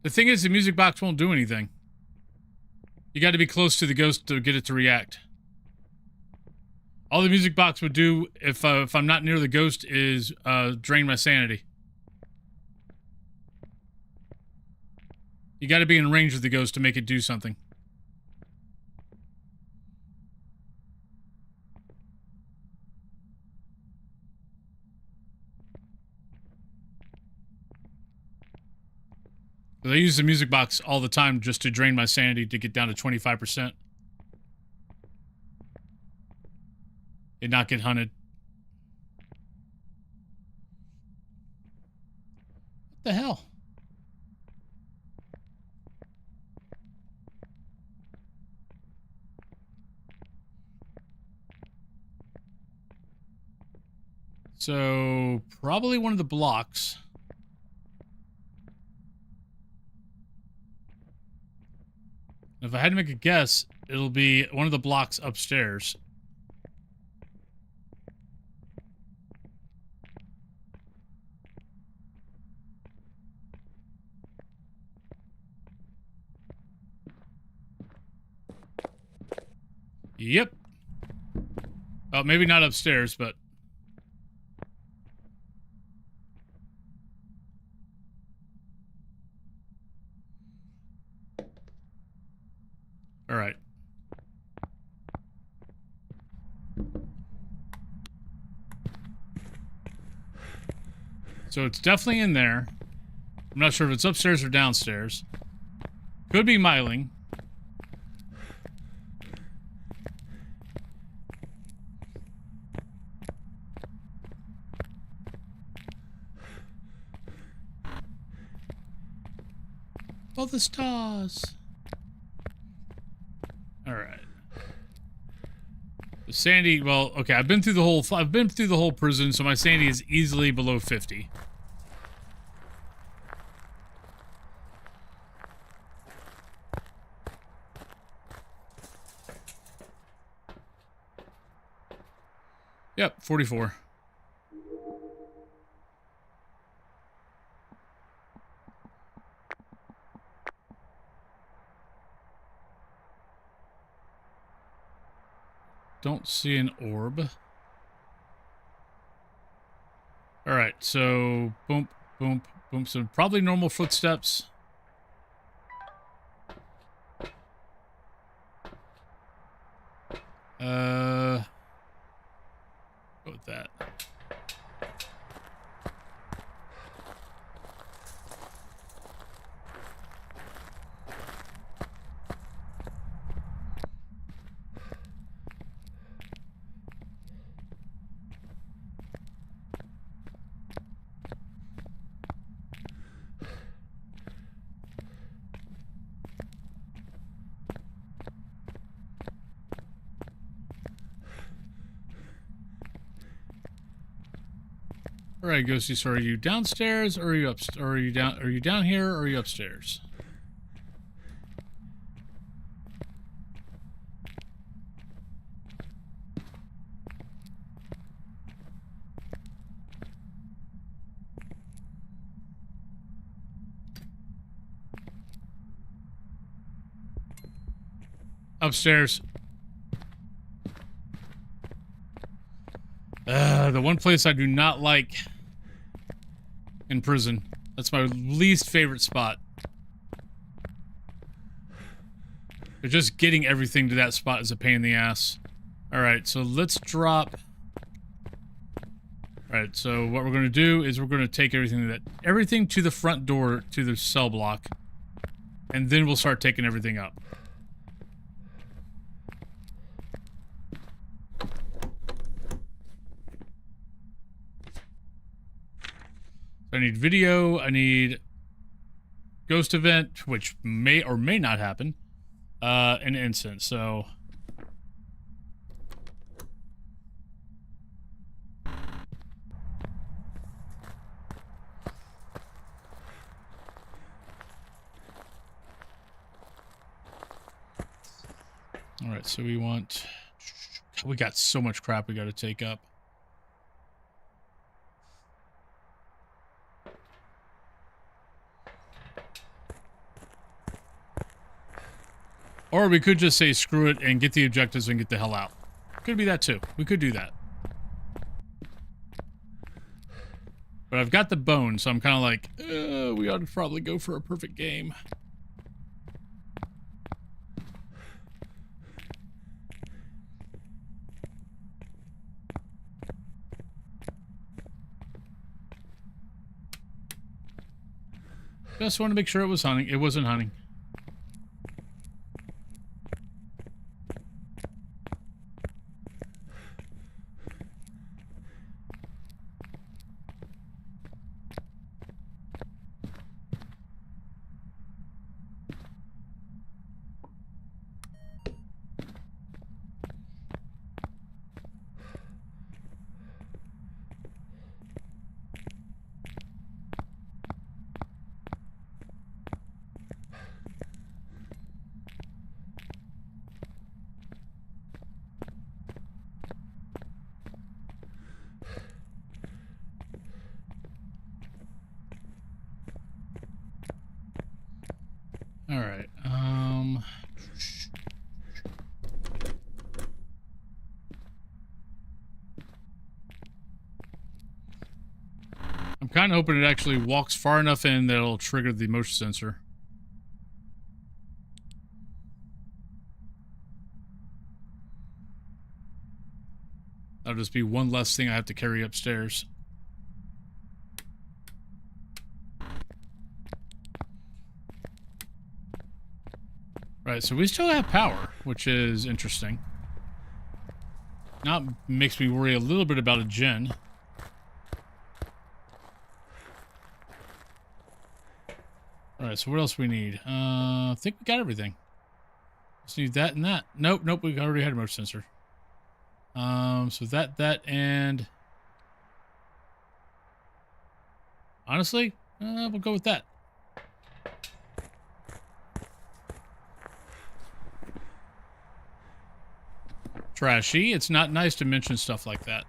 The thing is, the music box won't do anything. You got to be close to the ghost to get it to react. All the music box would do if I'm not near the ghost is drain my sanity. You got to be in range of the ghost to make it do something. I use the music box all the time just to drain my sanity to get down to 25%. And not get hunted. What the hell? So, probably one of the blocks. If I had to make a guess, it'll be one of the blocks upstairs. Yep. Oh, maybe not upstairs, but... All right. So it's definitely in there. I'm not sure if it's upstairs or downstairs. Could be Myling. All the stars. All right. Sandy, well, okay, I've been through the whole prison, so my sanity is easily below 50. Yep, 44. Don't see an orb. All right, so boom, boom, boom. So probably normal footsteps. Go with that. All right, Ghosty. So, are you downstairs, or are you up? Or are you down? Are you down here, or are you upstairs? Upstairs. The one place I do not like in prison. That's my least favorite spot. But just getting everything to that spot is a pain in the ass. Alright, so let's drop... Alright, so what we're going to do is we're going to take everything to the front door to the cell block. And then we'll start taking everything up. I need video, I need ghost event, which may or may not happen, an instance, so... Alright, so we want... We got so much crap we gotta take up. Or we could just say screw it and get the objectives and get the hell out. Could be that too. We could do that. But I've got the bone, so I'm kind of like, we ought to probably go for a perfect game. Just want to make sure it was hunting. It wasn't hunting. All right. I'm kind of hoping it actually walks far enough in that it'll trigger the motion sensor. That'll just be one less thing I have to carry upstairs. Right, so we still have power, which is interesting. Now makes me worry a little bit about a gen. Alright, so what else we need? I think we got everything. Just need that and that. Nope, we already had a motion sensor. So that, and... Honestly, we'll go with that. Trashy. It's not nice to mention stuff like that.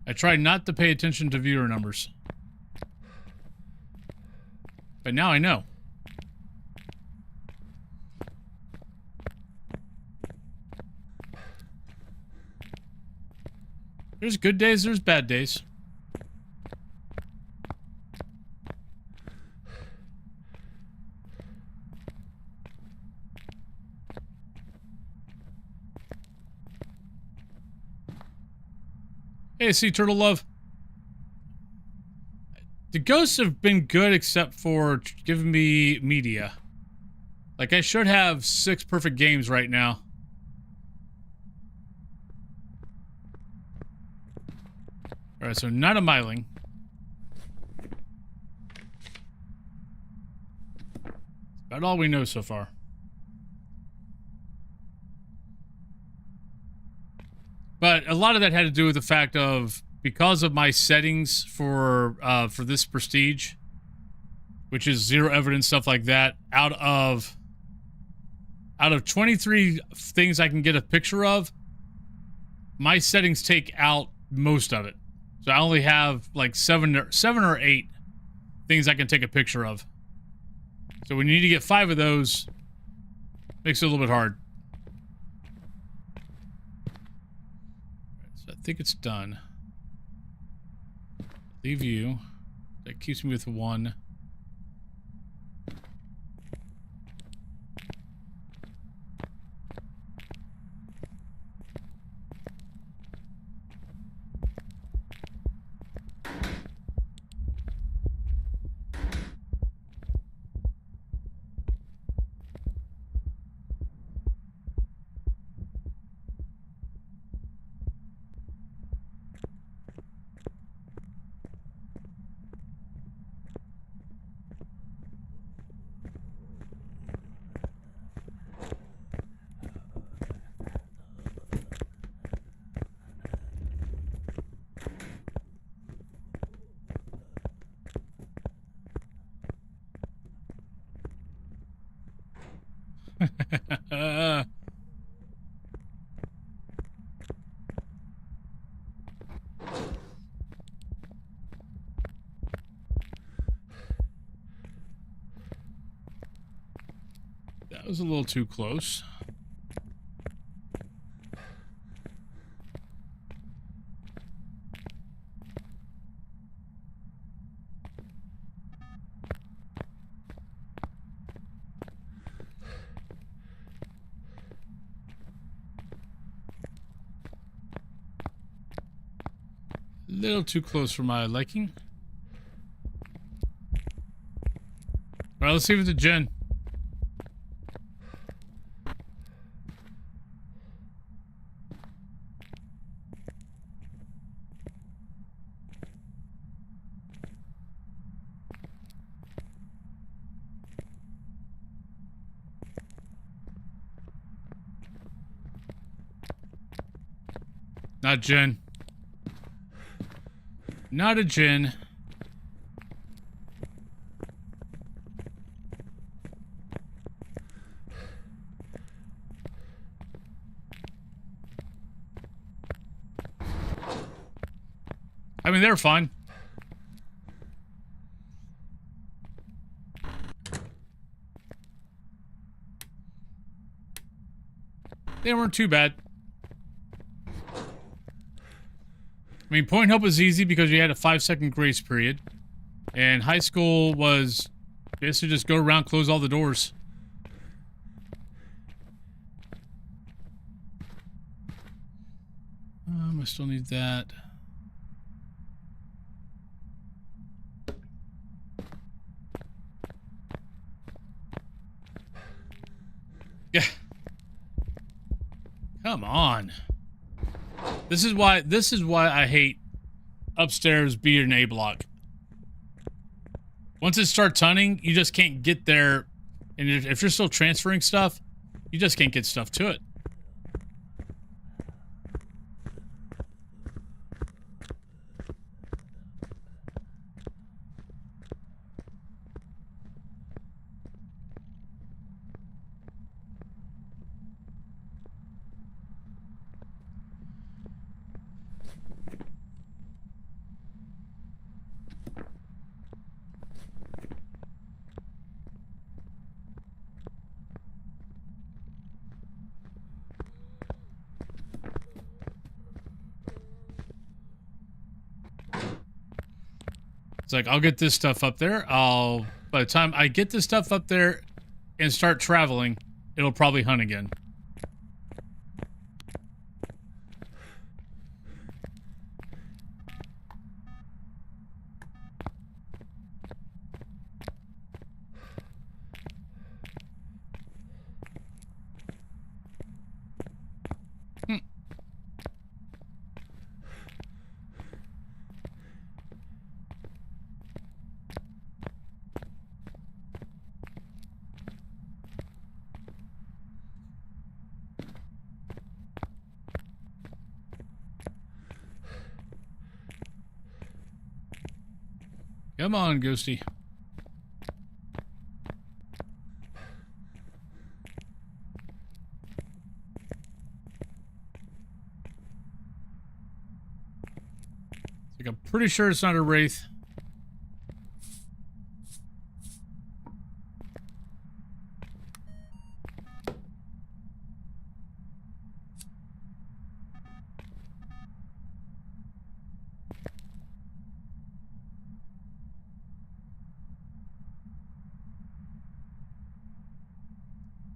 I try not to pay attention to viewer numbers. But now I know. There's good days, there's bad days. Hey, Sea Turtle Love. The ghosts have been good except for giving me media. Like, I should have 6 perfect games right now. Alright, so not a miling. That's about all we know so far. But a lot of that had to do with the fact of, because of my settings for this prestige, which is 0 evidence, stuff like that, out of 23 things I can get a picture of, my settings take out most of it. So I only have like 7 or 8 things I can take a picture of. So when you need to get 5 of those, makes it a little bit hard. So I think it's done. Leave you. That keeps me with 1. That was a little too close. A little too close for my liking. All right, let's see if it's a gen. Not Jen. Not a Jen. I mean, they're fine. They weren't too bad. I mean, Point Hope was easy because you had a 5-second grace period. And high school was basically just go around, close all the doors. I still need that. Yeah. Come on. This is why I hate upstairs B and A block. Once it starts hunting, you just can't get there, and if you're still transferring stuff, you just can't get stuff to it. It's like, I'll get this stuff up there. By the time I get this stuff up there and start traveling, it'll probably hunt again. Come on, Ghosty. Like, I'm pretty sure it's not a wraith.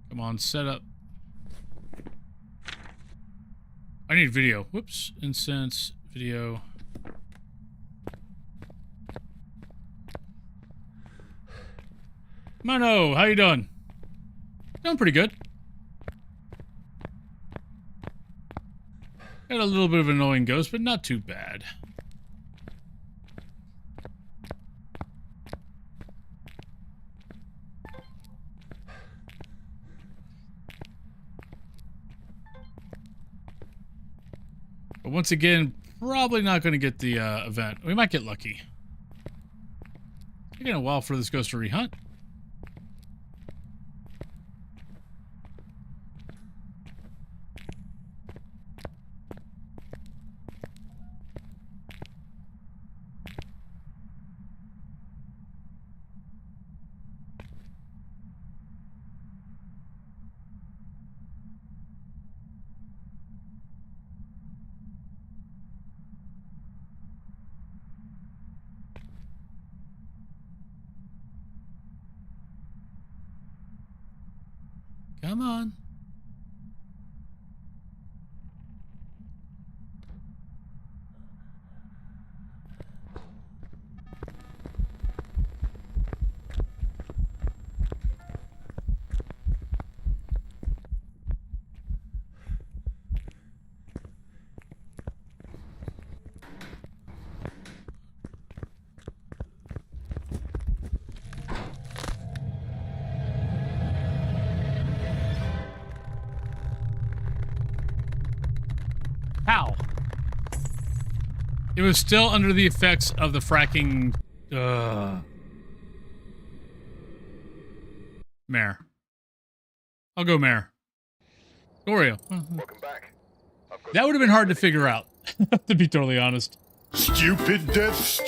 Come on, set up. I need video. Whoops. Incense, video. Mono, how you doing? Doing pretty good. Got a little bit of an annoying ghost, but not too bad. But once again, probably not going to get the event. We might get lucky. Taking a while for this ghost to rehunt. Come on. How? It was still under the effects of the fracking... Mare. I'll go Mare. Oreo. Welcome back. That would have been hard to figure out, to be totally honest. Stupid deaths,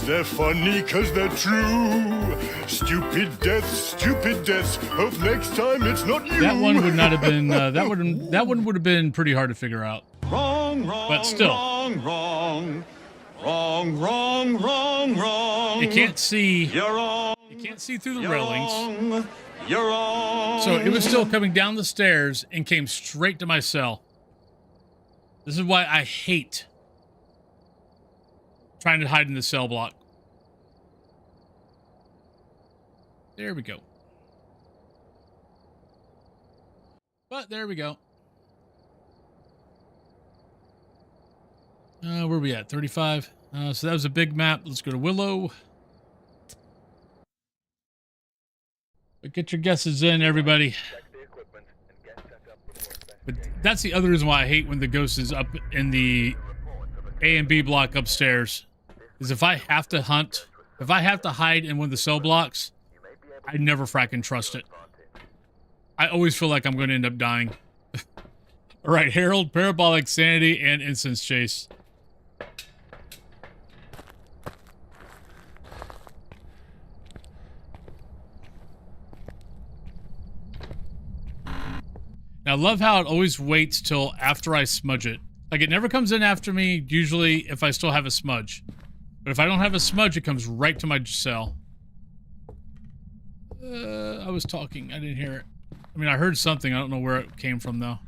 they're funny 'cause they're true. Stupid deaths, hope next time it's not you. That one would not have been, that one would have been pretty hard to figure out. Wrong, But still. wrong. You can't see, You're wrong. you can't see through the railings. You're wrong. So it was still coming down the stairs and came straight to my cell. This is why I hate trying to hide in the cell block. There we go. But there we go. Where are we at? 35. So that was a big map. Let's go to Willow. But get your guesses in, everybody. Check the equipment and get set up for more investigation. But that's the other reason why I hate when the ghost is up in the A and B block upstairs. Is if I have to hunt, if I have to hide in one of the cell blocks, I never fracking trust it. I always feel like I'm going to end up dying. All right, Herald, Parabolic, Sanity, and Incense Chase. Now, I love how it always waits till after I smudge it. Like, it never comes in after me, usually, if I still have a smudge. But if I don't have a smudge, it comes right to my cell. I was talking. I didn't hear it. I mean, I heard something. I don't know where it came from, though.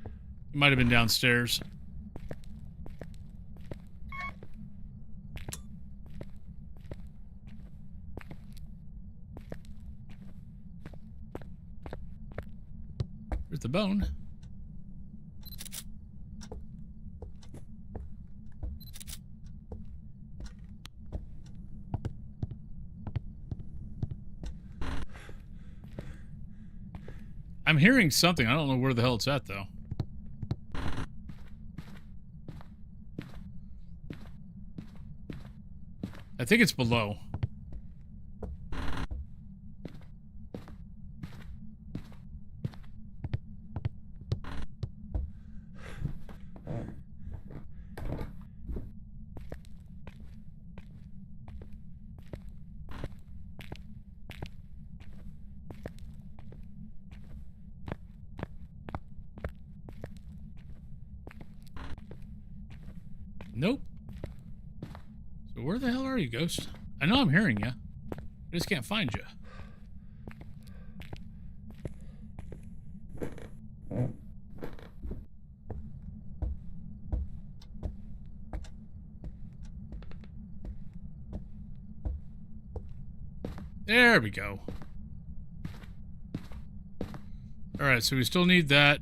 It might have been downstairs. Here's the bone. I'm hearing something. I don't know where the hell it's at, though. I think it's below. Nope. So where the hell are you, Ghost? I know I'm hearing you. I just can't find you. There we go. Alright, so we still need that.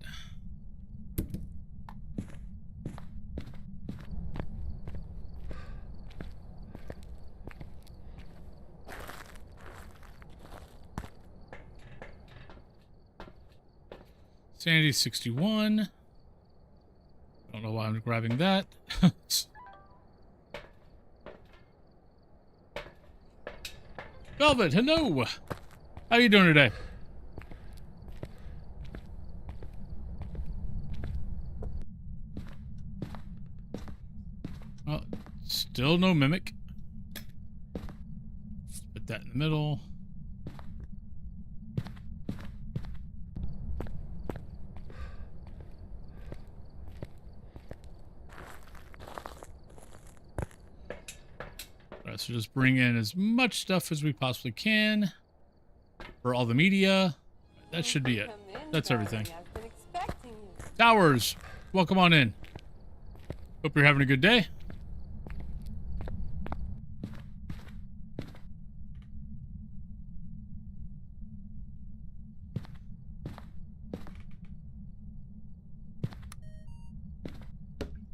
Sanity 61. Don't know why I'm grabbing that. Velvet, hello. How you doing today? Well, still no mimic. Put that in the middle. Alright, so just bring in as much stuff as we possibly can for all the media. That should be it. That's everything. I've been expecting you. Towers, welcome on in. Hope you're having a good day.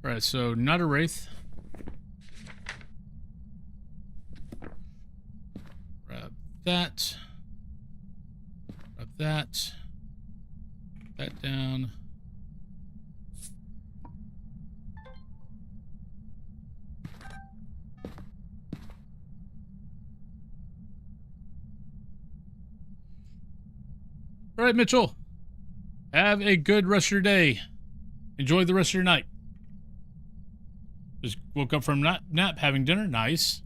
Alright, so not a wraith. Grab that. Grab that. That down. All right, Mitchell. Have a good rest of your day. Enjoy the rest of your night. Just woke up from nap, having dinner. Nice.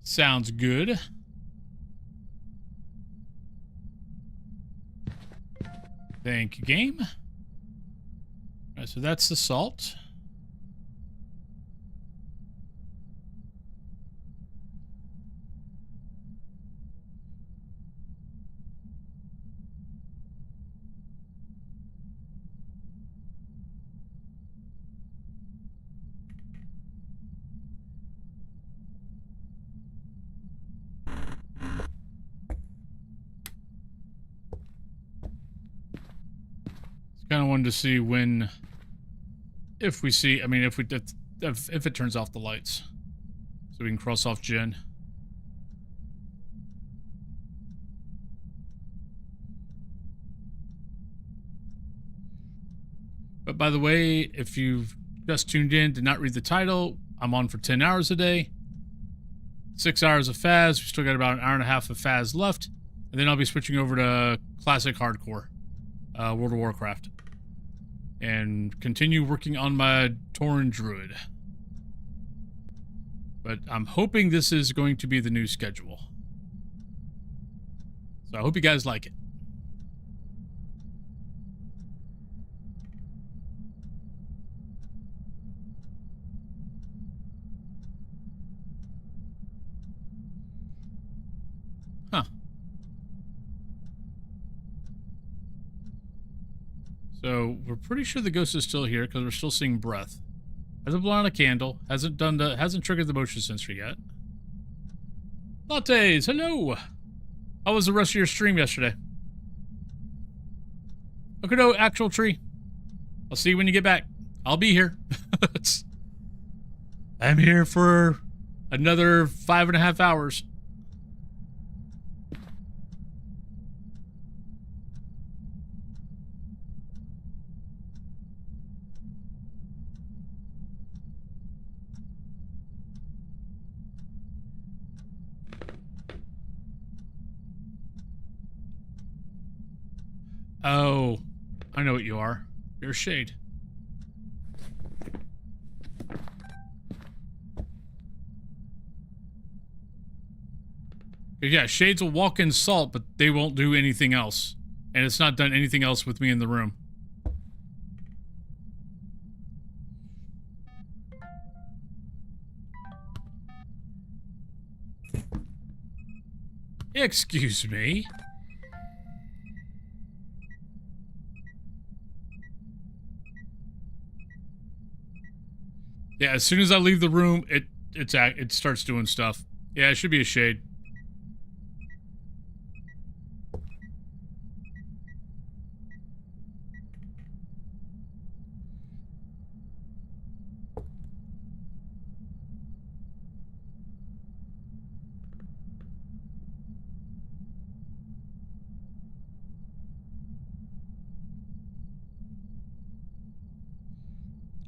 Sounds good. Thank you, game. All right, so that's the salt. Kind of wanted to see when, if we see, I mean, if it turns off the lights, so we can cross off Jen. But by the way, if you've just tuned in, did not read the title, I'm on for 10 hours a day, 6 hours of Phas. We still got about an hour and a half of Phas left, and then I'll be switching over to classic hardcore, World of Warcraft, and continue working on my Tauren Druid. But I'm hoping this is going to be the new schedule. So I hope you guys like it. Huh. So we're pretty sure the ghost is still here because we're still seeing breath. Hasn't blown out a candle. Hasn't triggered the motion sensor yet. Lattes, hello. How was the rest of your stream yesterday? Okay, no, actual tree. I'll see you when you get back. I'll be here. I'm here for another 5.5 hours. Oh, I know what you are. You're a shade. Yeah, shades will walk in salt, but they won't do anything else. And it's not done anything else with me in the room. Excuse me. Yeah, as soon as I leave the room, it starts doing stuff. Yeah, it should be a shade.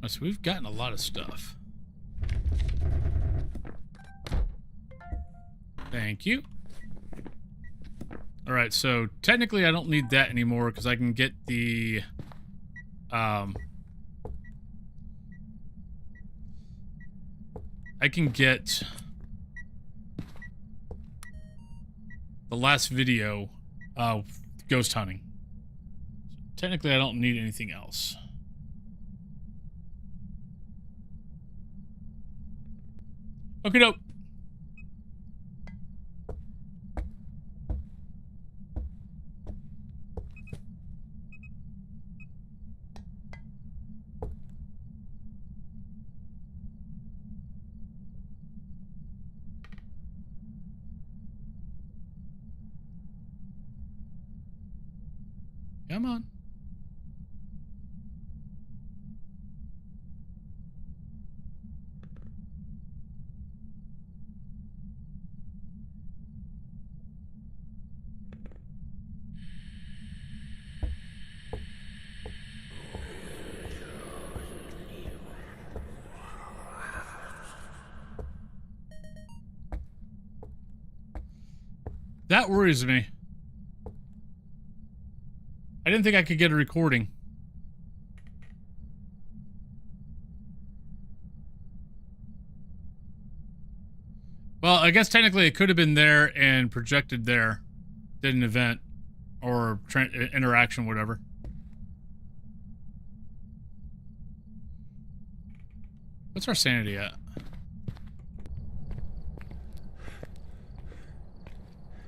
So we've gotten a lot of stuff. Thank you. All right, so technically I don't need that anymore because I can get the I can get the last video ghost hunting. Technically I don't need anything else. Okay, dope. Come on. That worries me. I didn't think I could get a recording. Well, I guess technically it could have been there and projected there. Did an event or interaction, whatever. What's our sanity at?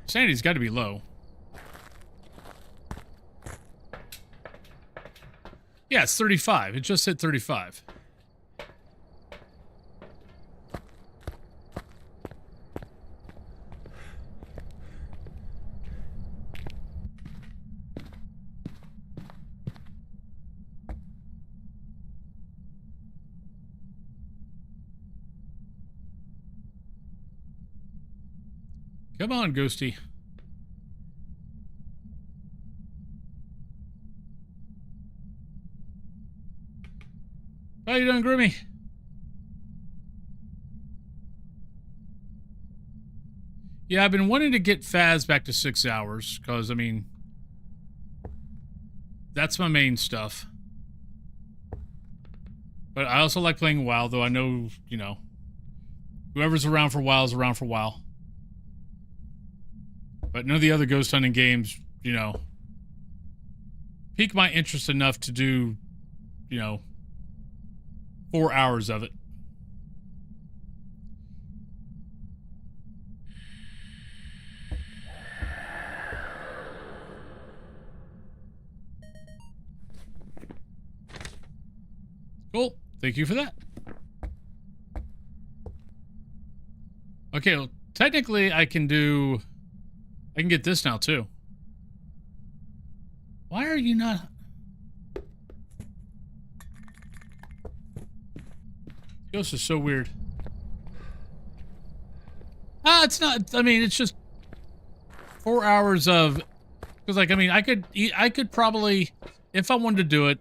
Sanity's got to be low. Yeah, it's 35. It just hit 35. Come on, Ghosty. How you doing, Grimmy? Yeah, I've been wanting to get Phas back to 6 hours, because, I mean, that's my main stuff. But I also like playing WoW, though I know, you know, whoever's around for WoW is around for WoW. But none of the other ghost hunting games, you know, pique my interest enough to do, you know, 4 hours of it. Cool. Thank you for that. Okay, well, technically I can get this now too. Why are you not? Ghost is so weird. Ah, it's not. I mean, it's just 4 hours of. Because, like, I mean, I could probably, if I wanted to do it,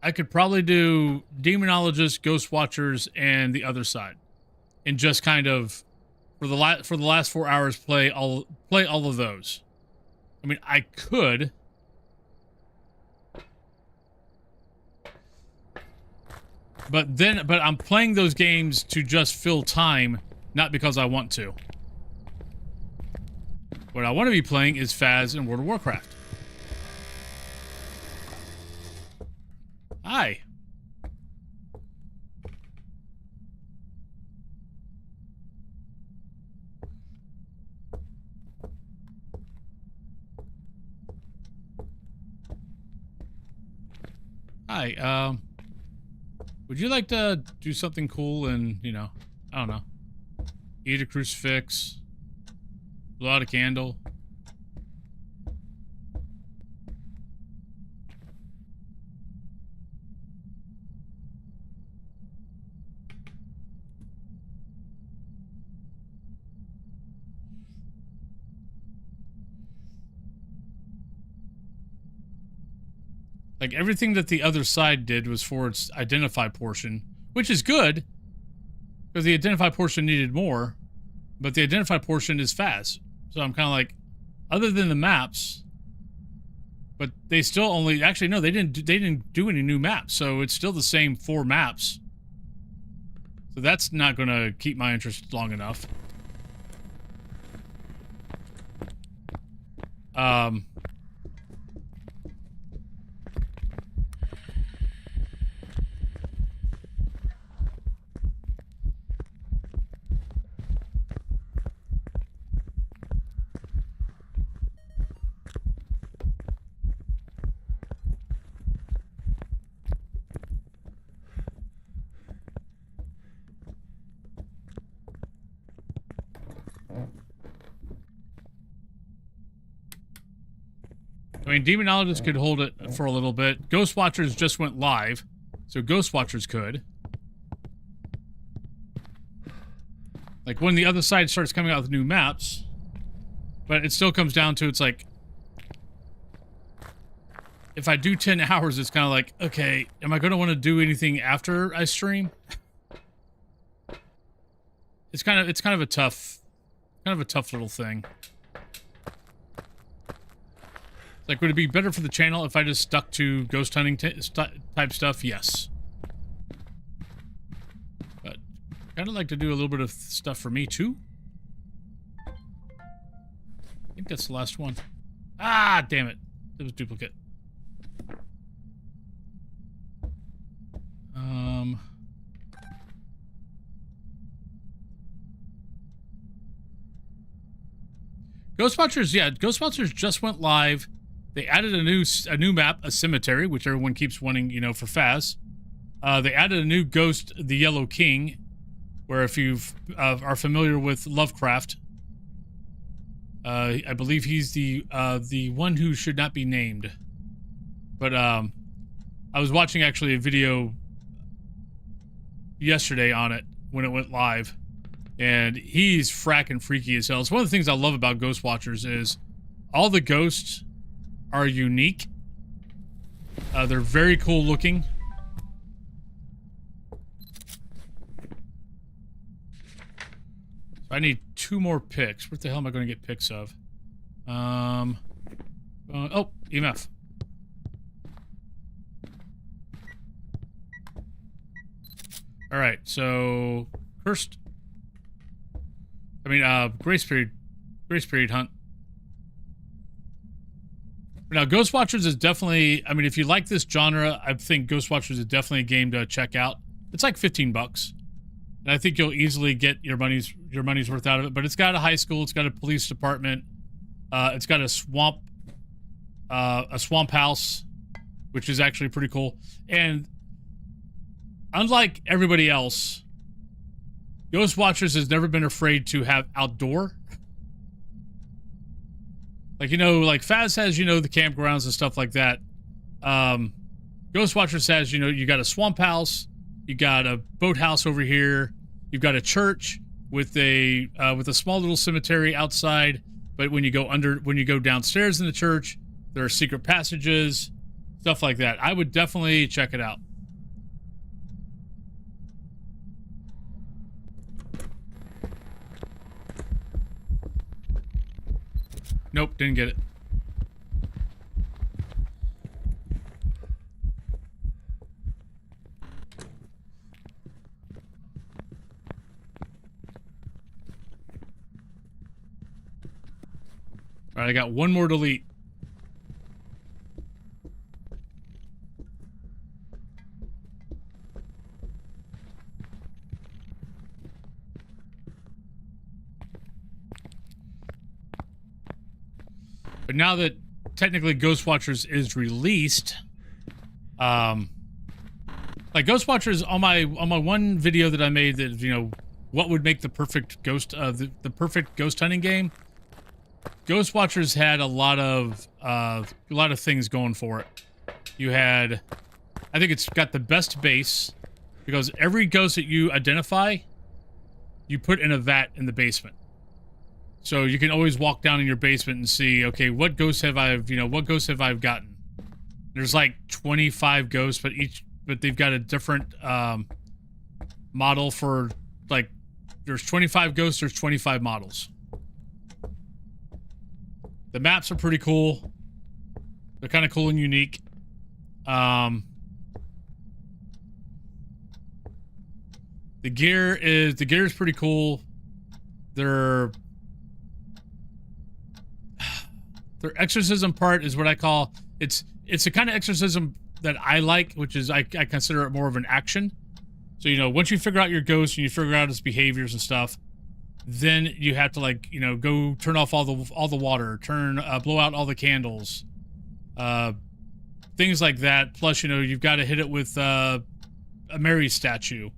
I could probably do Demonologist, Ghost Watchers, and the other side, and just kind of for the last 4 hours play all of those. I mean, I could, But I'm playing those games to just fill time, not because I want to. What I want to be playing is Phas and World of Warcraft. Hi. Hi, would you like to do something cool and, you know, I don't know, eat a crucifix, blow out a candle? Like, everything that the other side did was for its identify portion, which is good, because the identify portion needed more, but the identify portion is Phas. So I'm kind of like, other than the maps, but they still only, actually, no, they didn't do any new maps, so it's still the same 4 maps. So that's not going to keep my interest long enough. I mean, Demonologists could hold it for a little bit. Ghost Watchers just went live, so Ghost Watchers could. Like, when the other side starts coming out with new maps, but it still comes down to, it's like, if I do 10 hours, it's kind of like, okay, am I going to want to do anything after I stream? It's kind of a tough little thing. Like, would it be better for the channel if I just stuck to ghost hunting type stuff? Yes. But kind of like to do a little bit of stuff for me too. I think that's the last one. Ah, damn it. It was duplicate. Ghostbusters, yeah, Ghostbusters just went live. They added a new map, a cemetery, which everyone keeps wanting, you know, for Phas. They added a new ghost, the Yellow King, where if you are familiar with Lovecraft, I believe he's the one who should not be named. But I was watching actually a video yesterday on it when it went live, and he's fracking freaky as hell. It's one of the things I love about Ghost Watchers is all the ghosts are unique. They're very cool looking. So I need 2 more picks. What the hell am I going to get picks of? Oh, EMF. All right, so first, grace period hunt. Now, Ghost Watchers is definitely, I mean, if you like this genre, I think Ghost Watchers is definitely a game to check out. It's like $15. And I think you'll easily get your money's worth out of it. But it's got a high school, it's got a police department, it's got a swamp house, which is actually pretty cool. And unlike everybody else, Ghost Watchers has never been afraid to have outdoor. Like, you know, like Phas has, you know, the campgrounds and stuff like that. Ghost Watchers has, you know, you got a swamp house, you got a boathouse over here, you've got a church with a small little cemetery outside. But when you go downstairs in the church, there are secret passages, stuff like that. I would definitely check it out. Nope, didn't get it. All right, I got one more delete. But now that technically Ghost Watchers is released, like Ghost Watchers on my one video that I made that, you know, what would make the perfect ghost the perfect ghost hunting game. Ghost Watchers had a lot of things going for it. You had, I think it's got the best base because every ghost that you identify, you put in a vat in the basement. So you can always walk down in your basement and see, okay, what ghosts have I gotten? There's like 25 ghosts, but they've got a different model for, like, there's 25 ghosts, there's 25 models. The maps are pretty cool. They're kind of cool and unique. The gear is pretty cool. Their exorcism part is what I call, it's the kind of exorcism that I like, which is I consider it more of an action. So, you know, once you figure out your ghost and you figure out its behaviors and stuff, then you have to, like, you know, go turn off all the water, blow out all the candles, things like that. Plus, you know, you've got to hit it with a Mary statue.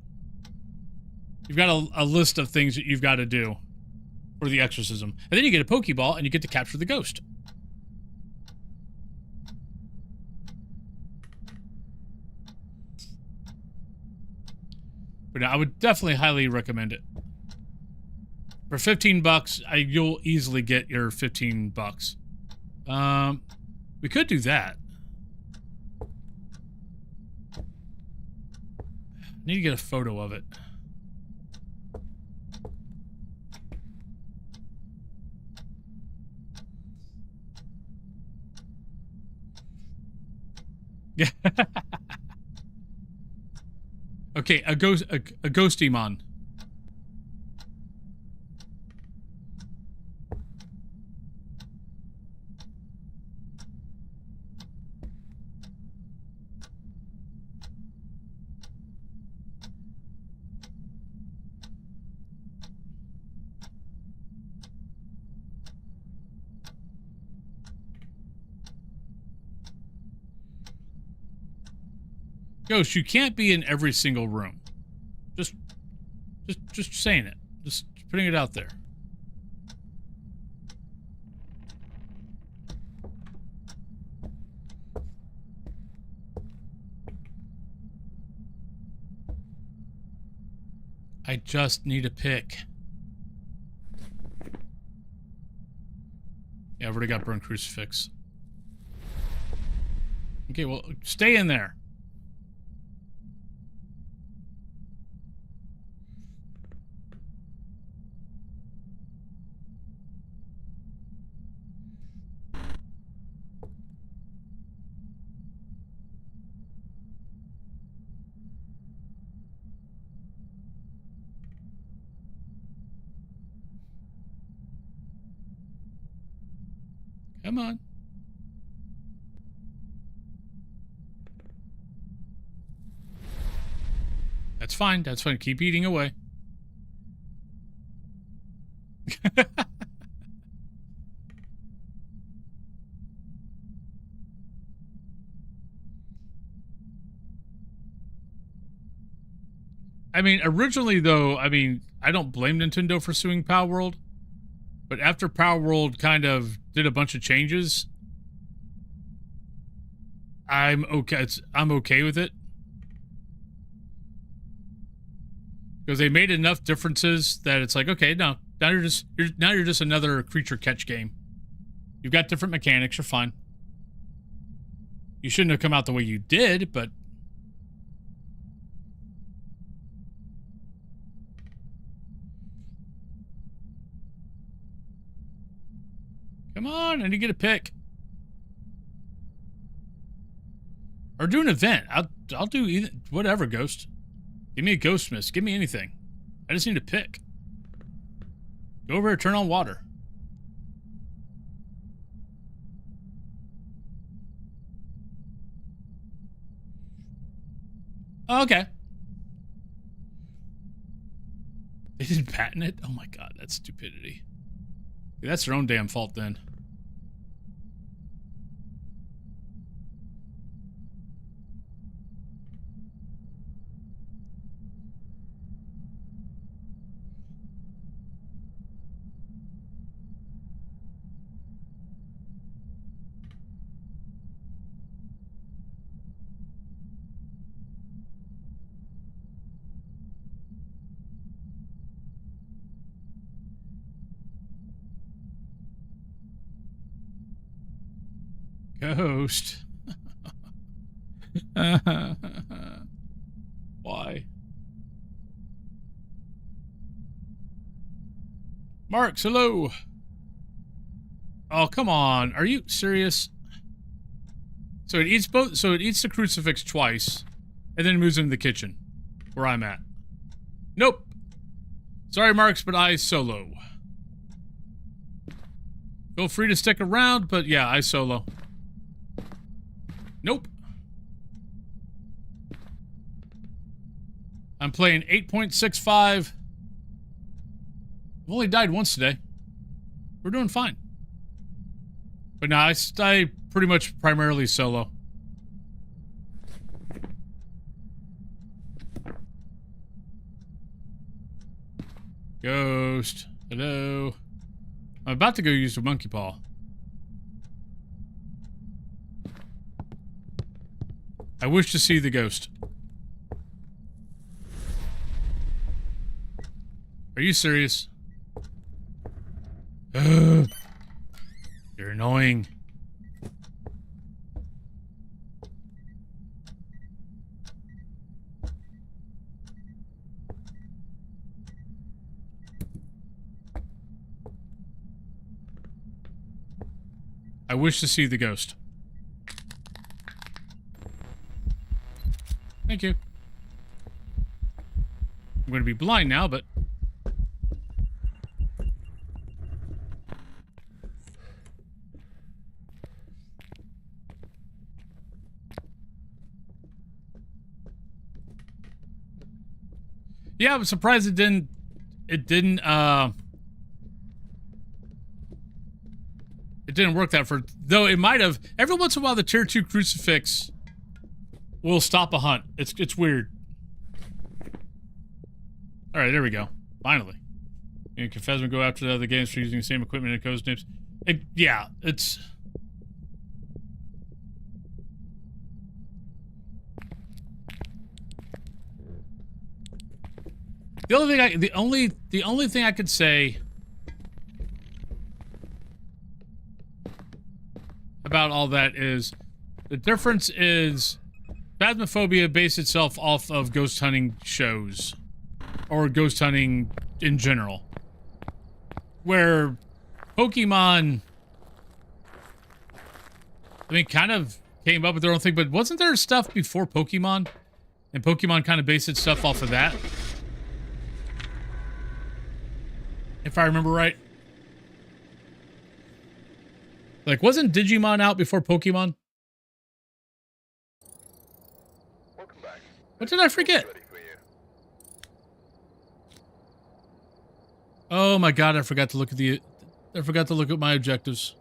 You've got a list of things that you've got to do for the exorcism, and then you get a Pokeball and you get to capture the ghost. But no, I would definitely highly recommend it. For $15, you'll easily get your $15. We could do that. Need to get a photo of it. Yeah. Okay, a ghost demon. Ghost, you can't be in every single room. Just saying it. Just putting it out there. I just need a pick. Yeah, I've already got Burn Crucifix. Okay, well, stay in there. Come on. That's fine. That's fine. Keep eating away. I mean, originally, though, I mean, I don't blame Nintendo for suing Power World. But after Power World kind of did a bunch of changes, I'm okay with it. Because they made enough differences that it's like, okay, now you're just another creature catch game. You've got different mechanics, you're fine. You shouldn't have come out the way you did, but come on, I need to get a pick. Or do an event. I'll do either, whatever, Ghost. Give me a Ghost Mist. Give me anything. I just need a pick. Go over here, turn on water. Oh, okay. They didn't patent it? Oh my god, that's stupidity. Yeah, that's their own damn fault then. Ghost. Why? Marks, hello. Oh, come on. Are you serious? So it eats both. So it eats the crucifix twice, and then moves into the kitchen, where I'm at. Nope. Sorry, Marks, but I solo. Feel free to stick around, but yeah, I solo. Nope. I'm playing 8.65. I've only died once today. We're doing fine. But no, I pretty much primarily solo. Ghost. Hello. I'm about to go use the monkey paw. I wish to see the ghost. Are you serious? Ugh. You're annoying. I wish to see the ghost. Thank you. I'm going to be blind now, but... Yeah, I'm surprised it didn't work that for, though it might have. Every once in a while the tier 2 crucifix will stop a hunt. It's weird. Alright, there we go. Finally. And can Phasma go after the other games for using the same equipment and codes names? Yeah, it's... The only thing I could say about all that is the difference is Phasmophobia based itself off of ghost hunting shows or ghost hunting in general, where Pokemon, I mean, kind of came up with their own thing, but wasn't there stuff before Pokemon? And Pokemon kind of based its stuff off of that, if I remember right. Like, wasn't Digimon out before Pokemon? Welcome back. What did I forget? Ready for you. Oh my god, I forgot to look at my objectives.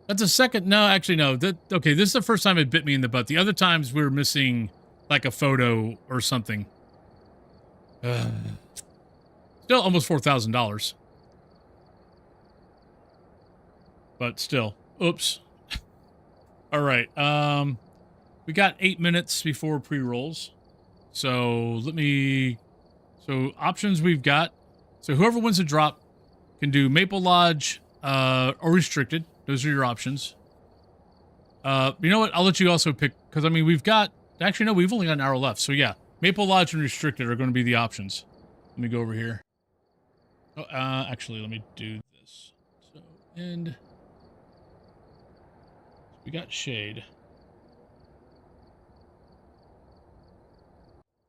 That's a second. No, actually, no. Okay, this is the first time it bit me in the butt. The other times we were missing, like, a photo or something. Still almost $4,000. But still. Oops. All right. We got 8 minutes before pre-rolls. So so options we've got. So whoever wins the drop can do Maple Lodge or Restricted. Those are your options. You know what? I'll let you also pick, because I mean we've got, actually no, we've only got an hour left. So yeah, Maple Lodge and Restricted are going to be the options. Let me go over here. Oh, actually, let me do this. So, and we got Shade.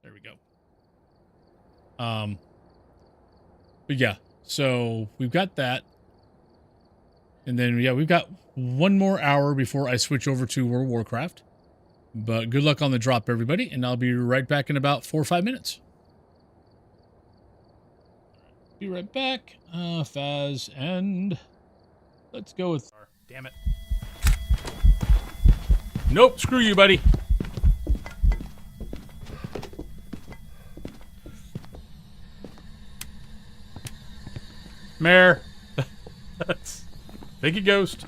There we go. But yeah, so we've got that. And then, yeah, we've got one more hour before I switch over to World of Warcraft. But good luck on the drop, everybody, and I'll be right back in about 4 or 5 minutes. Be right back. Phas, and let's go with... Damn it. Nope, screw you, buddy. Mare. Thank you, Ghost.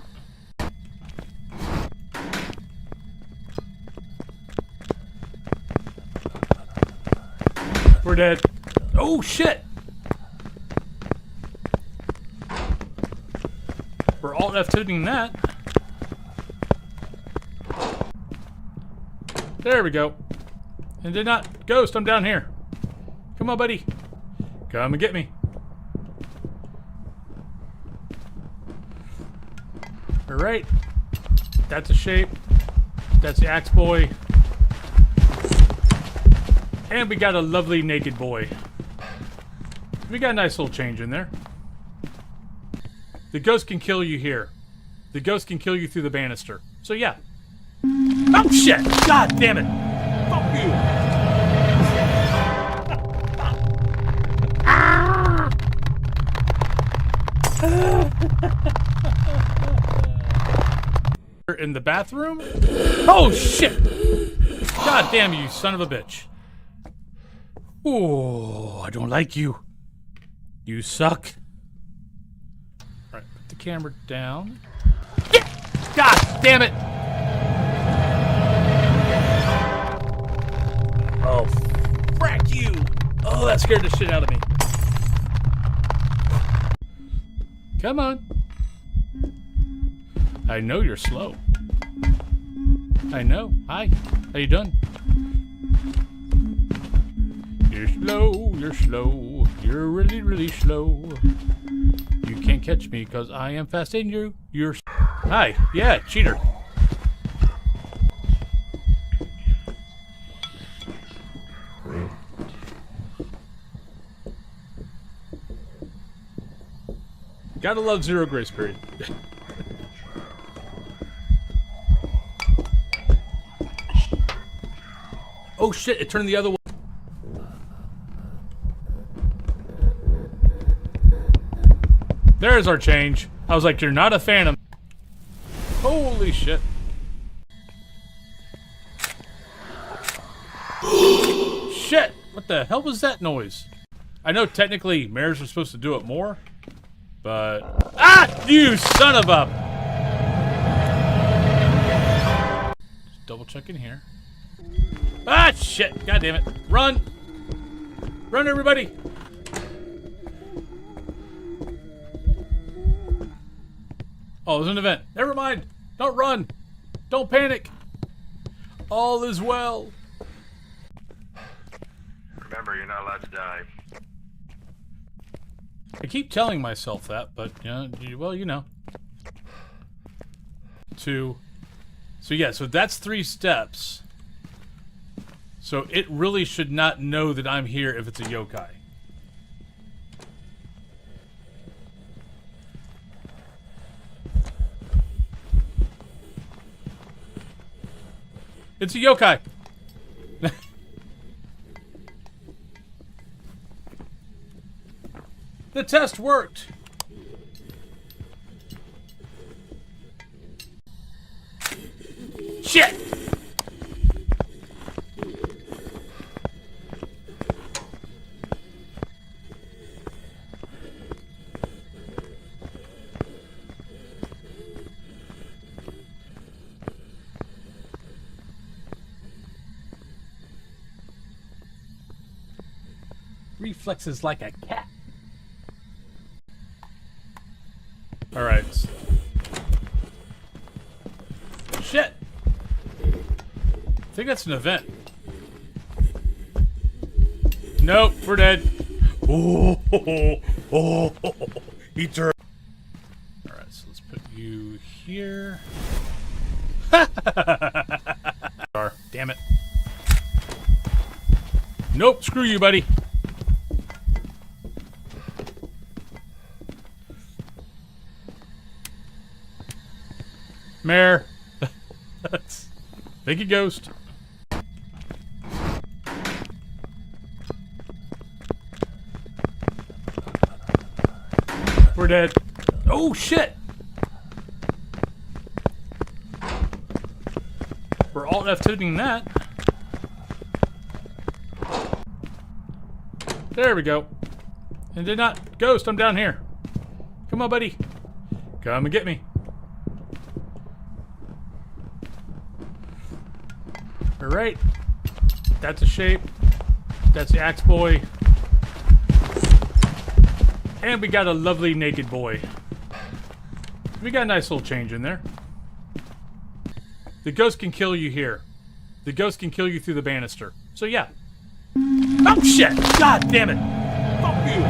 We're dead. Oh, shit. We're alt F2ing that. There we go. And did not. Ghost, I'm down here. Come on, buddy. Come and get me. Alright. That's a shape. That's the axe boy. And we got a lovely naked boy. We got a nice little change in there. The ghost can kill you here. The ghost can kill you through the banister. So yeah. Oh shit! God damn it! Fuck you! In the bathroom? Oh shit! God damn you, son of a bitch. Oh, I don't like you. You suck. Alright, put the camera down. God damn it! Oh, frack you! Oh, that scared the shit out of me. Come on. I know you're slow. I know. Hi. How you doing? You're slow, you're slow. You're really, really slow. You can't catch me because I am fast and you're... Hi. Yeah, cheater. Gotta love zero grace period. Oh shit, it turned the other way. There's our change. I was like, you're not a phantom. Holy shit. Shit! What the hell was that noise? I know technically mares are supposed to do it more, but... Ah! You son of a... Just double check in here. Ah, shit! God damn it. Run! Run, everybody! Oh, there's an event. Never mind. Don't run. Don't panic. All is well. Remember, you're not allowed to die. I keep telling myself that, but, well, you know. 2. So, yeah, so that's 3 steps. So it really should not know that I'm here if it's a yokai. It's a yokai. The test worked. Shit. Reflexes like a cat. All right. Shit. I think that's an event. Nope, we're dead. Oh, eat her. All right, so let's put you here. Damn it. Nope, screw you, buddy. Mare. Thank you, Ghost. We're dead. Oh, shit! We're alt F2ing that. There we go. And did not. Ghost, I'm down here. Come on, buddy. Come and get me. Alright. That's a shape. That's the axe boy. And we got a lovely naked boy. We got a nice little change in there. The ghost can kill you here. The ghost can kill you through the banister. So yeah. Oh shit! God damn it! Fuck you!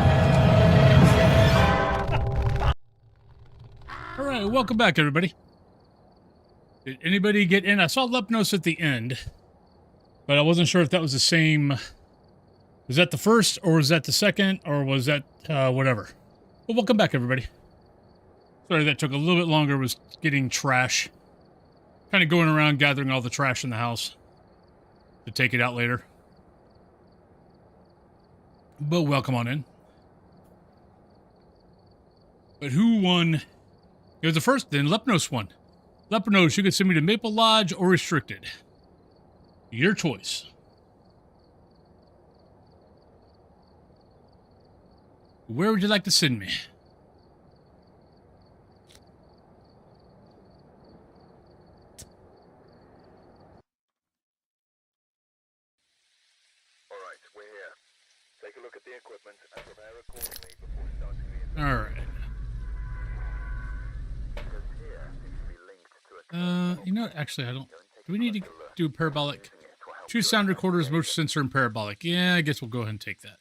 Alright, welcome back, everybody. Did anybody get in? I saw Lepnos at the end, but I wasn't sure if that was the same. Was that the first, or was that the second, or was that whatever? Well, welcome back, everybody. Sorry that took a little bit longer. Was getting trash. Kind of going around gathering all the trash in the house to take it out later. But welcome on in. But who won? It was the first, then Lepnos won. Lepnos, you can send me to Maple Lodge or Restricted. Your choice. Where would you like to send me? Alright, we're here. Take a look at the equipment and prepare accordingly before starting the Alright. You know what? Actually, I don't... Do we need to do parabolic? Choose sound recorders, motion sensor, and parabolic. Yeah, I guess we'll go ahead and take that.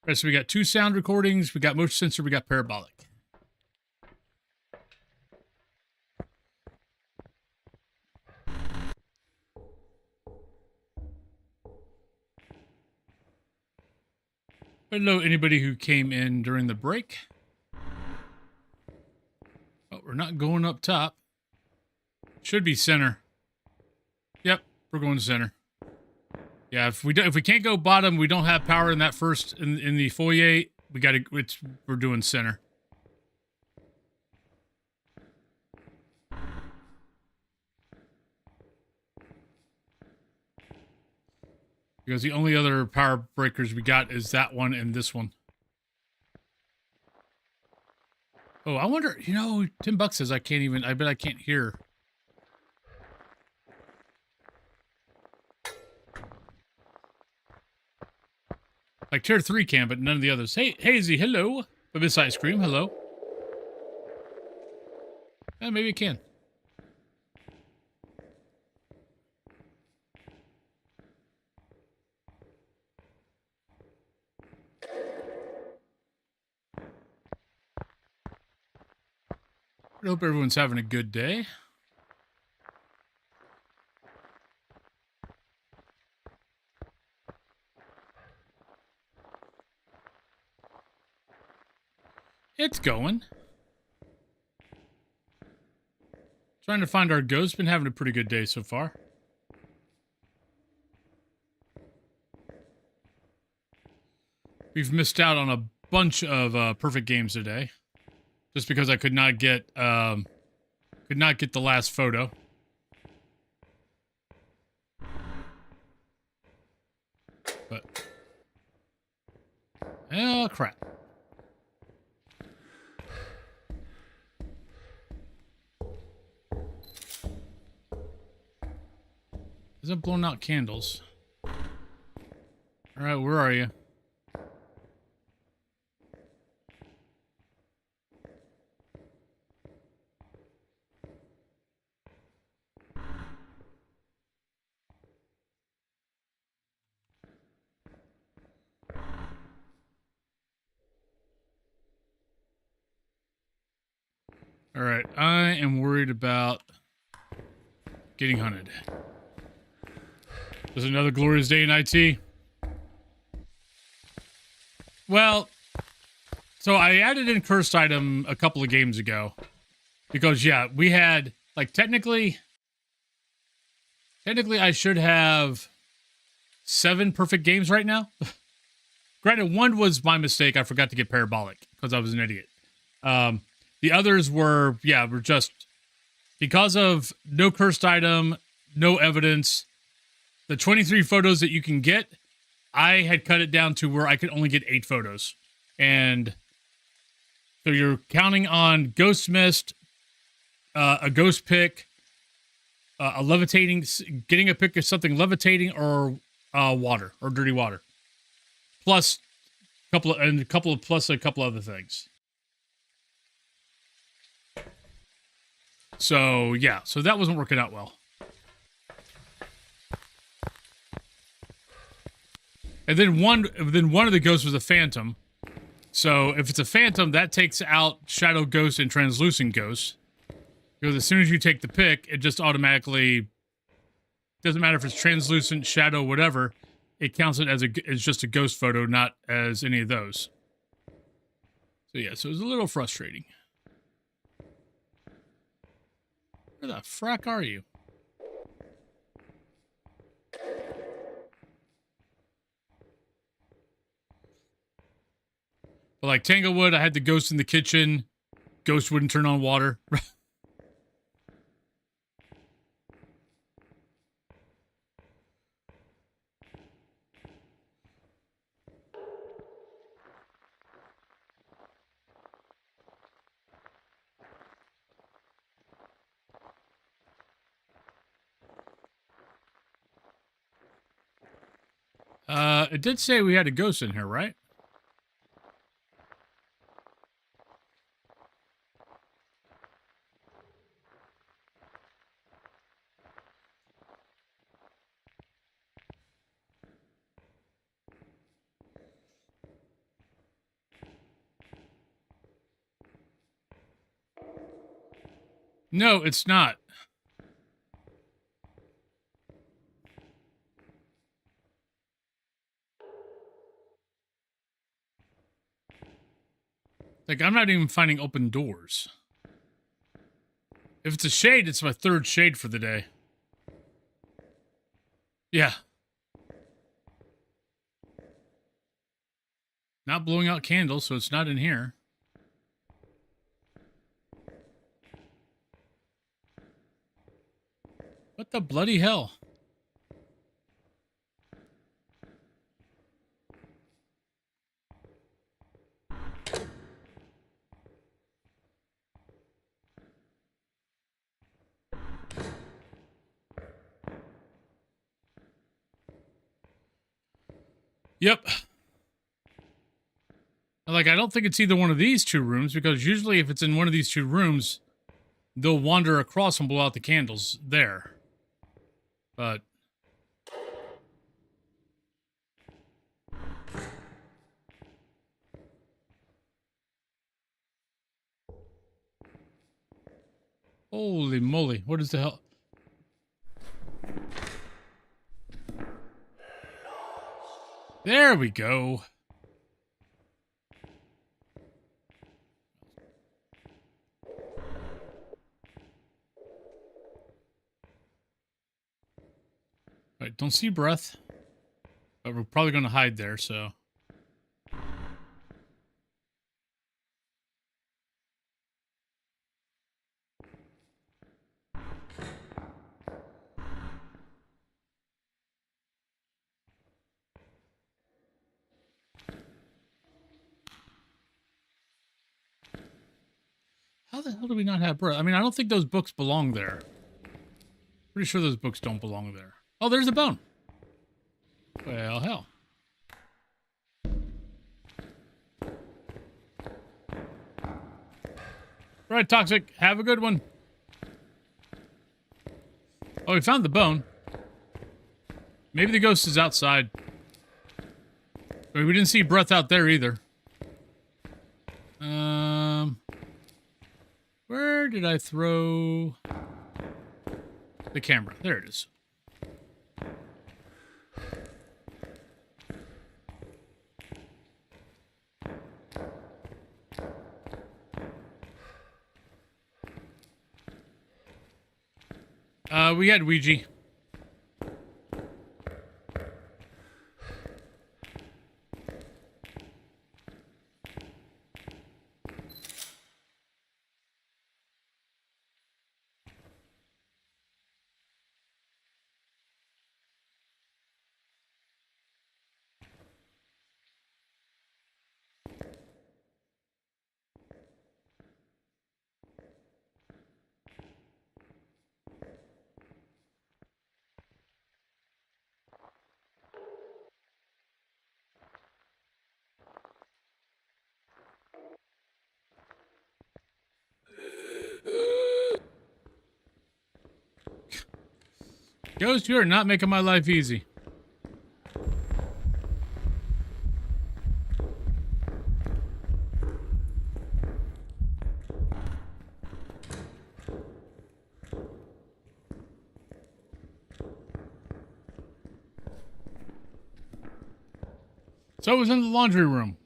Alright, so we got 2 sound recordings, we got motion sensor, we got parabolic. Hello, anybody who came in during the break. Oh, we're not going up top. Should be center. Yep, we're going center. Yeah, if we can't go bottom, we don't have power in that first in the foyer. We got to. We're doing center. Because the only other power breakers we got is that one and this one. Oh, I wonder, you know, Tim Buck says I can't even, I bet I can't hear. Like tier 3 can, but none of the others. Hey, Hazy, hello. But Miss Ice Cream, hello. Maybe it can. I hope everyone's having a good day. It's going. Trying to find our ghost. Been having a pretty good day so far. We've missed out on a bunch of perfect games today. Just because I could not get the last photo. But oh crap. Is it blowing out candles? Alright, where are you? Alright, I am worried about getting hunted. There's another glorious day in IT. Well, so I added in cursed item a couple of games ago. Because, yeah, we had, like, technically I should have 7 perfect games right now. Granted, one was my mistake. I forgot to get parabolic because I was an idiot. The others were just because of no cursed item, no evidence. The 23 photos that you can get, I had cut it down to where I could only get 8 photos. And so you're counting on ghost mist, a ghost pick, a levitating, getting a pick of something levitating, or water or dirty water, plus a couple of other things. So yeah, so that wasn't working out well. And then one of the ghosts was a phantom. So if it's a phantom, that takes out shadow ghost and translucent ghost. Because as soon as you take the pick, it just automatically doesn't matter if it's translucent, shadow, whatever. It counts it as just a ghost photo, not as any of those. So yeah, so it was a little frustrating. Where the frack are you? But like Tanglewood, I had the ghost in the kitchen. Ghost wouldn't turn on water. It did say we had a ghost in here, right? No, it's not. Like, I'm not even finding open doors. If it's a shade, it's my 3rd shade for the day. Yeah. Not blowing out candles, so it's not in here. What the bloody hell? Yep. Like, I don't think it's either one of these 2 rooms, because usually if it's in one of these 2 rooms, they'll wander across and blow out the candles there. But... holy moly, what is the hell? There we go. Alright, don't see breath. But we're probably going to hide there, so... How the hell do we not have breath? I mean, I don't think those books belong there. Pretty sure those books don't belong there. Oh, there's a bone. Well, hell. Right, Toxic. Have a good one. Oh, we found the bone. Maybe the ghost is outside. We didn't see breath out there either. Where did I throw the camera? There it is. We had Ouija. Ghost, you are not making my life easy. So it was in the laundry room.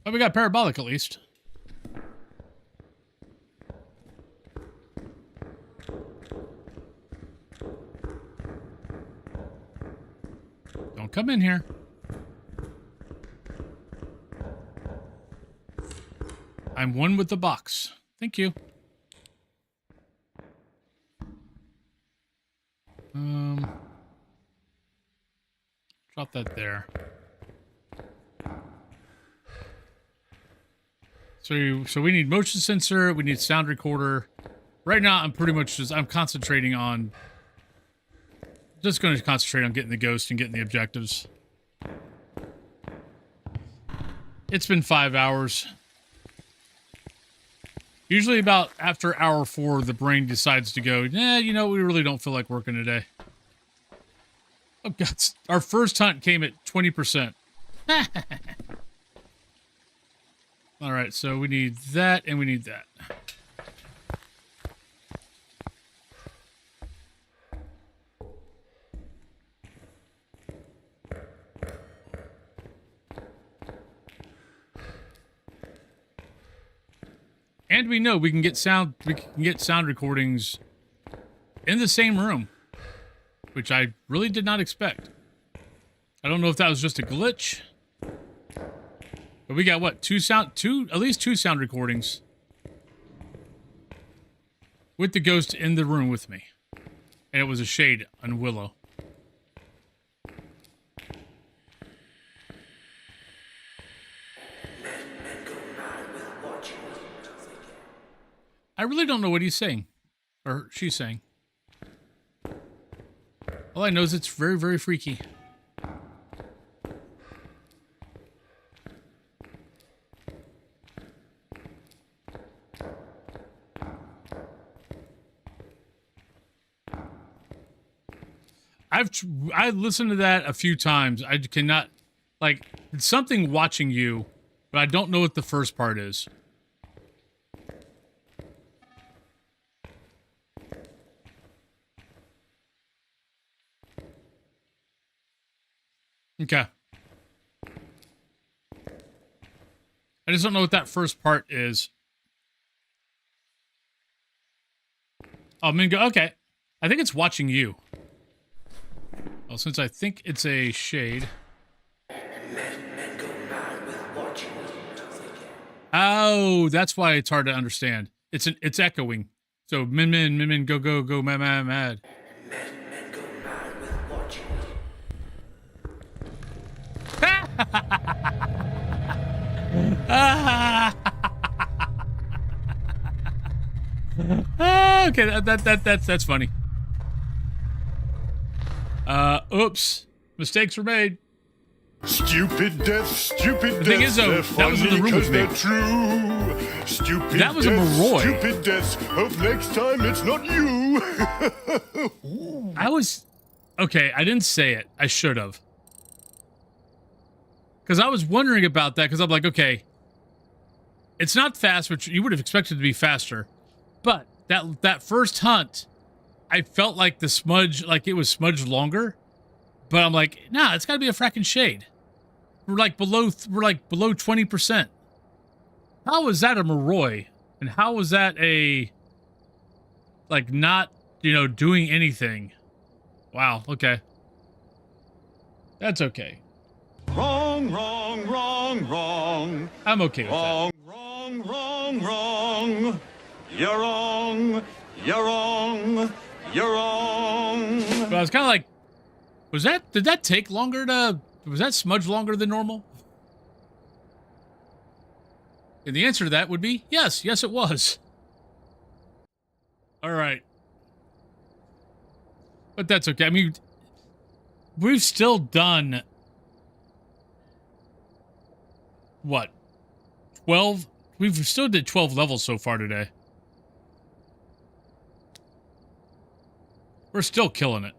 Oh, we got parabolic at least. Don't come in here. I'm one with the box. Thank you. Drop that there. So we need motion sensor, we need sound recorder. Right now, I'm pretty much just, I'm concentrating on, just going to concentrate on getting the ghost and getting the objectives. It's been 5 hours. Usually about after hour 4, the brain decides to go, nah, you know, we really don't feel like working today. Oh, God. Our first hunt came at 20%. All right, so we need that and we need that. And we know we can get sound recordings in the same room, which I really did not expect. I don't know if that was just a glitch. But we got what? At least two sound recordings with the ghost in the room with me. And it was a shade on Willow. I really don't know what he's saying. Or she's saying. All I know is it's very, very freaky. I listened to that a few times. I cannot, like, it's something watching you, but I don't know what the first part is. Okay. I just don't know what that first part is. Oh, Mingo, okay. I think it's watching you. Well, since I think it's a shade. Oh, that's why it's hard to understand. It's echoing. So min, go, mad. Okay, that's funny. Oops. Mistakes were made. Stupid death, stupid The thing death. is, though, They're that was in the funny room 'cause with me. they're true. Stupid That was a death, Maroi. stupid death. Hope next time it's not you. Okay, I didn't say it. I should have. Because I was wondering about that, because I'm like, okay, it's not fast, which you would have expected to be faster. But that first hunt, I felt like the smudge, like it was smudged longer. But I'm like, nah, it's got to be a fracking shade. We're like below 20%. How was that a Maroi? And how was that a, like, not, doing anything? Wow, okay. That's okay. Wrong. I'm okay with that. Wrong. You're wrong. But I was kind of like, did that take longer was that smudge longer than normal? And the answer to that would be yes. Yes, it was. All right. But that's okay. I mean, we've still done, what, we've still did 12 levels so far today. We're still killing it.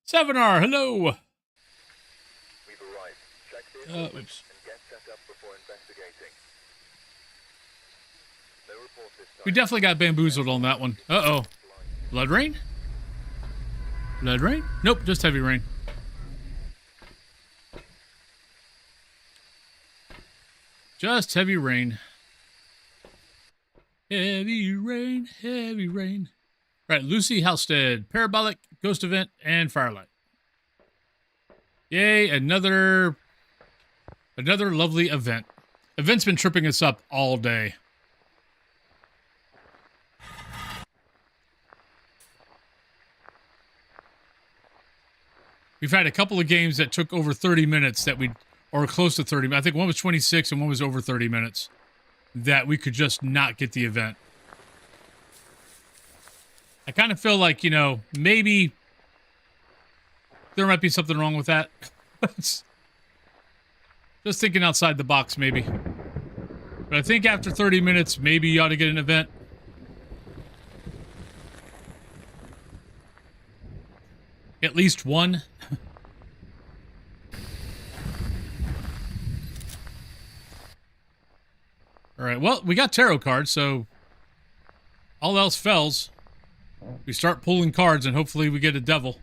7R, hello. We've arrived. Check the equipment Oops. and get set up before investigating. No report this time. We definitely got bamboozled on that one. Uh-oh. Blood rain? Blood rain? Nope, just heavy rain. Just heavy rain. Heavy rain, heavy rain. Right, Lucy Halstead, Parabolic, Ghost Event, and Firelight. Yay, another lovely event. Event's been tripping us up all day. We've had a couple of games that took over 30 minutes that we, or close to 30. I think one was 26 and one was over 30 minutes that we could just not get the event. I kind of feel like, you know, maybe there might be something wrong with that. Just thinking outside the box, maybe. But I think after 30 minutes, maybe you ought to get an event. At least one. All right, well, we got tarot cards, so all else fails. We start pulling cards and hopefully we get a devil.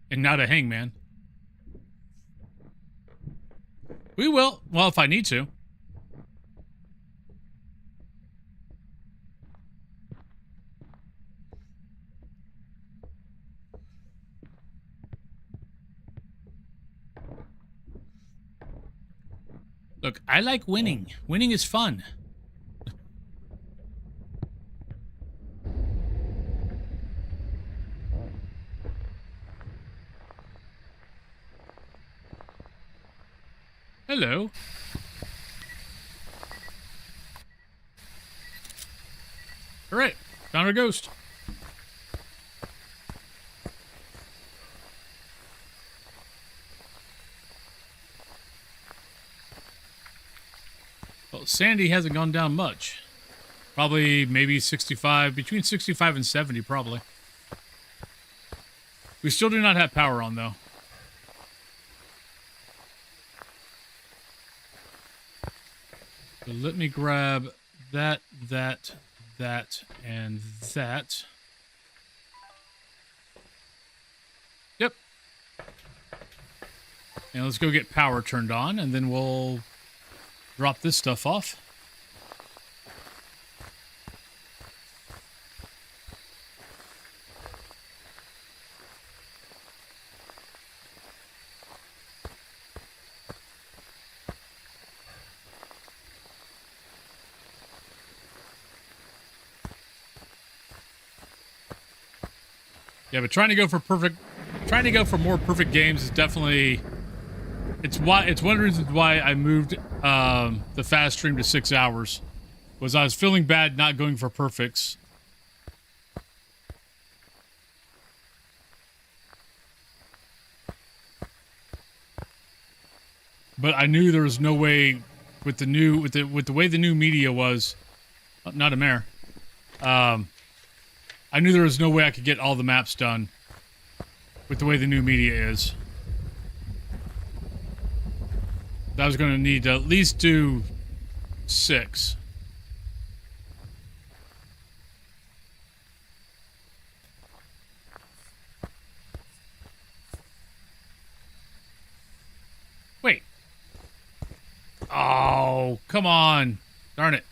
And not a hangman. We will. Well, if I need to. Look, I like winning. Winning is fun. Hello. All right, found our ghost. Well, Sandy hasn't gone down much. Probably maybe 65, between 65 and 70 probably. We still do not have power on though. So let me grab that, and that. Yep. And let's go get power turned on, and then we'll drop this stuff off. Yeah, but trying to go for more perfect games is definitely, it's one of the reasons why I moved the fast stream to 6 hours, was I was feeling bad not going for perfects. But I knew there was no way with the way the new media was, not a mare. I knew there was no way I could get all the maps done with the way the new media is. I was going to need to at least do 6. Wait. Oh, come on. Darn it.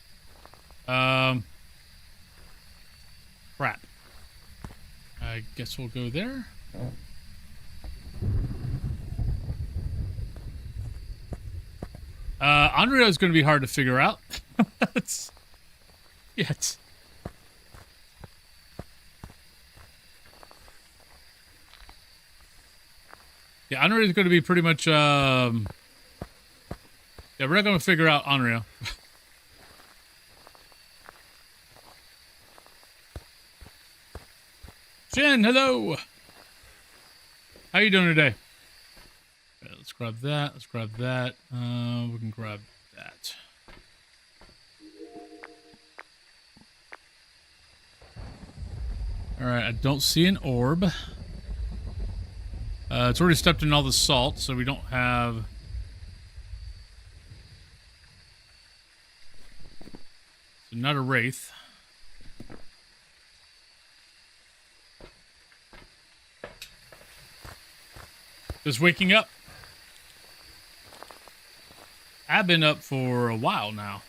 Crap. I guess we'll go there. Andrea is going to be hard to figure out. Yet. Yeah, Andrea is going to be pretty much, yeah, we're not going to figure out Andrea. Jen, hello. How you doing today? Let's grab that. Let's grab that. We can grab that. All right, I don't see an orb. It's already stepped in all the salt, so we don't have... So not a wraith. Just waking up. I've been up for a while now.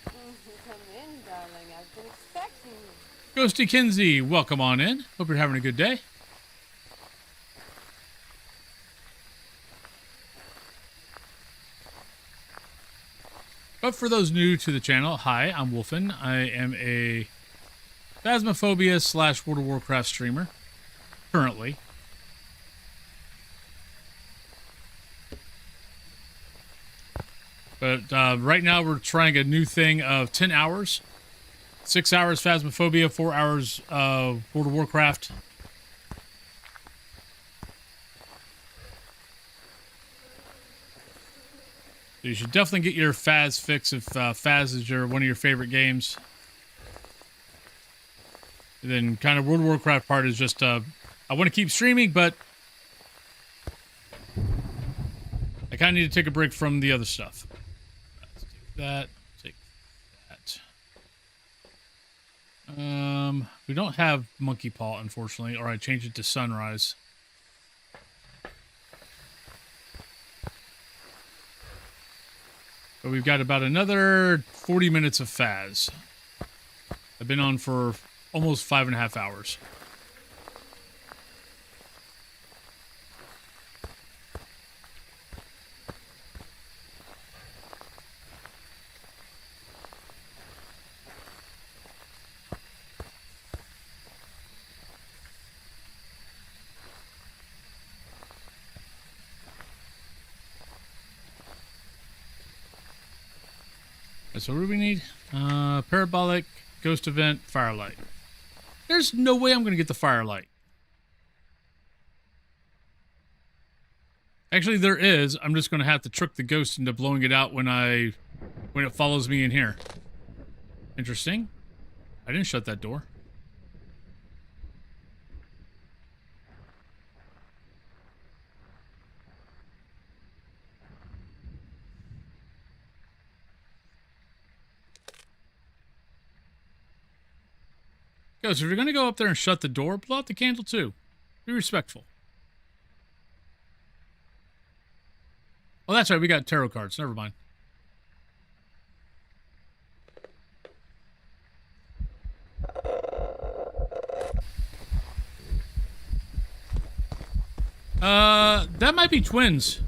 Come in, darling. I've been expecting you. Ghosty Kinsey, welcome on in. Hope you're having a good day. But for those new to the channel, hi, I'm Wolfen. I am a Phasmophobia / World of Warcraft streamer, currently. But right now we're trying a new thing of 10 hours. 6 hours Phasmophobia, 4 hours World of Warcraft. So you should definitely get your Phas fix if Phas is one of your favorite games. And then kind of World of Warcraft part is just, I want to keep streaming, but I kind of need to take a break from the other stuff. Let's take that, take that. We don't have Monkey Paw, unfortunately, or I changed it to Sunrise. But we've got about another 40 minutes of Phas. I've been on for almost 5.5 hours. So what do we need? Parabolic, Ghost Event, Firelight. There's no way I'm going to get the Firelight. Actually, there is. I'm just going to have to trick the ghost into blowing it out when it follows me in here. Interesting. I didn't shut that door. Ghost, if you're going to go up there and shut the door, blow out the candle too. Be respectful. Oh, that's right. We got tarot cards. Never mind. That might be twins.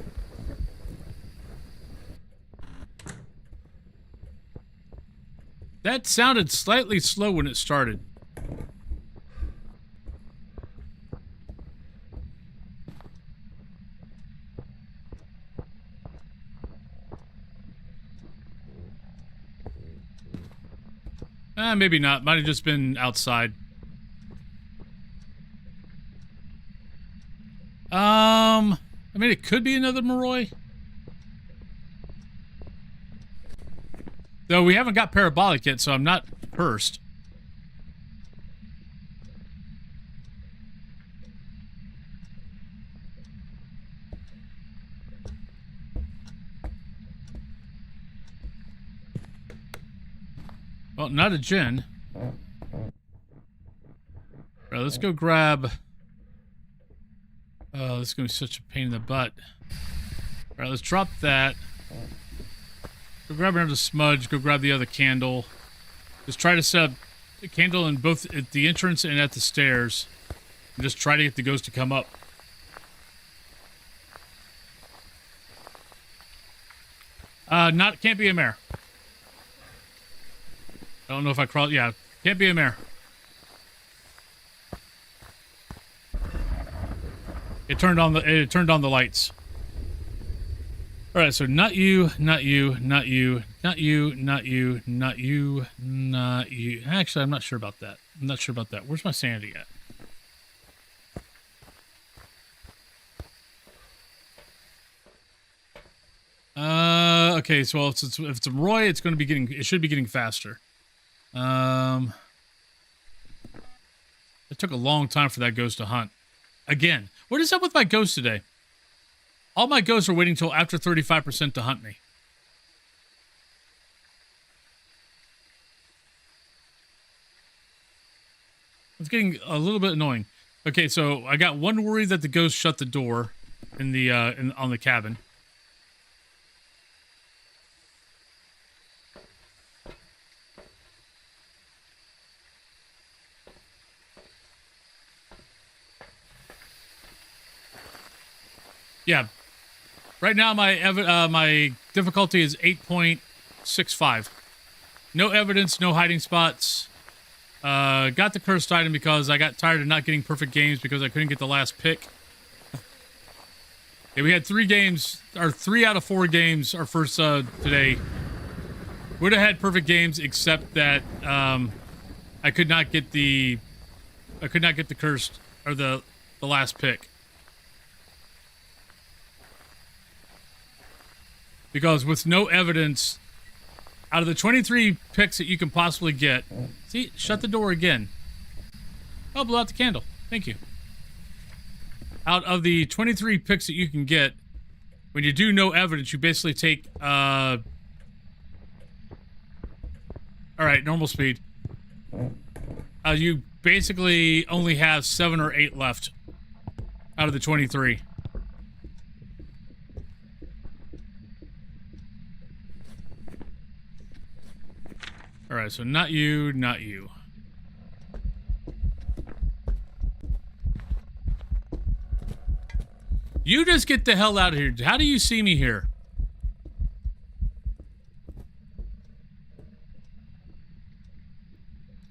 That sounded slightly slow when it started. Maybe not. Might have just been outside. I mean, it could be another Moroi. Though we haven't got Parabolic yet, so I'm not cursed. Well, not a Djinn. Alright, let's go grab... Oh, this is going to be such a pain in the butt. Alright, let's drop that. Go grab another smudge. Go grab the other candle. Just try to set up the candle in both at the entrance and at the stairs. And just try to get the ghost to come up. Can't be a mare. I don't know if I crawl. Yeah, can't be a mare. It turned on the lights. All right, so not you, not you, not you, not you, not you, not you, not you. Actually, I'm not sure about that. I'm not sure about that. Where's my sanity at? Okay, so if it's a Roy, it should be getting faster. It took a long time for that ghost to hunt. Again, what is up with my ghosts today? All my ghosts are waiting until after 35% to hunt me. It's getting a little bit annoying. Okay, so I got one worry that the ghost shut the door in the on the cabin. Yeah. Right now my difficulty is 8.65. No evidence, no hiding spots. Got the cursed item because I got tired of not getting perfect games because I couldn't get the last pick. Yeah, we had 3 games, or 3 out of 4 games, our first today. Would have had perfect games except that I could not get the cursed or the last pick. Because with no evidence, out of the 23 picks that you can possibly get... See, shut the door again. Oh, blew out the candle. Thank you. Out of the 23 picks that you can get, when you do no evidence, you basically take... Alright, normal speed. You basically only have 7 or 8 left out of the 23. Alright, so not you, not you. You just get the hell out of here. How do you see me here?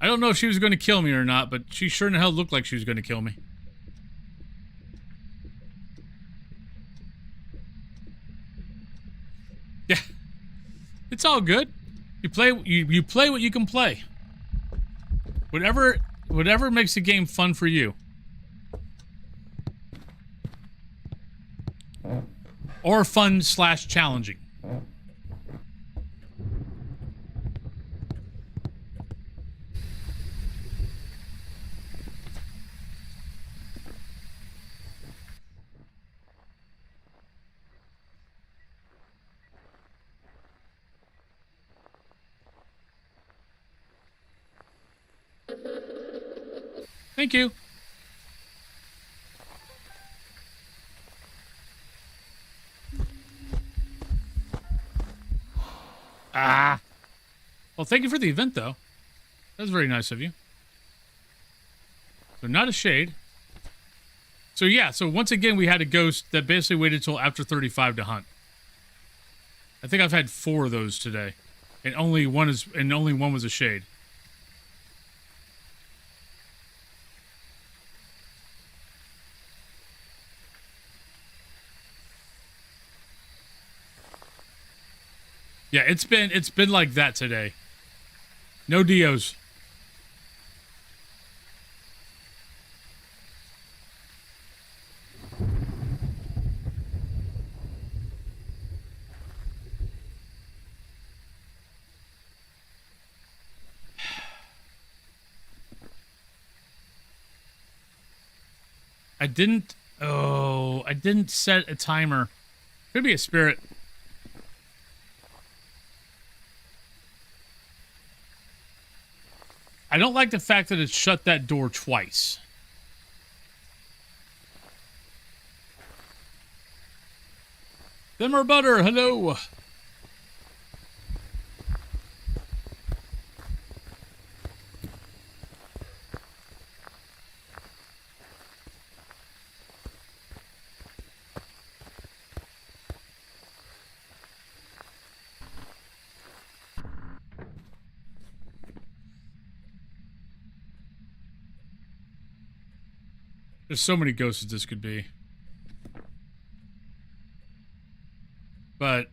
I don't know if she was going to kill me or not, but she sure in the hell looked like she was going to kill me. Yeah. It's all good. You play what you can play. Whatever makes the game fun for you. Or fun/challenging. Thank you. Ah. Well, thank you for the event, though. That was very nice of you. So not a shade. So yeah, so once again, we had a ghost that basically waited till after 35 to hunt. I think I've had 4 of those today. And only one was a shade. Yeah, it's been like that today. No Dios. I didn't set a timer. Could be a spirit. I don't like the fact that it shut that door twice. Simmer butter, hello. There's so many ghosts that this could be. But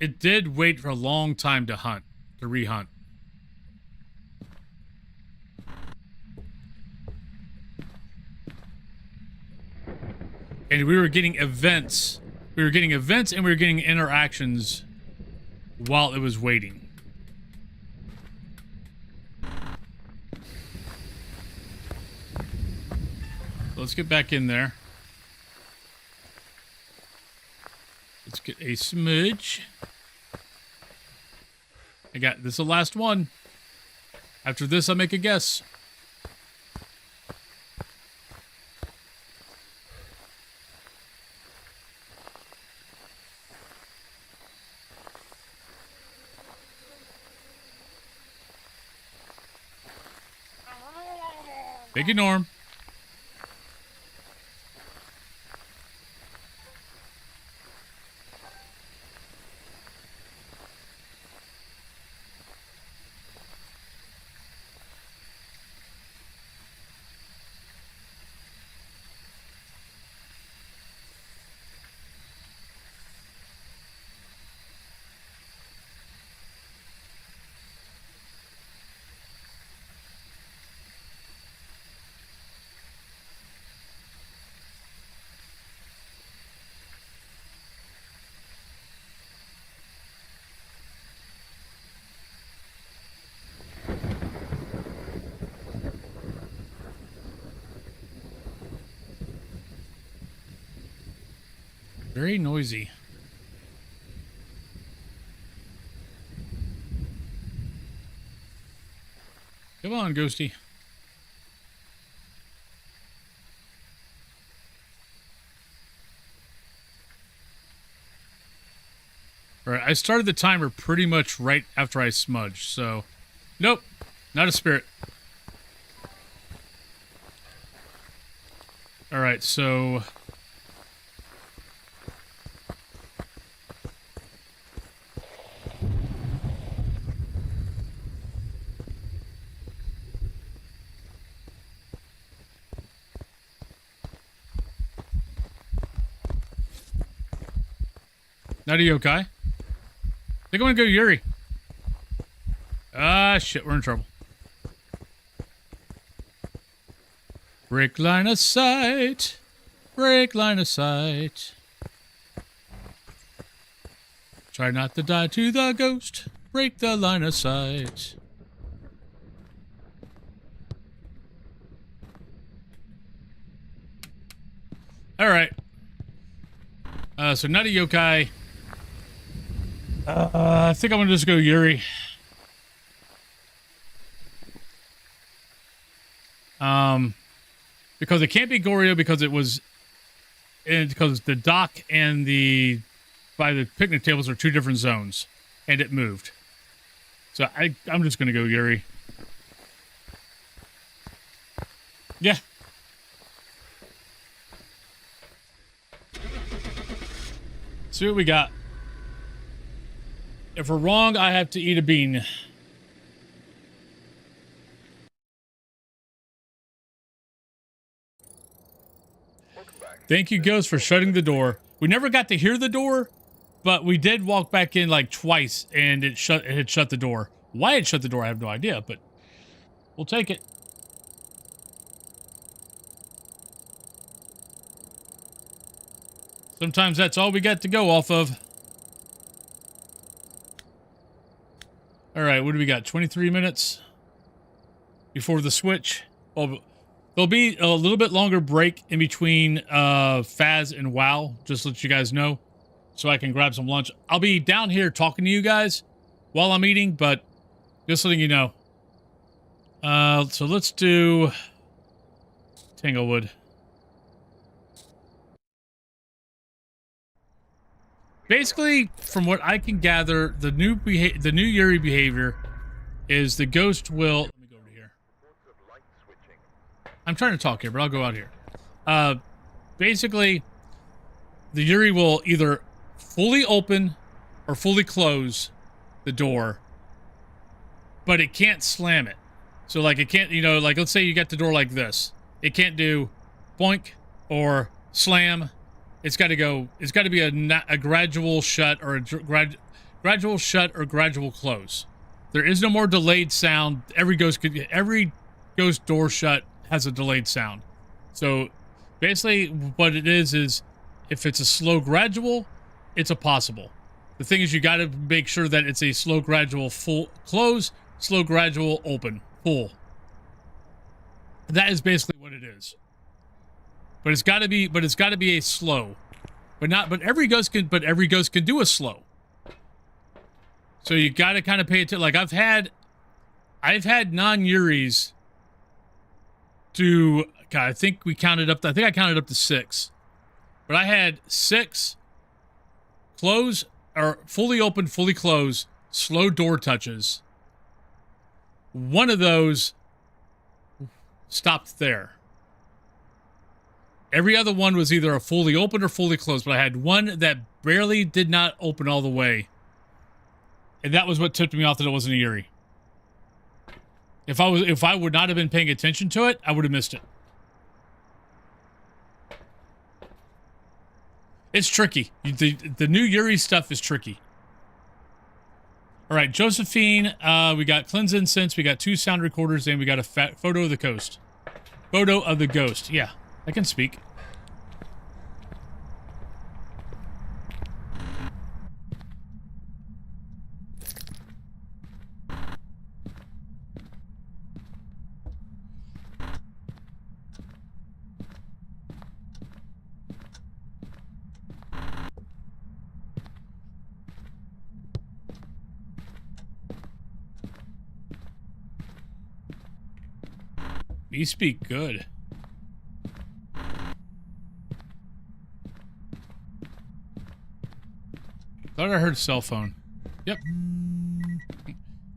it did wait for a long time to hunt, to re-hunt. And we were getting events We were getting events and we were getting interactions while it was waiting. Let's get back in there. Let's get a smudge. This is the last one. After this, I'll make a guess. Thank you, Norm. Very noisy. Come on, Ghosty. All right, I started the timer pretty much right after I smudged, so... Nope, not a spirit. All right, so... Not a yokai. I think I'm gonna go Yuri. Ah, shit, we're in trouble. Break line of sight. Break line of sight. Try not to die to the ghost. Break the line of sight. Alright. So not a yokai. I think I'm gonna just go Yuri. Because it can't be Goryo because it was, because the dock and the by the picnic tables are two different zones, and it moved. So I'm just gonna go Yuri. Yeah. See what we got. If we're wrong, I have to eat a bean. Thank you, Ghost, for shutting the door. We never got to hear the door, but we did walk back in like twice, and it had shut the door. Why it shut the door, I have no idea, but we'll take it. Sometimes that's all we got to go off of. All right, what do we got? 23 minutes before the switch. Well, there'll be a little bit longer break in between Phas and WoW, just to let you guys know, so I can grab some lunch. I'll be down here talking to you guys while I'm eating, but just letting you know. So let's do Tanglewood. Basically, from what I can gather, the new Yuri behavior is the ghost will... Let me go over here. I'm trying to talk here, but I'll go out here. Basically, the Yuri will either fully open or fully close the door, but it can't slam it. So, like, it can't, you know, like, let's say you got the door like this. It can't do boink or slam. It's got to go. It's got to be a gradual shut or a gradual shut or gradual close. There is no more delayed sound. Every ghost door shut has a delayed sound. So basically, what it is If it's a slow gradual, it's a possible. The thing is, you got to make sure that it's a slow gradual full close, slow gradual open, full. That is basically what it is. But it's got to be. But it's got to be a slow. But every ghost can. But every ghost can do a slow. So you got to kind of pay attention. Like I've had non-Yuris do. God, I think we counted up. I think I counted up to 6. But I had 6 close or fully open, fully closed, slow door touches. One of those stopped there. Every other one was either a fully open or fully closed, but I had one that barely did not open all the way. And that was what tipped me off that it wasn't a Yuri. If I would not have been paying attention to it, I would have missed it. It's tricky. The new Yuri stuff is tricky. All right, Josephine, we got Cleanse Incense, we got 2 sound recorders, and we got a photo of the ghost. Photo of the ghost. Yeah, I can speak. You speak good. Thought I heard cell phone. Yep. And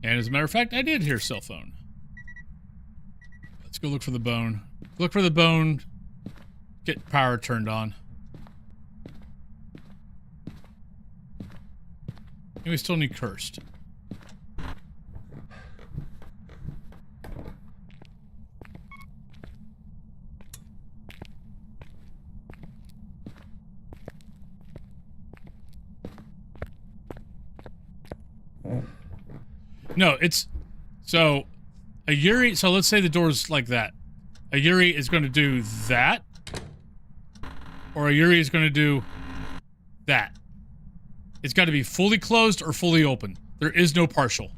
as a matter of fact, I did hear cell phone. Let's go look for the bone. Look for the bone. Get power turned on. And we still need cursed. No, it's so a Yuri. So let's say the door's like that. A Yuri is going to do that, or a Yuri is going to do that. It's got to be fully closed or fully open. There is no partial.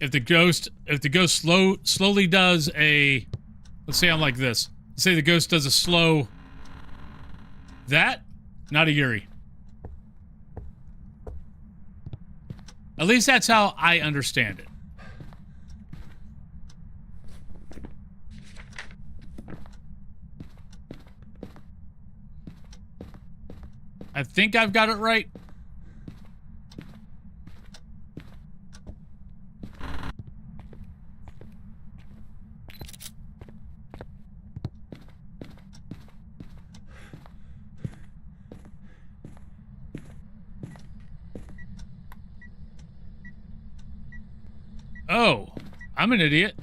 If the ghost slowly does a, let's say I'm like this. Let's say the ghost does a slow that, not a Yuri. At least that's how I understand it. I think I've got it right. Oh, I'm an idiot.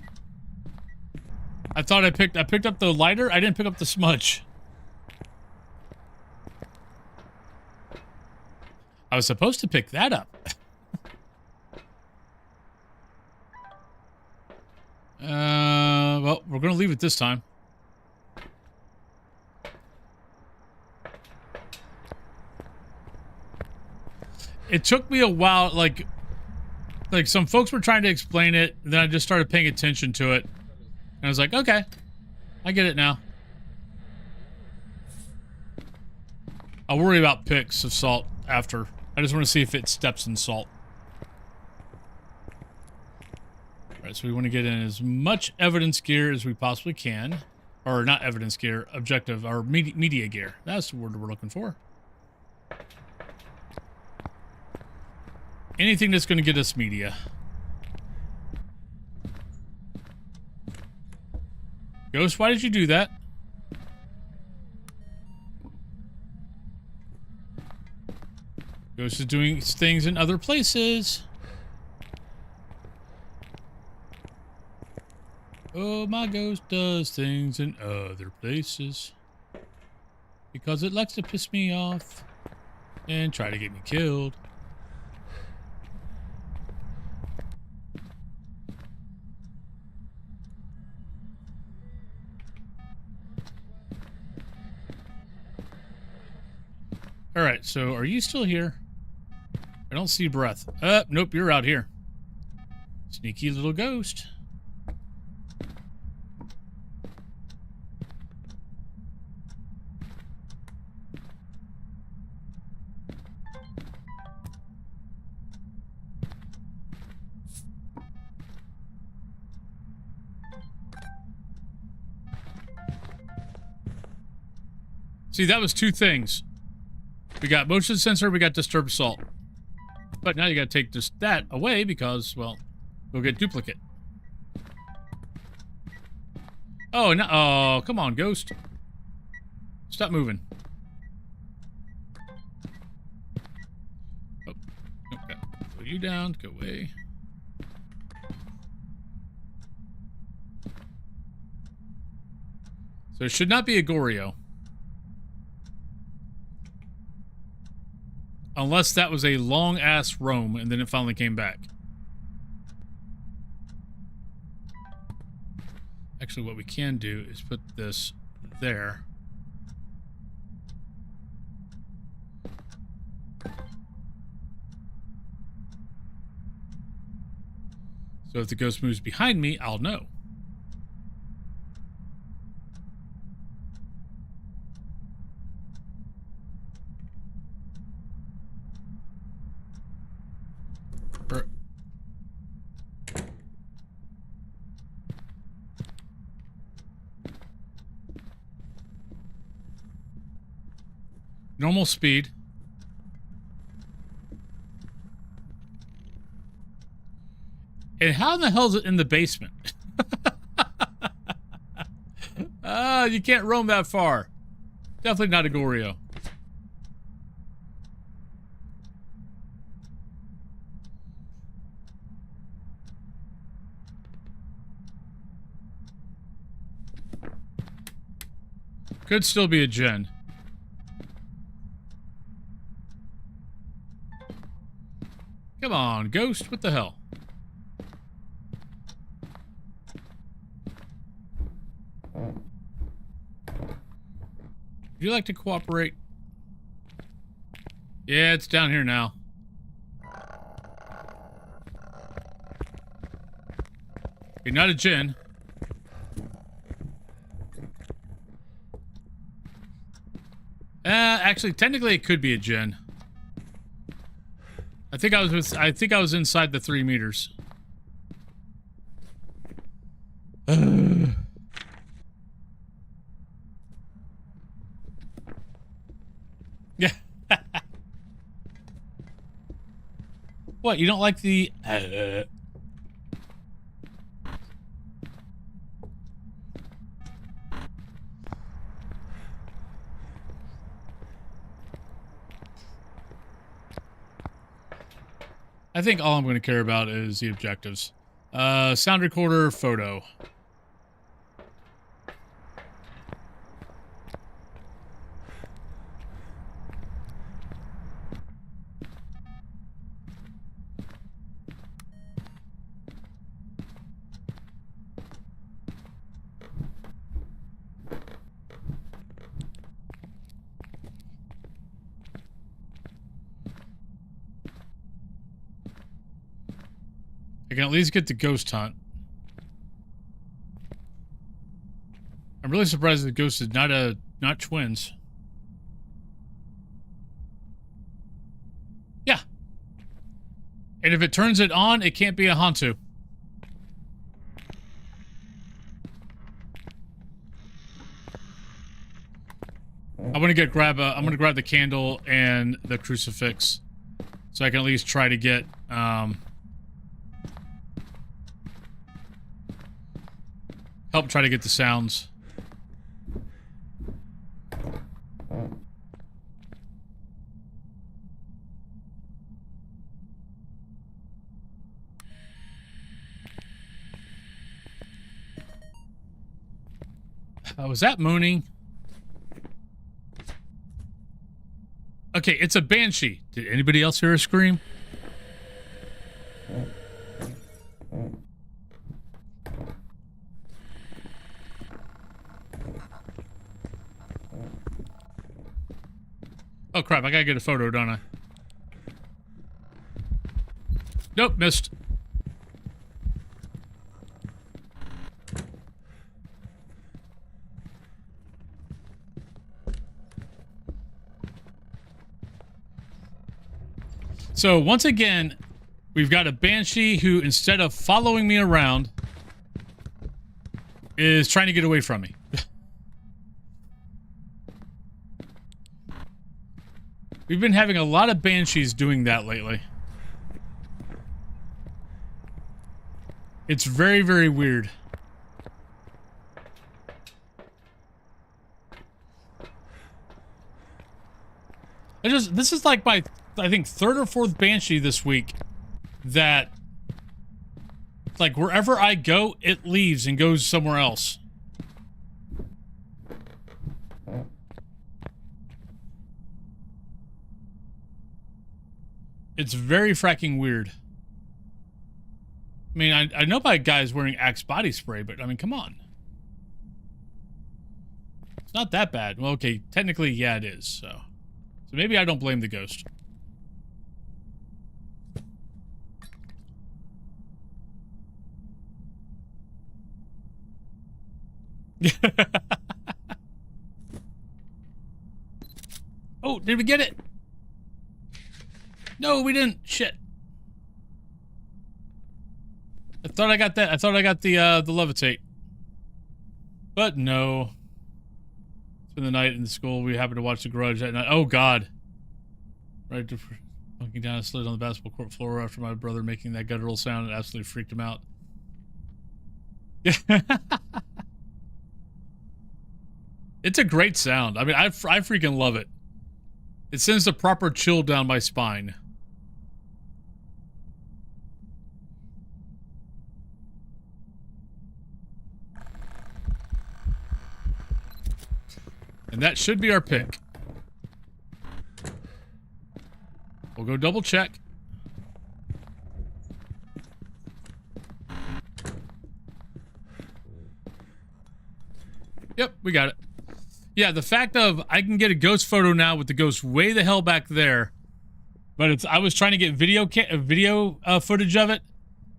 I thought I picked up the lighter. I didn't pick up the smudge. I was supposed to pick that up. Well, we're gonna leave it this time. It took me a while, like some folks were trying to explain it, and then I just started paying attention to it. And I was like, okay, I get it now. I'll worry about picks of salt after. I just want to see if it steps in salt. Alright, so we want to get in as much evidence gear as we possibly can. Or not evidence gear, objective, or media gear. That's the word we're looking for. Anything that's going to get us media. Ghost, why did you do that? Ghost is doing things in other places. Oh, my ghost does things in other places. Because it likes to piss me off and try to get me killed. right, so are you still here? I don't see breath. Nope, you're out here. Sneaky little ghost. See, that was two things. We got motion sensor, we got disturbed assault. But now you gotta take just that away because, well, we'll get duplicate. Oh, no. Oh, come on, ghost. Stop moving. Oh, okay. Put you down, go away. So it should not be a Goryo. Unless that was a long-ass roam and then it finally came back. Actually, what we can do is put this there. So if the ghost moves behind me, I'll know. Normal speed. And how in the hell is it in the basement? You can't roam that far. Definitely not a Goryo. Could still be a Gen. Come on, ghost. What the hell? Would you like to cooperate? Yeah, it's down here now. Okay, not a Gen. Actually, technically it could be a Gen. I think I was inside the 3 meters. Yeah. What, you don't like the I think all I'm going to care about is the objectives. Sound recorder, photo. I can at least get the ghost hunt. I'm really surprised the ghost is not twins. Yeah. And if it turns it on, it can't be a Hantu. I'm gonna grab the candle and the crucifix, so I can at least try to get help try to get the sounds. Was that mooning? Okay, it's a banshee. Did anybody else hear a scream? Oh, crap. I gotta get a photo, don't I? Nope, missed. So, once again, we've got a Banshee who, instead of following me around, is trying to get away from me. We've been having a lot of Banshees doing that lately. It's very, very weird. This is like my, I think, 3rd or 4th Banshee this week that, like, wherever I go, it leaves and goes somewhere else. It's very fracking weird. I mean, I know my guy's wearing Axe body spray, but, I mean, come on. It's not that bad. Well, okay, technically, yeah, it is, so. So maybe I don't blame the ghost. Oh, did we get it? No, we didn't. Shit. I thought I got that. I thought I got the levitate. But no. Spend the night in the school. We happened to watch The Grudge that night. Oh, God. Right to walking down, I slid on the basketball court floor after my brother making that guttural sound. It absolutely freaked him out. It's a great sound. I mean, I freaking love it. It sends a proper chill down my spine. And that should be our pick. We'll go double check. Yep, we got it. Yeah, the fact of I can get a ghost photo now with the ghost way the hell back there, but it's I was trying to get video footage of it.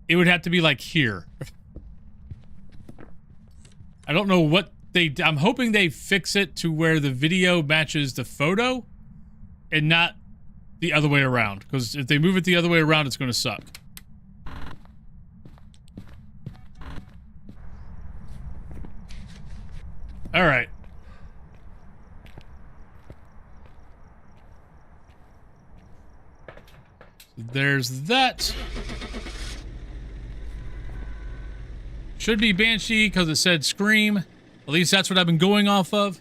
It would have to be like here. I don't know what I'm hoping they fix it to where the video matches the photo and not the other way around, because if they move it the other way around, it's going to suck. All right. There's that. Should be Banshee because it said Scream. At least that's what I've been going off of.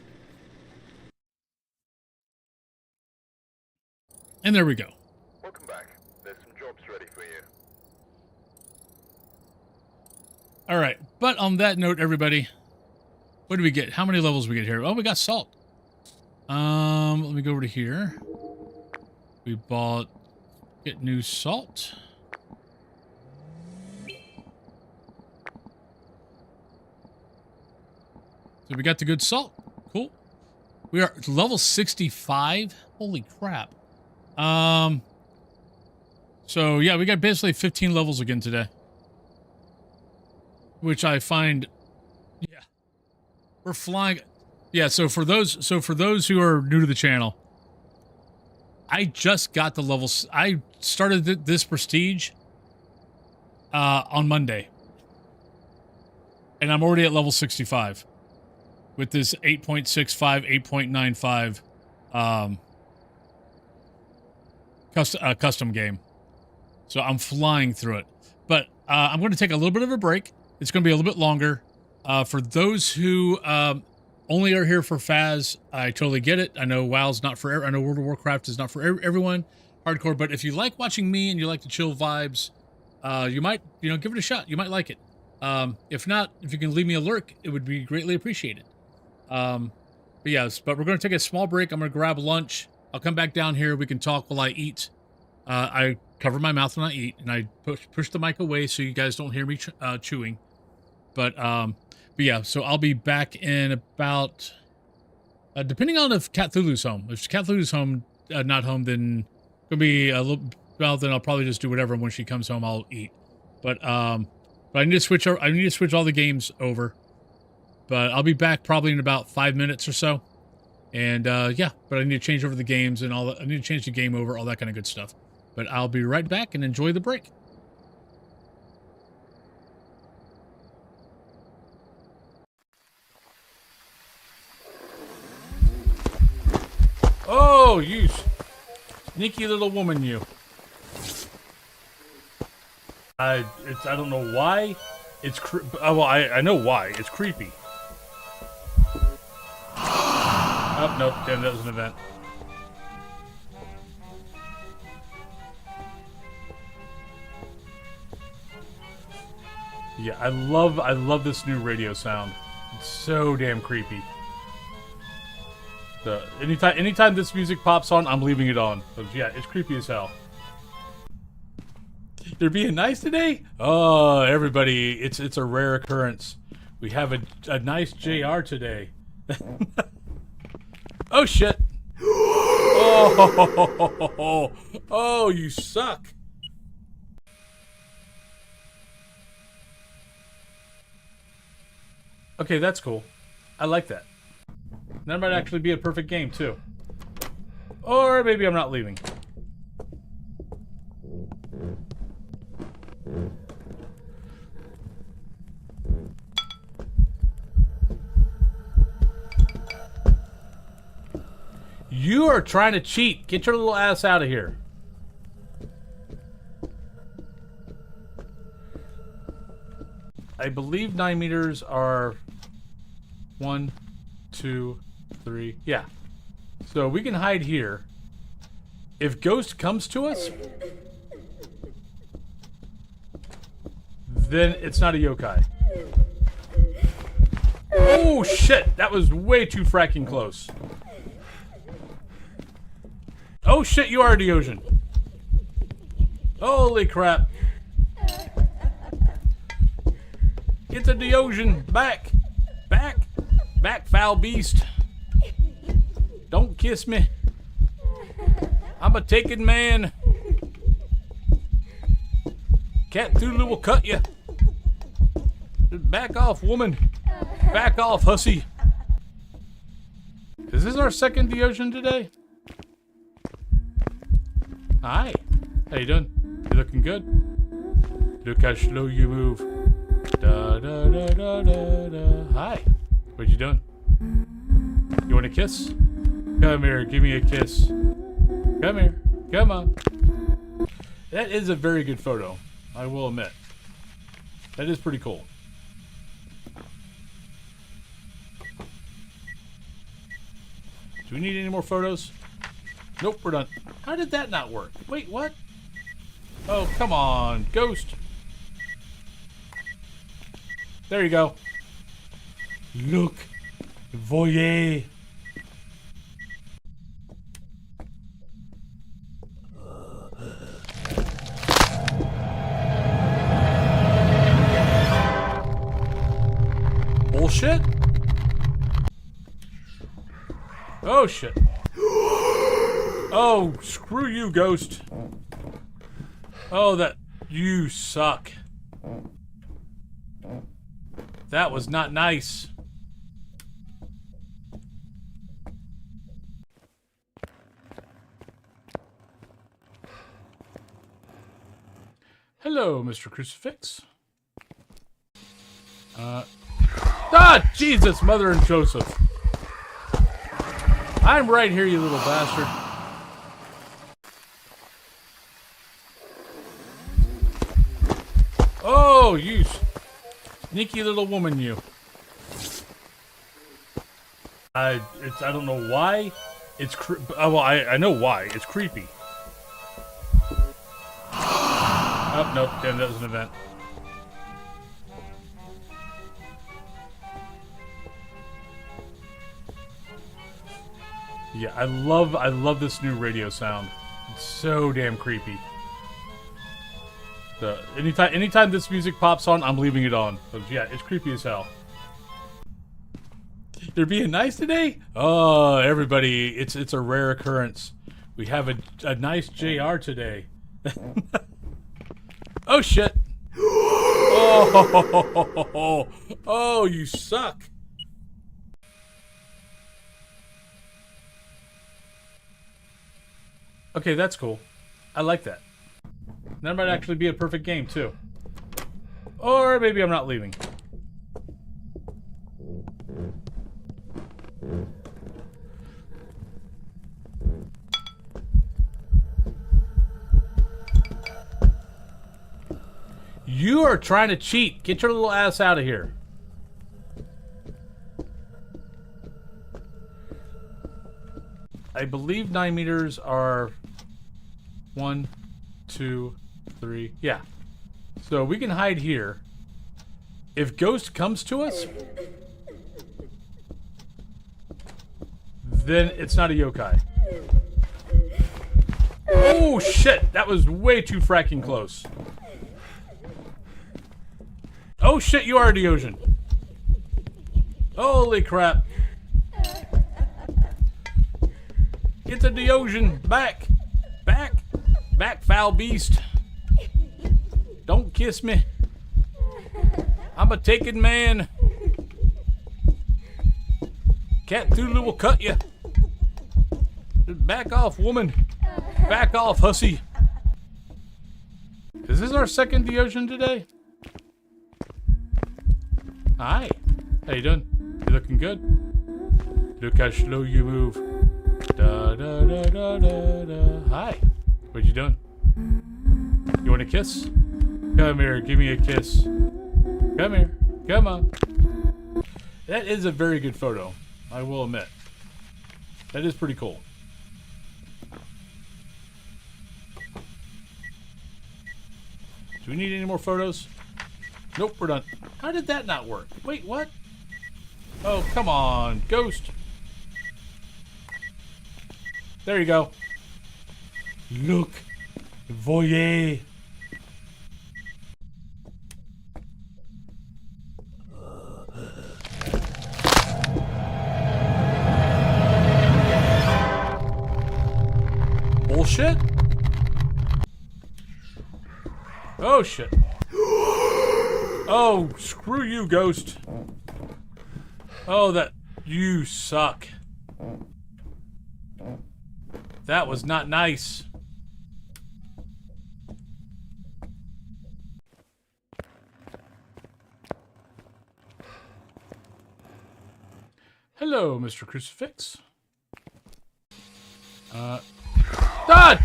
And there we go. Welcome back. There's some jobs ready for you. All right. But on that note, everybody, what do we get? How many levels we get here? Oh, we got salt. Let me go over to here. We bought get new salt. So we got the good salt. Cool. We are level 65. Holy crap. So yeah, we got basically 15 levels again today. Which I find, yeah. We're flying. Yeah, so for those who are new to the channel, I just got the levels. I started this prestige on Monday. And I'm already at level 65 with this 8.65, 8.95 custom game. So I'm flying through it. But I'm going to take a little bit of a break. It's going to be a little bit longer. For those who only are here for Phas, I totally get it. I know WoW's not for I know World of Warcraft is not for everyone. Hardcore. But if you like watching me and you like the chill vibes, you might, give it a shot. You might like it. If not, if you can leave me a lurk, it would be greatly appreciated. But yes, but we're going to take a small break. I'm going to grab lunch. I'll come back down here. We can talk while I eat. I cover my mouth when I eat, and I push the mic away so you guys don't hear me chewing. But yeah, so I'll be back in about, depending on if Cthulhu's home. If Cthulhu's home, not home, then it'll be a little. Well, then I'll probably just do whatever. When she comes home, I'll eat. But I need to switch. I need to switch all the games over. But I'll be back probably in about 5 minutes or so. And yeah, but I need to change over the games and all that. I need to change the game over, all that kind of good stuff. But I'll be right back and enjoy the break. Oh, you sneaky little woman, you. I don't know why. It's well, I know why. It's creepy. Oh, nope. Damn, that was an event. Yeah, I love this new radio sound. It's so damn creepy. Anytime this music pops on, I'm leaving it on. But yeah, it's creepy as hell. They're being nice today? Oh, everybody, it's a rare occurrence. We have a nice JR today. Oh shit. Oh, you suck. Okay, that's cool. I like that. That might actually be a perfect game, too. Or maybe I'm not leaving. You are trying to cheat. Get your little ass out of here. I believe 9 meters are 1, 2, 3. Yeah. So we can hide here. If Ghost comes to us, then it's not a yokai. Oh shit! That was way too fracking close. Oh shit, you are the ocean. Holy crap. Get to the ocean. Back. Back. Back, foul beast. Don't kiss me. I'm a taken man. Cat Thulu will cut you. Just back off, woman. Back off, hussy. Is this our second Deocean today? Hi. How you doing? You looking good? Look how slow you move. Da da da da da da. Hi. What you doing? You want a kiss? Come here, give me a kiss. Come here. Come on. That is a very good photo, I will admit. That is pretty cool. Do we need any more photos? Nope, we're done. How did that not work? Wait, what? Oh, come on, Ghost. There you go. Look. Voyez. Bullshit? Oh, shit. Oh, screw you, Ghost. Oh, that... You suck. That was not nice. Hello, Mr. Crucifix. Ah, Jesus, Mother and Joseph. I'm right here, you little bastard. Oh, you sneaky little woman, you. I don't know why. It's well, I know why. It's creepy. Oh, nope. Damn, that was an event. Yeah, I love this new radio sound. It's so damn creepy. Anytime this music pops on, I'm leaving it on. But yeah, it's creepy as hell. They're being nice today? Oh, everybody, it's a rare occurrence. We have a nice JR today. Oh shit! Oh, you suck. Okay, that's cool. I like that. That might actually be a perfect game too. Or maybe I'm not leaving. You are trying to cheat. Get your little ass out of here. I believe 9 meters are 1, 2, 3. Yeah. So we can hide here. If Ghost comes to us, then it's not a yokai. Oh shit! That was way too fracking close. Oh shit, you are the ocean. Holy crap. Get to the ocean. Back. Back. Back, foul beast. Don't kiss me. I'm a taken man. Cat Thulu will cut you. Just back off, woman. Back off, hussy. Is this our second Deocean today? Hi. How you doing? You looking good? Look how slow you move. Da da da da da da. Hi. What you doing? You want a kiss? Come here, give me a kiss. Come here. Come on. That is a very good photo, I will admit. That is pretty cool. Do we need any more photos? Nope, we're done. How did that not work? Wait, what? Oh, come on, Ghost. There you go. Look. Voyez. Bullshit? Oh, shit. Oh, screw you, Ghost. Oh, that... You suck. That was not nice. Hello, Mr. Crucifix. Ah,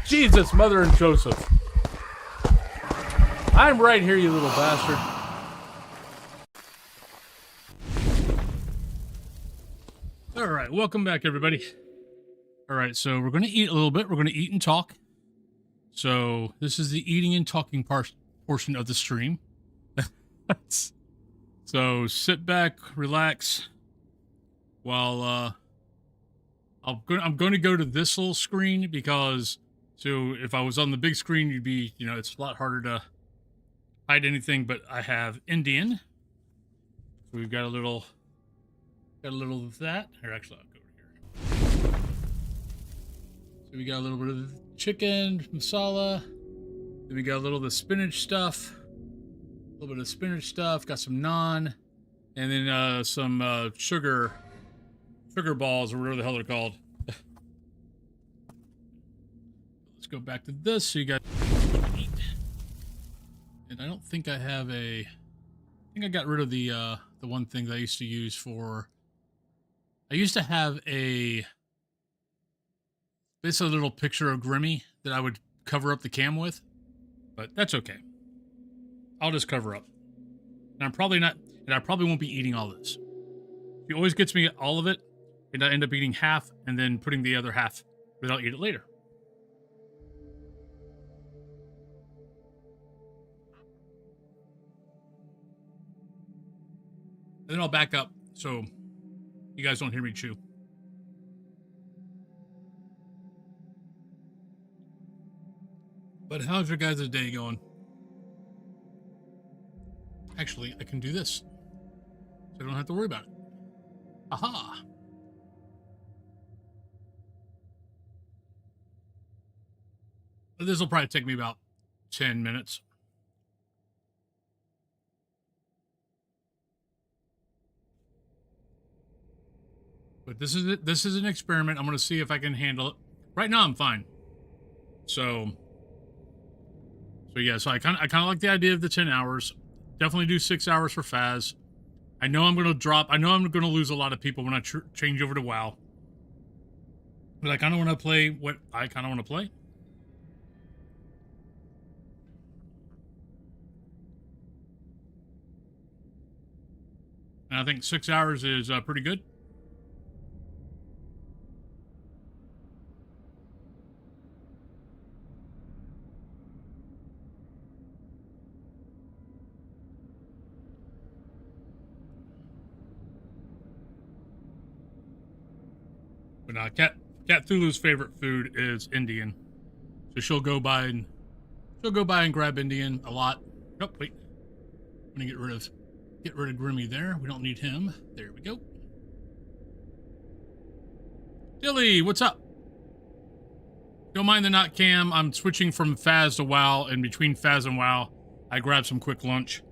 Jesus, Mother and Joseph. I'm right here, you little bastard. Alright, welcome back, everybody. Alright, so we're going to eat a little bit. We're going to eat and talk. So, this is the eating and talking portion of the stream. So, sit back, relax, while, I'm going to go to this little screen because, so if I was on the big screen, you'd be, you know, it's a lot harder to hide anything, but I have Indian. So we've got a little of that. Here, actually, I'll go over here. So we got a little bit of chicken, masala. Then we got a little of the spinach stuff. A little bit of spinach stuff. Got some naan. And then some sugar balls, or whatever the hell they're called. Let's go back to this so you got eat. And I don't think I have a... I think I got rid of the one thing that I used to use for... I used to have a... This a little picture of Grimmy that I would cover up the cam with. But that's okay. I'll just cover up. And I'm probably not... And I probably won't be eating all this. He always gets me all of it, and I end up eating half and then putting the other half, but I'll eat it later. And then I'll back up so you guys don't hear me chew. But how's your guys' day going? Actually, I can do this, so I don't have to worry about it. Aha! This will probably take me about 10 minutes. But this is it. This is an experiment. I'm going to see if I can handle it. Right now, I'm fine. So yeah. So I kind of like the idea of the 10 hours. Definitely do 6 hours for Phas. I know I'm going to drop. I know I'm going to lose a lot of people when I change over to WoW. But I kind of want to play what I kind of want to play. And I think 6 hours is pretty good. But Cat Thulu's favorite food is Indian, so she'll go by and grab Indian a lot. Oh wait, I'm gonna get rid of Grimmy there. We don't need him. There we go. Dilly, what's up? Don't mind the not cam. I'm switching from Phas to WoW, and between Phas and WoW, I grab some quick lunch,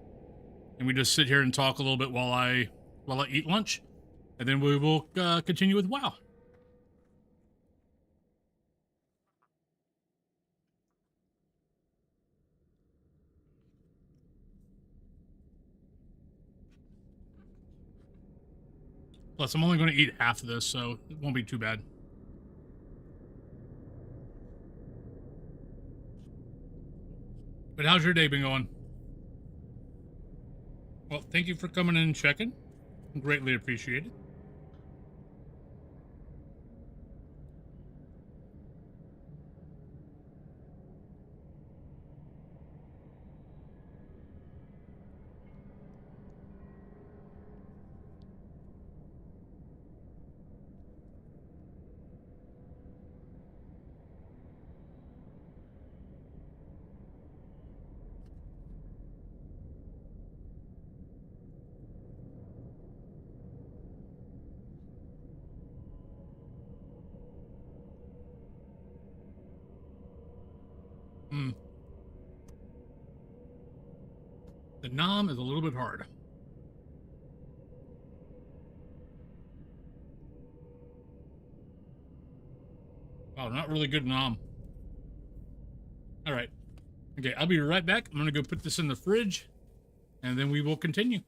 and we just sit here and talk a little bit while I eat lunch, and then we will continue with WoW. Plus, I'm only going to eat half of this, so it won't be too bad. But how's your day been going? Well, thank you for coming in and checking. Greatly appreciated. The nom is a little bit hard. Oh, not really good nom. All right. Okay, I'll be right back. I'm going to go put this in the fridge, and then we will continue.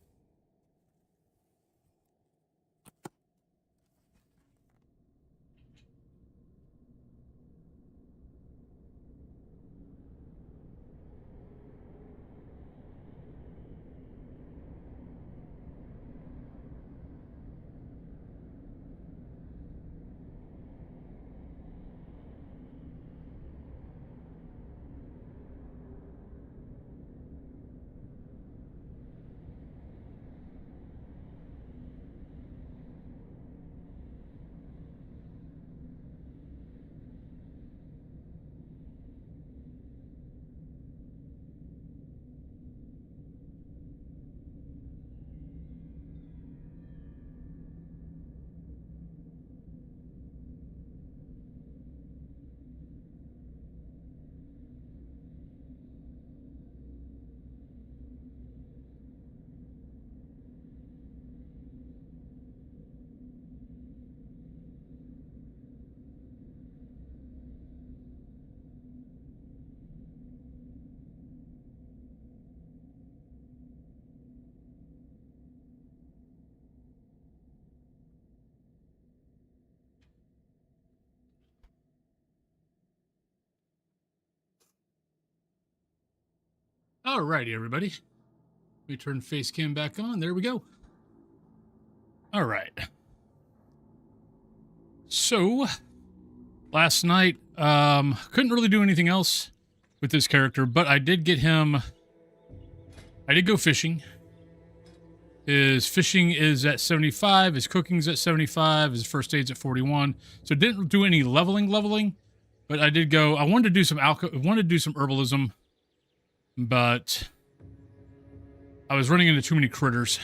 Alrighty, everybody. Let me turn face cam back on. There we go. All right. So, last night, couldn't really do anything else with this character, but I did get him. I did go fishing. His fishing is at 75. His cooking's at 75. His first aid's at 41. So didn't do any leveling, but I did go. I wanted to do some herbalism, but I was running into too many critters.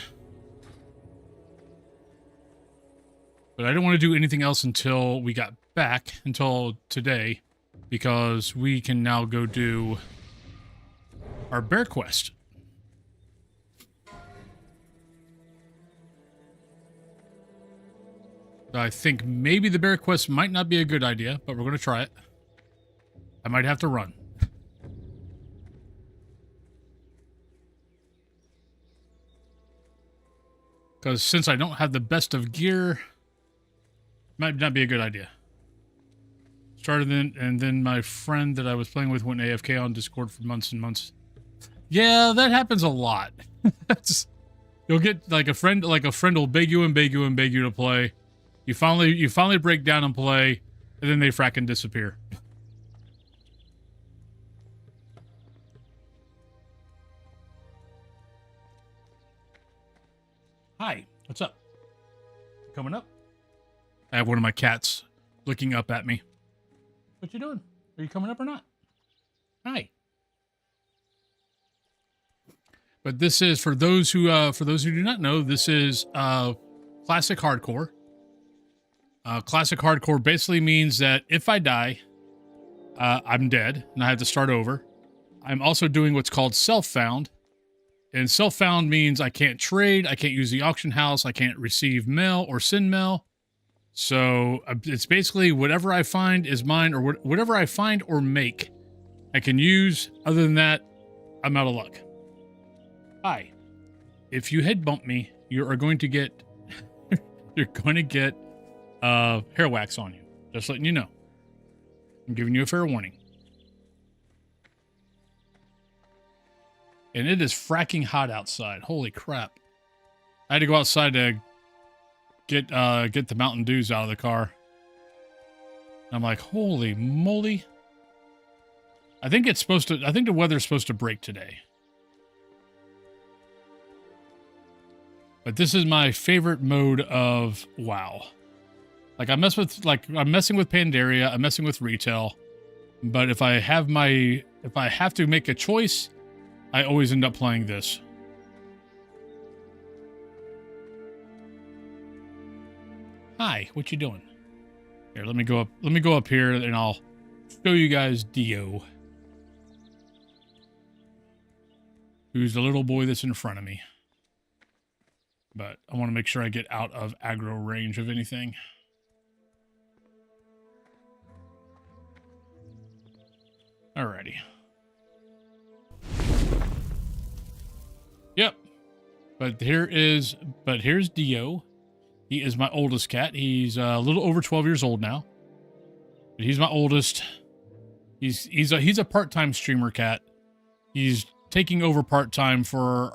But I didn't want to do anything else until we got back, until today. because we can now go do our bear quest. I think maybe the bear quest might not be a good idea, but we're going to try it. I might have to run. Because since I don't have the best of gear, might not be a good idea. Started in, and then my friend that I was playing with went AFK on Discord for months and months. Yeah, that happens a lot. You'll get like a friend will beg you and beg you and beg you to play. You finally break down and play, and then they fracking disappear. Hi, what's up? Coming up? I have one of my cats looking up at me. What you doing? Are you coming up or not? Hi. But this is for those who do not know. This is classic hardcore. Classic hardcore basically means that if I die, I'm dead and I have to start over. I'm also doing what's called self-found. And self-found means I can't trade, I can't use the auction house, I can't receive mail or send mail. So it's basically whatever I find is mine, or whatever I find or make, I can use. Other than that, I'm out of luck. Hi. If you head bump me, you are going to get hair wax on you. Just letting you know. I'm giving you a fair warning. And it is fracking hot outside. Holy crap. I had to go outside to get the Mountain Dews out of the car. I'm like, holy moly. I think the weather's supposed to break today. But this is my favorite mode of WoW. Like I'm messing with Pandaria, I'm messing with retail. But if I have to make a choice, I always end up playing this. Hi, what you doing? Here, let me go up here and I'll show you guys Dio. Who's the little boy that's in front of me. But I want to make sure I get out of aggro range of anything. Alrighty. Yep. But here's Dio. He is my oldest cat. He's a little over 12 years old now. But he's my oldest. He's a part-time streamer cat. He's taking over part-time for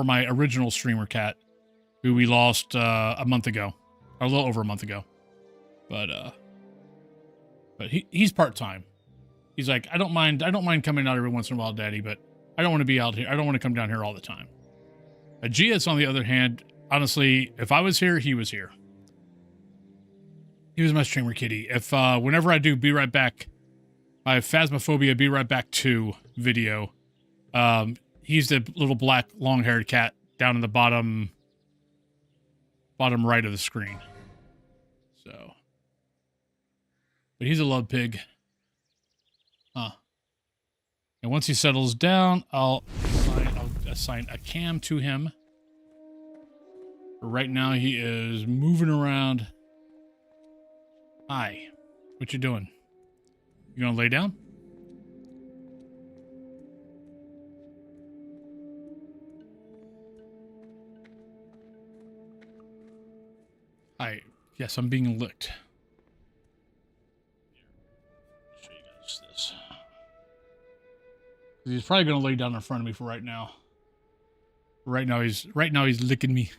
my original streamer cat, who we lost a month ago, or a little over a month ago. But he's part-time. He's like, I don't mind coming out every once in a while, Daddy, but I don't want to be out here. I don't want to come down here all the time. Aegeus, on the other hand, honestly, if I was here, he was here. He was my streamer kitty. If whenever I do Be Right Back, my Phasmophobia Be Right Back 2 video, he's the little black long-haired cat down in the bottom right of the screen. So, but he's a love pig. And once he settles down, I'll assign a cam to him. Right now, he is moving around. Hi. What you doing? You gonna lay down? Hi. Yes, I'm being licked. Show you guys this. He's probably gonna lay down in front of me for right now. Right now he's licking me.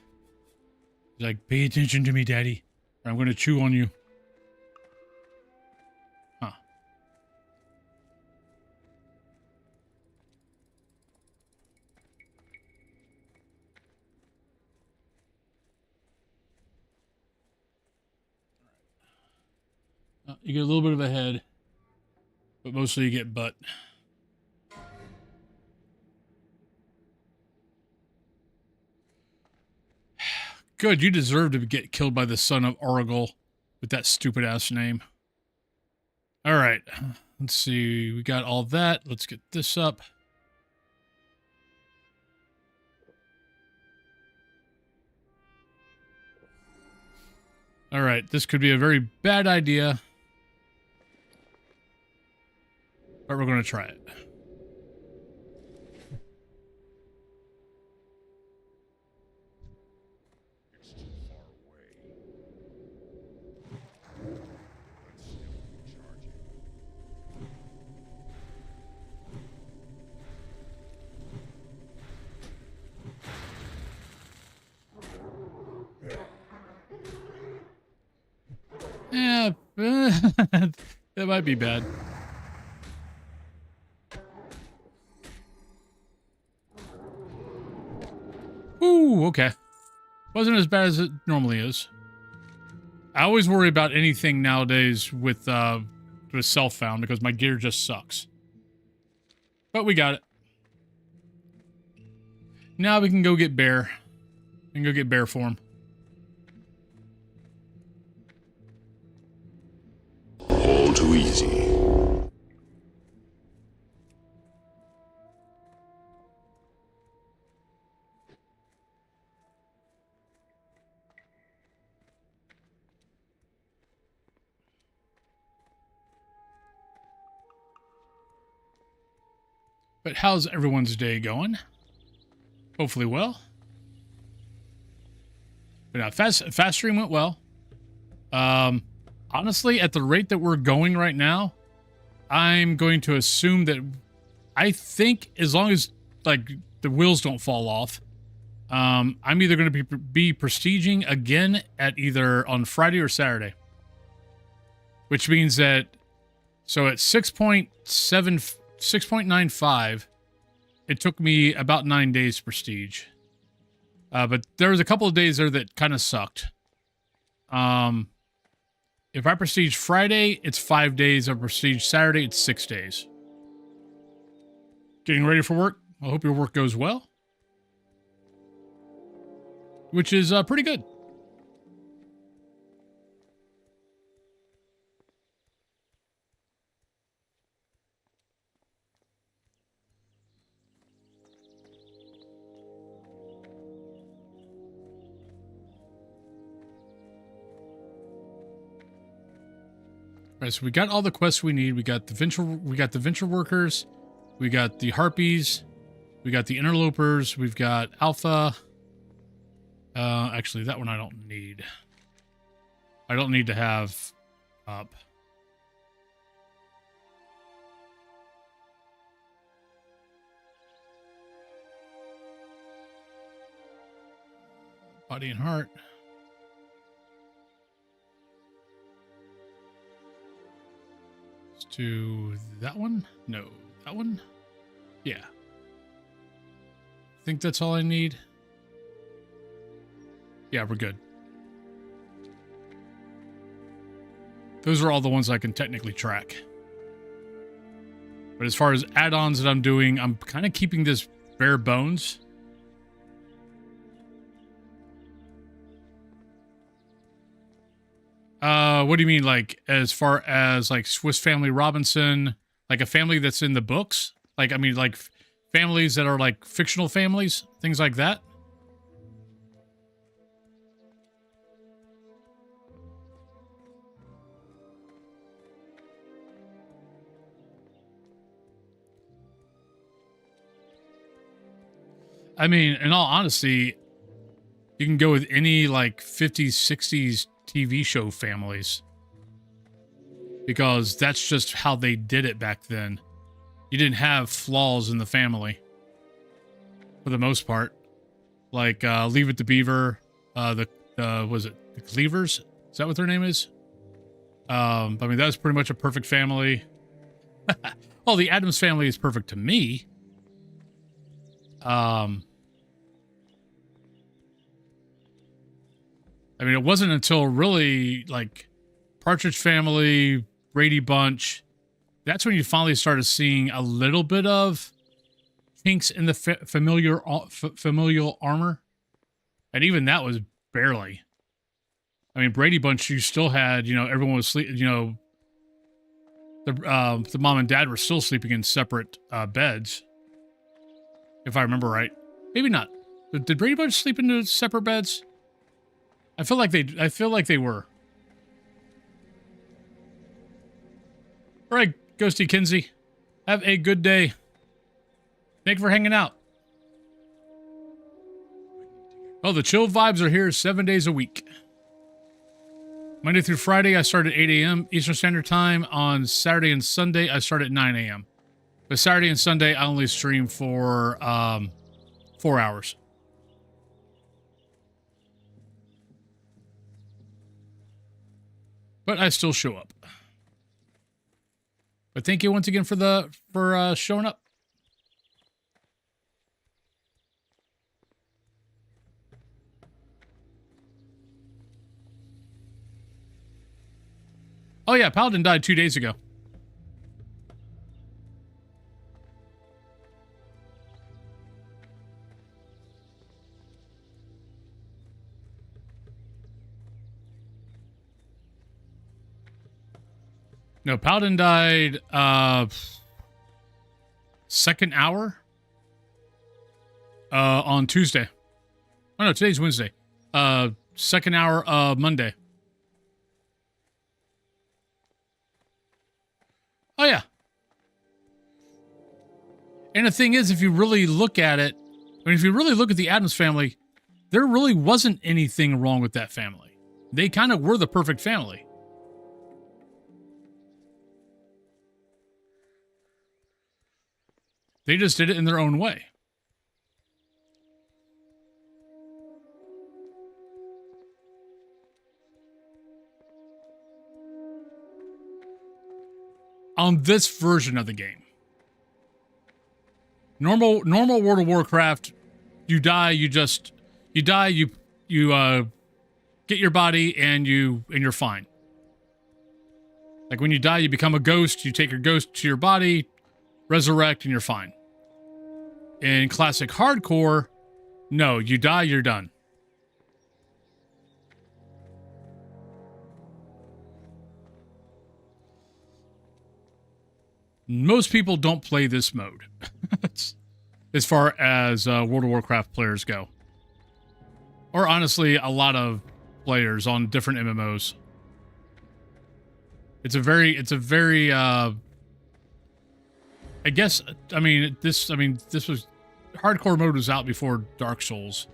He's like, pay attention to me, Daddy, or I'm gonna chew on you. Huh. You get a little bit of a head, but mostly you get butt. Good, you deserve to get killed by the son of Oracle with that stupid ass name. All right. Let's see. We got all that. Let's get this up. All right. This could be a very bad idea, but we're going to try it. Yeah, that might be bad. Ooh, okay. Wasn't as bad as it normally is. I always worry about anything nowadays with self-found because my gear just sucks. But we got it. Now we can go get bear. We can go get bear form. All too easy. But how's everyone's day going? Hopefully well. But now, fast stream went well. Honestly, at the rate that we're going right now, I'm going to assume that I think as long as like the wheels don't fall off, I'm either going to be prestiging again at either on Friday or Saturday. Which means that, so at 6.95, it took me about 9 days to prestige. But there was a couple of days there that kind of sucked. If I prestige Friday, it's 5 days. If I prestige Saturday, it's 6 days. Getting ready for work. I hope your work goes well. Which is pretty good. All right, so we got all the quests we need. We got the venture workers, we got the harpies, we got the interlopers, we've got alpha. Actually, that one I don't need. I don't need to have up. Body and heart. To that one? No, that one? Yeah. I think that's all I need. Yeah, we're good. Those are all the ones I can technically track. But as far as add-ons that I'm doing, I'm kind of keeping this bare bones. What do you mean, like, as far as, like, Swiss Family Robinson, like a family that's in the books? Like, I mean, like, families that are, like, fictional families? Things like that? I mean, in all honesty, you can go with any, like, 50s, 60s TV show families. Because that's just how they did it back then. You didn't have flaws in the family. For the most part. Like, Leave It to Beaver. Was it the Cleavers? Is that what their name is? I mean, that was pretty much a perfect family. Well, the Addams Family is perfect to me. I mean, it wasn't until really, like, Partridge Family, Brady Bunch, that's when you finally started seeing a little bit of kinks in the familial armor. And even that was barely. I mean, Brady Bunch, you still had, you know, everyone was sleep, you know, the mom and dad were still sleeping in separate beds, if I remember right. Maybe not. Did Brady Bunch sleep in separate beds? I feel like they were. All right, Ghosty Kinsey, have a good day. Thank you for hanging out. Oh, the chill vibes are here 7 days a week. Monday through Friday, I start at 8 a.m. Eastern Standard Time. On Saturday and Sunday, I start at 9 a.m. But Saturday and Sunday, I only stream for 4 hours. But I still show up. But thank you once again for showing up. Oh yeah, Paladin died 2 days ago. No, Paladin died second hour on Tuesday. Oh no, today's Wednesday. Second hour Monday. Oh yeah. And the thing is, if you really look at it, I mean, if you really look at the Addams family, there really wasn't anything wrong with that family. They kind of were the perfect family. They just did it in their own way. On this version of the game. Normal World of Warcraft, you die, you get your body and you're fine. Like when you die, you become a ghost, you take your ghost to your body, resurrect, and you're fine. In classic hardcore, no, you die, you're done. Most people don't play this mode, as far as World of Warcraft players go. Or honestly, a lot of players on different MMOs. It's a very, I guess, this was, hardcore mode was out before Dark Souls.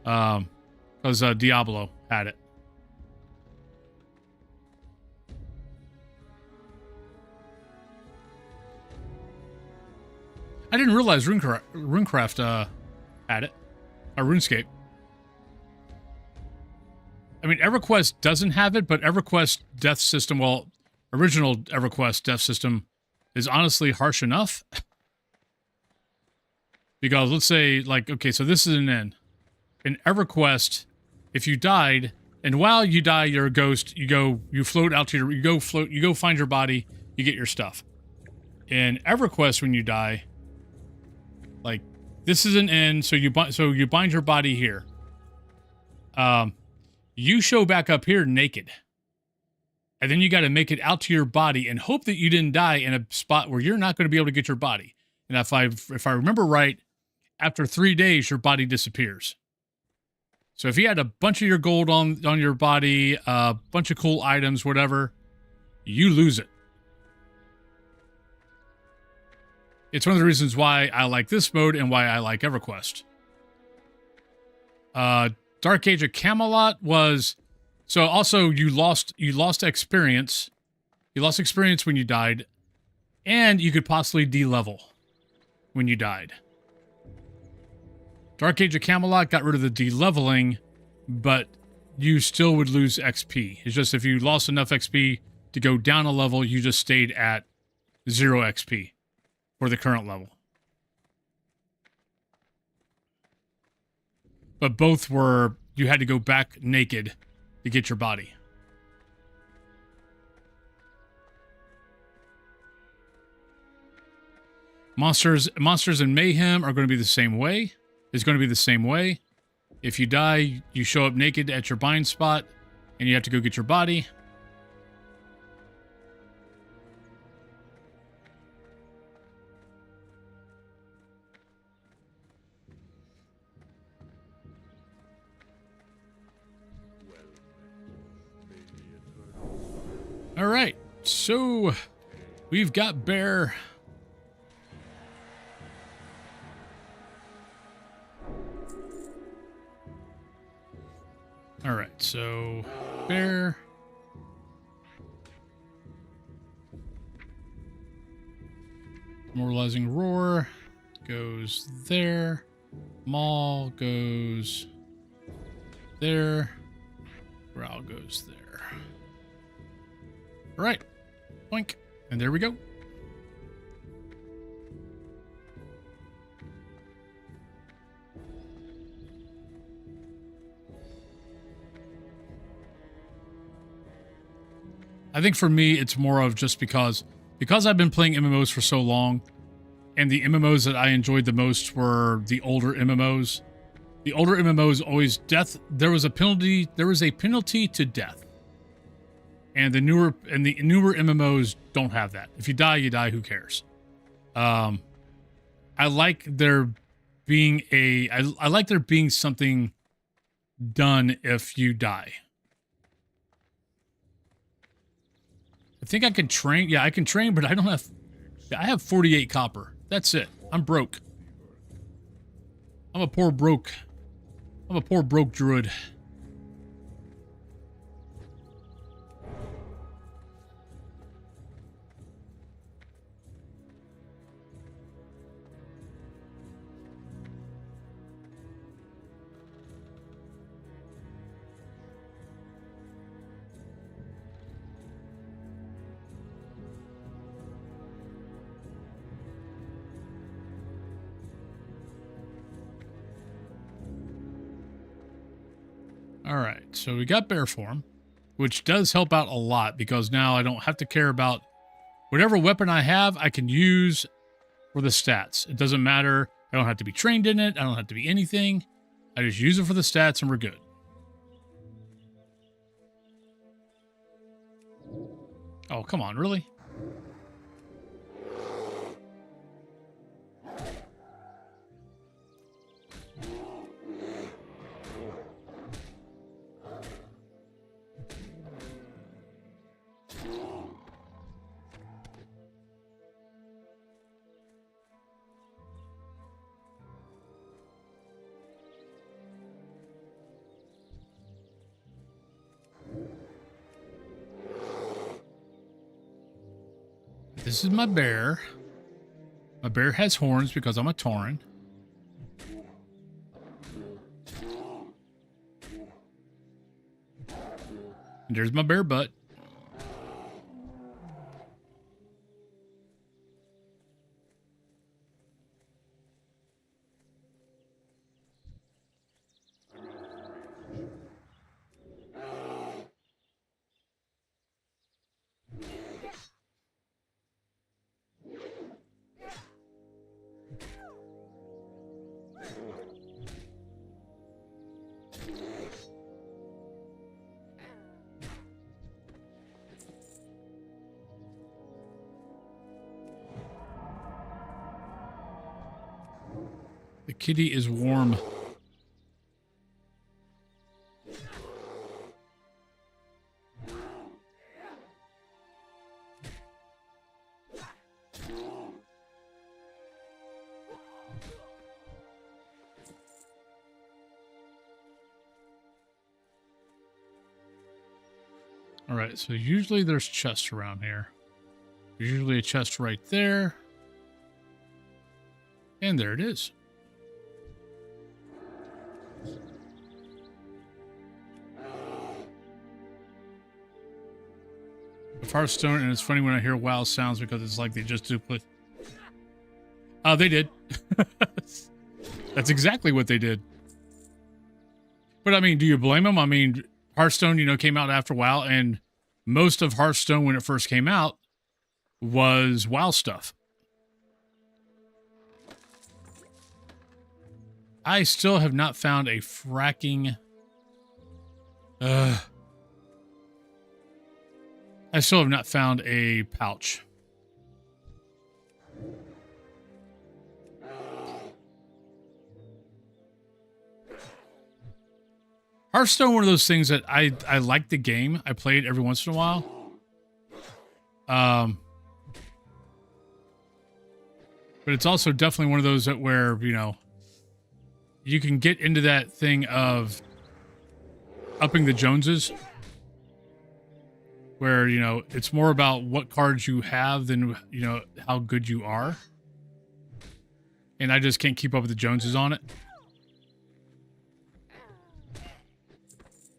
Because Diablo had it. I didn't realize Runecraft had it. Or RuneScape. I mean, EverQuest doesn't have it, but EverQuest death system, well, original EverQuest death system is honestly harsh enough. Because let's say, like, okay, so this is an end. In EverQuest, if you died, and while you die, you're a ghost, you float out to your, you go find your body, you get your stuff. In EverQuest, when you die, like, this is an end, so you bind your body here. You show back up here naked. And then you got to make it out to your body and hope that you didn't die in a spot where you're not going to be able to get your body. And if I remember right, after 3 days, your body disappears. So if you had a bunch of your gold on your body, a bunch of cool items, whatever, you lose it. It's one of the reasons why I like this mode and why I like EverQuest. Dark Age of Camelot was... So also, you lost experience. You lost experience when you died. And you could possibly de-level when you died. Dark Age of Camelot got rid of the de-leveling, but you still would lose XP. It's just if you lost enough XP to go down a level, you just stayed at 0 XP for the current level. But both were, you had to go back naked to get your body. Monsters and Mayhem are going to be the same way. It's going to be the same way. If you die, you show up naked at your bind spot, and you have to go get your body. All right, so we've got Bear. All right, so Bear. Moralizing Roar goes there. Maul goes there. Growl goes there. All right, boink, and there we go. I think for me, it's more of just because I've been playing MMOs for so long, and the MMOs that I enjoyed the most were the older MMOs. The older MMOs always death. There was a penalty to death, and the newer MMOs don't have that. If you die, you die. Who cares? I like there being I like there being something done if you die. I think I can train. Yeah, I can train, but I don't have... I have 48 copper. That's it. I'm broke. I'm a poor broke druid. All right, so we got bear form, which does help out a lot because now I don't have to care about whatever weapon I have. I can use for the stats. It doesn't matter. I don't have to be trained in it. I don't have to be anything. I just use it for the stats and we're good. Oh, come on, really? This is my bear. My bear has horns because I'm a Tauren. And there's my bear butt. The kitty is warm. All right, so usually there's chests around here. There's usually a chest right there. And there it is. Hearthstone, and it's funny when I hear WoW sounds because it's like they just duplicate. Oh, they did. That's exactly what they did. But I mean, do you blame them? I mean, Hearthstone, you know, came out after WoW, and most of Hearthstone when it first came out was WoW stuff. I still have not found a fracking... I still have not found a pouch. Hearthstone, one of those things that I like the game. I play it every once in a while. But it's also definitely one of those that where, you know, you can get into that thing of upping the Joneses, where, you know, it's more about what cards you have than, you know, how good you are. And I just can't keep up with the Joneses on it.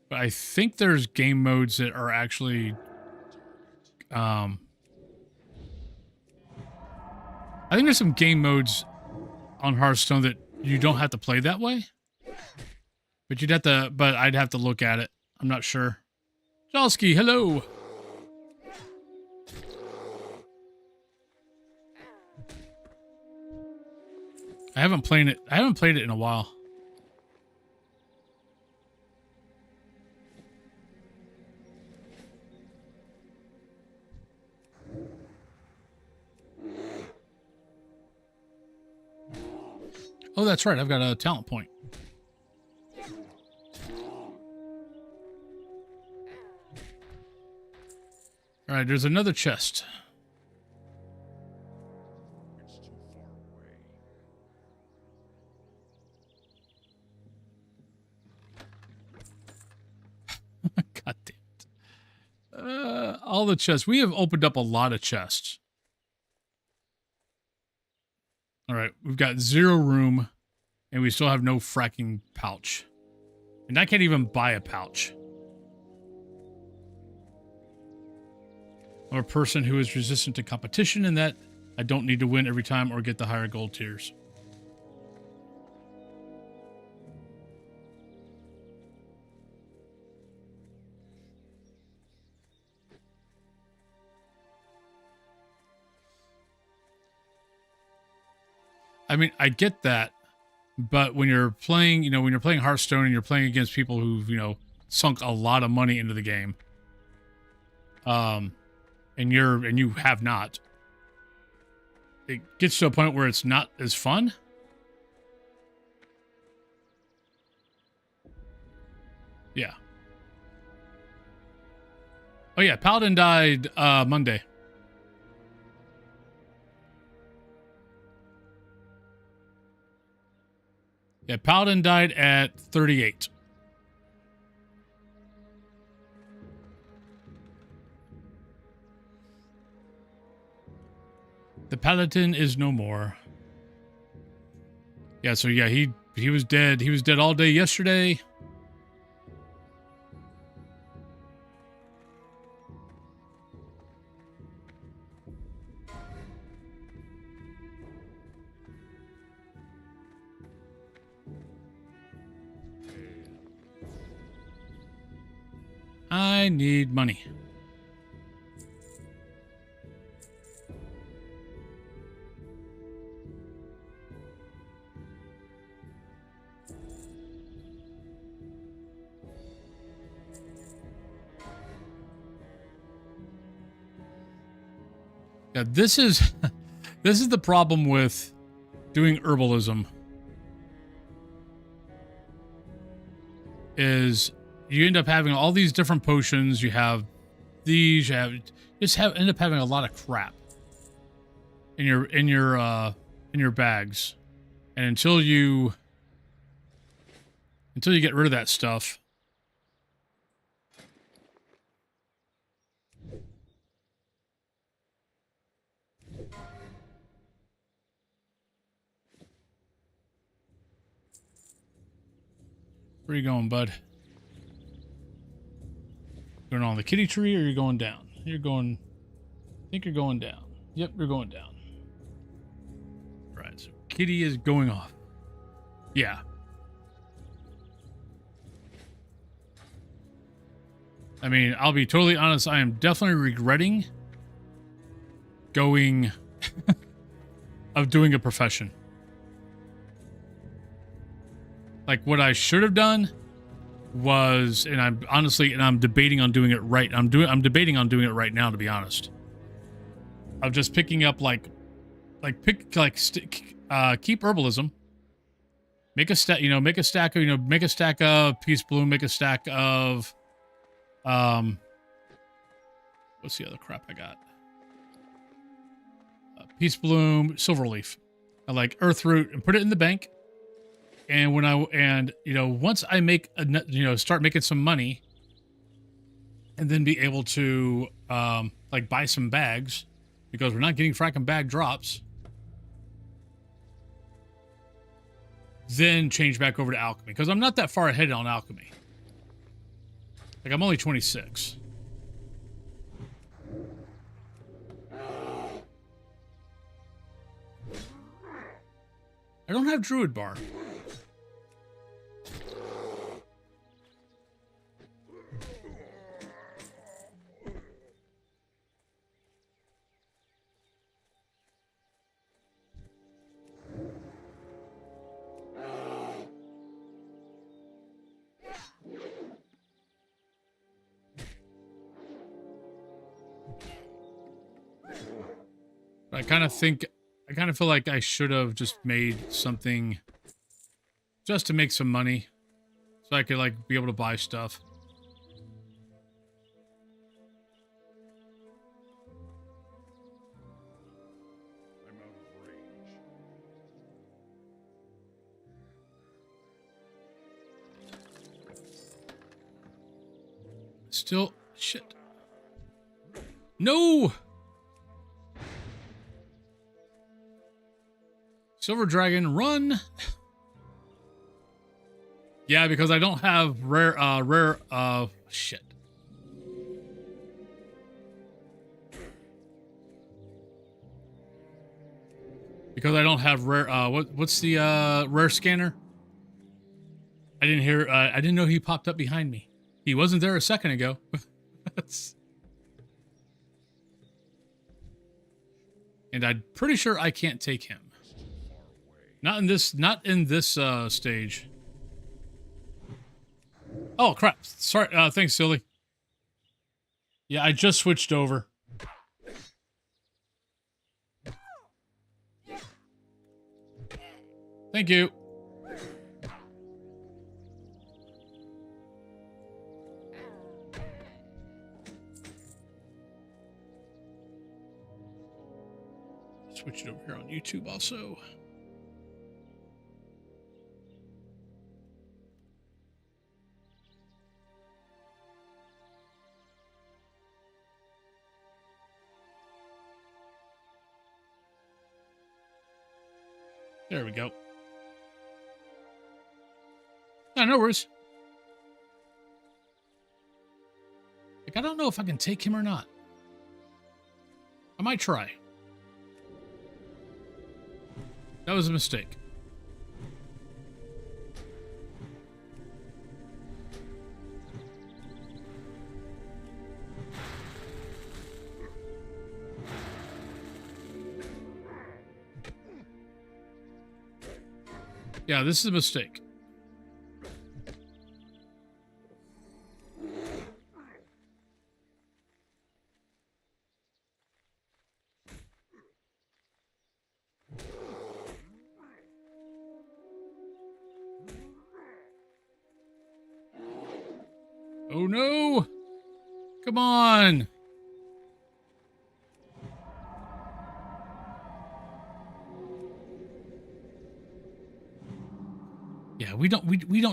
But I think there's game modes that are actually, I think there's some game modes on Hearthstone that you don't have to play that way. But I'd have to look at it. I'm not sure. Jalski, hello. I haven't played it in a while. Oh, that's right. I've got a talent point. All right, there's another chest. God damn it. All the chests. We have opened up a lot of chests. All right, we've got 0 room, and we still have no fracking pouch. And I can't even buy a pouch. I'm a person who is resistant to competition in that I don't need to win every time or get the higher gold tiers. I mean, I get that, but when you're playing, you know, when you're playing Hearthstone and you're playing against people who've, you know, sunk a lot of money into the game, and you have not, it gets to a point where it's not as fun. Yeah. Oh yeah, Paladin died Monday. Yeah, Paladin died at 38. The Paladin is no more. Yeah, so yeah, he was dead. He was dead all day yesterday. I need money. Yeah, this is this is the problem with doing herbalism. Is you end up having all these different potions. You have these. You have end up having a lot of crap in your bags, and until you get rid of that stuff, where are you going, bud? Going on the kitty tree, or you're going down? You're going. I think you're going down. Yep, you're going down. Right, so kitty is going off. Yeah. I mean, I'll be totally honest. I am definitely regretting going of doing a profession. Like what I should have done was, and I'm debating on doing it right. I'm debating on doing it right now, to be honest. Of just picking up keep herbalism. Make a stack, make a stack of peace bloom, make a stack of what's the other crap I got? Peace Bloom, Silverleaf, I like Earthroot, and put it in the bank. And when once I make start making some money, and then be able to like buy some bags, because we're not getting fracking bag drops. Then change back over to alchemy, because I'm not that far ahead on alchemy. Like, I'm only 26. I don't have Druid Bar. I kind of feel like I should have just made something just to make some money so I could like be able to buy stuff. I'm out of range. Still, shit. No! Silver Dragon, run! Yeah, because I don't have shit. Because I don't have rare, what's the, rare scanner? I didn't know he popped up behind me. He wasn't there a second ago. And I'm pretty sure I can't take him. Not in this stage. Oh crap. Sorry, thanks, Silly. Yeah, I just switched over. Thank you. Switch it over here on YouTube also. There we go. Oh, no worries. Like, I don't know if I can take him or not. I might try. That was a mistake. Yeah, this is a mistake. Oh no! Come on! Yeah, we don't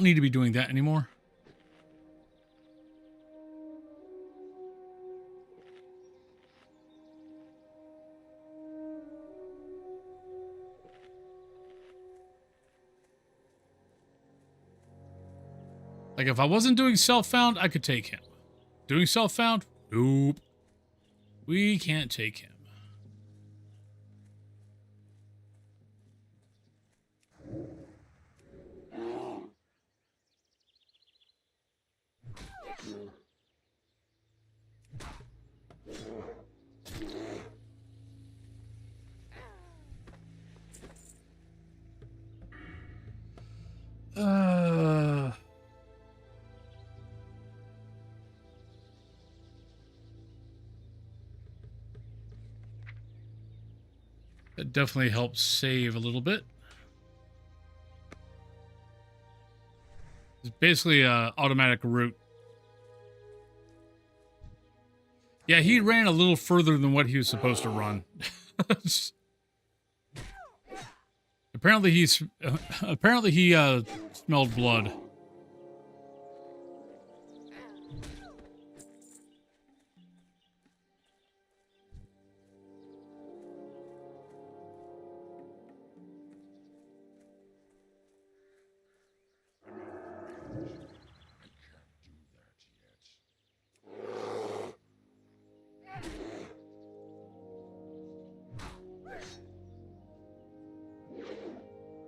need to be doing that anymore. Like, if I wasn't doing self-found, I could take him. Doing self-found? Nope. We can't take him. That definitely helps save a little bit. It's basically an automatic route. Yeah, he ran a little further than what he was supposed to run. Apparently he smelled blood.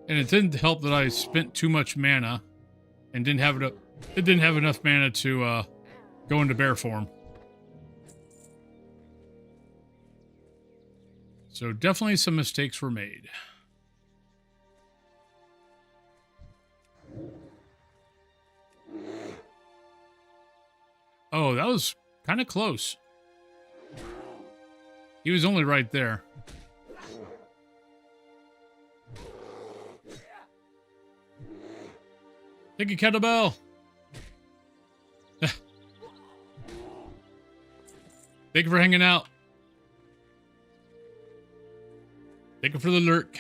And it didn't help that I spent too much mana and didn't have enough mana to go into bear form. So definitely some mistakes were made. Oh, that was kind of close. He was only right there. Thank you, kettlebell. Thank you for hanging out. Thank you for the lurk.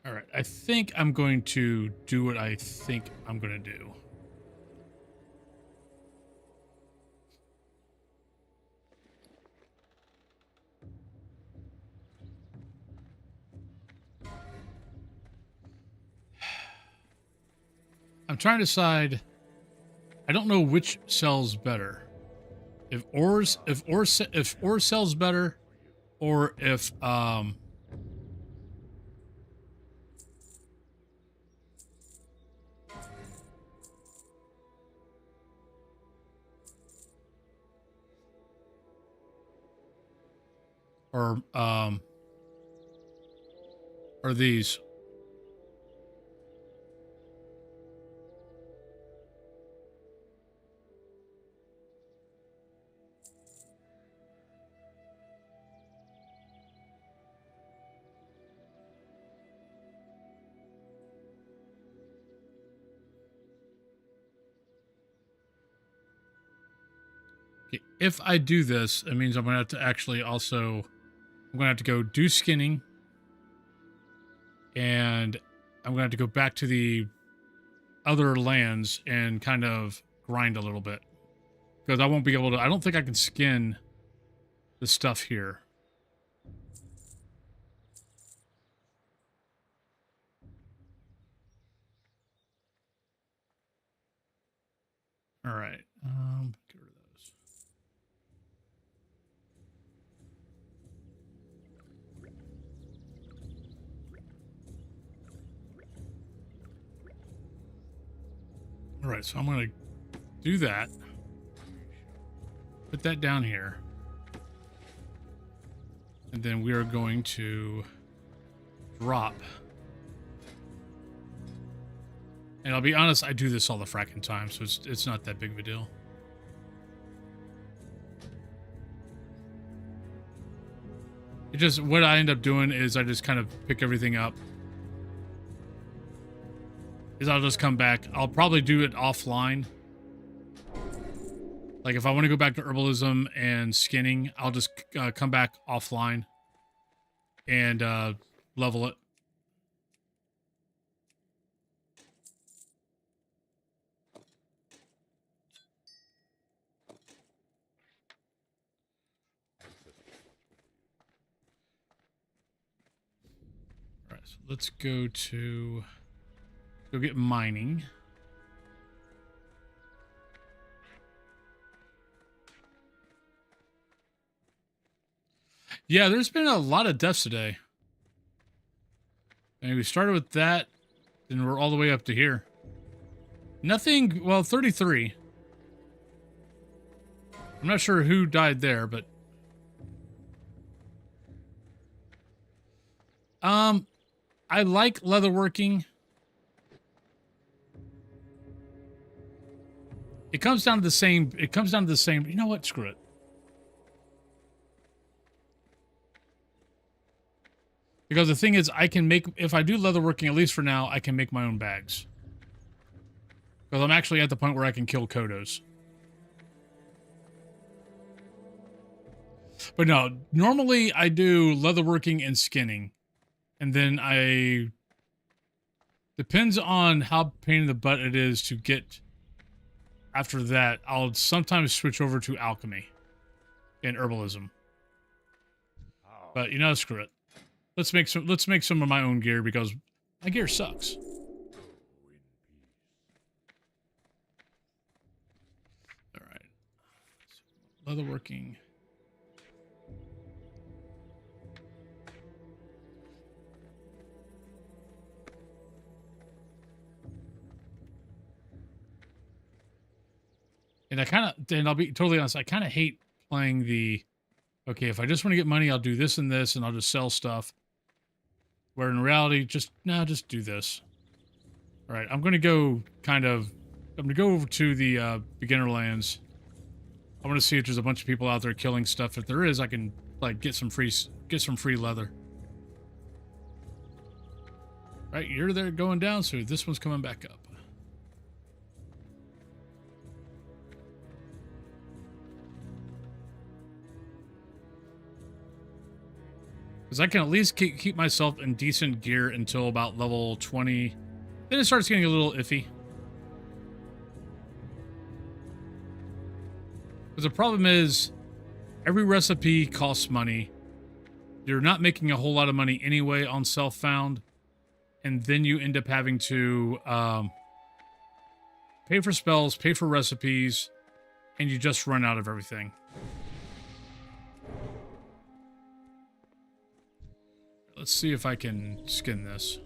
All right, I think I'm going to do what I think I'm going to do. I'm trying to decide. I don't know which sells better. If ore sells better, or if or these. Okay, if I do this, it means I'm going to have to actually also, I'm going to have to go do skinning, and I'm going to have to go back to the other lands and kind of grind a little bit. Because I won't be able to, I don't think I can skin the stuff here. All right, get rid of those. All right, so I'm going to do that. Put that down here. And then we are going to drop. And I'll be honest, I do this all the fracking time, so it's not that big of a deal. It just, what I end up doing is I just kind of pick everything up. Is I'll just come back. I'll probably do it offline. Like if I want to go back to herbalism and skinning, I'll just come back offline and level it. All right, so let's go get mining. Yeah, there's been a lot of deaths today. And we started with that, and we're all the way up to here. Nothing, well, 33. I'm not sure who died there, but... I like leatherworking. It comes down to the same. It comes down to the same. You know what? Screw it. Because the thing is, I can make, if I do leatherworking, at least for now, I can make my own bags. Because I'm actually at the point where I can kill Kodos. But no, normally I do leatherworking and skinning. And then I... Depends on how pain in the butt it is to get... After that, I'll sometimes switch over to alchemy and herbalism. But you know, screw it. Let's make some of my own gear because my gear sucks. All right. Leatherworking. And I kind of, and I'll be totally honest, I kind of hate playing the, okay, if I just want to get money, I'll do this and this, and I'll just sell stuff. Where in reality, just do this. All right, I'm going to go I'm going to go over to the beginner lands. I want to see if there's a bunch of people out there killing stuff. If there is, I can, like, get some free leather. Right, you're there going down, so this one's coming back up. Because I can at least keep myself in decent gear until about level 20. Then it starts getting a little iffy. Because the problem is, every recipe costs money. You're not making a whole lot of money anyway on self-found. And then you end up having to pay for spells, pay for recipes, and you just run out of everything. Let's see if I can skin this.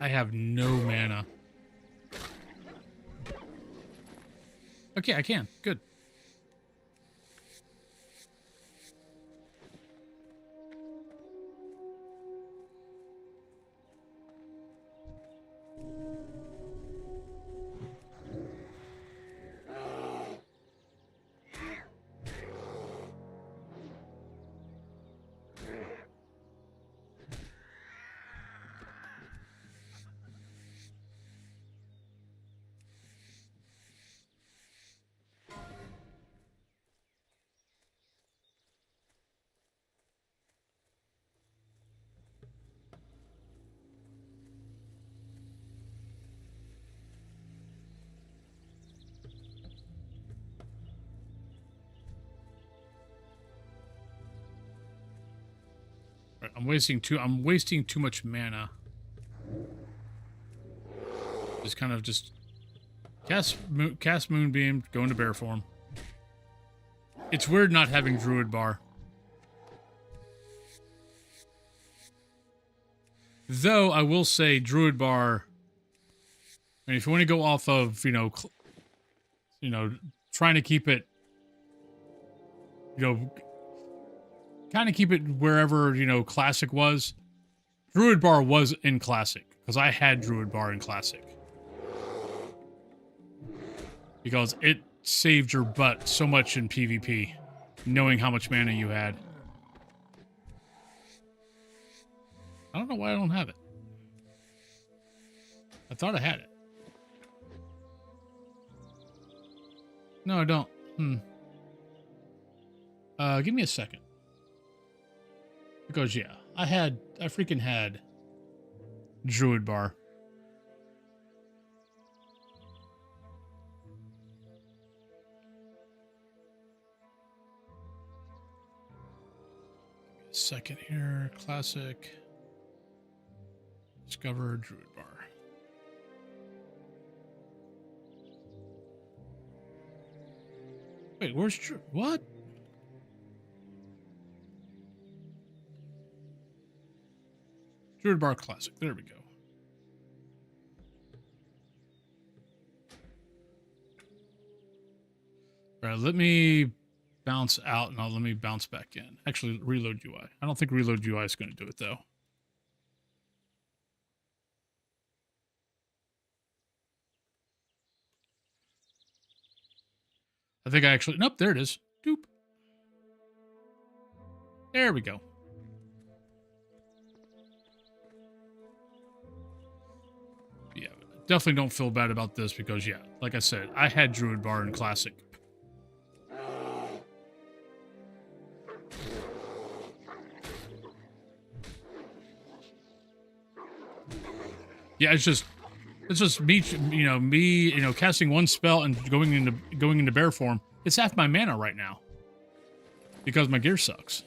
I have no mana. Okay, I can. Good. I'm wasting too much mana. Just kind of cast Moonbeam, go into bear form. It's weird not having Druid Bar. Though I will say Druid Bar, I mean, if you want to go off of, trying to keep it, kind of keep it wherever, Classic was. Druid Bar was in Classic, because I had Druid Bar in Classic. Because it saved your butt so much in PvP, knowing how much mana you had. I don't know why I don't have it. I thought I had it. No, I don't. Give me a second. Because, yeah, I freaking had Druid Bar. Second here, Classic. Discover Druid Bar. Wait, where's what? Druid Bar Classic. There we go. All right, let me bounce out, and let me bounce back in. Actually, reload UI. I don't think reload UI is going to do it, though. I think I actually... Nope, there it is. Doop. There we go. Yeah, definitely don't feel bad about this because, yeah, like I said, I had Druid Bar in Classic. Yeah, it's just me, casting one spell and going into bear form. It's half my mana right now because my gear sucks,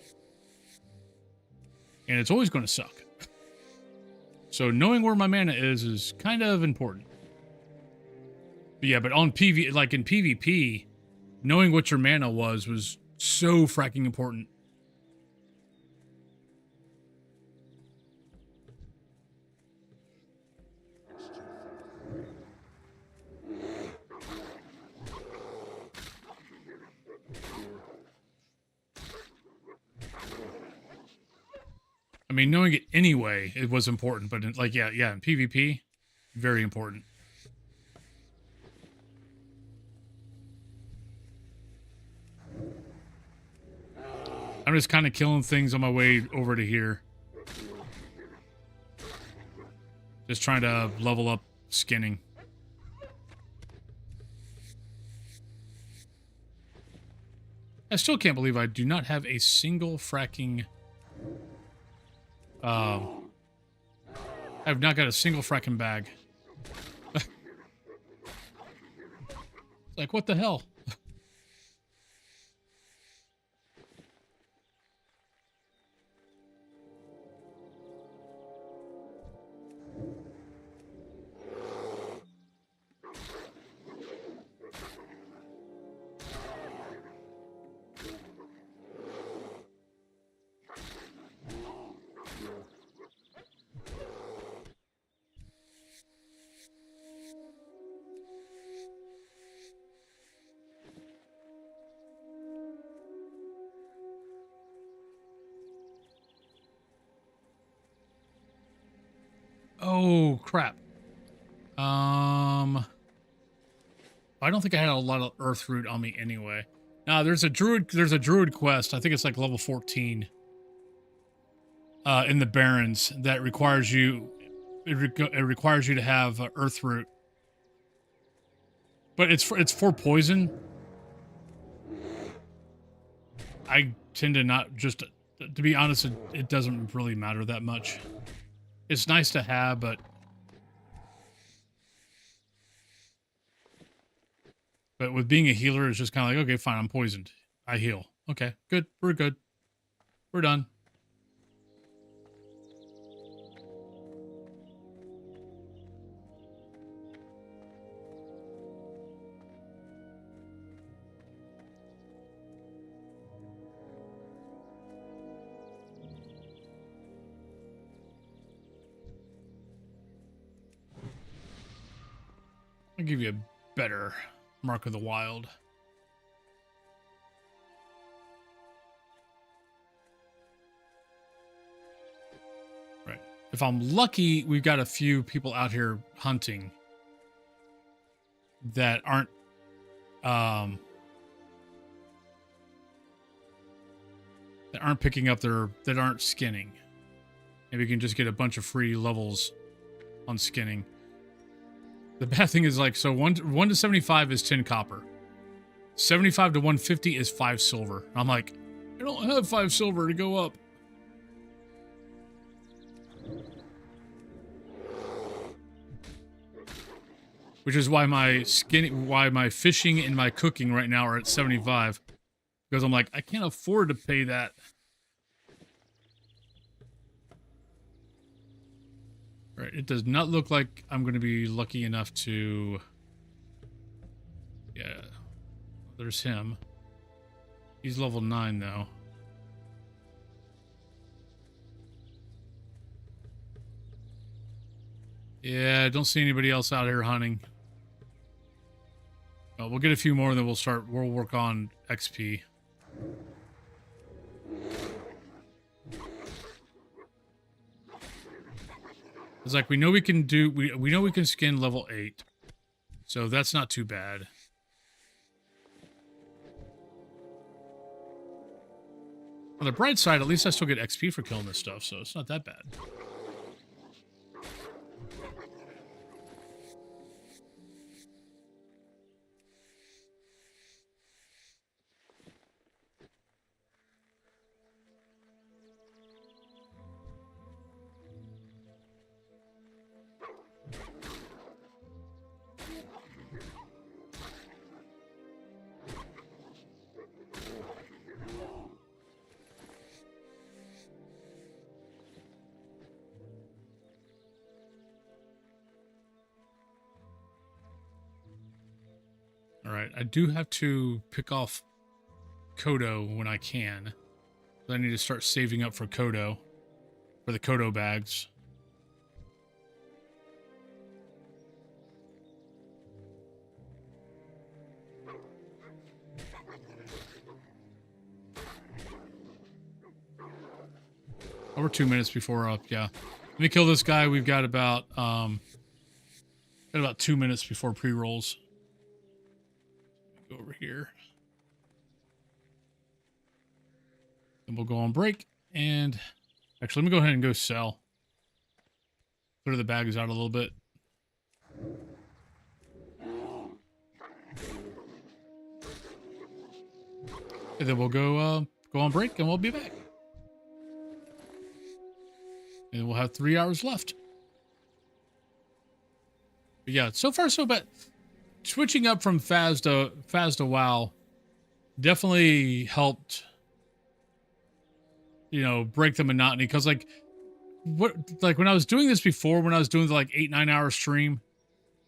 and it's always going to suck. So knowing where my mana is kind of important. But yeah, but on in PvP, knowing what your mana was so fracking important. I mean, knowing it anyway, it was important, but in PvP, very important. I'm just kind of killing things on my way over to here. Just trying to level up skinning. I still can't believe I do not have a single fracking... I've not got a single fracking bag. Like, what the hell? Oh, crap. I don't think I had a lot of earth root on me anyway. Nah, there's a druid quest. I think it's like level 14. In the Barrens that requires you it requires you to have earth root. But it's for poison. I tend to not just to be honest, it doesn't really matter that much. It's nice to have, but with being a healer, it's just kind of like, okay, fine, I'm poisoned. I heal. Okay, good. We're good. We're done. I'll give you a better Mark of the Wild. Right. If I'm lucky, we've got a few people out here hunting that aren't picking up that aren't skinning. Maybe we can just get a bunch of free levels on skinning. The bad thing is, like, so 1 to 75 is 10 copper. 75 to 150 is 5 silver. I'm like, I don't have 5 silver to go up. Which is why my fishing and my cooking right now are at 75. Because I'm like, I can't afford to pay that. Right, it does not look like I'm going to be lucky enough to... Yeah, there's him. He's level 9, though. Yeah, I don't see anybody else out here hunting. We'll get a few more, and then we'll work on XP. It's like we know we can do we know we can skin level 8. So that's not too bad. On the bright side, at least I still get XP for killing this stuff, so it's not that bad. All right, I do have to pick off Kodo when I can. I need to start saving up for Kodo, for the Kodo bags. Over 2 minutes before up, yeah. Let me kill this guy. We've got about 2 minutes before pre-rolls. Go over here. Then we'll go on break. And actually, let me go ahead and go sell. Clear the bags out a little bit. And then we'll go on break and we'll be back. And we'll have 3 hours left. But yeah, so far so bad. Switching up from Phas to WoW definitely helped, you know, break the monotony. Because like when I was doing this before, when I was doing the like 8-9 hour stream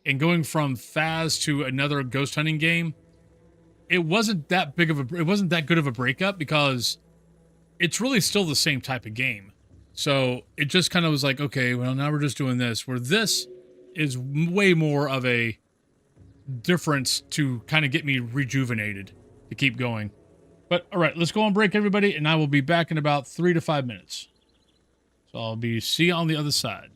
and going from Phas to another ghost hunting game, it wasn't that good of a breakup because it's really still the same type of game. So it just kind of was like, okay, well, now we're just doing this, where this is way more of a difference to kind of get me rejuvenated to keep going. But all right, let's go on break, everybody, and I will be back in about 3 to 5 minutes. So I'll see you on the other side.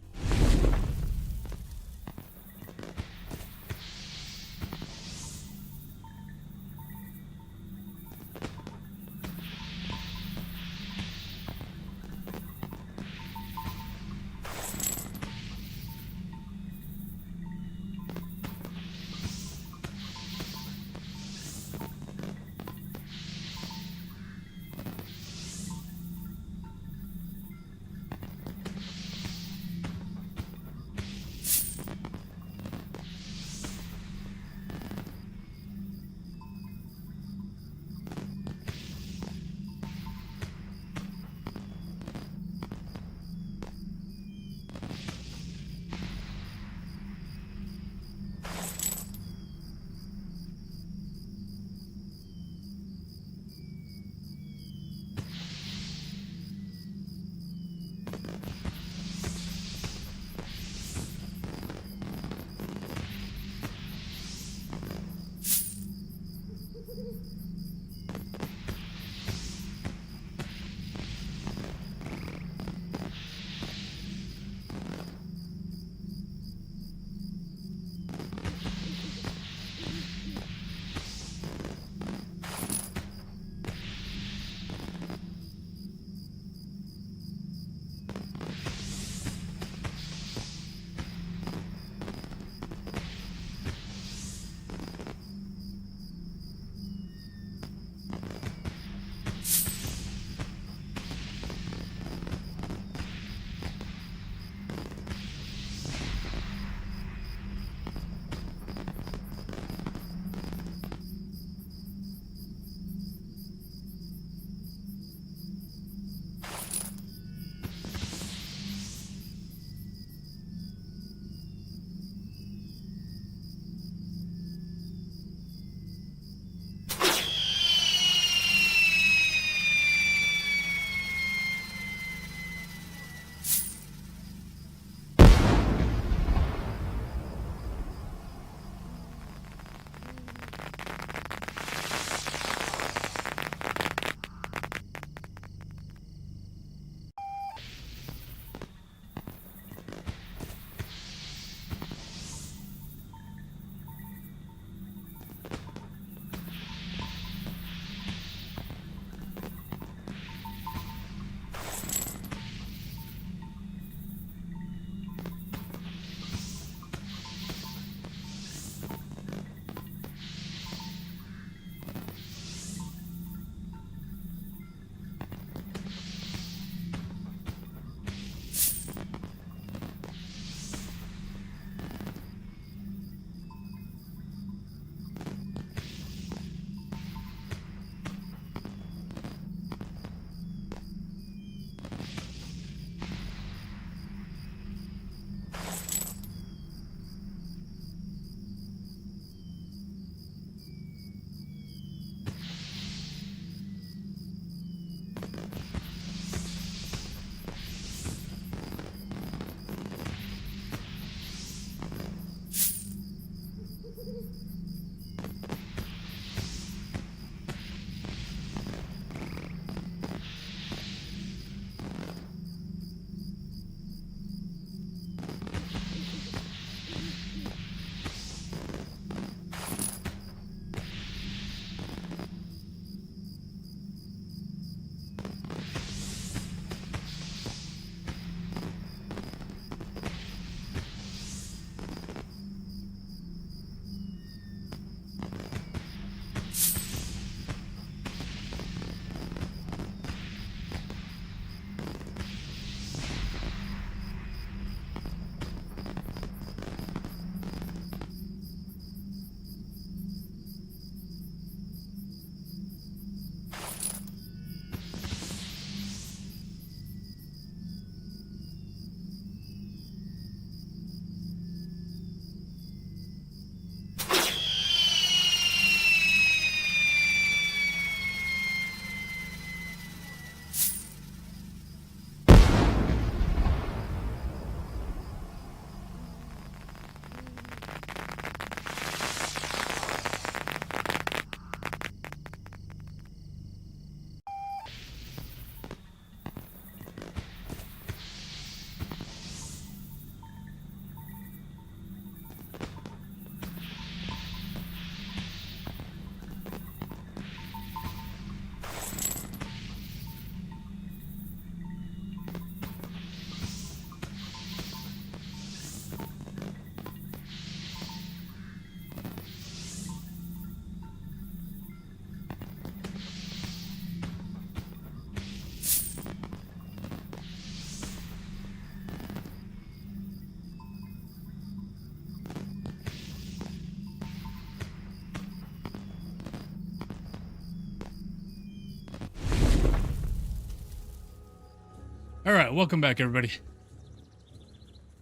All right, welcome back, everybody.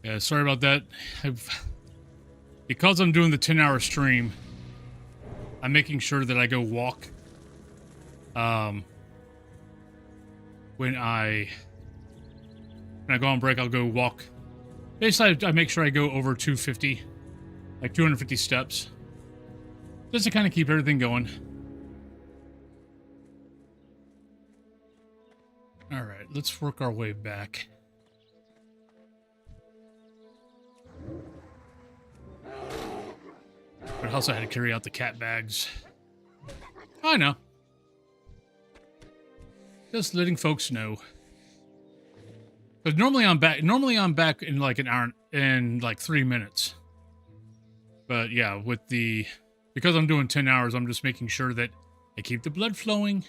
Yeah, sorry about that. Because I'm doing the 10-hour stream, I'm making sure that I go walk. When I go on break, I'll go walk. Basically, I make sure I go over 250, like 250 steps, just to kind of keep everything going. All right, let's work our way back. But I also had to carry out the cat bags. I know. Just letting folks know. But normally I'm back. Normally I'm back in like an hour, in like 3 minutes. But yeah, because I'm doing 10 hours, I'm just making sure that I keep the blood flowing.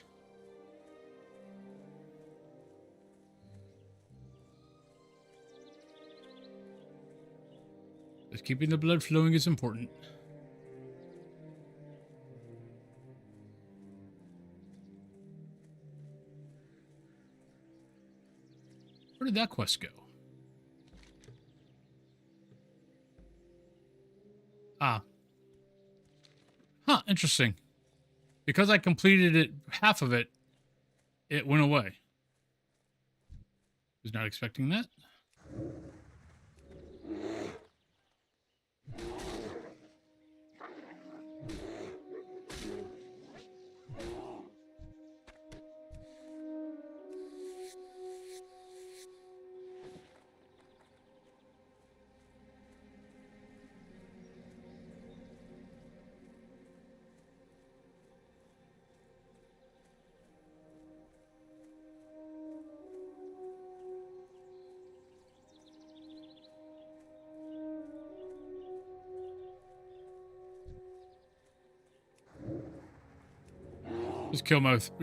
Just keeping the blood flowing is important. Where did that quest go? Ah. Huh, interesting. Because I completed it, half of it, it went away. Was not expecting that.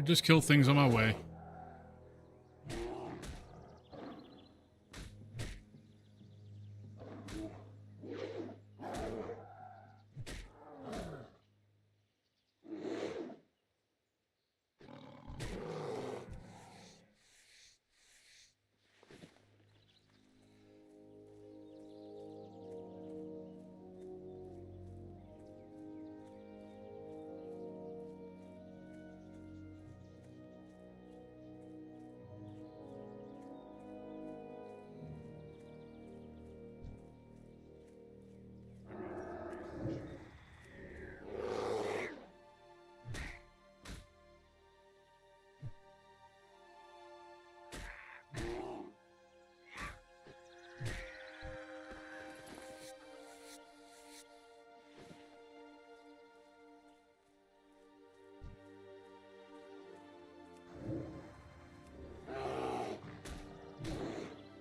Just kill things on my way.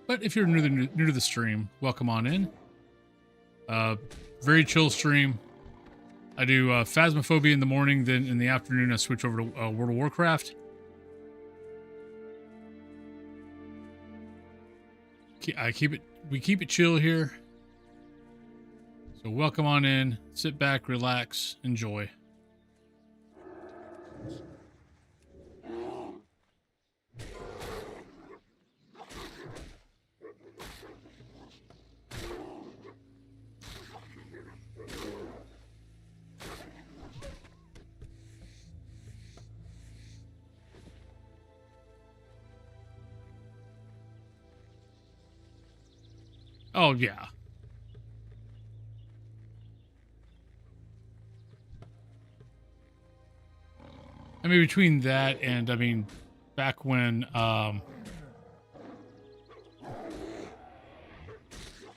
But if you're new to the stream, welcome on in. Very chill stream. I do Phasmophobia in the morning, then in the afternoon I switch over to World of Warcraft. We keep it chill here. So welcome on in, sit back, relax, enjoy. Oh, yeah. I mean, between that and, I mean, back when,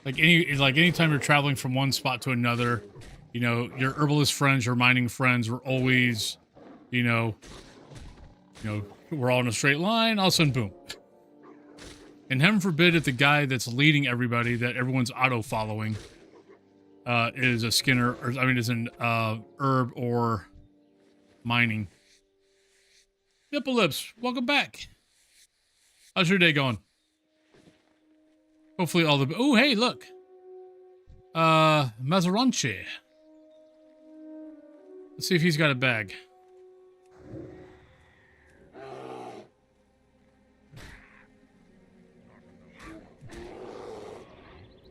anytime you're traveling from one spot to another, you know, your herbalist friends, your mining friends were always, you know, we're all in a straight line, all of a sudden, boom. And heaven forbid if the guy that's leading everybody, that everyone's auto-following, is a skinner, or, I mean, is an herb or mining. Nipple Lips, welcome back. How's your day going? Hopefully all the... Oh, hey, look. Mazaranche. Let's see if he's got a bag.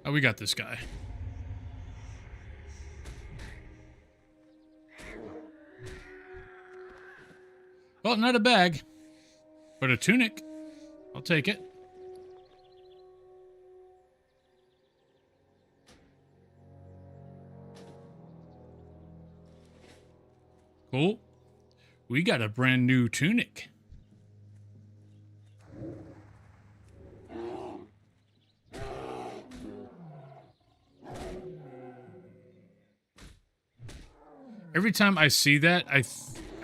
Oh, we got this guy. Well, not a bag, but a tunic. I'll take it. Cool. We got a brand new tunic. Every time I see that, I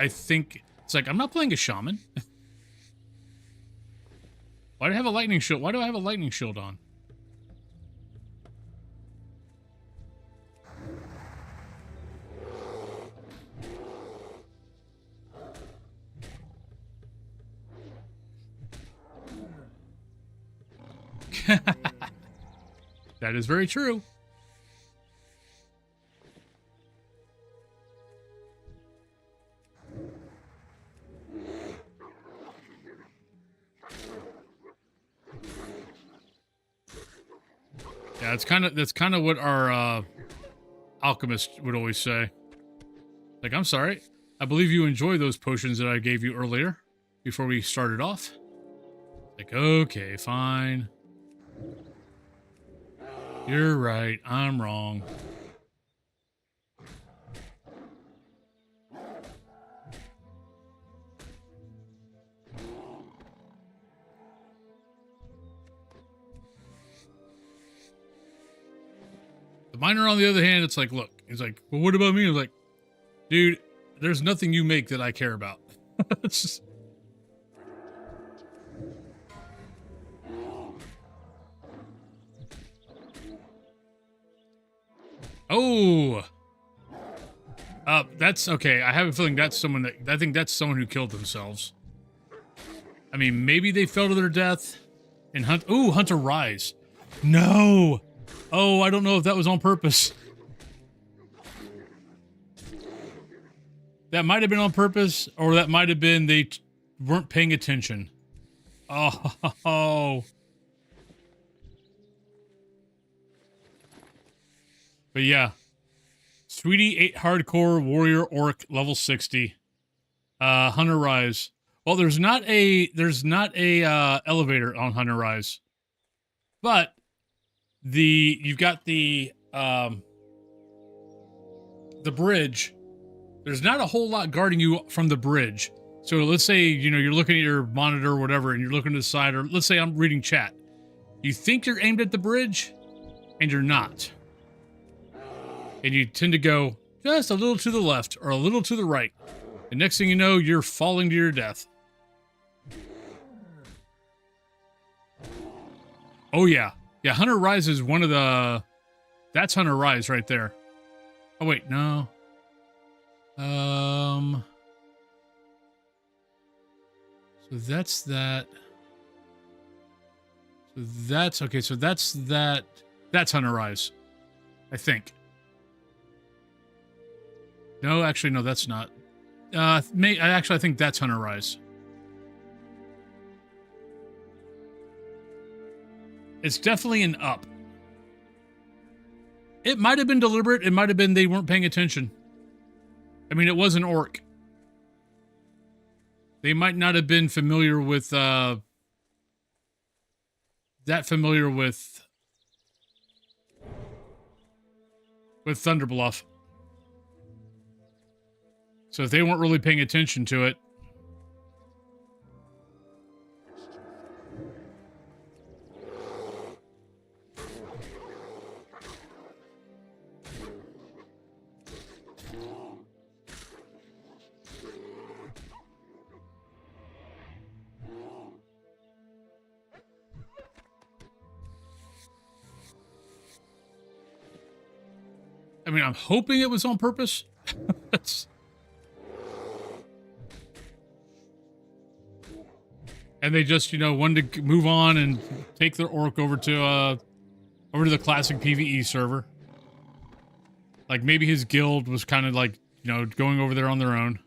think it's like I'm not playing a shaman. Why do I have a lightning shield? Why do I have a lightning shield on? That is very true. Yeah, that's kind of what our alchemist would always say. Like, I'm sorry. I believe you enjoy those potions that I gave you earlier before we started off. Like, okay, fine. You're right. I'm wrong. The miner, on the other hand, it's like, look, he's like, well, what about me? I was like, dude, there's nothing you make that I care about. It's just... Oh, that's okay. I have a feeling that's someone that, I think that's someone who killed themselves. I mean, maybe they fell to their death and Hunter Rise. No. Oh, I don't know if that was on purpose. That might have been on purpose, or that might have been they weren't paying attention. Oh. But yeah. Sweetie 8 Hardcore Warrior Orc level 60. Hunter Rise. Well, there's not a elevator on Hunter Rise. But you've got the bridge. There's not a whole lot guarding you from the bridge. So let's say, you know, you're looking at your monitor or whatever, and you're looking to the side, or let's say I'm reading chat. You think you're aimed at the bridge, and you're not. And you tend to go just a little to the left or a little to the right. And next thing you know, you're falling to your death. Oh, yeah. Yeah, Hunter Rise is one of the... That's Hunter Rise right there. Oh, wait, no. So that's that. So that's... Okay, so that's that. That's Hunter Rise. I think. No, actually, no, that's not. I think that's Hunter Rise. It's definitely an up. It might have been deliberate. It might have been they weren't paying attention. I mean, it was an orc. They might not have been familiar with, that familiar with Thunderbluff. So if they weren't really paying attention to it. I mean, I'm hoping it was on purpose. And they just, you know, wanted to move on and take their orc over to the classic PvE server. Like, maybe his guild was kind of like, you know, going over there on their own.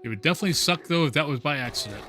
It would definitely suck, though, if that was by accident.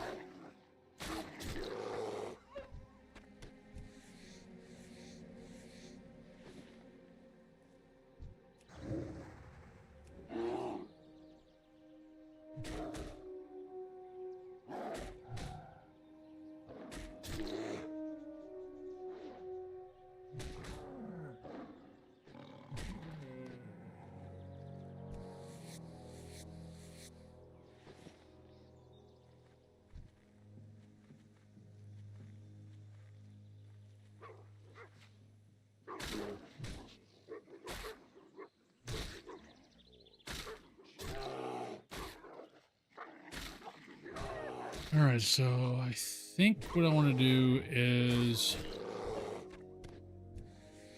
All right, so I think what I want to do is...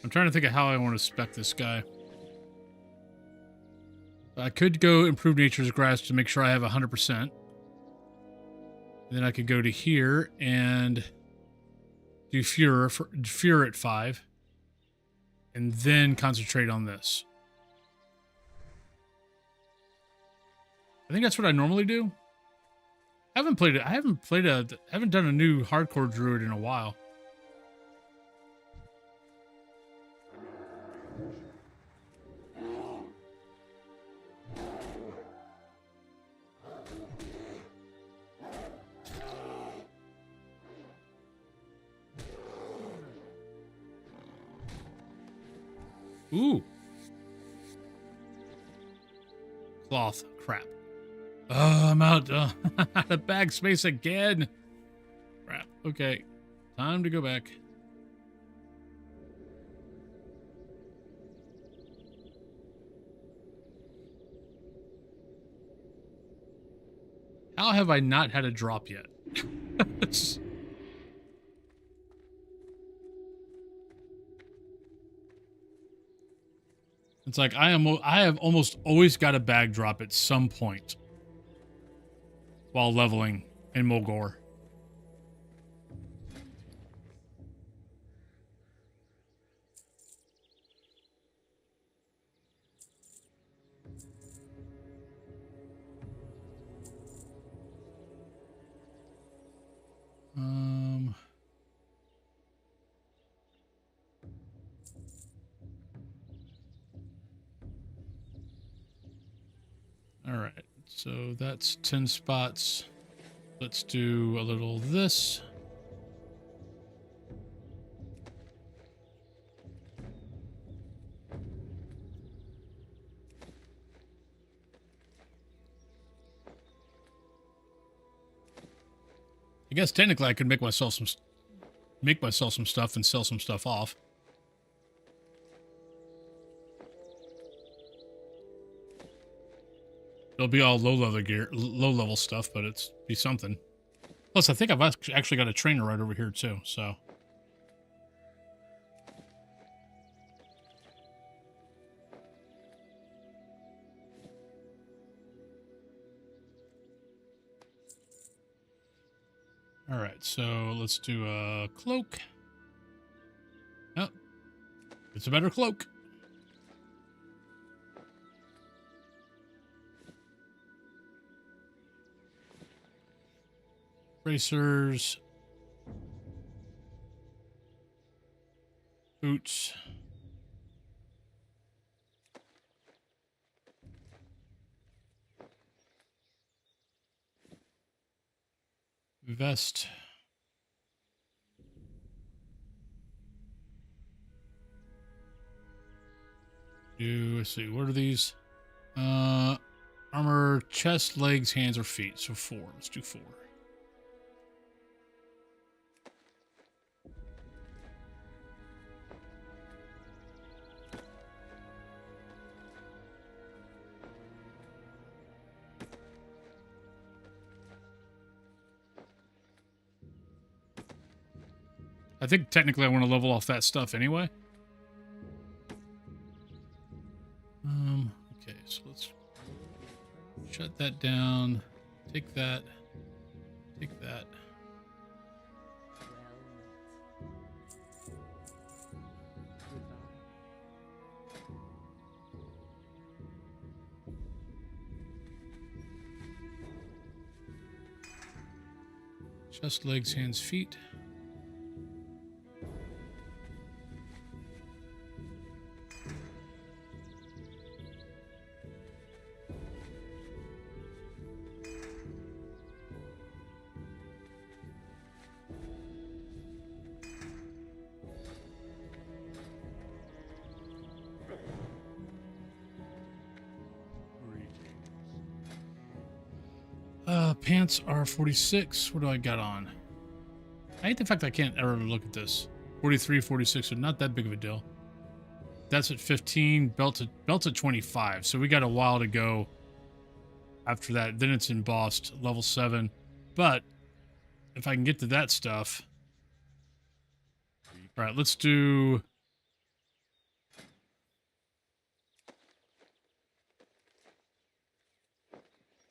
I'm trying to think of how I want to spec this guy. I could go improve nature's grass to make sure I have 100%. Then I could go to here and do Furor at 5. And then concentrate on this. I think that's what I normally do. I haven't done a new hardcore druid in a while. Ooh. Cloth. Crap. Oh, I'm out out of bag space again. Crap. Okay. Time to go back. How have I not had a drop yet? It's like I have almost always got a bag drop at some point while leveling in Mulgore. All right, so that's 10 spots. Let's do a little this. I guess technically I could make myself some stuff and sell some stuff off. It'll be all low level stuff, but it's be something. Plus, I think I've actually got a trainer right over here too. So, all right. So let's do a cloak. Oh, it's a better cloak. Bracers, boots, vest, let's see, what are these? Armor, chest, legs, hands, or feet. So 4. Let's do 4. I think technically I want to level off that stuff anyway. Okay, so let's shut that down. Take that. Take that. Chest, legs, hands, feet. Pants are 46. What do I got on? I hate the fact I can't ever look at this. 43, 46, so not that big of a deal. That's at 15. Belt's at 25. So we got a while to go after that. Then it's embossed, level 7. But if I can get to that stuff. All right, let's do...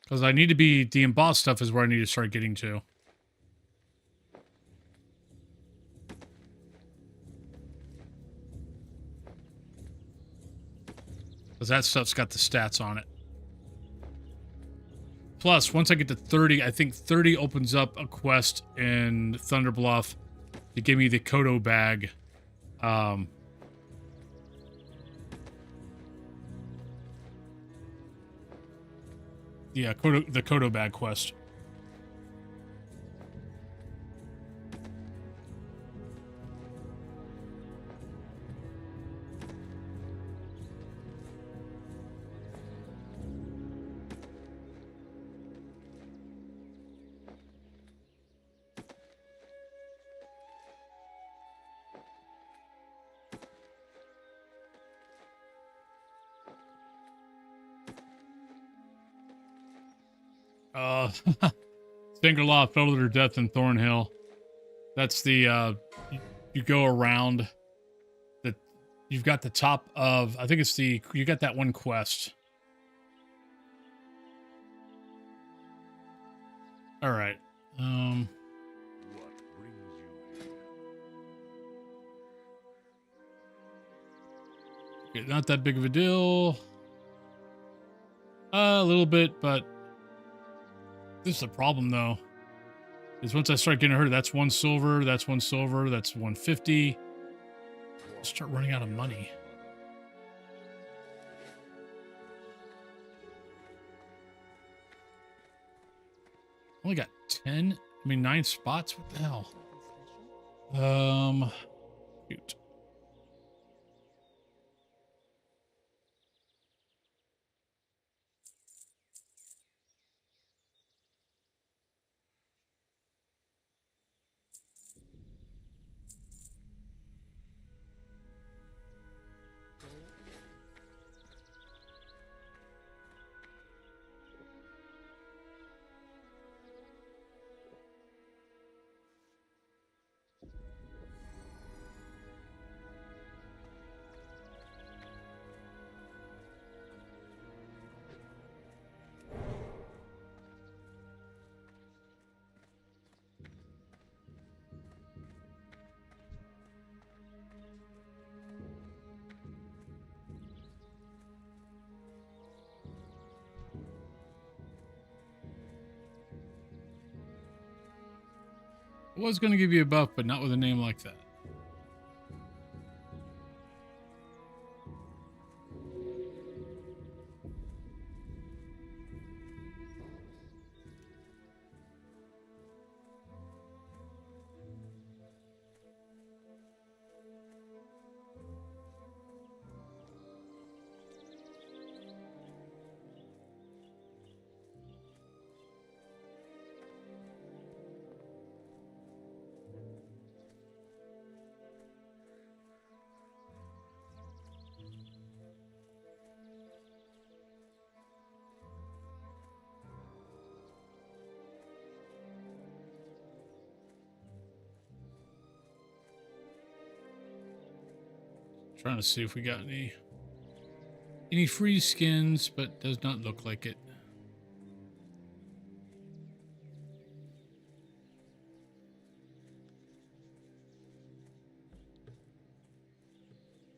Because I need to be... The embossed stuff is where I need to start getting to. Because that stuff's got the stats on it. Plus, once I get to 30, I think 30 opens up a quest in Thunderbluff to give me the Kodo bag. Yeah, the Kodo bag quest. Fingerlaw fell to their death in Thornhill. That's the, you go around the, you've got the top of, I think it's the, you got that one quest. All right. Okay, not that big of a deal. A little bit, but this is the problem, though. Is once I start getting hurt, that's 1 silver, that's 1 silver, that's 150. I'll start running out of money. Only got 10? I mean, 9 spots? What the hell? Shoot. I was going to give you a buff, but not with a name like that. Trying to see if we got any free skins, but does not look like it.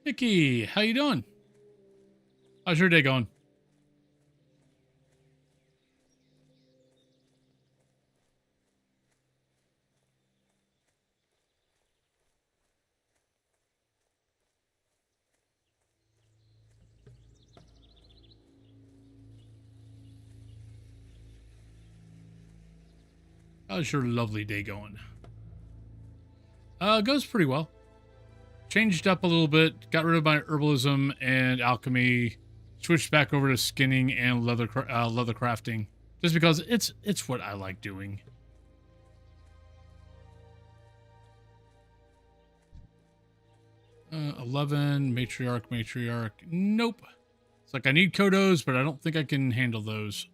Mickey, how you doing? How's your day going? How's your lovely day going? Goes pretty well. Changed up a little bit. Got rid of my herbalism and alchemy. Switched back over to skinning and leather crafting, just because it's what I like doing. Uh, 11 matriarch. Nope. It's like I need Kodos, but I don't think I can handle those.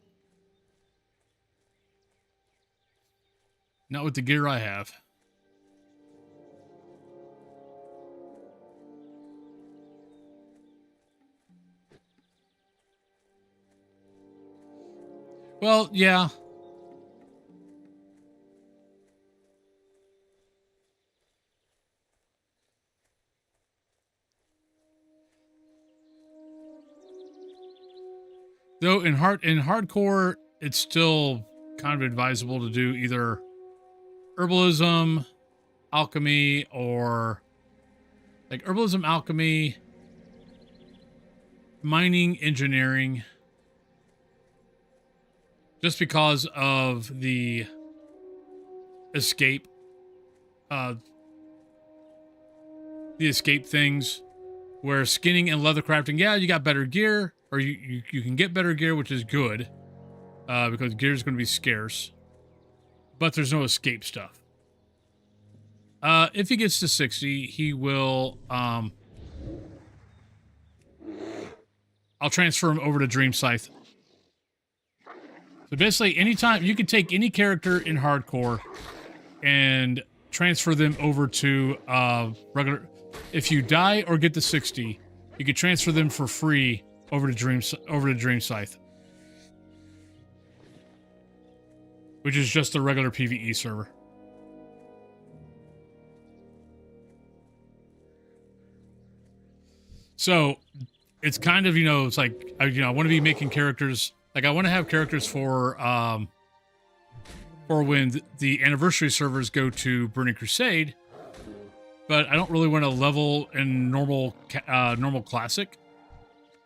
Not with the gear I have. Well, yeah. Though in hardcore, it's still kind of advisable to do either herbalism, alchemy, or like herbalism, alchemy, mining, engineering. Just because of the escape, things, where skinning and leather crafting, yeah, you got better gear, or you can get better gear, which is good, because gear is going to be scarce, but there's no escape stuff. If he gets to 60, he will, I'll transfer him over to Dream Scythe. So basically, anytime you can take any character in hardcore and transfer them over to regular. If you die or get to 60, you can transfer them for free over to Dream Scythe, which is just the regular PvE server. So it's kind of, it's like I want to be making characters. Like, I want to have characters for when the anniversary servers go to Burning Crusade, but I don't really want to level in normal classic.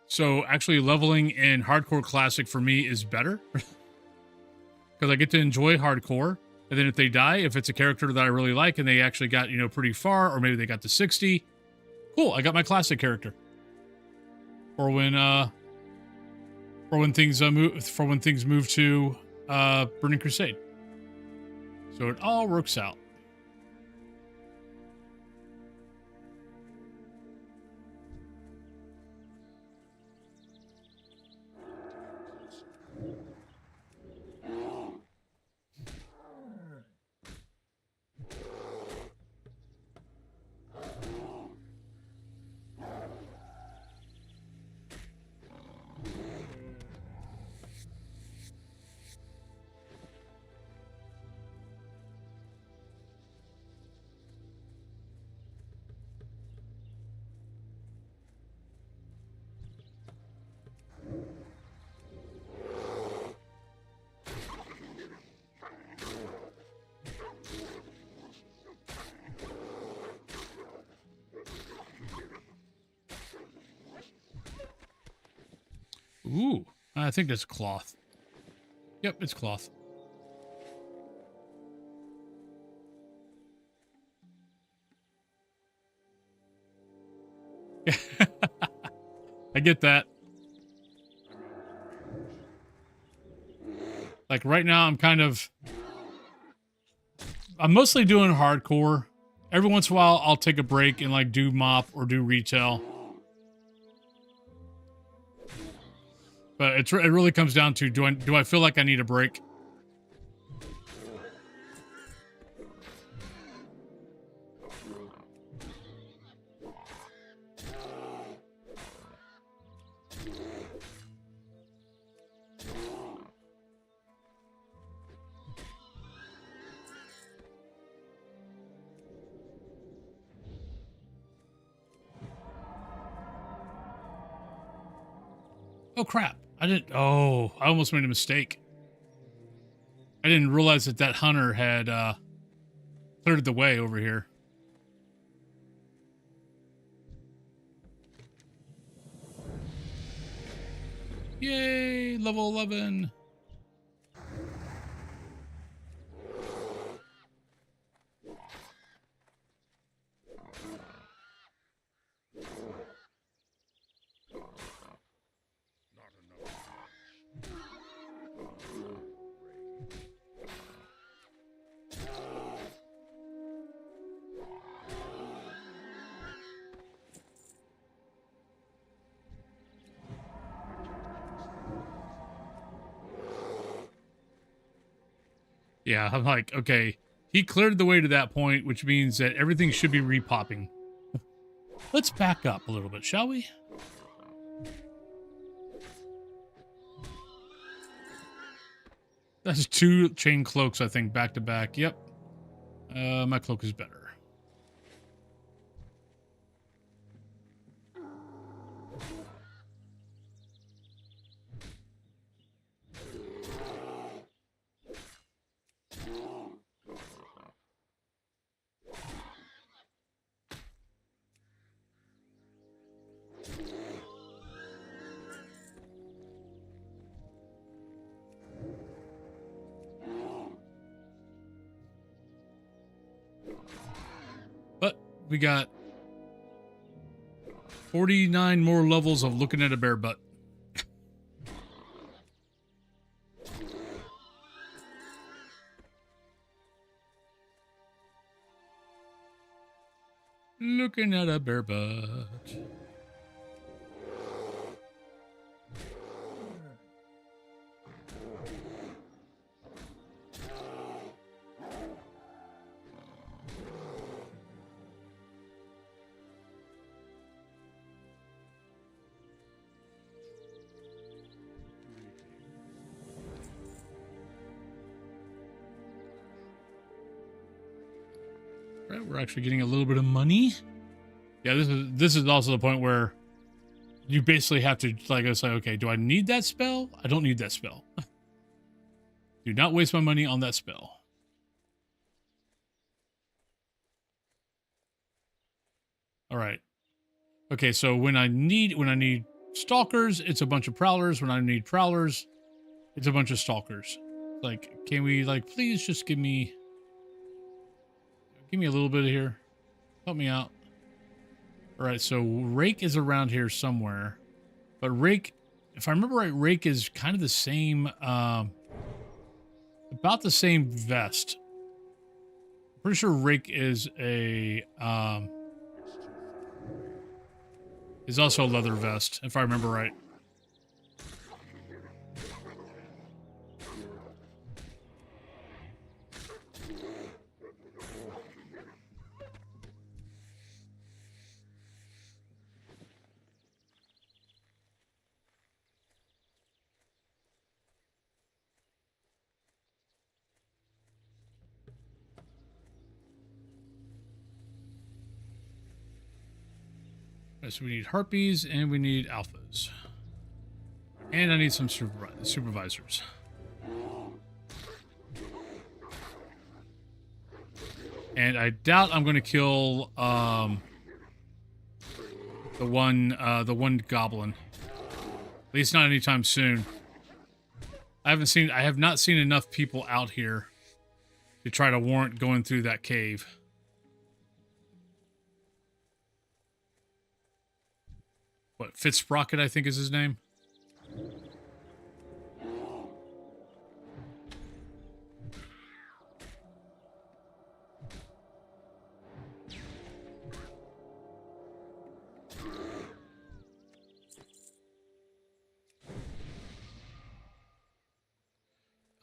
So actually leveling in hardcore classic for me is better because I get to enjoy hardcore. And then if they die, if it's a character that I really like and they actually got, pretty far, or maybe they got to 60, cool, I got my classic character. Or when things move to Burning Crusade. So it all works out. Ooh, I think that's cloth. Yep, it's cloth. I get that. Like right now, I'm mostly doing hardcore. Every once in a while, I'll take a break and like do mop or do retail. But it really comes down to, do I feel like I need a break? Oh crap. I almost made a mistake. I didn't realize that hunter had cleared the way over here. Yay, level 11. Yeah, I'm like, okay, he cleared the way to that point, which means that everything should be repopping. Let's back up a little bit, shall we? That's 2 chain cloaks, I think, back to back. Yep. My cloak is better. But we got 49 more levels of looking at a bear butt. Looking at a bear butt. Right, we're actually getting a little bit of money. Yeah, this is also the point where you basically have to like say, okay, do I need that spell? I don't need that spell. Do not waste my money on that spell. All right. Okay, so when I need stalkers, it's a bunch of prowlers. When I need prowlers, it's a bunch of stalkers. Like, can we like please just give me a little bit of here? Help me out. All right, so Rake is around here somewhere. But Rake, if I remember right, Rake is kind of the same about the same vest. I'm pretty sure Rake is also a leather vest, if I remember right. Right, so we need harpies and we need alphas. And I need some supervisors. And I doubt I'm going to kill the one goblin. At least not anytime soon. I have not seen enough people out here to try to warrant going through that cave. What, Fitzsprocket, I think is his name?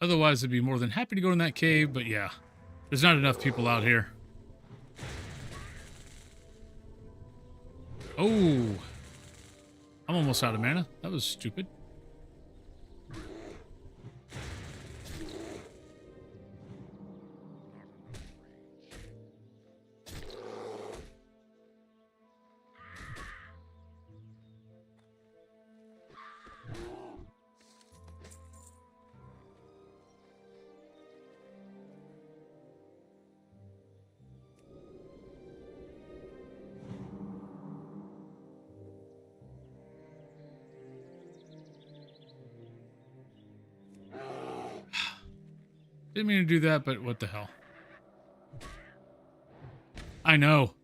Otherwise, I'd be more than happy to go in that cave, but yeah. There's not enough people out here. Oh! I'm almost out of mana. That was stupid. Didn't mean to do that, but what the hell. I know.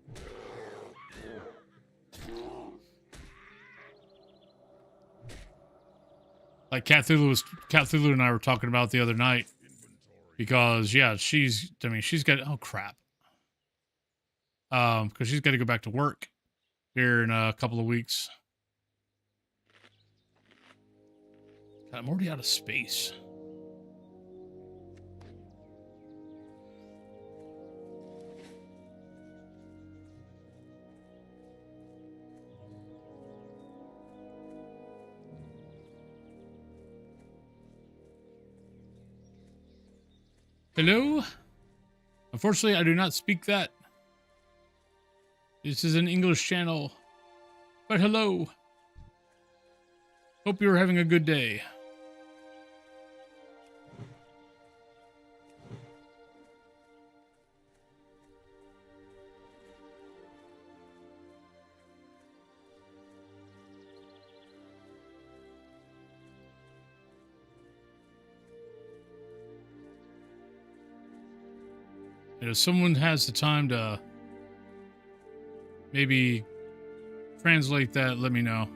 Like Cat Thulu and I were talking about the other night. Because, yeah, she's got, oh crap. Because she's got to go back to work here in a couple of weeks. God, I'm already out of space. Hello? Unfortunately, I do not speak that. This is an English channel. But hello. Hope you're having a good day. And if someone has the time to maybe translate that, let me know.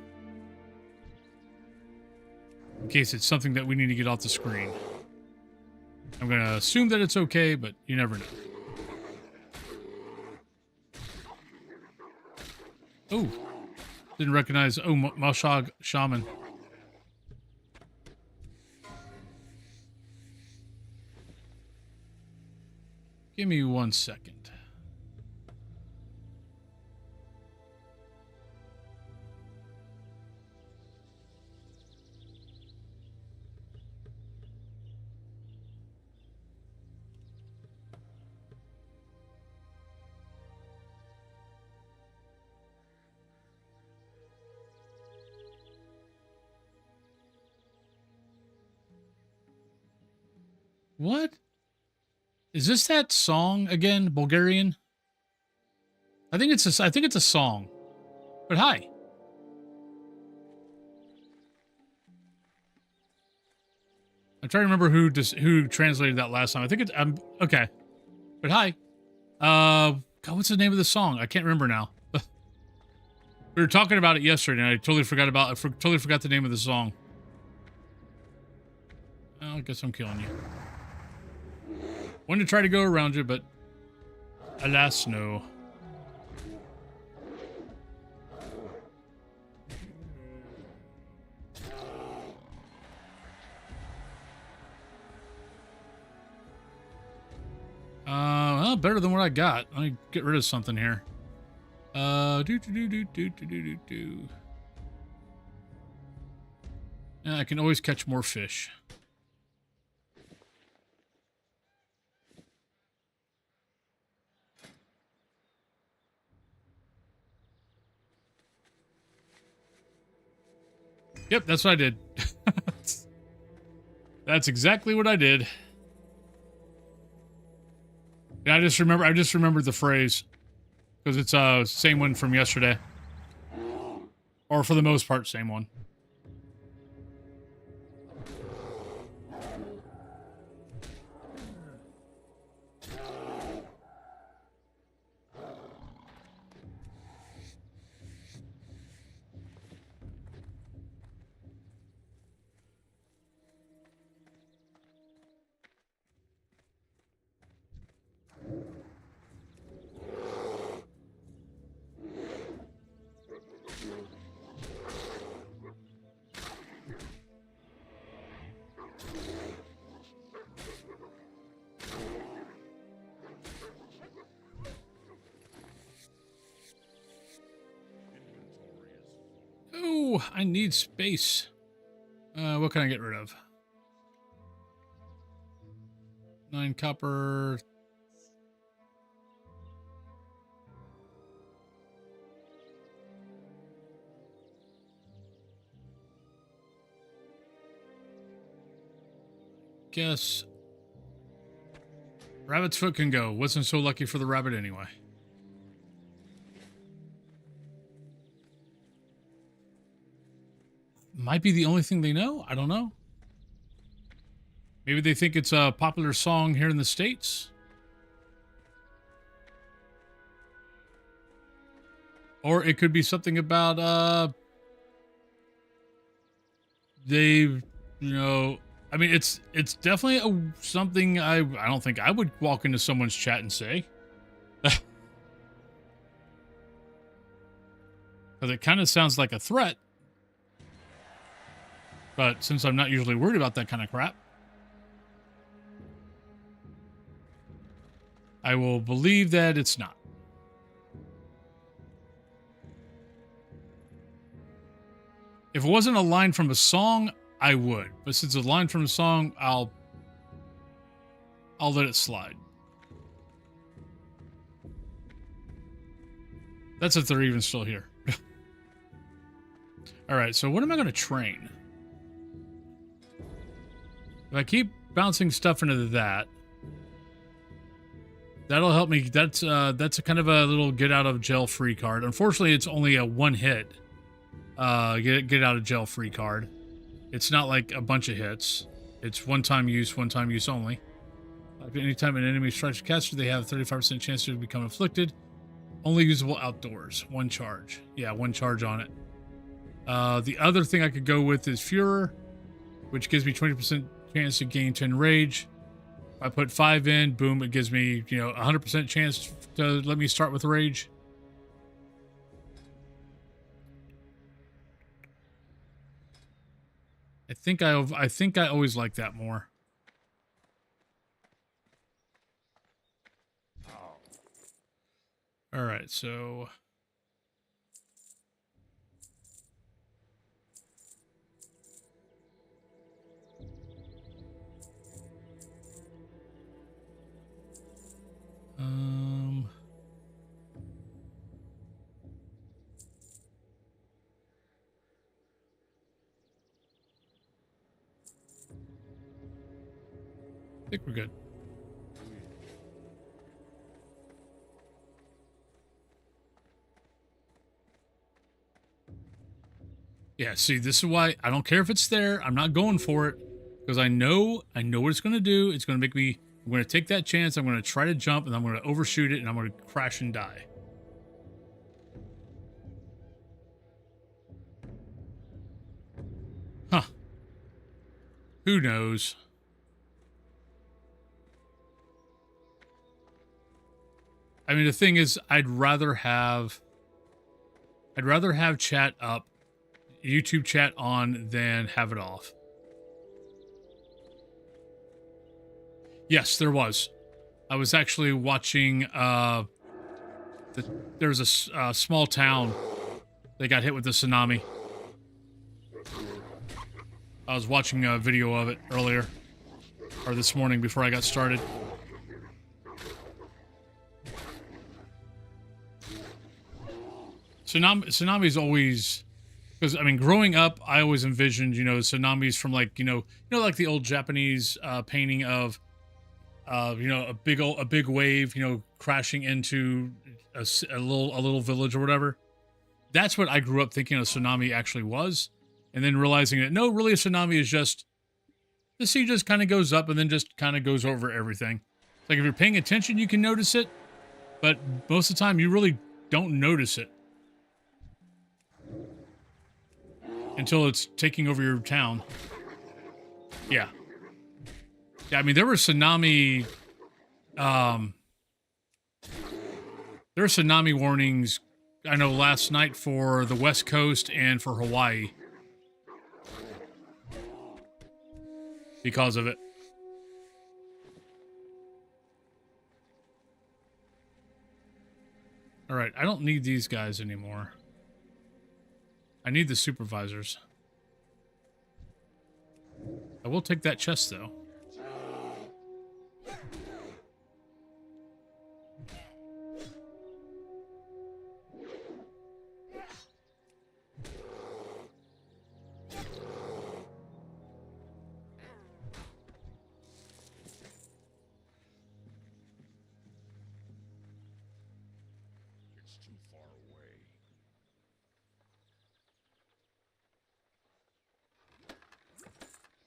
In case it's something that we need to get off the screen. I'm going to assume that it's okay, but you never know. Oh, didn't recognize. Oh, Malshag Shaman. Give me 1 second. What? Is this that song again? Bulgarian? I think it's a song. But hi. I'm trying to remember who translated that last time. I think it's okay. But hi. God, what's the name of the song? I can't remember now. We were talking about it yesterday, and I totally forgot the name of the song. Oh, I guess I'm killing you. Wanted to try to go around you, but alas, no. Well, better than what I got. Let me get rid of something here. Yeah, I can always catch more fish. Yep, that's what I did. That's exactly what I did. Yeah, I just remembered the phrase because it's same one from yesterday, or for the most part, same one. Oh, I need space. What can I get rid of? 9 copper. Guess rabbit's foot can go. Wasn't so lucky for the rabbit anyway. Might be the only thing they know. I don't know. Maybe they think it's a popular song here in the States. Or it could be something about, they, I mean, it's definitely something I don't think I would walk into someone's chat and say. Because it kind of sounds like a threat. But since I'm not usually worried about that kind of crap, I will believe that it's not. If it wasn't a line from a song, I would. But since it's a line from a song, I'll I'll let it slide. That's if they're even still here. Alright, so what am I going to train? If I keep bouncing stuff into that, that'll help me. That's a kind of a little get out of jail free card. Unfortunately, it's only a one hit get out of jail free card. It's not like a bunch of hits. It's one time use only. Anytime an enemy strikes a caster, they have a 35% chance to become afflicted. Only usable outdoors. One charge. Yeah, one charge on it. The other thing I could go with is Führer, which gives me 20% chance to gain 10 rage. If I put 5 in, boom, it gives me, 100% chance to let me start with rage. I think I always like that more. All right, so I think we're good. Yeah, see, this is why I don't care if it's there. I'm not going for it because I know what it's going to do. It's going to make me, I'm going to take that chance. I'm going to try to jump and I'm going to overshoot it and I'm going to crash and die. Huh. Who knows? I mean, the thing is, I'd rather have chat up, YouTube chat on, than have it off. Yes, there was. I was actually watching, there was a small town that got hit with the tsunami. I was watching a video of it earlier, or this morning before I got started. Tsunamis always, because I mean, growing up, I always envisioned, tsunamis from like, like the old Japanese painting of, a big wave, crashing into a little village or whatever. That's what I grew up thinking a tsunami actually was, and then realizing that no, really, a tsunami is just the sea just kind of goes up and then just kind of goes over everything. Like if you're paying attention, you can notice it, but most of the time, you really don't notice it until it's taking over your town. Yeah. Yeah, I mean, there were tsunami warnings, I know, last night for the West Coast and for Hawaii because of it. All right, I don't need these guys anymore. I need the supervisors. I will take that chest, though.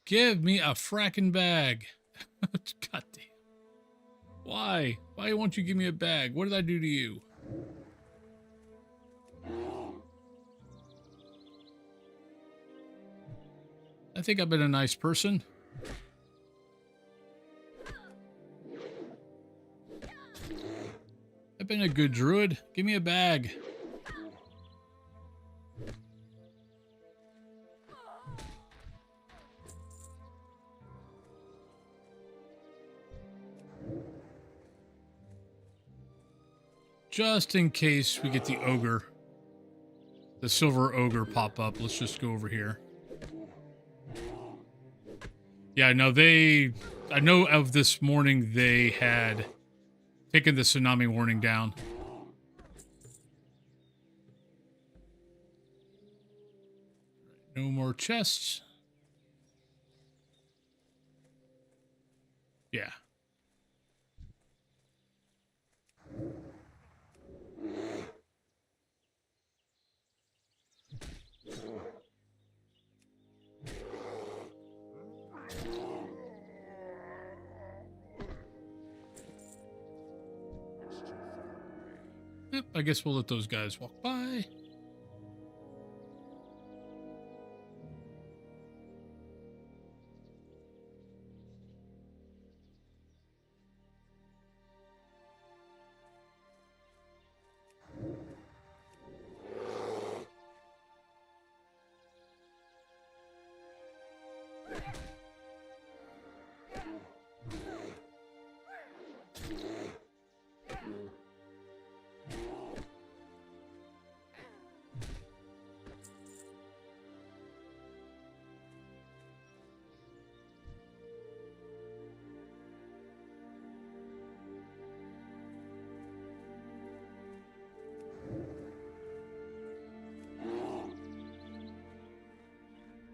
Give me a fracking bag. God damn. Why? Why won't you give me a bag? What did I do to you? I think I've been a nice person. I've been a good druid. Give me a bag. Just in case we get the ogre, the silver ogre pop up, let's just go over here. Yeah, no, they I know of this morning they had taken the tsunami warning down. No more chests. Yeah. Yep, I guess we'll let those guys walk by.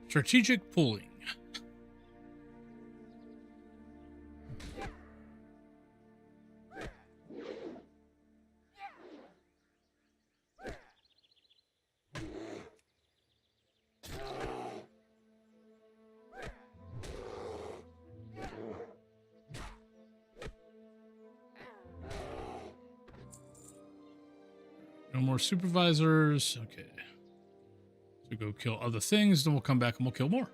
Strategic pooling. No more supervisors. Okay. So go kill other things, then we'll come back and we'll kill more.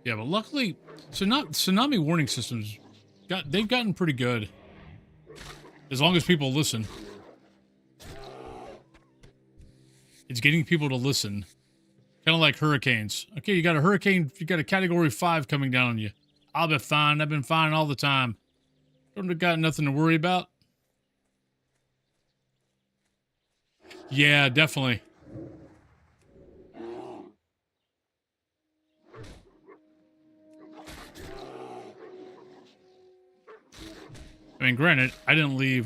Yeah, but luckily, tsunami warning systems they've gotten pretty good. As long as people listen. It's getting people to listen. Kind of like hurricanes. Okay, you got a hurricane, you got a category 5 coming down on you. I'll be fine. I've been fine all the time. Don't have got nothing to worry about. Yeah, definitely. I mean, granted, I didn't leave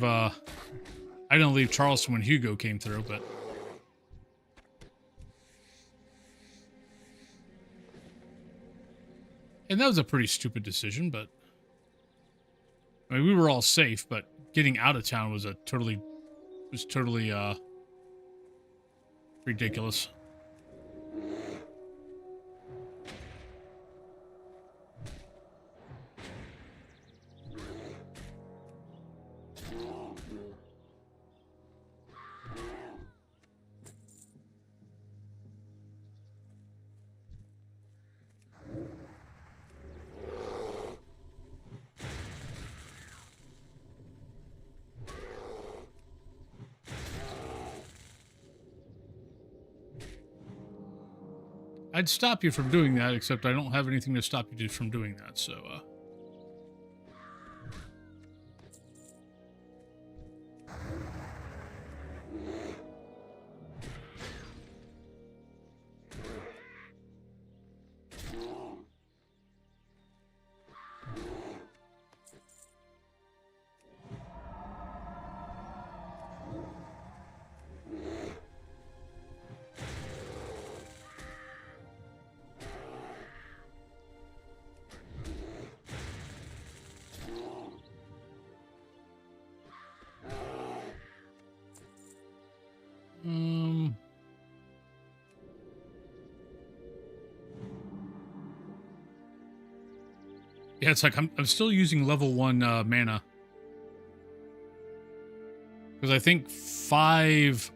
Charleston when Hugo came through, but and that was a pretty stupid decision, but I mean, we were all safe, but getting out of town was totally ridiculous. I'd stop you from doing that, except I don't have anything to stop you from doing that, so, yeah, it's like I'm still using level 1 mana. Because I think 5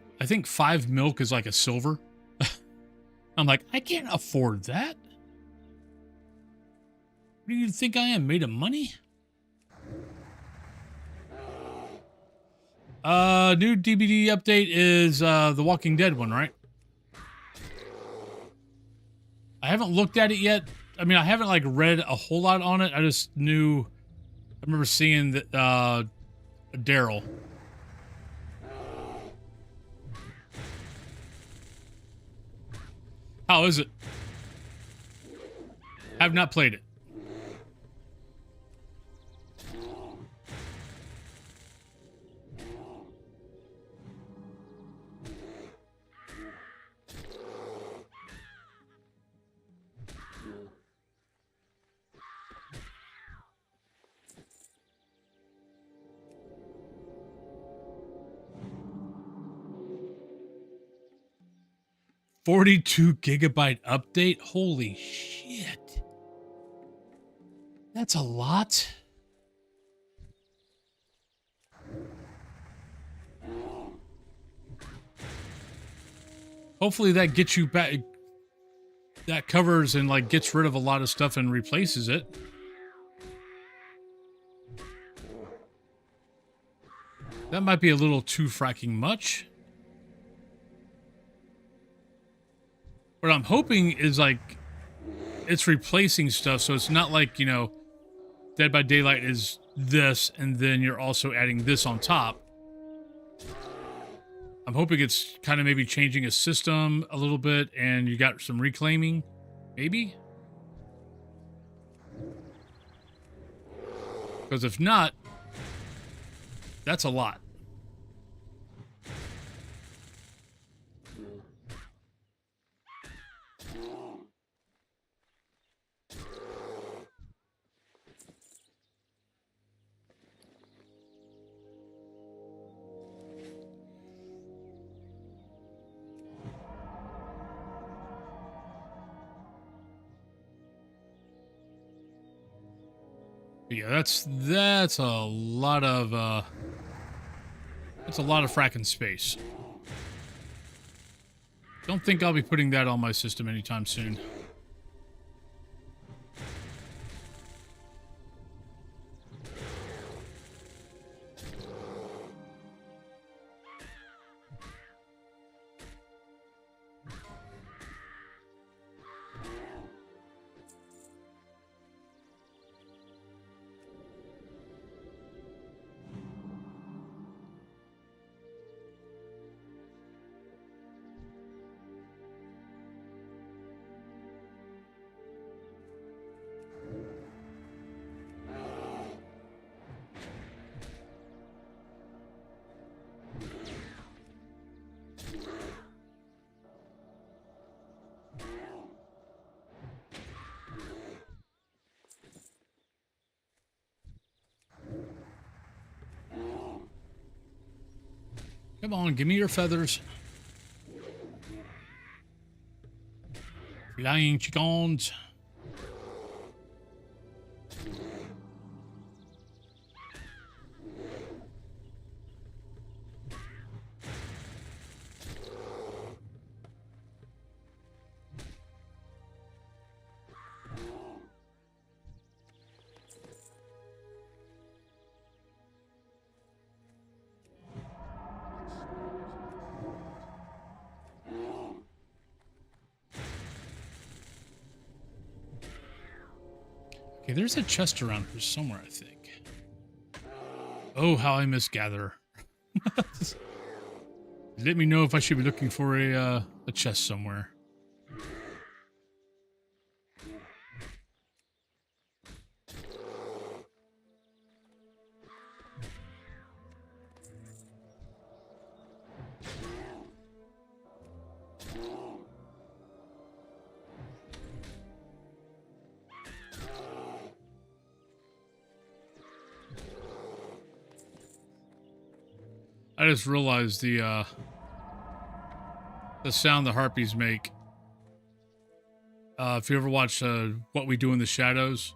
milk is like a silver. I'm like, I can't afford that. What do you think I am, made of money? New DVD update is the Walking Dead one, right? I haven't looked at it yet. I mean, I haven't like read a whole lot on it. I just knew. I remember seeing that Daryl. How is it? I've not played it. $42 GB update? Holy shit. That's a lot. Hopefully that gets you back. That covers and like gets rid of a lot of stuff and replaces it. That might be a little too fracking much. What I'm hoping is like it's replacing stuff, so it's not like, you know, Dead by Daylight is this and then you're also adding this on top. I'm hoping it's kind of maybe changing a system a little bit and you got some reclaiming, maybe? Because if not, that's a lot. Yeah, that's a lot of fracking space. Don't think I'll be putting that on my system anytime soon. Come on, give me your feathers. Flying chickens. Okay, there's a chest around here somewhere, I think. Oh, how I miss Gatherer. Let me know if I should be looking for a chest somewhere. I just realized the sound the harpies make. If you ever watch What We Do in the Shadows,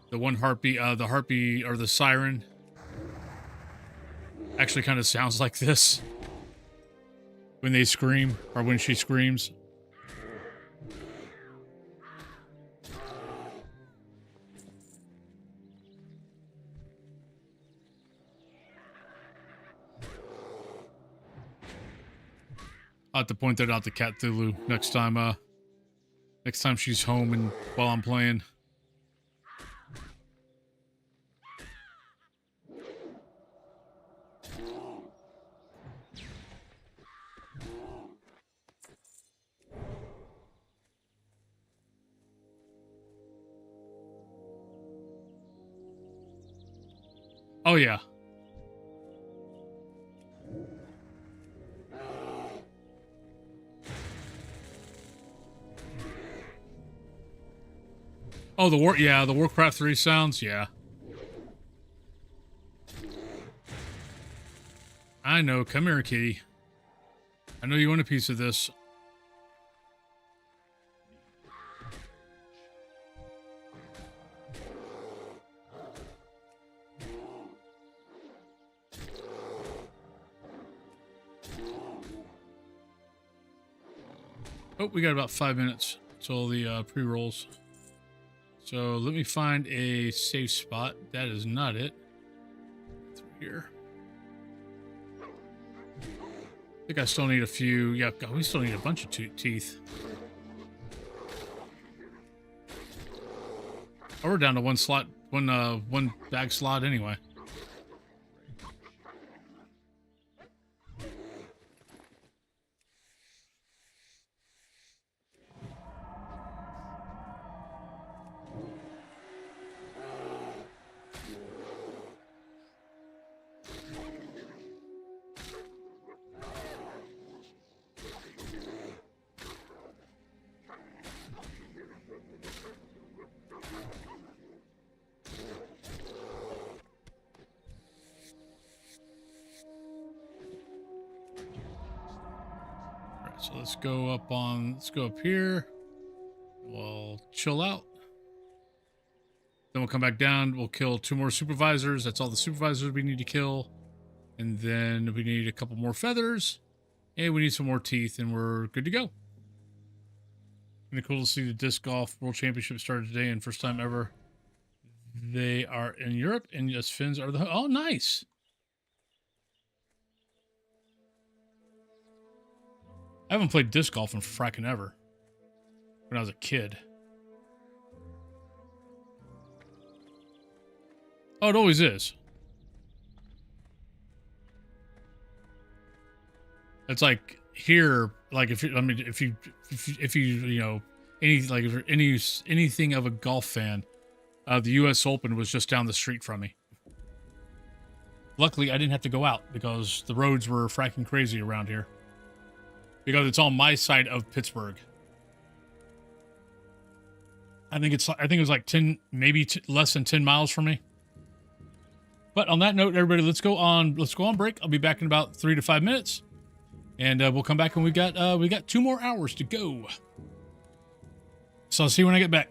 the one harpy, the harpy or the siren actually kind of sounds like this when they scream or when she screams. I'll have to point that out to Cat Thulu next time. Next time she's home and while I'm playing. Oh yeah. Oh, the Warcraft 3 sounds, yeah. I know, come here, kitty. I know you want a piece of this. Oh, we got about 5 minutes till the pre-rolls. So let me find a safe spot. That is not it. Through here. I think I still need a few. Yeah, God, we still need a bunch of teeth. Oh, we're down to one slot, one bag slot anyway. So let's go up here. We'll chill out. Then we'll come back down. We'll kill 2 more supervisors. That's all the supervisors we need to kill. And then we need a couple more feathers. And we need some more teeth, and we're good to go. Kind of cool to see the Disc Golf World Championship started today, and first time ever. They are in Europe, and yes, Finns are the... Oh, nice! I haven't played disc golf in fracking ever. When I was a kid. Oh, it always is. It's like here, like if you, I mean, if you, you know, anything of a golf fan, the U.S. Open was just down the street from me. Luckily, I didn't have to go out because the roads were fracking crazy around here. Because it's on my side of Pittsburgh. I think it was like 10, maybe less than 10 miles from me. But on that note, everybody, let's go on break. I'll be back in about 3 to 5 minutes. And we'll come back and we got 2 more hours to go. So I'll see you when I get back.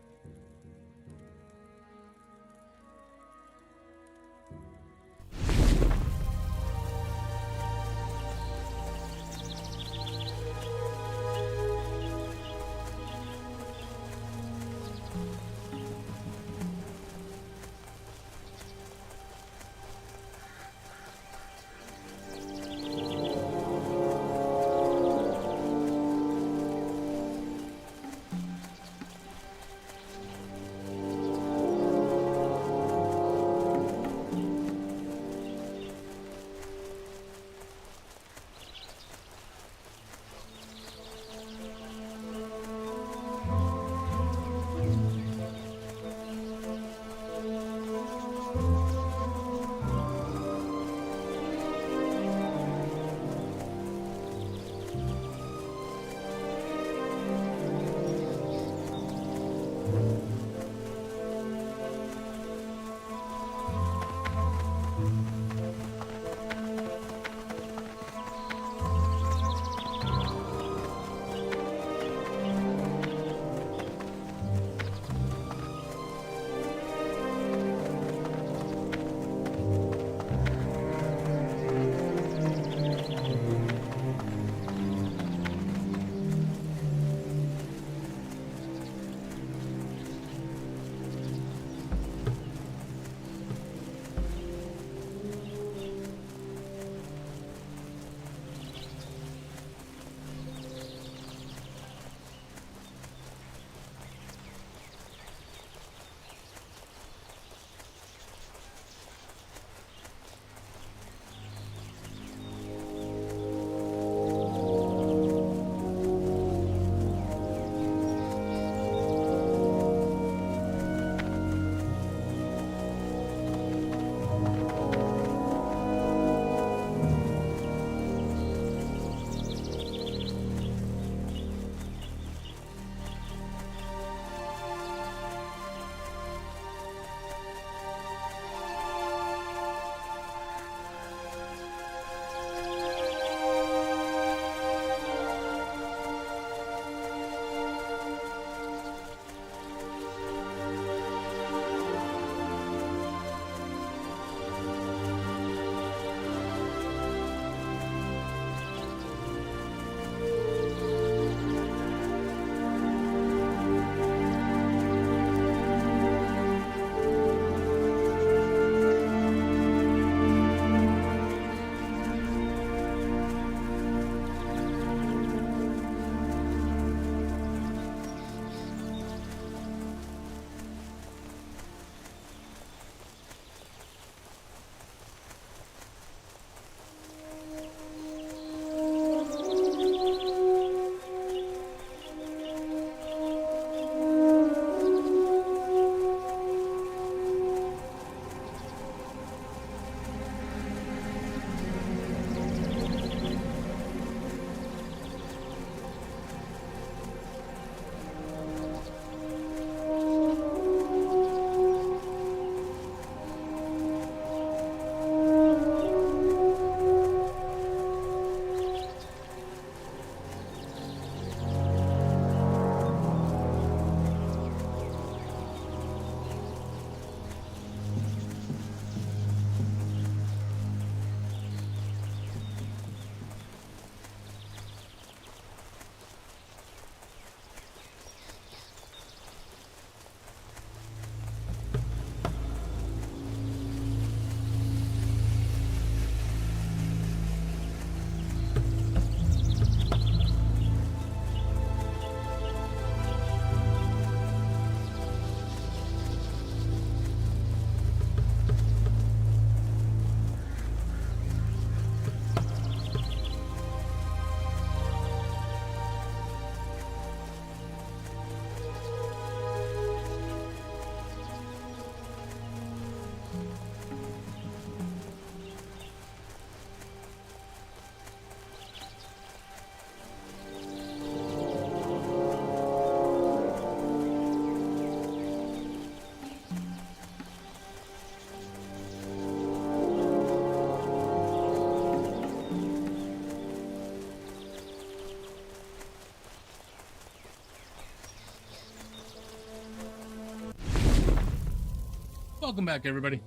Welcome back, everybody.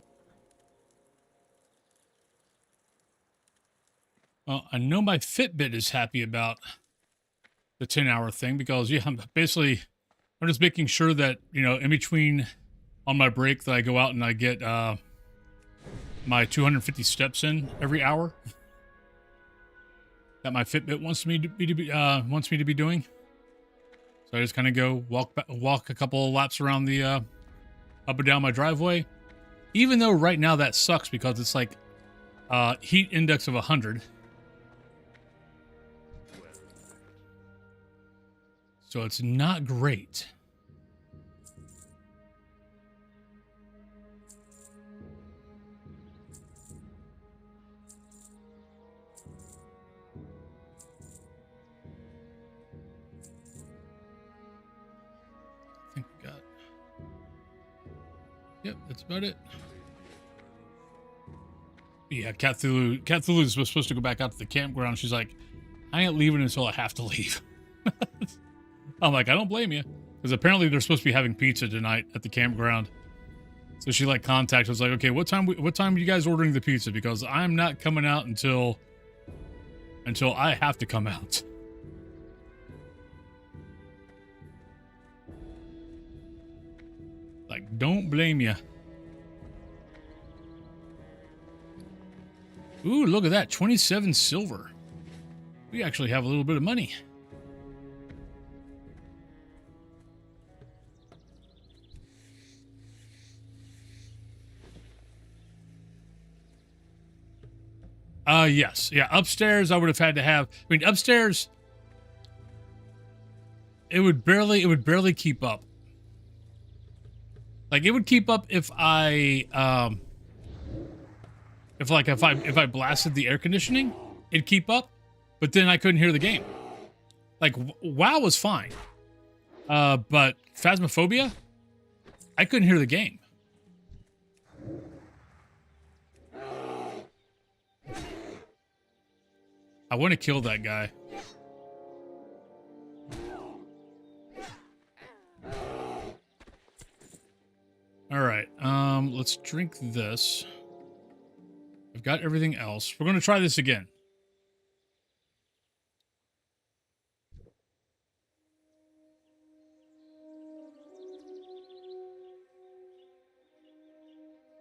I know my Fitbit is happy about the 10-hour thing because, yeah, I'm just making sure that, you know, in between on my break that I go out and I get my 250 steps in every hour that my Fitbit wants me to be doing. So I just kind of go walk a couple of laps around the up and down my driveway. Even though right now that sucks because it's like heat index of 100. So it's not great. I think we got... Yep, that's about it. Yeah, Cthulhu is supposed to go back out to the campground. She's like, I ain't leaving until I have to leave. I'm like, I don't blame you. Because apparently they're supposed to be having pizza tonight at the campground. So she like contacted us like, okay, what time are you guys ordering the pizza? Because I'm not coming out until I have to come out. Like, don't blame you. Ooh, look at that. 27 silver. We actually have a little bit of money. Yes. Yeah, upstairs I would have had to have... I mean, upstairs... It would barely keep up. Like, it would keep up if I, if I blasted the air conditioning, it'd keep up, but then I couldn't hear the game. Like, WoW was fine. But Phasmophobia, I couldn't hear the game. I want to kill that guy. All right, let's drink this. I've got everything else. We're going to try this again.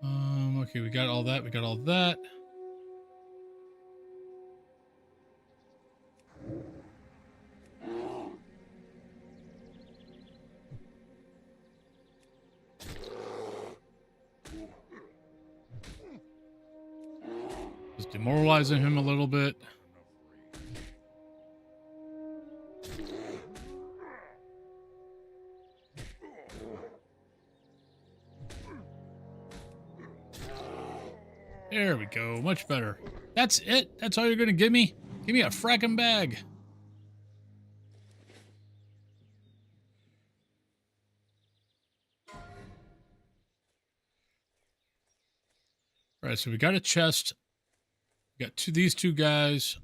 Okay, we got all that. We got all that. Just demoralizing him a little bit. There we go. Much better. That's it? That's all you're going to give me? Give me a fracking bag. All right, so we got a chest. We got these two guys.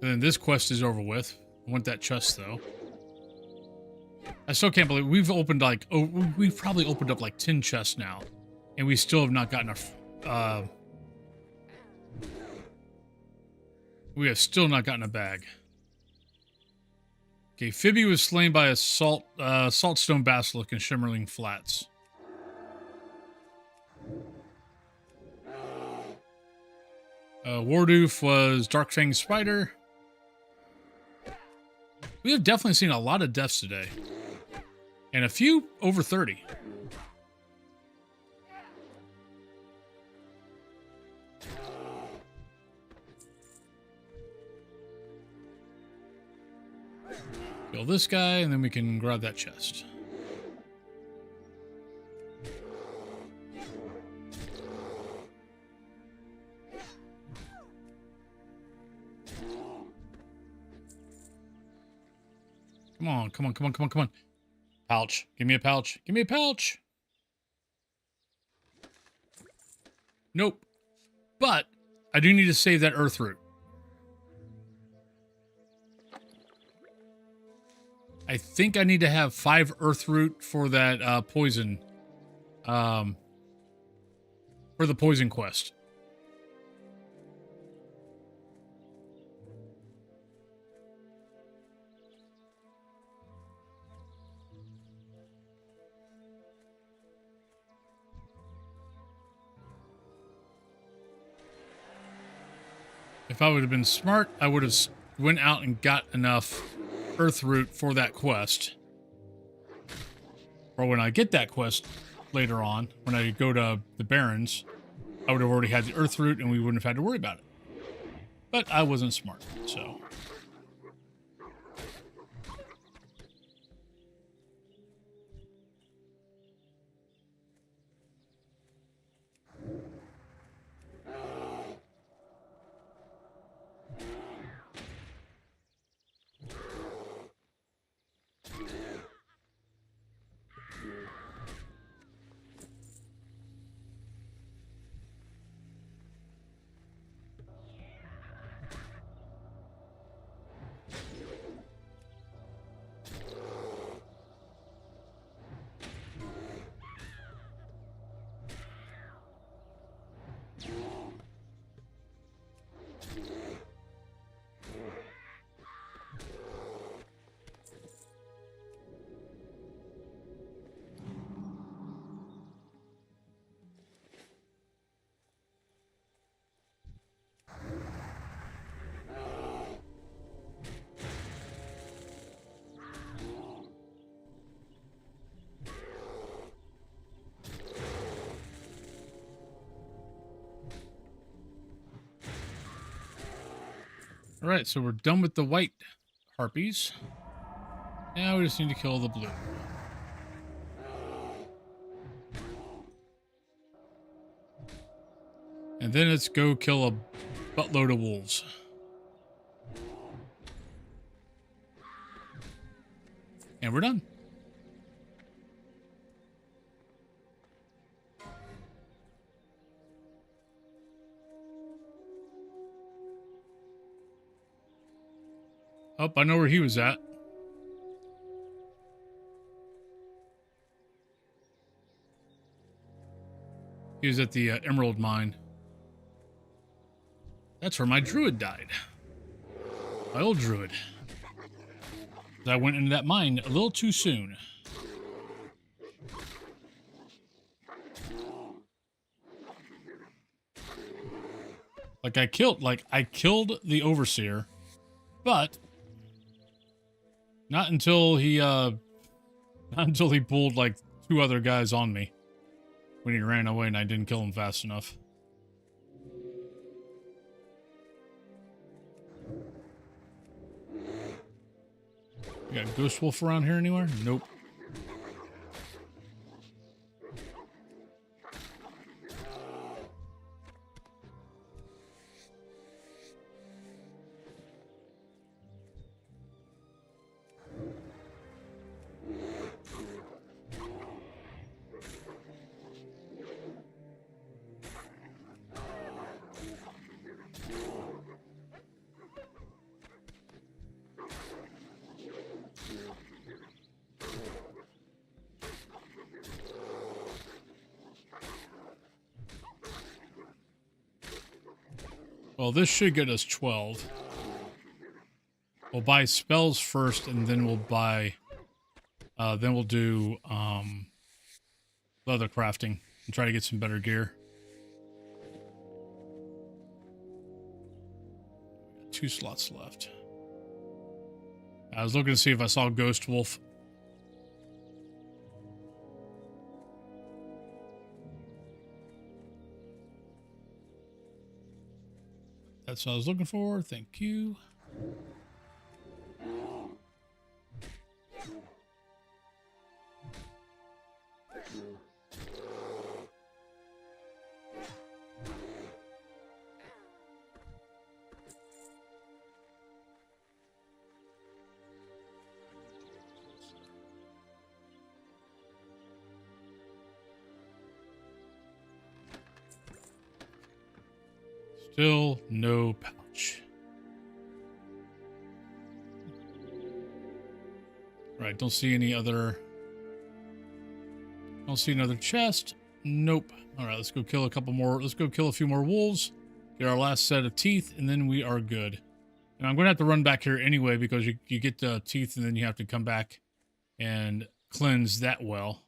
And then this quest is over with. I want that chest, though. I still can't believe we've opened like... Oh, we've probably opened up like 10 chests now. And we still have not gotten a... we have still not gotten a bag. Okay, Phoebe was slain by a saltstone basilisk in Shimmerling Flats. Wardoof was Darkfang Spider. We have definitely seen a lot of deaths today. And a few over 30. Kill this guy, and then we can grab that chest. Come on, come on, come on, come on, come on. Pouch. Give me a pouch. Give me a pouch. Nope. But I do need to save that earth root. I think I need to have 5 earth root for that poison. For the poison quest. If I would have been smart, I would have went out and got enough earth root for that quest. Or when I get that quest later on, when I go to the Barrens, I would have already had the earth root and we wouldn't have had to worry about it. But I wasn't smart, so. All right, so we're done with the white harpies. Now we just need to kill the blue. And then let's go kill a buttload of wolves. And we're done. Oh, I know where he was at. He was at the Emerald Mine. That's where my druid died. My old druid. I went into that mine a little too soon. I killed the overseer, but not until he pulled like 2 other guys on me when he ran away and I didn't kill him fast enough. You got Ghost Wolf around here anywhere? Nope. Well, this should get us 12. We'll buy spells first, and then we'll buy... then we'll do leather crafting and try to get some better gear. 2 slots left. I was looking to see if I saw Ghost Wolf. That's what I was looking for. Thank you. Still no pouch. Right, don't see any other... Don't see another chest. Nope. All right, let's go kill a couple more. Let's go kill a few more wolves. Get our last set of teeth, and then we are good. And I'm going to have to run back here anyway because you get the teeth, and then you have to come back and cleanse that well.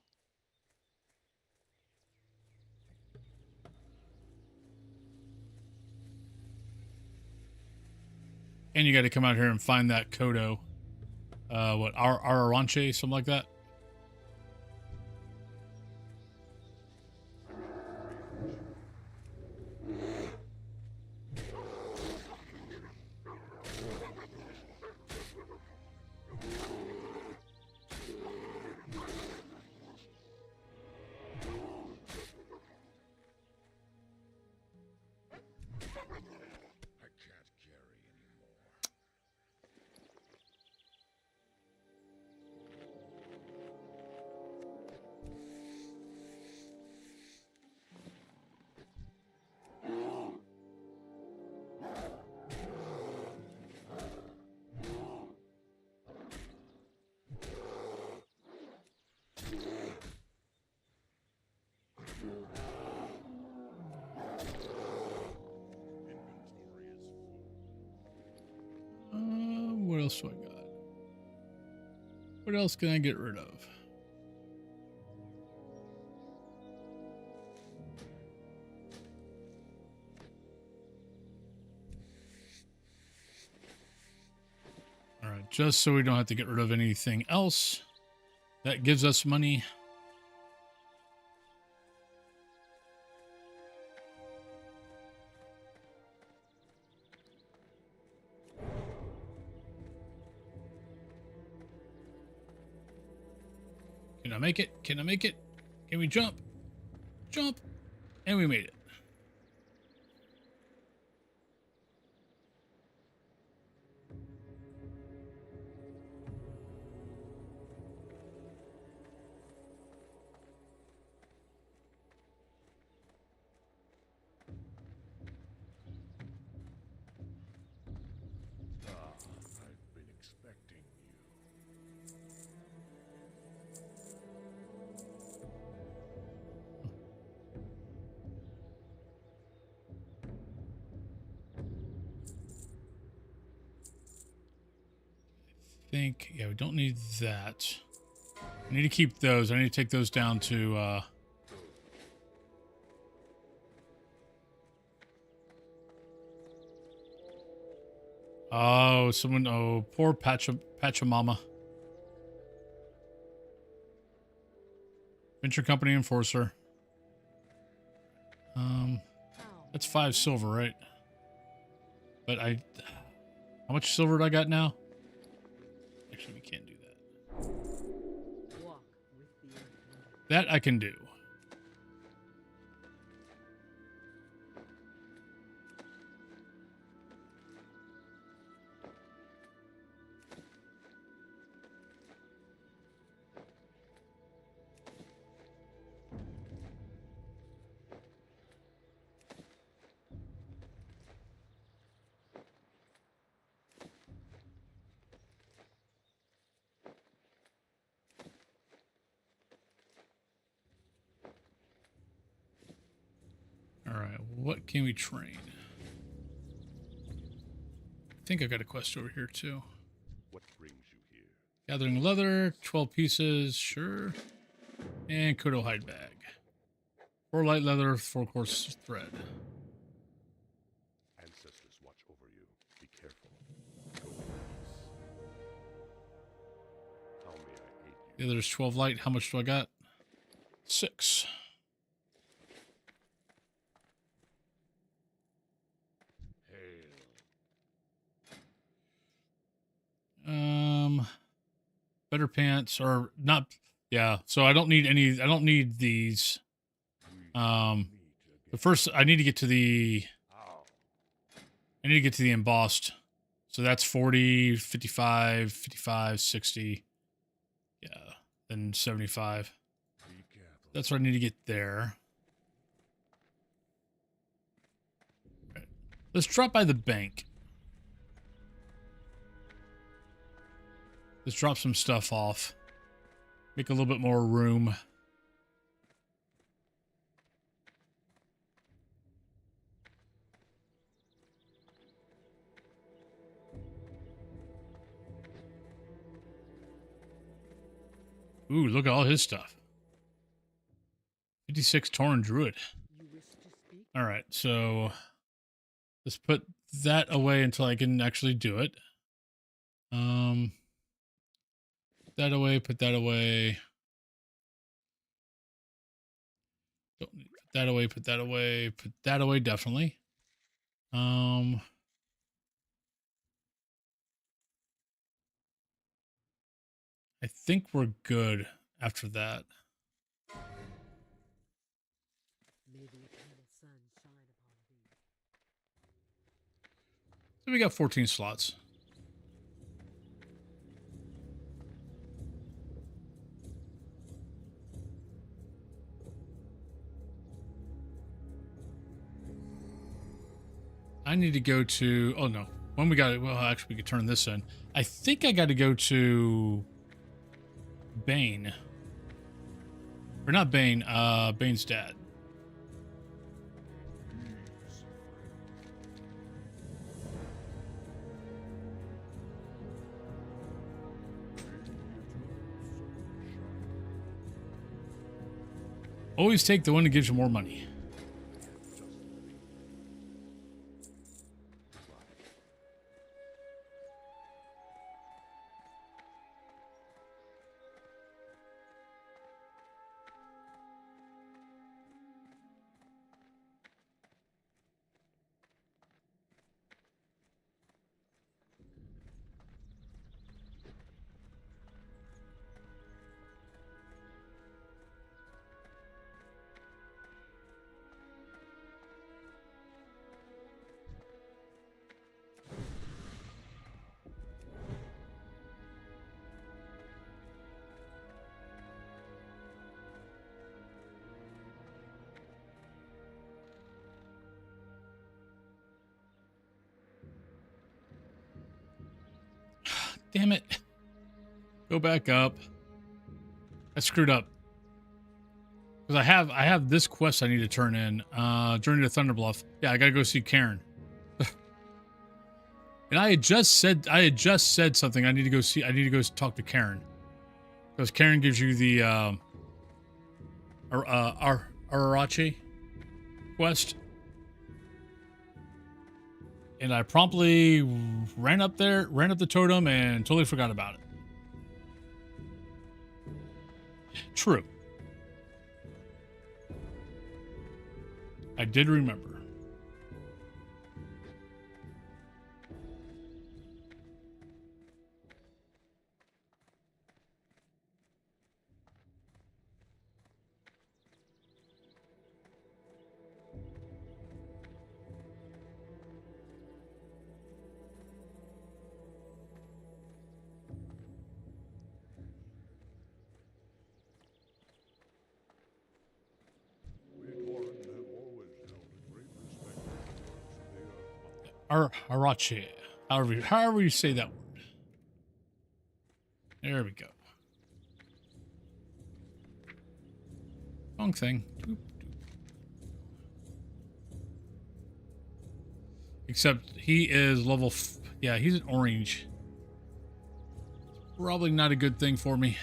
And you got to come out here and find that Kodo. What, Araranche, something like that? What else do I got? What else can I get rid of? All right, just so we don't have to get rid of anything else that gives us money. Can I make it? Can I make it? Can we jump? Jump! And we made it. I've been expecting you. Think, yeah, we don't need that. I need to keep those. I need to take those down to, oh, someone, oh, poor Pachamama. Venture Company Enforcer. That's 5 silver, right? But how much silver do I got now? Actually, we can't do that. That I can do. Alright, what can we train? I think I got a quest over here too. What brings you here? Gathering leather, 12 pieces, sure. And Kodo hide bag. 4 light leather, 4 coarse thread. Ancestors watch over you. Be careful. How may I aid you? Yeah, there's 12 light. How much do I got? 6. Better pants or not. Yeah. So I don't need any, I don't need these. But first I need to get to the, I need to get to the embossed. So that's 40, 55, 55, 60. Yeah. Then 75. That's what I need to get there. Right. Let's drop by the bank. Let's drop some stuff off. Make a little bit more room. Ooh, look at all his stuff. 56 Tauren Druid. All right, so let's put that away until I can actually do it. Put that away, put that away. Don't need put that away, put that away, put that away, definitely. I think we're good after that. So we got 14 slots. I need to go to, oh no, when we got it, well, actually we could turn this in. I think I got to go to Bane. Or not Bane, Bane's dad. Always take the one that gives you more money. Damn it. Go back up. I screwed up. Because I have this quest I need to turn in. Journey to Thunderbluff. Yeah, I gotta go see Karen. And I had just said something. I need to go talk to Karen. Because Karen gives you the Arachi quest. And I promptly ran up the totem and totally forgot about it. True. I did remember. Arachi. However you say that word. There we go. Wrong thing. Doop, doop. Except he is level... yeah, he's an orange. Probably not a good thing for me.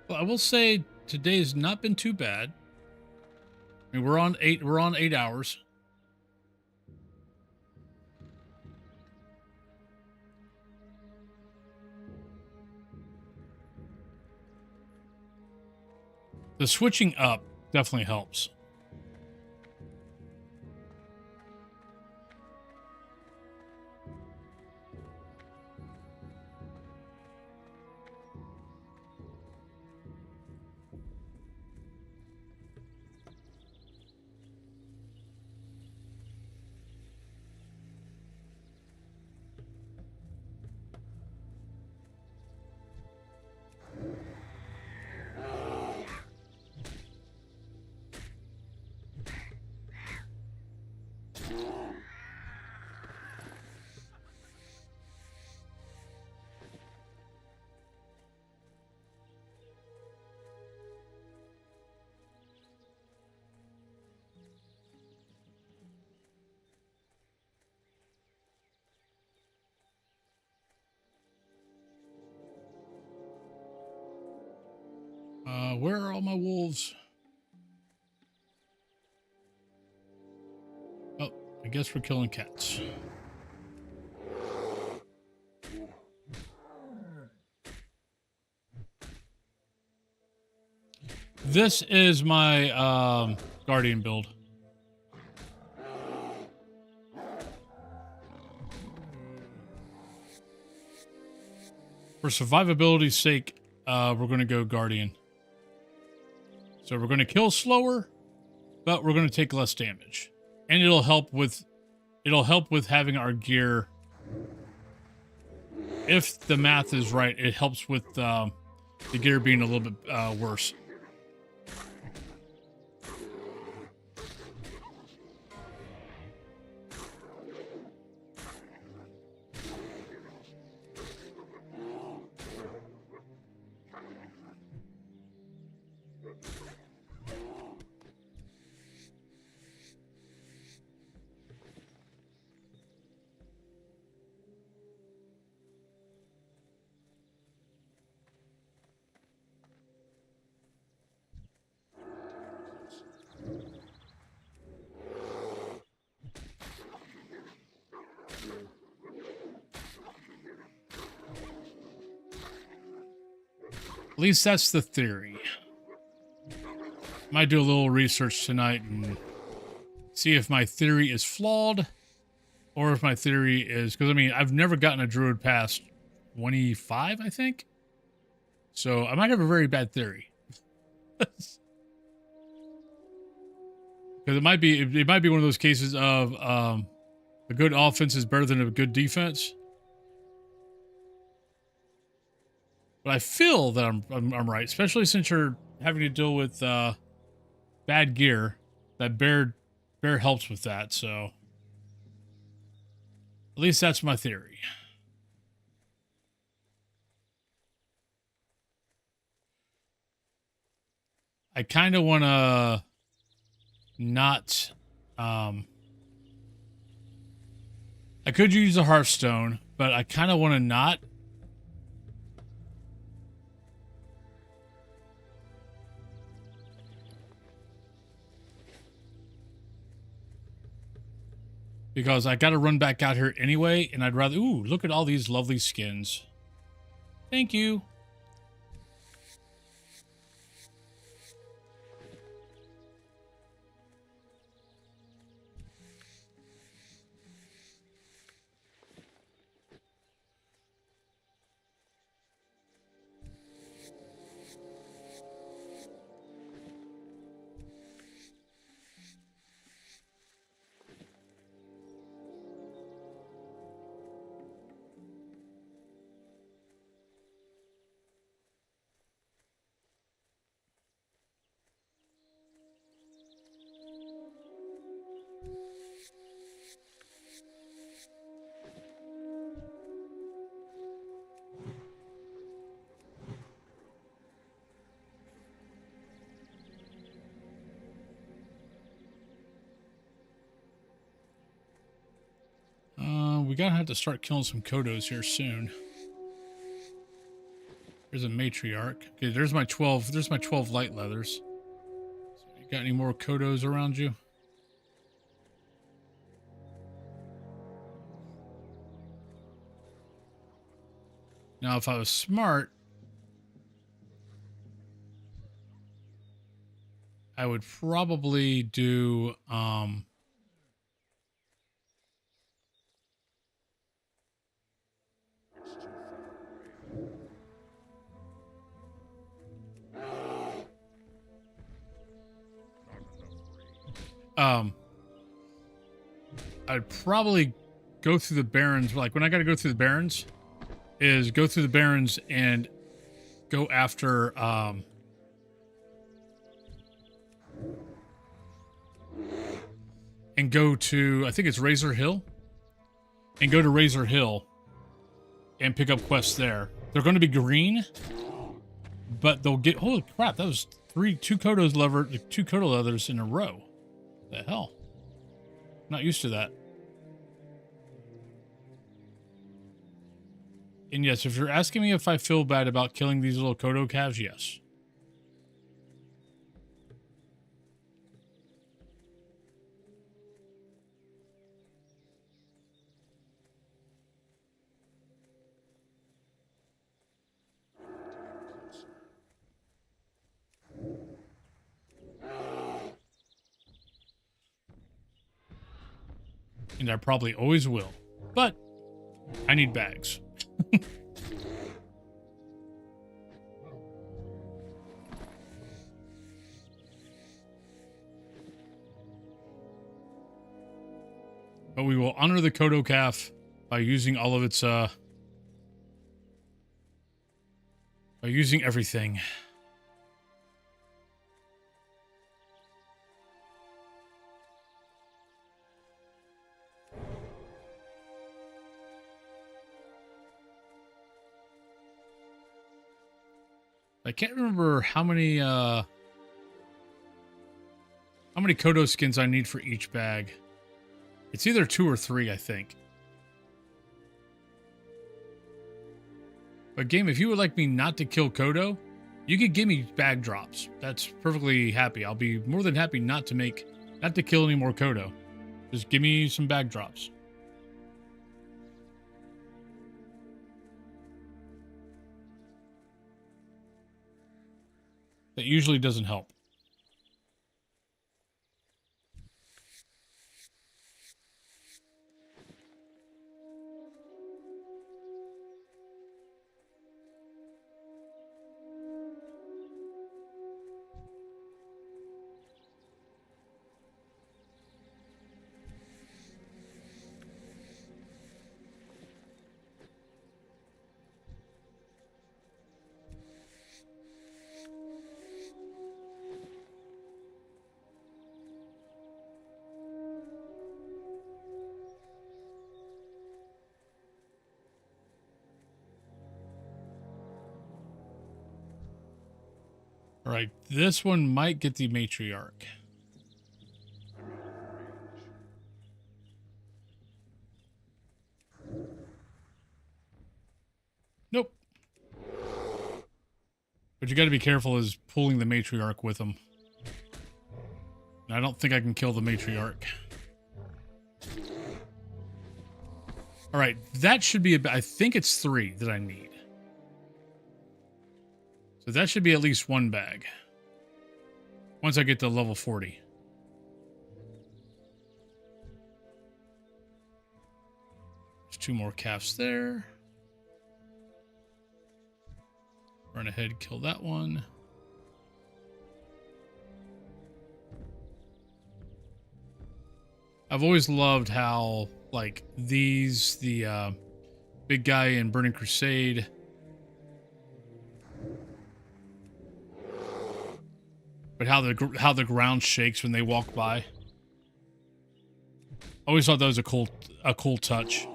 Well, I will say today's not been too bad. I mean, we're on 8 hours. The switching up definitely helps. Where are all my wolves? Oh, I guess we're killing cats. This is my guardian build. For survivability's sake, we're going to go guardian. So we're going to kill slower, but we're going to take less damage, and it'll help with having our gear. If the math is right, it helps with the gear being a little bit worse. At least that's the theory. Might do a little research tonight and see if my theory is flawed or if my theory is... Because, I mean, I've never gotten a druid past 25, I think. So I might have a very bad theory. Because it might be one of those cases of a good offense is better than a good defense. But I feel that I'm right, especially since you're having to deal with bad gear. That bear helps with that, so at least that's my theory. I kind of want to not. I could use a Hearthstone, but I kind of want to not. Because I got to run back out here anyway, and I'd rather... Ooh, look at all these lovely skins. Thank you. We gotta have to start killing some Kodos here soon. There's a matriarch. Okay, there's my 12. There's my 12 light leathers. You got any more Kodos around you? Now, if I was smart, I would probably do I'd probably go through the Barrens. Like when I got to go through the Barrens, is go through the Barrens and go after and go to, I think it's Razor Hill, and go to Razor Hill and pick up quests there. They're going to be green, but they'll get, holy crap, that was two Kodo leathers in a row. The hell? Not used to that. And yes, if you're asking me if I feel bad about killing these little Kodo calves, yes. And I probably always will. But I need bags. But we will honor the Kodo calf by using all of its by using everything. I can't remember how many Kodo skins I need for each bag. It's either 2 or 3, I think. But game, if you would like me not to kill Kodo, you could give me bag drops. That's perfectly happy. I'll be more than happy not to kill any more Kodo. Just give me some bag drops. That usually doesn't help. All right, this one might get the matriarch. Nope. But you got to be careful is pulling the matriarch with him. And I don't think I can kill the matriarch. All right, that should be I think it's 3 that I need. So that should be at least 1 bag. Once I get to level 40. There's 2 more calves there. Run ahead, kill that one. I've always loved how, like, the big guy in Burning Crusade, but how the ground shakes when they walk by. I always thought that was a cool touch.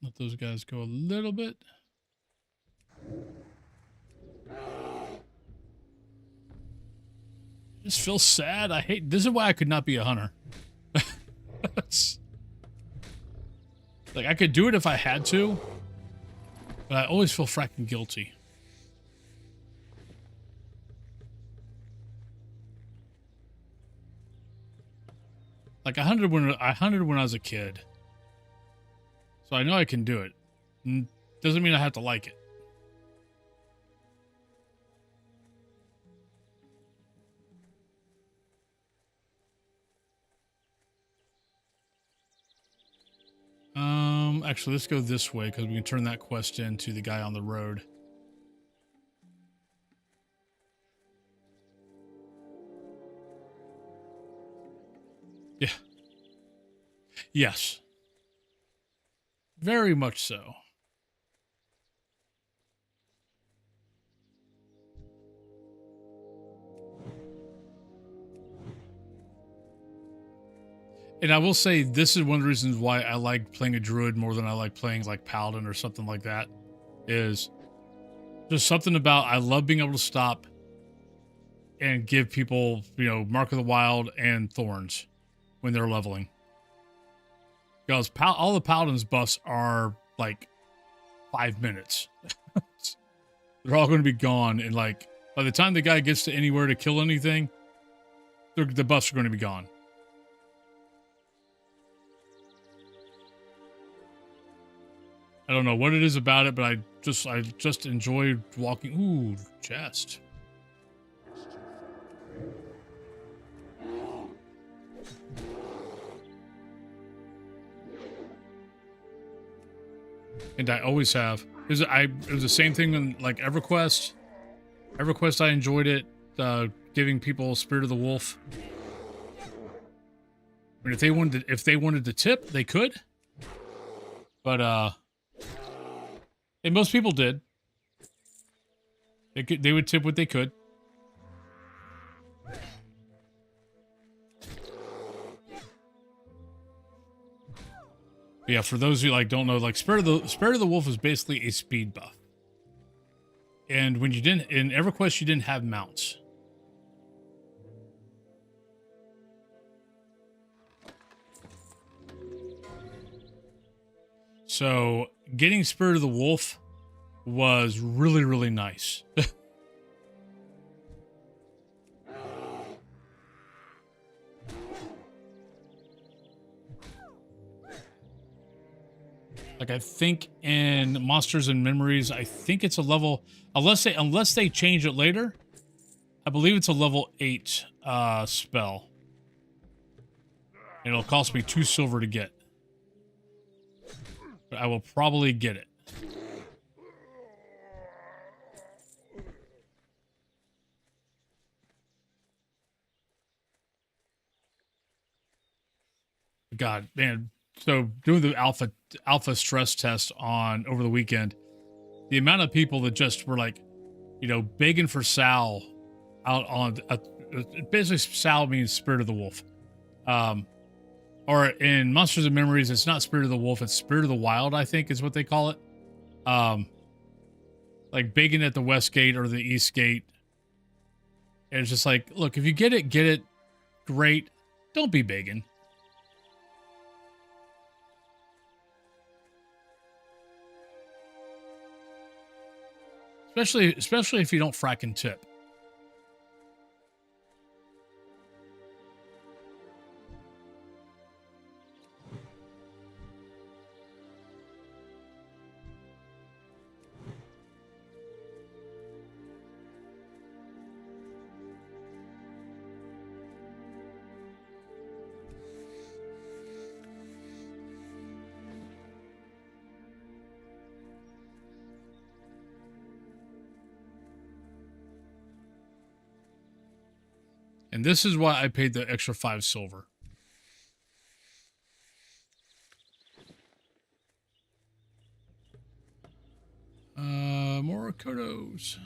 Let those guys go a little bit. Just feel sad. This is why I could not be a hunter. Like, I could do it if I had to, but I always feel fracking guilty. Like I hunted when I was a kid. So I know I can do it. Doesn't mean I have to like it. Actually, let's go this way because we can turn that quest in to the guy on the road. Yeah. Yes. Very much so. And I will say this is one of the reasons why I like playing a druid more than I like playing like paladin or something like that. Is there's something about I love being able to stop and give people, you know, Mark of the Wild and Thorns when they're leveling. Because all the paladins buffs are like 5 minutes. They're all going to be gone, and like by the time the guy gets to anywhere to kill anything, the buffs are going to be gone. I don't know what it is about it, but I just enjoy walking. Ooh, chest. And I always have. It was the same thing in like EverQuest. EverQuest, I enjoyed it. Giving people Spirit of the Wolf. I mean, if they wanted to tip, they could. But and most people did. They would tip what they could. But yeah, for those who like don't know, like Spirit of the Wolf is basically a speed buff. And when you didn't in EverQuest, you didn't have mounts. So getting Spirit of the Wolf was really, really nice. Like I think in Monsters and Memories, I think it's a level unless they change it later. I believe it's a level 8 spell. And it'll cost me 2 silver to get. But I will probably get it. God, man. So doing the alpha stress test on over the weekend, the amount of people that just were like, you know, begging for Sal out on basically Sal means Spirit of the Wolf. Or in Monsters and Memories, it's not Spirit of the Wolf, it's Spirit of the Wild, I think is what they call it. Like begging at the West Gate or the East Gate. And it's just like, look, if you get it, great. Don't be begging. Especially if you don't fracking tip. And this is why I paid the extra 5 silver. More Kodos.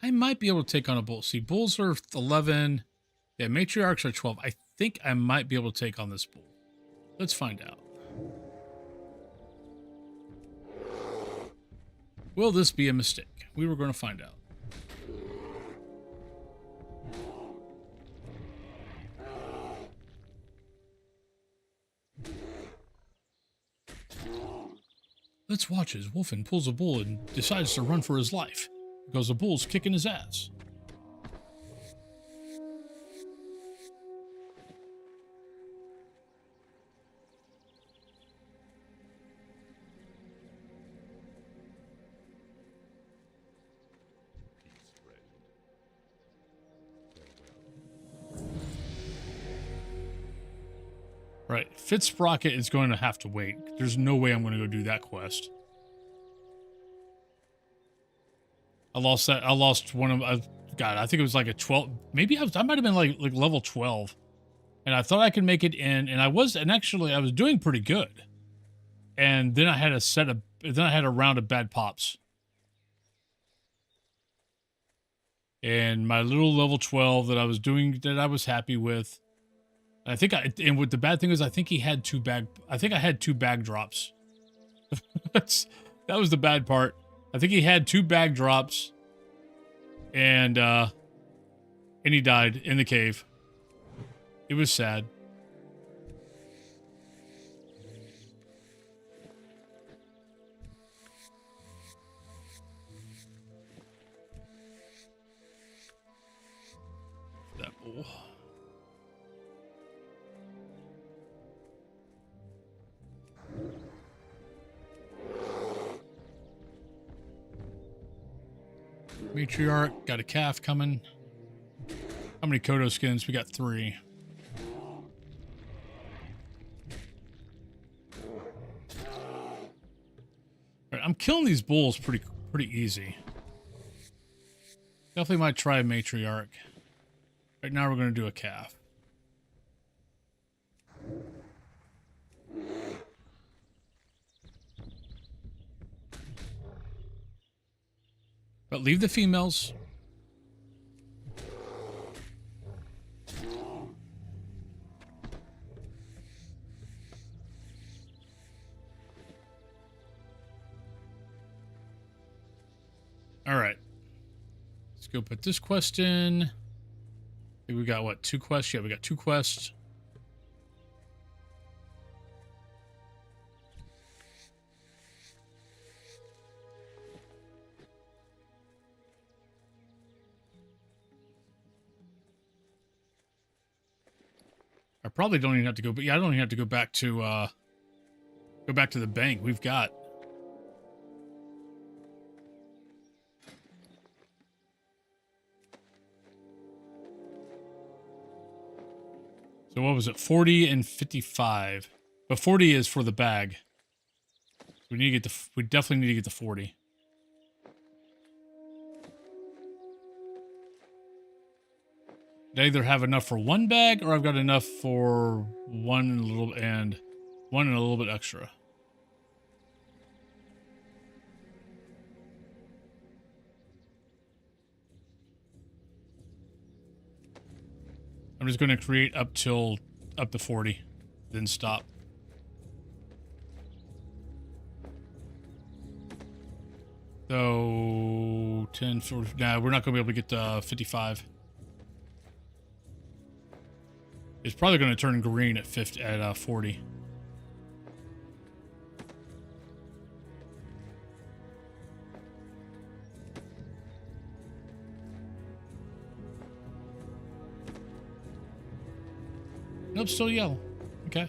I might be able to take on a bull. See, bulls are 11. Yeah, matriarchs are 12. I think I might be able to take on this bull. Let's find out. Will this be a mistake? We were going to find out. Let's watch as Wolfen pulls a bull and decides to run for his life because the bull's kicking his ass. Right, Fitzsprocket is going to have to wait. There's no way I'm going to go do that quest. I lost that. I lost one of. God, I think it was like a 12. Maybe I might have been like level 12, and I thought I could make it in, and I was, and actually I was doing pretty good. And then I had a round of bad pops. And my little level 12 that I was doing, that I was happy with. I think and what the bad thing is, I think I had two bag drops. That was the bad part. I think he had 2 bag drops, and he died in the cave. It was sad. That bull. Matriarch, got a calf coming. How many Kodo skins? We got 3. Alright, I'm killing these bulls pretty easy. Definitely might try a matriarch. Right now we're going to do a calf. But leave the females. All right. Let's go put this quest in. I think we got, what, 2 quests? Yeah, we got 2 quests. I probably don't even have to go, but yeah, I don't even have to go back to the bank. We've got. So what was it? 40 and 55. But 40 is for the bag. We need to get we definitely need to get the 40. I either have enough for 1 bag or I've got enough for one and a little bit extra. I'm just going to create up to 40, then stop. So 10, 40, nah, we're not going to be able to get 55. It's probably going to turn green at 40. Nope, still yellow. Okay.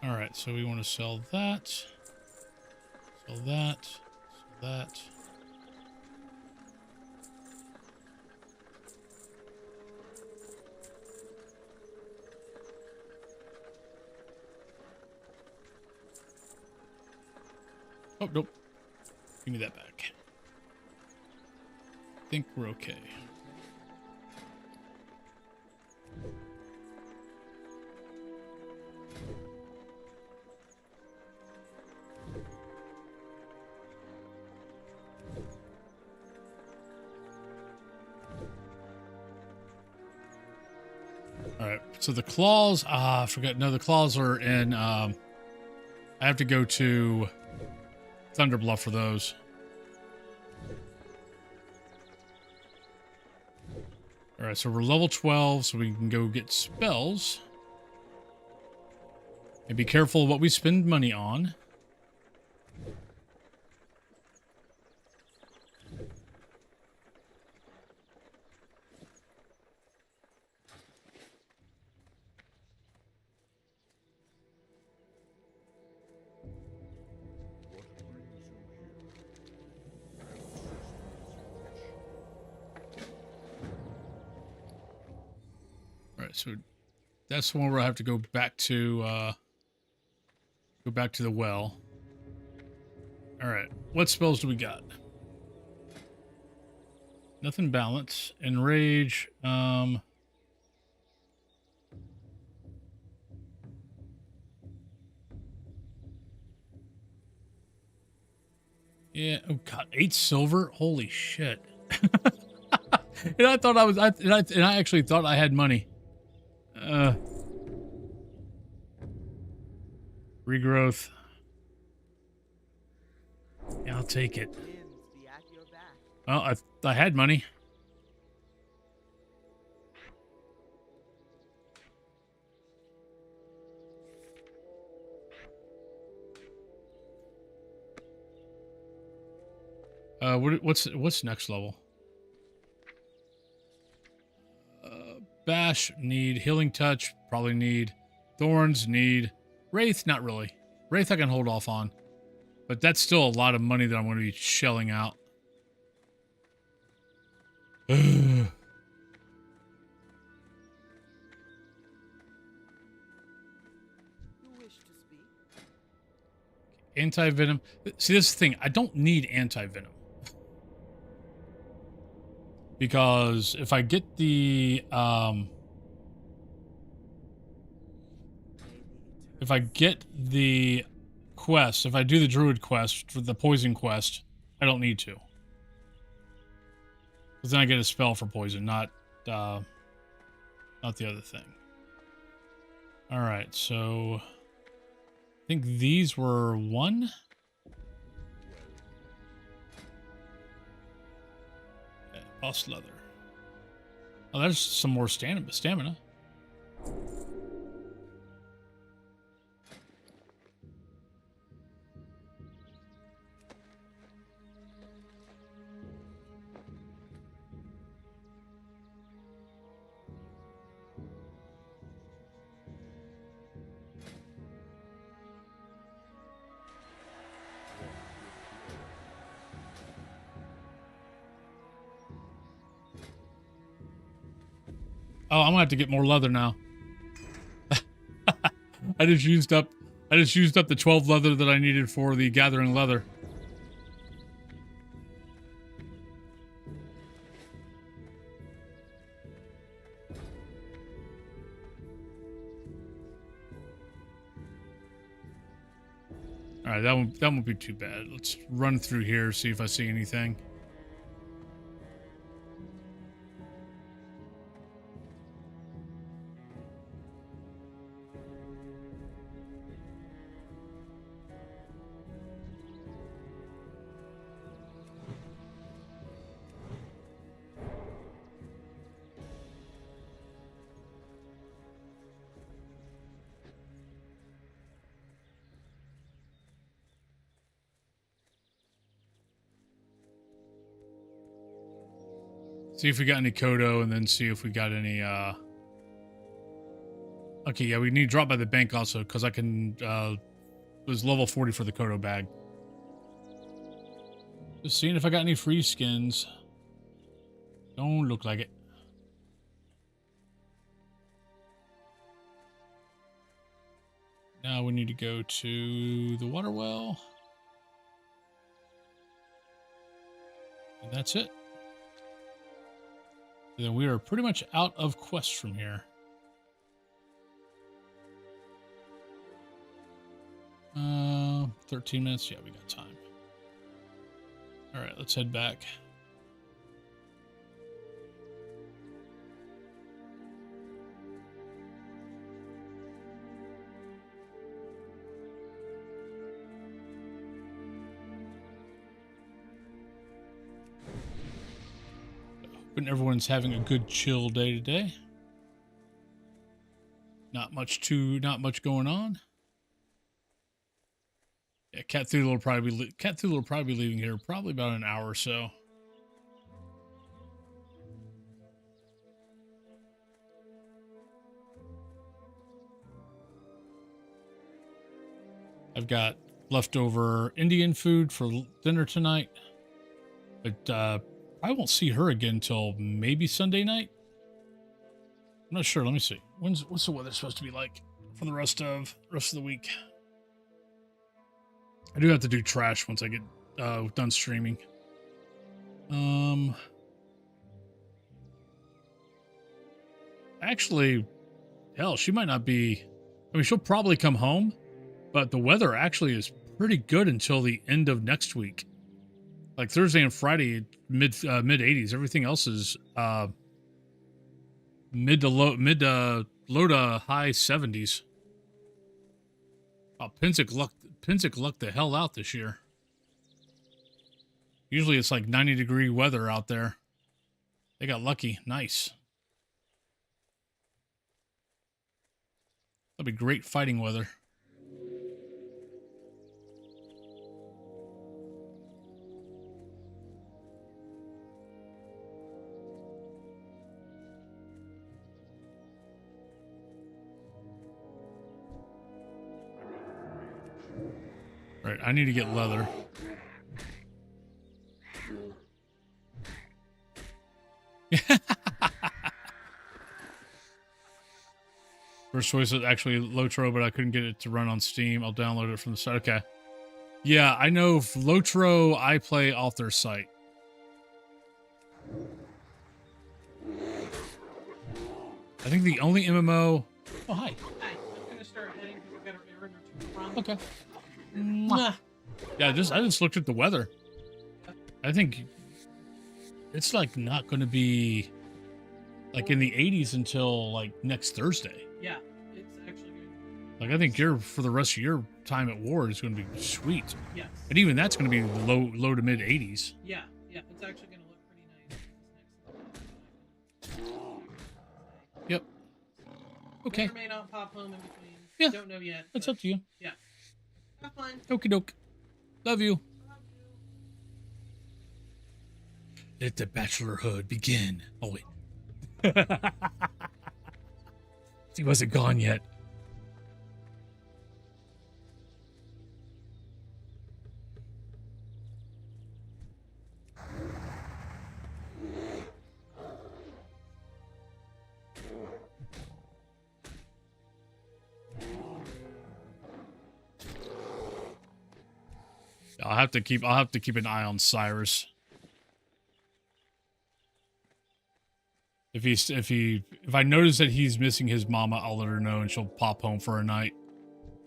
All right, so we want to sell that. Sell that. Sell that. Oh, nope. Give me that back. I think we're okay. So the claws, I forgot. No, the claws are in, I have to go to Thunderbluff for those. All right, so we're level 12, so we can go get spells. And be careful of what we spend money on. All right, so that's the one where I have to go back to the well. All right, what spells do we got? Nothing balance. Enrage. Yeah. Oh God, 8 silver. Holy shit. And I thought I was. And I actually thought I had money. Regrowth. Yeah, I'll take it. Well, I had money. What's next level? Bash, need. Healing touch, probably need. Thorns, need. Wraith, not really. Wraith I can hold off on. But that's still a lot of money that I'm going to be shelling out. Anti-venom. See, this is the thing. I don't need anti-venom. Because if I get the, quest, if I do the druid quest for the poison quest, I don't need to. Because then I get a spell for poison, not the other thing. All right, so I think these were 1. Okay, boss leather. Oh, there's some more stamina. Oh, I'm gonna have to get more leather now. I just used up the 12 leather that I needed for the gathering leather. All right, that won't be too bad. Let's run through here, see if I see anything. See if we got any Kodo, and then see if we got any, Okay, yeah, we need to drop by the bank also, because I can, it was level 40 for the Kodo bag. Just seeing if I got any free skins. Don't look like it. Now we need to go to the water well. And that's it. And then we are pretty much out of quests from here. 13 minutes. Yeah, we got time. All right, let's head back. But everyone's having a good chill day today. Not much going on. Yeah, Cat Thulu will probably be leaving here probably about an hour or so. I've got leftover Indian food for dinner tonight, but I won't see her again until maybe Sunday night. I'm not sure. Let me see. What's the weather supposed to be like for the rest of the week? I do have to do trash once I get done streaming. Actually, hell, she might not be. I mean, she'll probably come home, but the weather actually is pretty good until the end of next week. Like Thursday and Friday, mid 80s. Everything else is mid to low to high 70s. Oh, Pinsick lucked the hell out this year. Usually it's like 90-degree weather out there. They got lucky. Nice. That'll be great fighting weather. Right, I need to get leather. First choice is actually Lotro, but I couldn't get it to run on Steam. I'll download it from the site. Okay. Yeah, I know Lotro, I play off their site. I think the only MMO... Oh, hi. Hi, I'm gonna start heading to a better errand or two from. Okay. Mwah. Yeah, I just looked at the weather. I think it's like not going to be like in the 80s until like next Thursday. Yeah, it's actually good. Like I think for the rest of your time at war is going to be sweet. Yes. And even that's going to be low to mid 80s. Yeah, it's actually gonna look pretty nice. Yep. Okay. May or may not pop home in between. Yeah. Don't know yet. That's but up to you. Yeah. Have fun. Okie doke. Love you. Let the bachelorhood begin. Oh, wait. He wasn't gone yet. I'll have to keep an eye on Cyrus. If I notice that he's missing his mama, I'll let her know and she'll pop home for a night.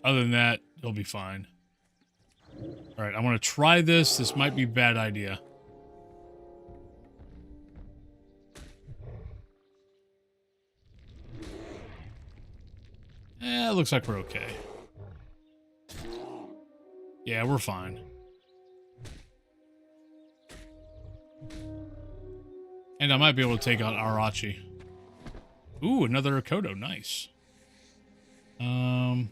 Other than that, he'll be fine. All right, I want to try this. This might be a bad idea. It looks like we're okay. Yeah, we're fine. And I might be able to take out Arachi. Ooh, another Akodo. Nice. Well,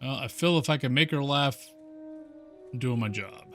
I feel if I can make her laugh, I'm doing my job.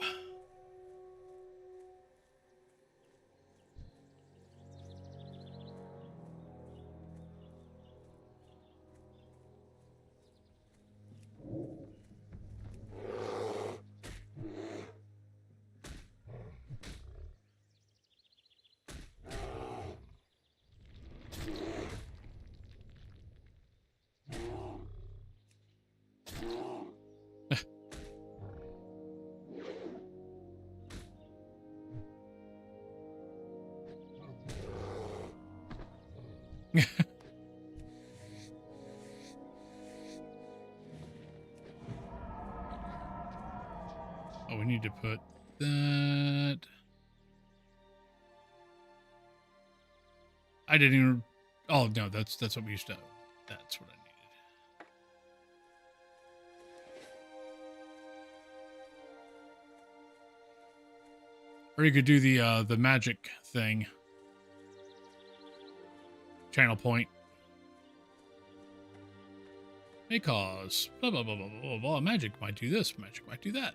Oh, we need to put that. I didn't even. Oh no, that's what we used to. That's what I needed. Or you could do the magic thing. Channel point. May cause blah blah blah blah blah blah. Magic might do this. Magic might do that.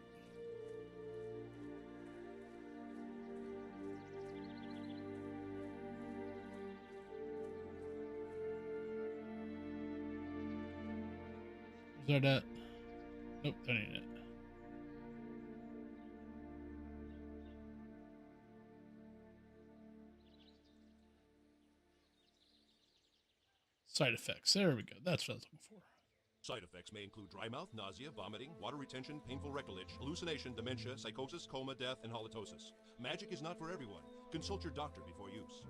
Is that? Nope, that ain't it. Side effects. There we go. That's what I was looking for. Side effects may include dry mouth, nausea, vomiting, water retention, painful recordage, hallucination, dementia, psychosis, coma, death, and halitosis. Magic is not for everyone. Consult your doctor before use.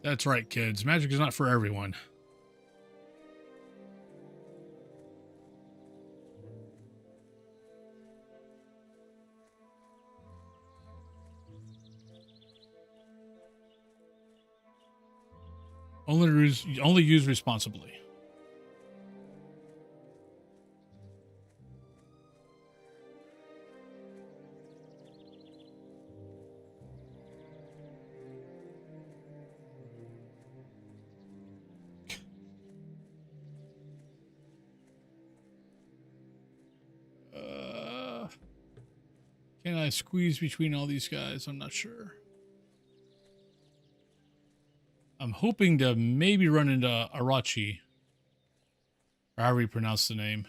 That's right, kids. Magic is not for everyone. Only use responsibly. Can I squeeze between all these guys? I'm not sure. I'm hoping to maybe run into Arachi, or however you pronounce the name,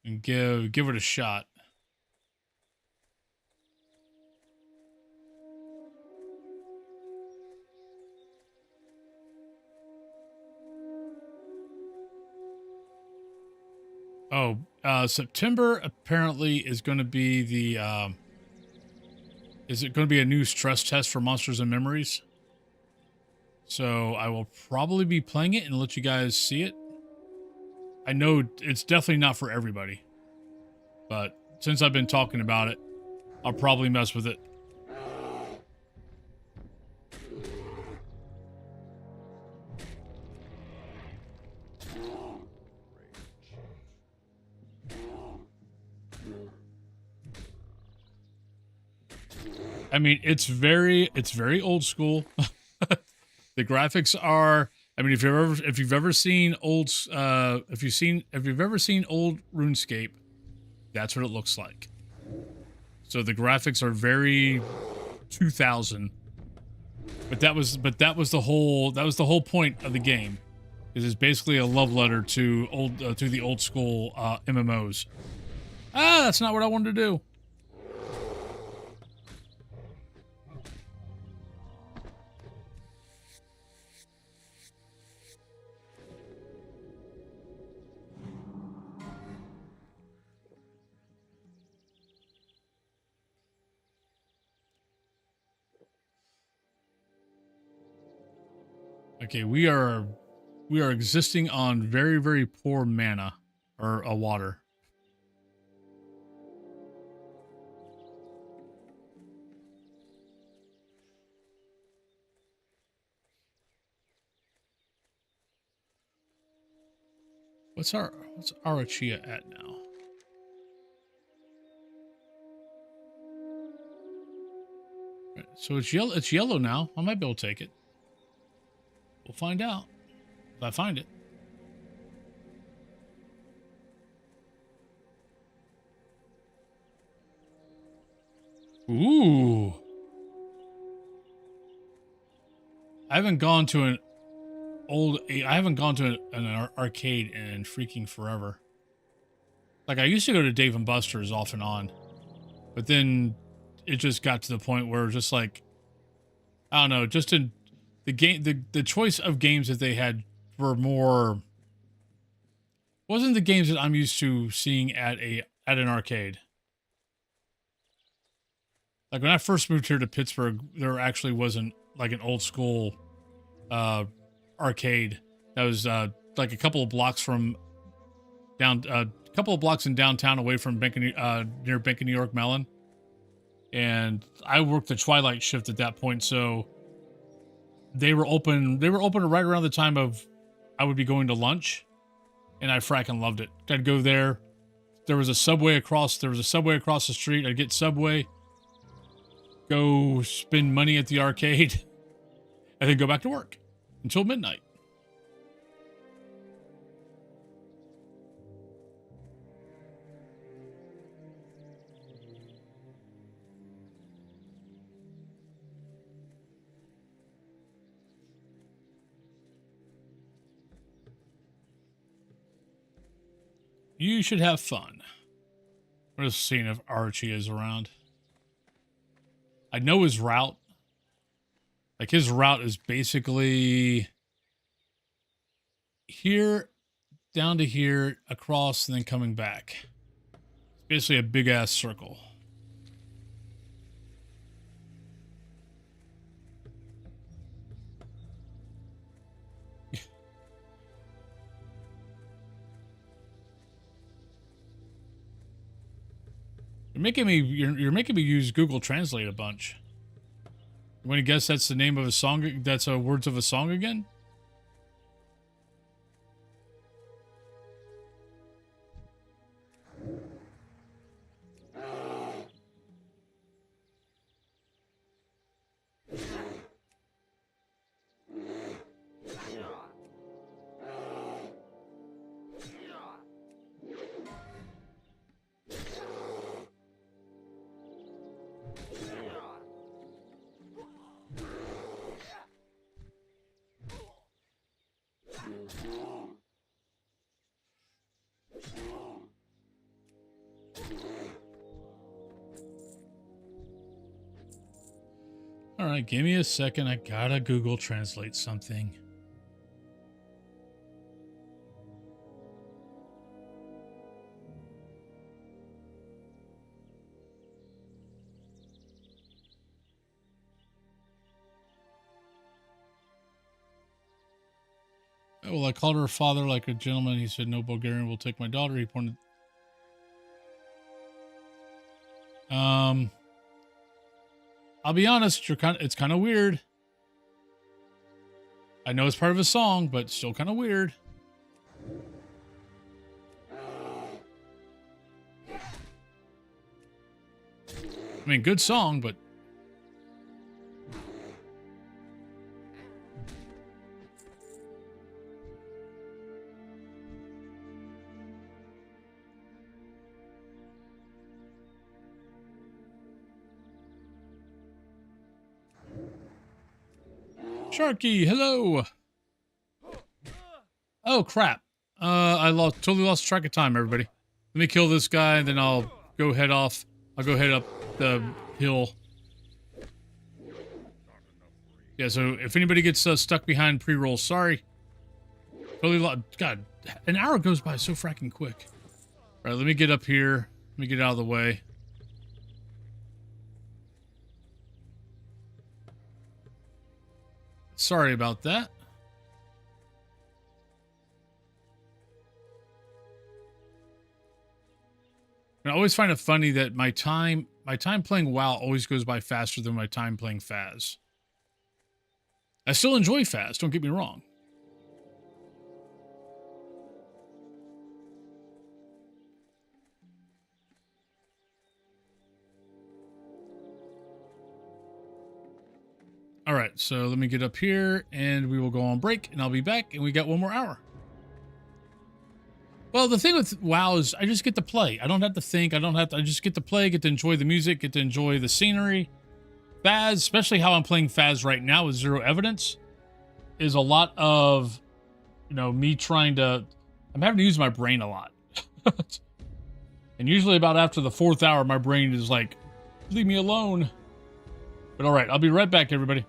and give it a shot. Oh, September apparently is going to be the. Is it going to be a new stress test for Monsters and Memories? So I will probably be playing it and let you guys see it. I know it's definitely not for everybody. But since I've been talking about it, I'll probably mess with it. I mean, it's very old school. The graphics are. I mean, if you've ever seen old if you've ever seen old RuneScape, that's what it looks like. So the graphics are very 2000. But that was the whole point of the game. It is basically a love letter to the old school MMOs. Ah, that's not what I wanted to do. Okay, we are existing on very, very poor mana or water. What's Arachia at now? Right, so it's yellow. It's yellow now. I might be able to take it. We'll find out if I find it. Ooh. I haven't gone to an arcade in freaking forever. Like, I used to go to Dave & Buster's off and on, but then it just got to the point where it was just like, I don't know, just in the game, the choice of games that they had were more, wasn't the games that I'm used to seeing at an arcade. Like, when I first moved here to Pittsburgh, there actually wasn't like an old school arcade that was like a couple of blocks from a couple of blocks in downtown away from near Bank of New York Mellon. And I worked the twilight shift at that point, so they were open right around the time of I would be going to lunch, and I fracking loved it. I'd go there, there was a subway across the street. I'd get Subway, go spend money at the arcade, and then go back to work until midnight. You should have fun. We're just seeing if Archie is around. I know his route. Like, his route is basically here, down to here, across, and then coming back. It's basically a big-ass circle. You're making me use Google Translate a bunch. You want to guess that's the name of a song? That's words of a song again? All right, give me a second. I gotta Google Translate something. Oh, well, I called her father like a gentleman. He said, no Bulgarian will take my daughter. He pointed. I'll be honest, it's kind of weird. I know it's part of a song, but still kind of weird. I mean, good song, but Sharky, hello. Oh crap! I totally lost track of time. Everybody, let me kill this guy, and then I'll go head off. I'll go head up the hill. Yeah. So if anybody gets stuck behind pre-roll, sorry. Totally lost. God, an hour goes by so fracking quick. All right, let me get up here. Let me get out of the way. Sorry about that. I always find it funny that my time playing WoW always goes by faster than my time playing Phas. I still enjoy Phas, don't get me wrong. All right, so let me get up here and we will go on break and I'll be back and we got 1 more hour. Well, the thing with WoW is I just get to play. I don't have to think. I just get to play, get to enjoy the music, get to enjoy the scenery. Phas, especially how I'm playing Phas right now with Zero Evidence, is a lot of, me trying to, I'm having to use my brain a lot. And usually about after the 4th hour, my brain is like, leave me alone. But all right, I'll be right back, everybody.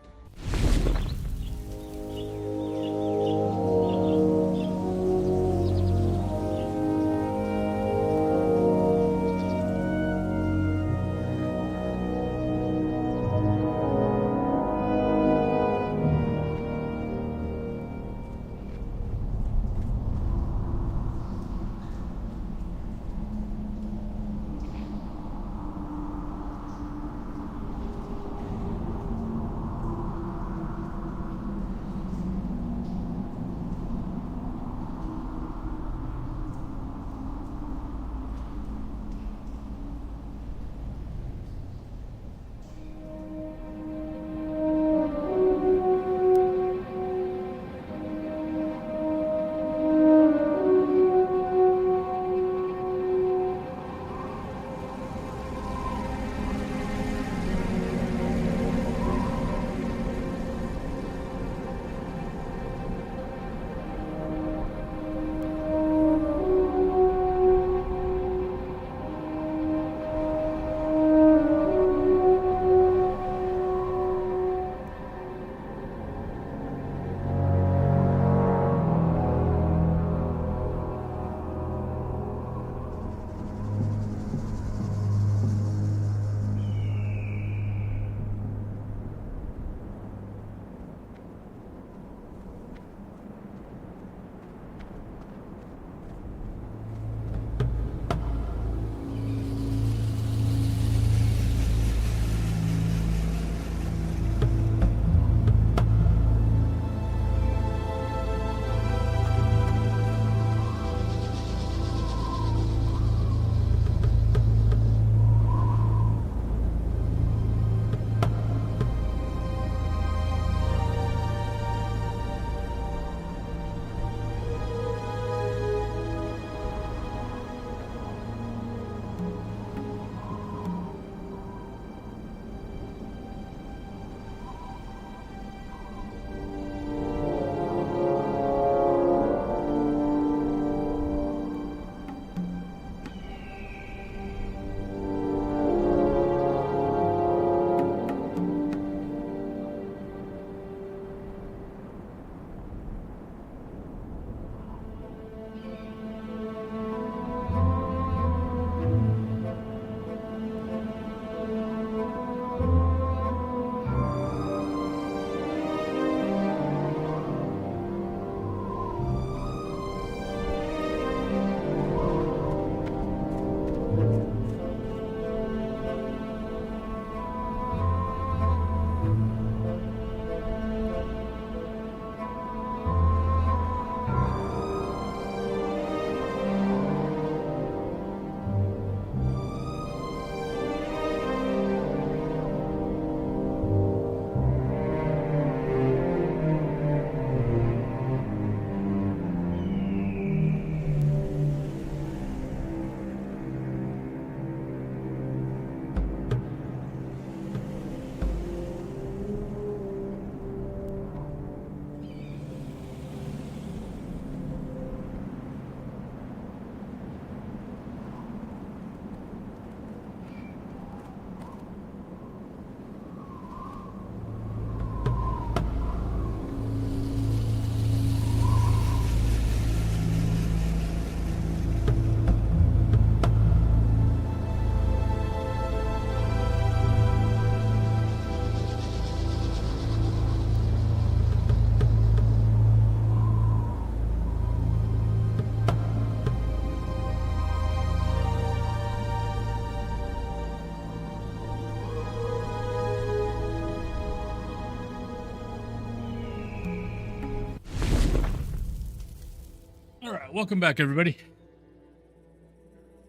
right, welcome back, everybody.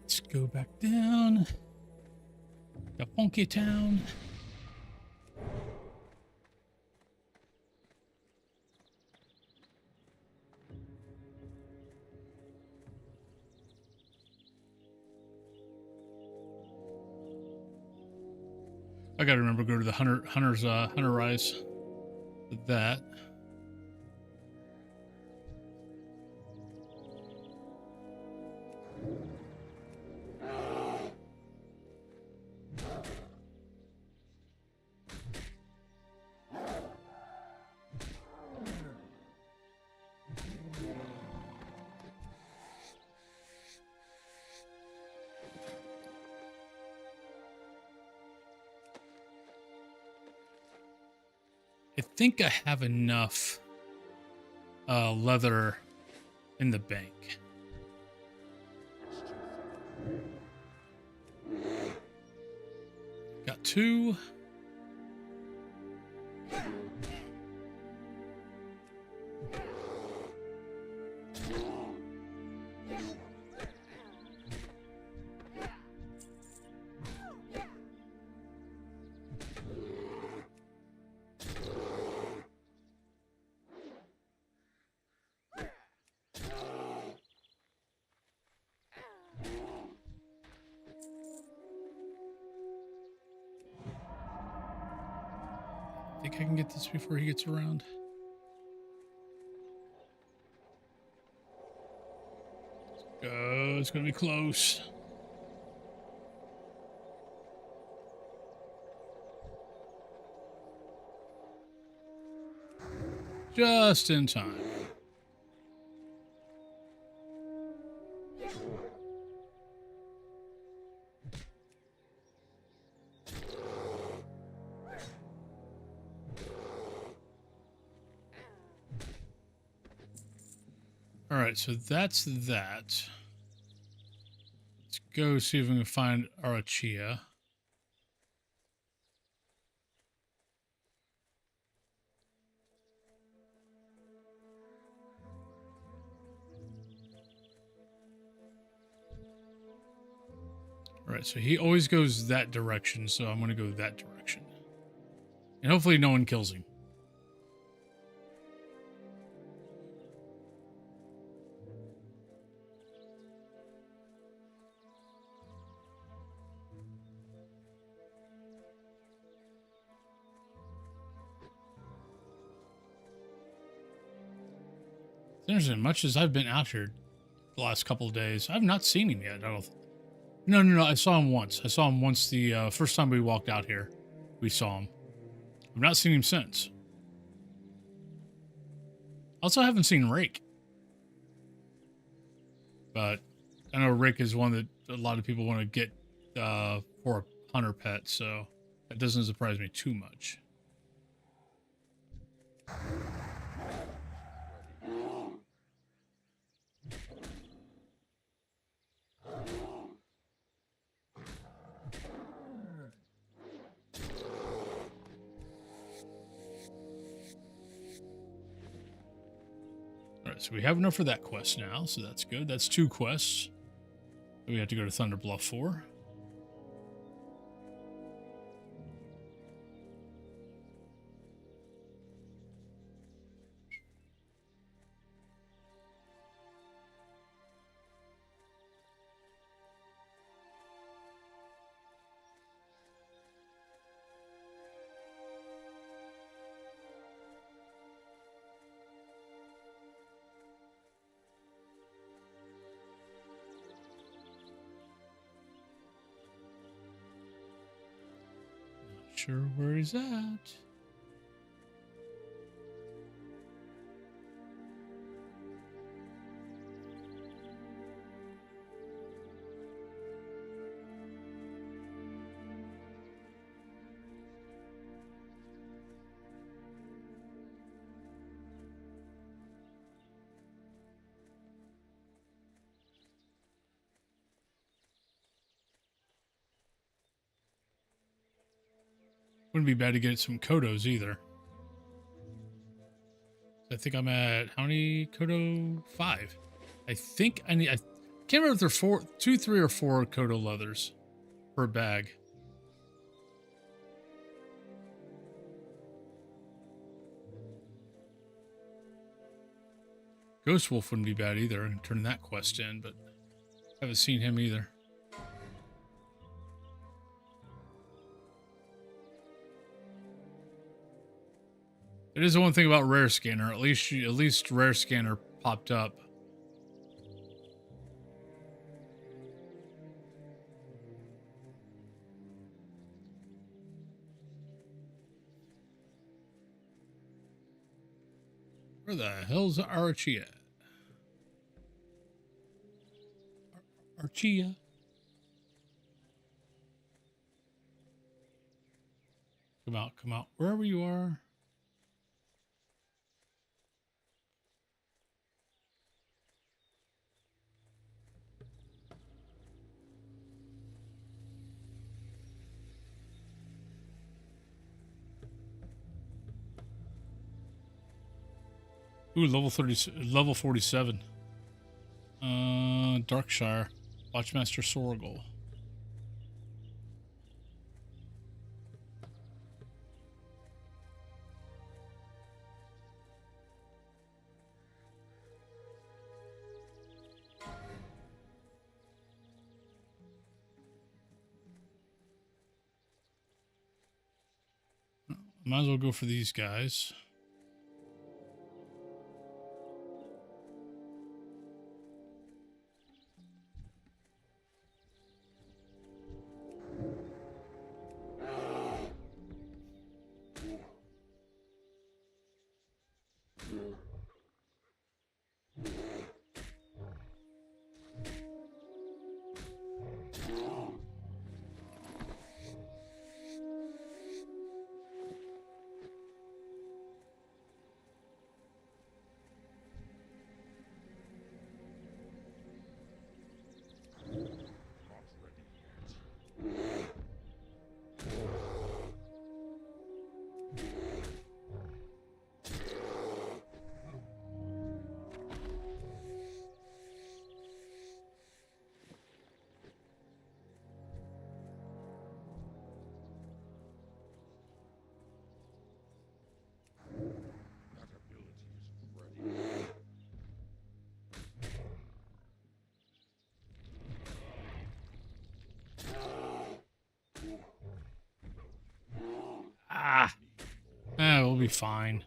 Let's go back down. The Funky Town. I gotta remember to go to the Hunter Rise. With that. I think I have enough leather in the bank. Got 2. Think I can get this before he gets around. Let's go. It's gonna be close. Just in time. All right, so that's that. Let's go see if we can find Arachia. All right, so he always goes that direction, so I'm going to go that direction. And hopefully no one kills him. There's as much as I've been out here the last couple of days. I've not seen him yet. I don't. No. I saw him once. I saw him once the first time we walked out here. We saw him. I've not seen him since. Also, I haven't seen Rake. But I know Rake is one that a lot of people want to get for a hunter pet, so that doesn't surprise me too much. So we have enough for that quest now, so that's good. That's 2 quests. We have to go to Thunder Bluff for. Sure where he's at. Wouldn't be bad to get some Kodos either. I think I'm at how many Kodo? 5. I think I need. I can't remember if they're 2, 3, or 4 Kodo leathers per bag. Ghost Wolf wouldn't be bad either. I'm turning that quest in, but haven't seen him either. It is the one thing about Rare Scanner. At least Rare Scanner popped up. Where the hell's Archie at? Archia? Come out, come out. Wherever you are. Ooh, level 47. Darkshire. Watchmaster Sorgal. Might as well go for these guys. We'll be fine.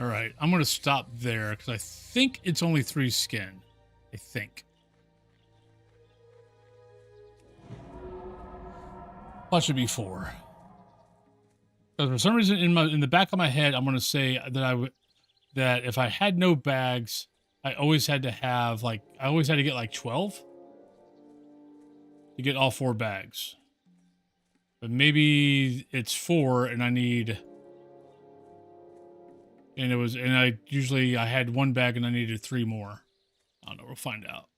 All right, I'm going to stop there because I think it's only 3 skin. I think. That should be 4. Because for some reason in the back of my head, I'm going to say that that if I had no bags, I always had to have I always had to get like 12 to get all 4 bags. But maybe it's 4 and I need, and I had 1 bag and I needed 3 more. I don't know. We'll find out.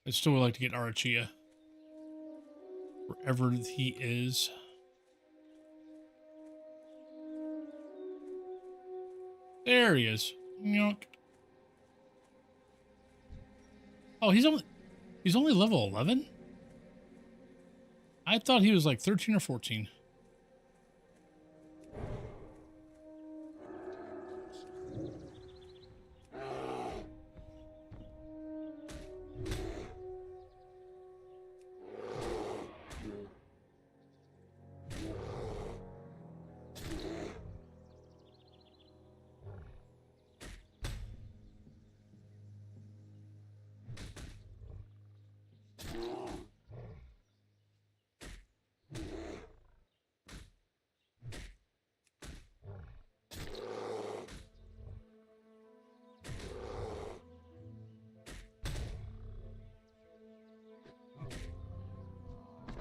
I still would like to get Arachia. Wherever he is. There he is. Yonk. Oh, he's only level 11? I thought he was like 13 or 14.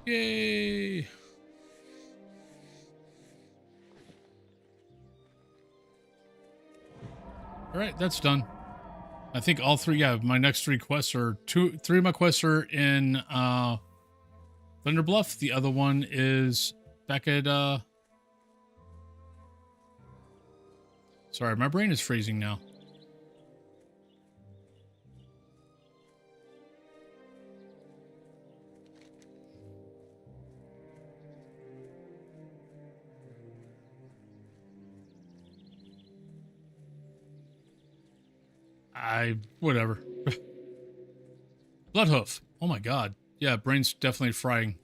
Yay! All right, that's done. I think all three. Yeah, my next three quests are three of my quests are in Thunder Bluff. The other one is back at. Sorry, my brain is freezing now. Whatever. Bloodhoof. Oh my god. Yeah, brain's definitely frying.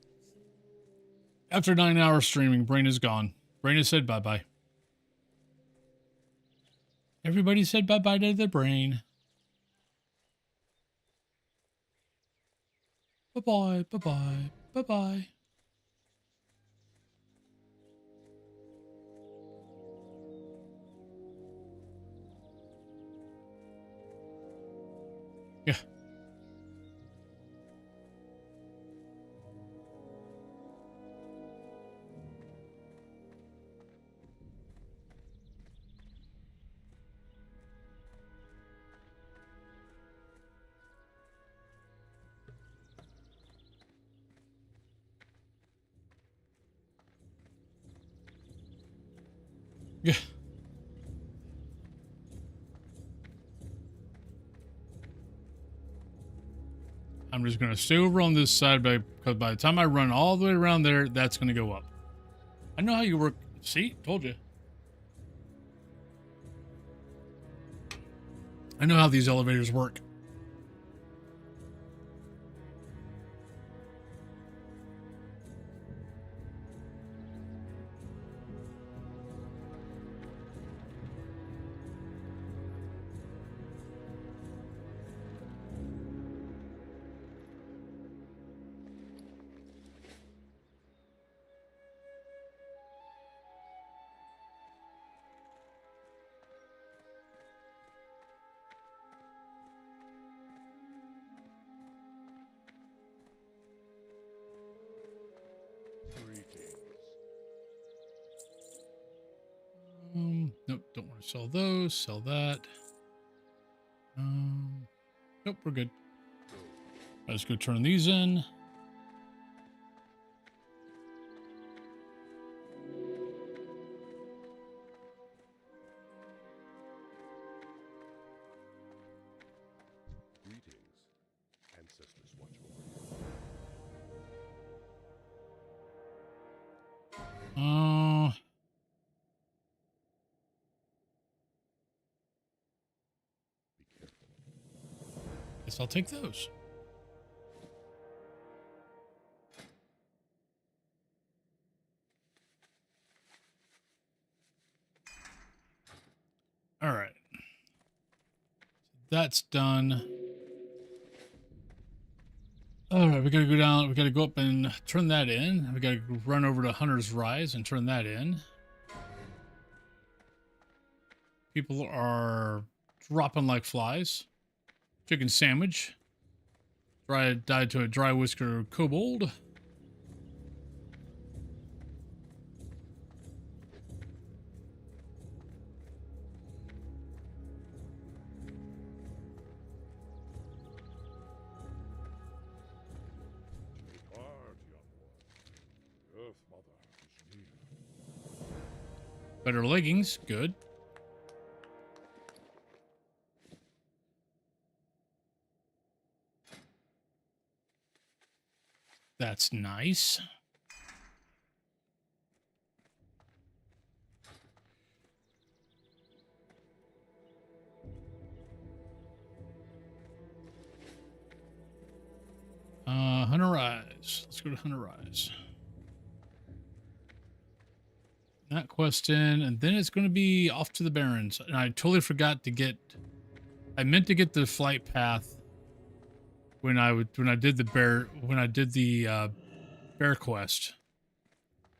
After 9 hours streaming, brain is gone. Brain has said bye-bye. Everybody said bye-bye to their brain. Bye-bye, bye-bye, bye-bye. Yeah. Yeah. I'm just going to stay over on this side because by the time I run all the way around there, that's going to go up. I know how you work. See? Told you. I know how these elevators work. Nope, don't want to sell those. Sell that. Nope, we're good. Let's go turn these in. Greetings. Ancestors watch over you. Guess I'll take those. All right. That's done. All right, we gotta go down. We gotta go up and turn that in. We gotta run over to Hunter's Rise and turn that in. People are dropping like flies. Chicken sandwich. Died to a dry whisker kobold. Better leggings, good. That's nice. Hunter Rise. Let's go to Hunter Rise. That quest in, and then it's going to be off to the Barrens. And I totally forgot to get. I meant to get the flight path when I did the bear quest.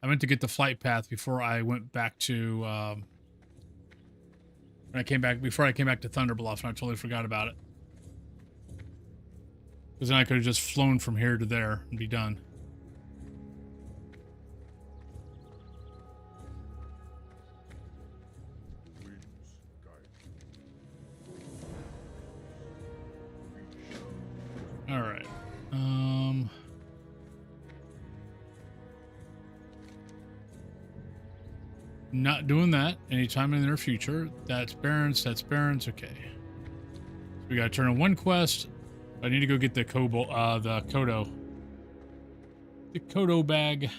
I meant to get the flight path before I went back to before I came back to Thunder Bluff, and I totally forgot about it. Because then I could have just flown from here to there and be done. Not doing that anytime in the near future. That's Barons. That's Barons. Okay. We gotta turn in one quest. I need to go get the the Kodo. The Kodo bag.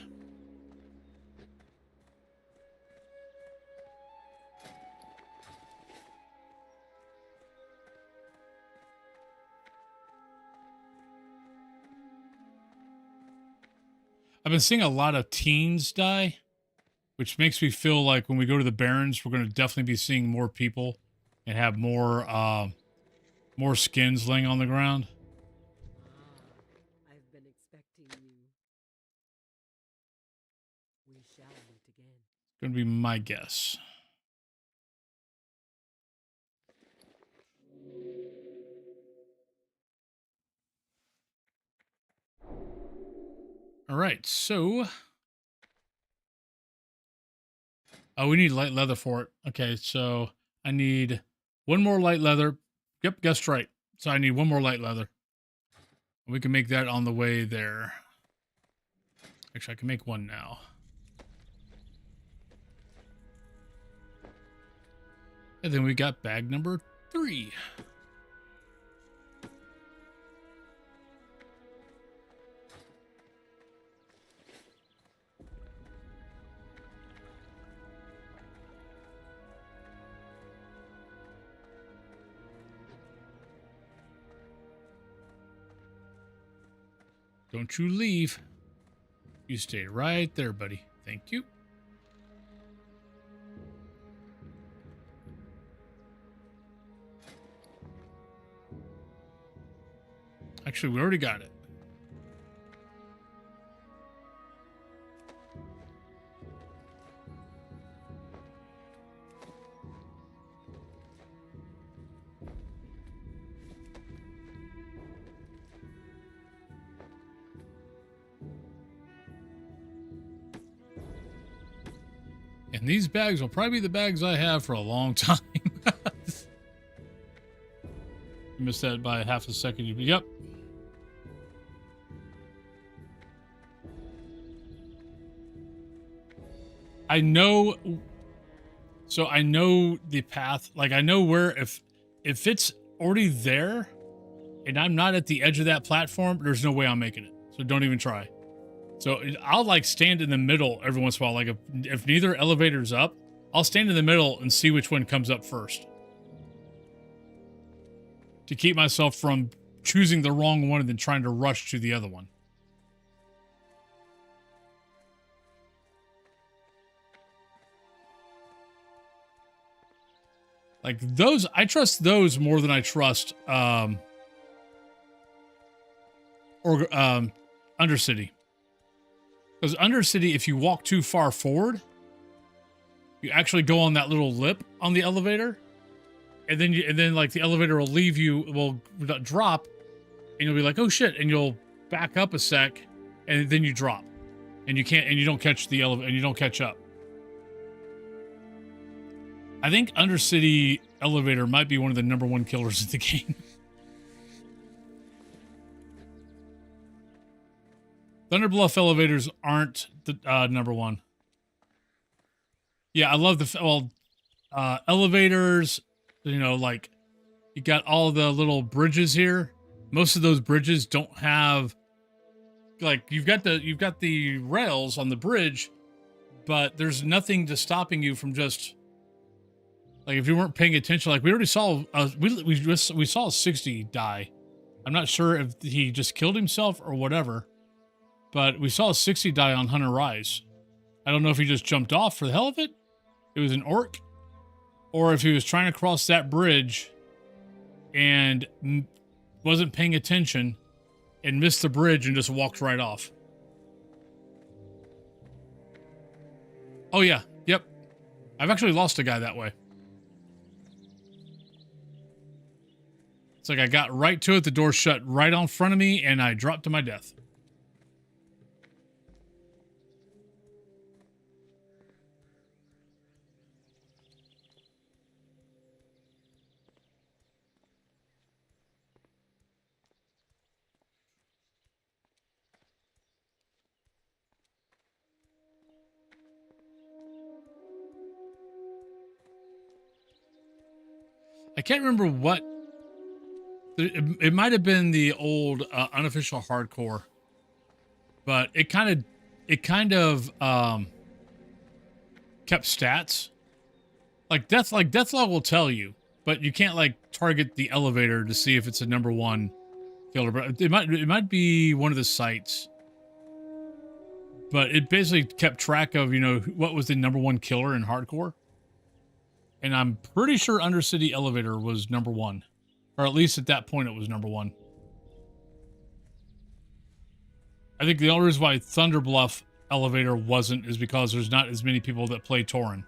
I've been seeing a lot of teens die, which makes me feel like when we go to the Barrens, we're going to definitely be seeing more people and have more skins laying on the ground. I've been expecting you. We shall meet again. It's going to be my guess. All right, so we need light leather for it. Okay, so I need one more light leather. Yep, guessed right. So I need one more light leather. We can make that on the way there. Actually, I can make one now. And then we got bag number 3. Don't you leave. You stay right there, buddy. Thank you. Actually, we already got it. And these bags will probably be the bags I have for a long time. You missed that by half a second. Yep. I know. So I know the path. Like I know where if it's already there and I'm not at the edge of that platform, there's no way I'm making it. So don't even try. So I'll like stand in the middle every once in a while. Like if neither elevator's up, I'll stand in the middle and see which one comes up first. To keep myself from choosing the wrong one and then trying to rush to the other one. Like those, I trust those more than I trust Undercity. Because Undercity, if you walk too far forward, you actually go on that little lip on the elevator, and then like the elevator will leave you, will drop, and you'll be like, oh shit, and you'll back up a sec, and then you drop, and you can't, and you don't catch the elevator, and you don't catch up. I think Undercity elevator might be one of the #1 killers in the game. Thunderbluff elevators aren't the #1. Yeah, I love the elevators. You know, like you got all the little bridges here. Most of those bridges don't have like you've got the rails on the bridge, but there's nothing to stopping you from just like if you weren't paying attention. Like we already saw we saw a 60 die. I'm not sure if he just killed himself or whatever. But we saw a 60 die on Hunter Rise. I don't know if he just jumped off for the hell of it. It was an orc. Or if he was trying to cross that bridge and wasn't paying attention and missed the bridge and just walked right off. Oh, yeah. Yep. I've actually lost a guy that way. It's like I got right to it. The door shut right on front of me and I dropped to my death. I can't remember what. It might have been the old unofficial hardcore, but it kind of kept stats. Like Deathlog will tell you, but you can't like target the elevator to see if it's a number one killer. But it might be one of the sites. But it basically kept track of, you know, what was the number one killer in hardcore. And I'm pretty sure Undercity Elevator was number one. Or at least at that point it was number one. I think the only reason why Thunderbluff Elevator wasn't is because there's not as many people that play Tauren.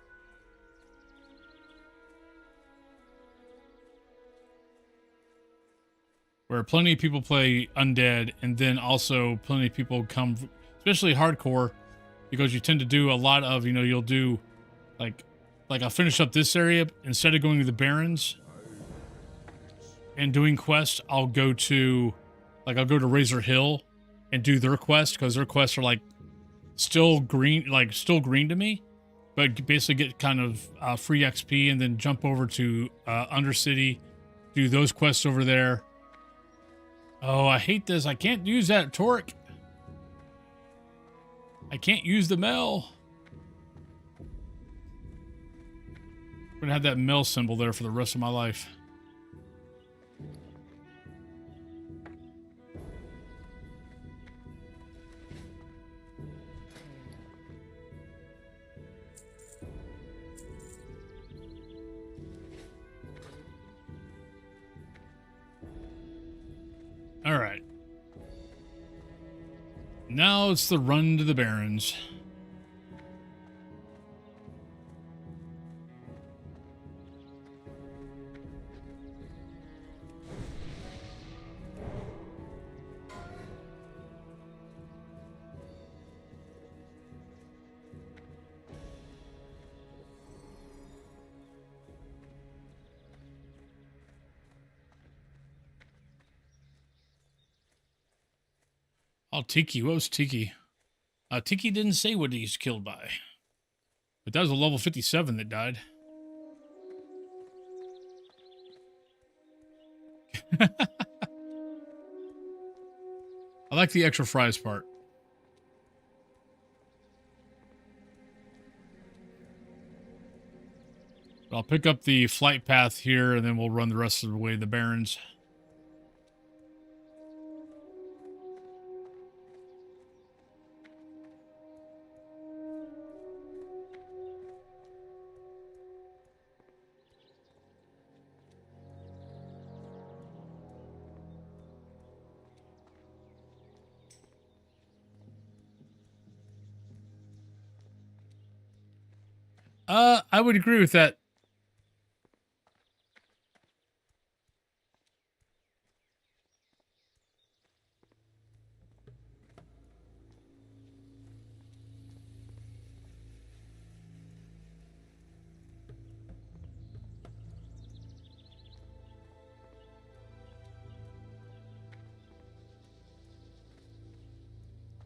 Where plenty of people play Undead, and then also plenty of people come, especially hardcore, because you tend to do a lot of, you know, you'll do, like I'll finish up this area, instead of going to the Barrens and doing quests, I'll go to Razor Hill and do their quest, because their quests are, like, still green to me, but basically get kind of free XP, and then jump over to Undercity, do those quests over there. Oh, I hate this. I can't use that torque. I can't use the Mel. I'm gonna have that Mel symbol there for the rest of my life. All right. Now it's the run to the Barrens. Oh, Tiki. What was Tiki? Tiki didn't say what he's killed by. But that was a level 57 that died. I like the extra fries part. I'll pick up the flight path here, and then we'll run the rest of the way to the Barrens. I would agree with that.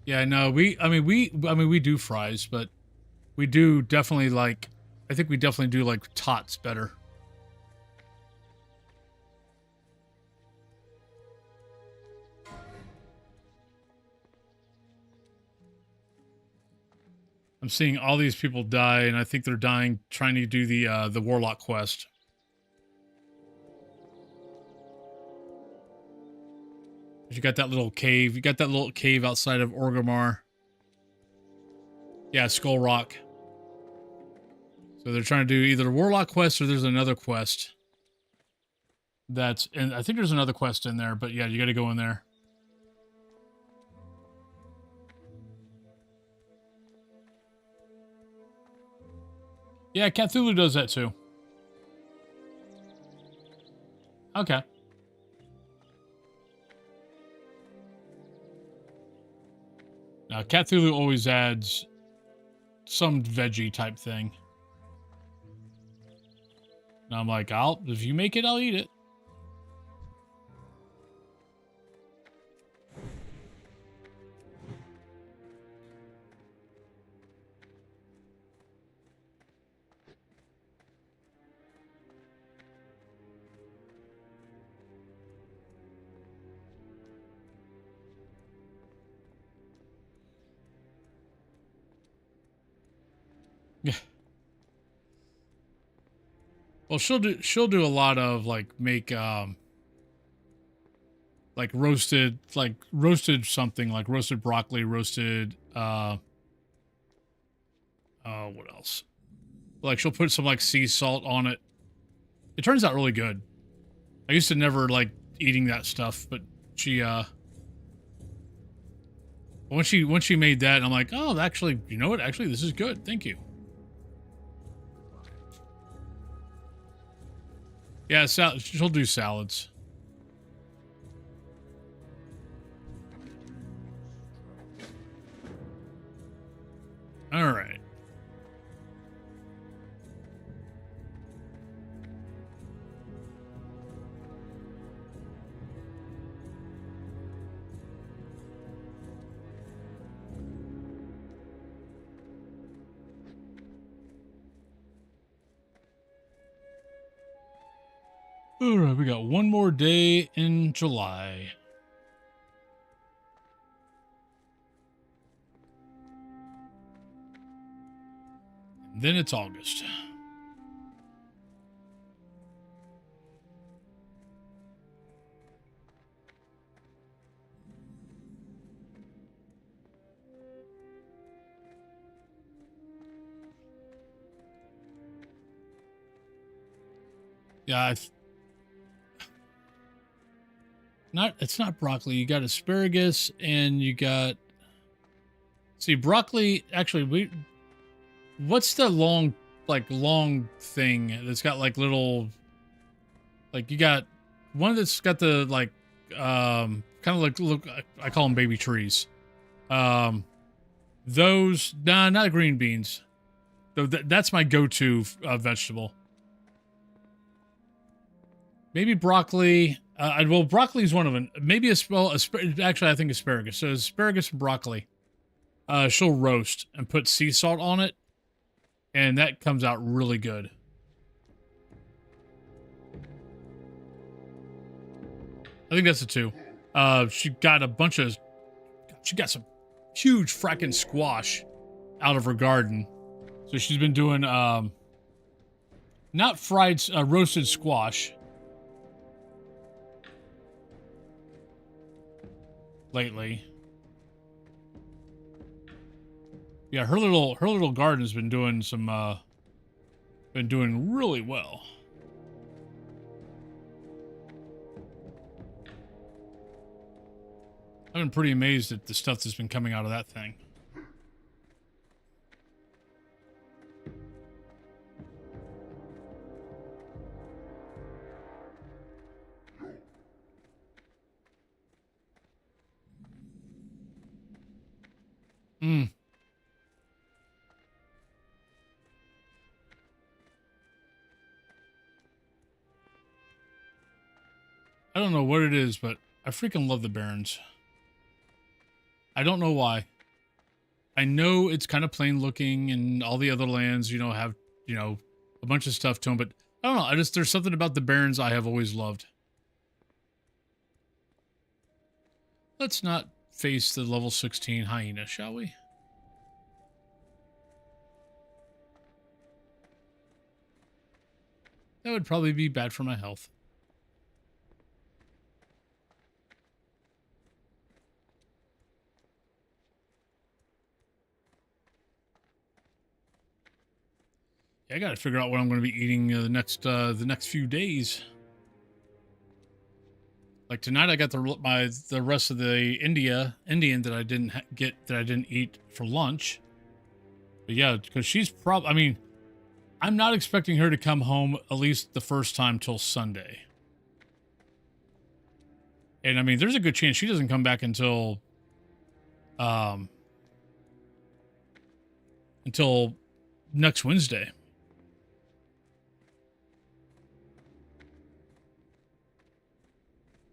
Yeah, no, we do fries, but we do definitely like, I think we definitely do like tots better. I'm seeing all these people die, and I think they're dying trying to do the Warlock quest. You got that little cave. You got that little cave outside of Orgrimmar. Yeah, Skull Rock. So they're trying to do either a Warlock quest or there's another quest. And I think there's another quest in there, but yeah, you got to go in there. Yeah, Cthulhu does that too. Okay. Now, Cthulhu always adds some veggie type thing. And I'm like, if you make it, I'll eat it. Well, she'll do a lot of like make like roasted something like roasted broccoli, roasted what else? Like she'll put some like sea salt on it. It turns out really good. I used to never like eating that stuff, but she when she made that, I'm like, oh, actually, you know what? Actually, this is good. Thank you. Yeah, she'll do salads. All right. All right, we got one more day in July. And then it's August. Yeah, it's not broccoli. You got asparagus and you got, see, broccoli, actually, what's the long thing that's got like little, like you got one that's got the like, kind of like, look, I call them baby trees. Those, nah, not green beans. Though that's my go-to vegetable. Maybe broccoli. Well, broccoli is one of them. Maybe actually, I think asparagus. So asparagus and broccoli. She'll roast and put sea salt on it, and that comes out really good. I think that's the two. She got some huge fracking squash out of her garden. So she's been doing, not fried, roasted squash lately. Yeah, her little garden's been doing been doing really well. I've been pretty amazed at the stuff that's been coming out of that thing. I don't know what it is, but I freaking love the Barrens. I don't know why. I know it's kind of plain looking and all the other lands, have, a bunch of stuff to them, but I don't know. There's something about the Barrens I have always loved. Let's not face the level 16 hyena, shall we? That would probably be bad for my health. Yeah, I got to figure out what I'm going to be eating the next few days. Like tonight, I got the rest of the Indian that I didn't that I didn't eat for lunch. But yeah, because she's probably, I mean, I'm not expecting her to come home at least the first time till Sunday. And I mean, there's a good chance she doesn't come back until next Wednesday.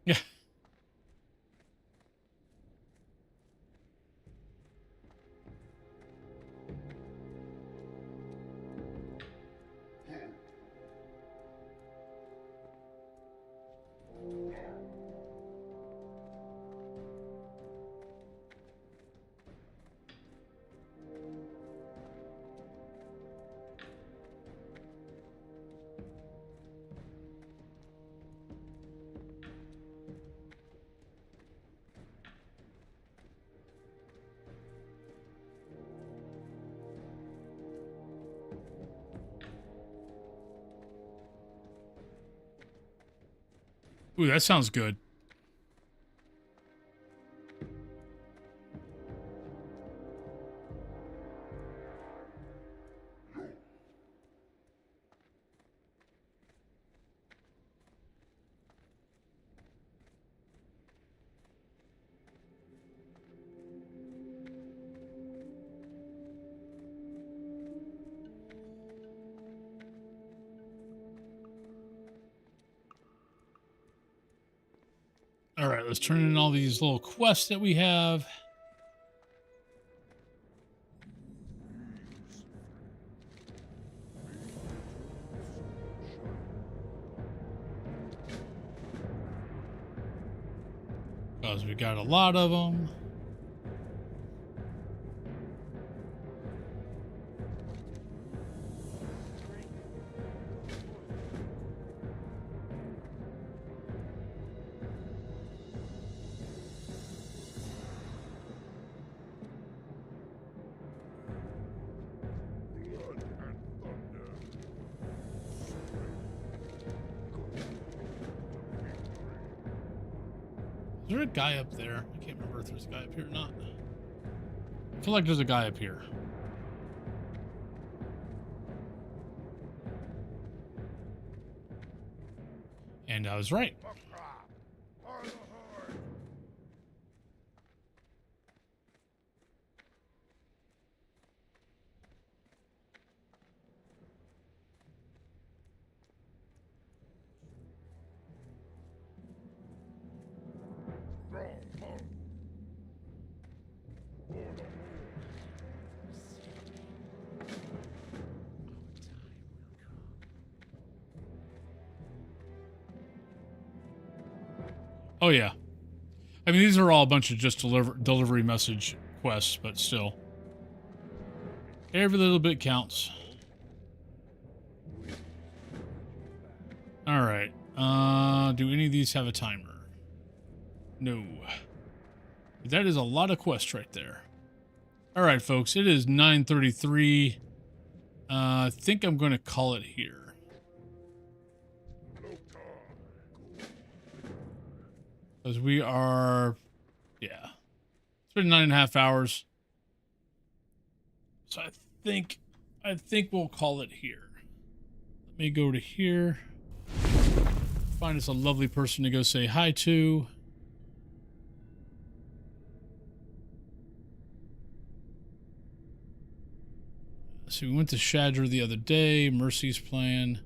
Yeah. Ooh, that sounds good. All right, let's turn in all these little quests that we have. Because we got a lot of them. Is there a guy up there? I can't remember if there's a guy up here or not. I feel like there's a guy up here. And I was right. Oh yeah, I mean these are all a bunch of just delivery message quests, but still, every little bit counts. All right, do any of these have a timer? No. That is a lot of quests right there. All right, folks, it is 9:33. I think I'm going to call it here. Because we are, yeah, it's been 9.5 hours. So I think we'll call it here. Let me go to here. Find us a lovely person to go say hi to. So we went to Shadra the other day. Mercy's plan.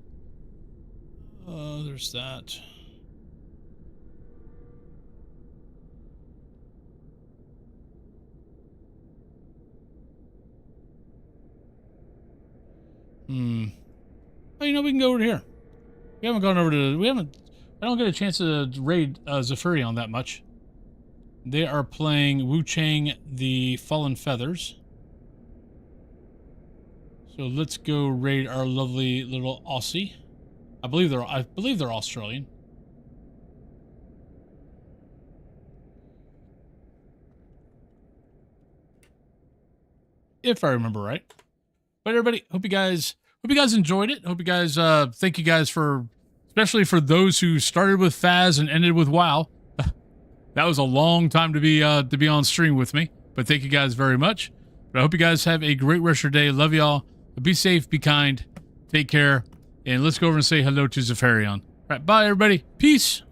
There's that. Oh, you know, we can go over to here. We haven't gone over to... I don't get a chance to raid Zephyrion that much. They are playing Wu Chang the Fallen Feathers. So let's go raid our lovely little Aussie. I believe they're Australian. If I remember right. But everybody, hope you guys enjoyed it. Hope you guys thank you guys for, especially for those who started with Phas and ended with WoW. That was a long time to be on stream with me. But thank you guys very much. But I hope you guys have a great rest of your day. Love y'all. Be safe, be kind, take care, and let's go over and say hello to Zephyrion. All right, bye everybody. Peace.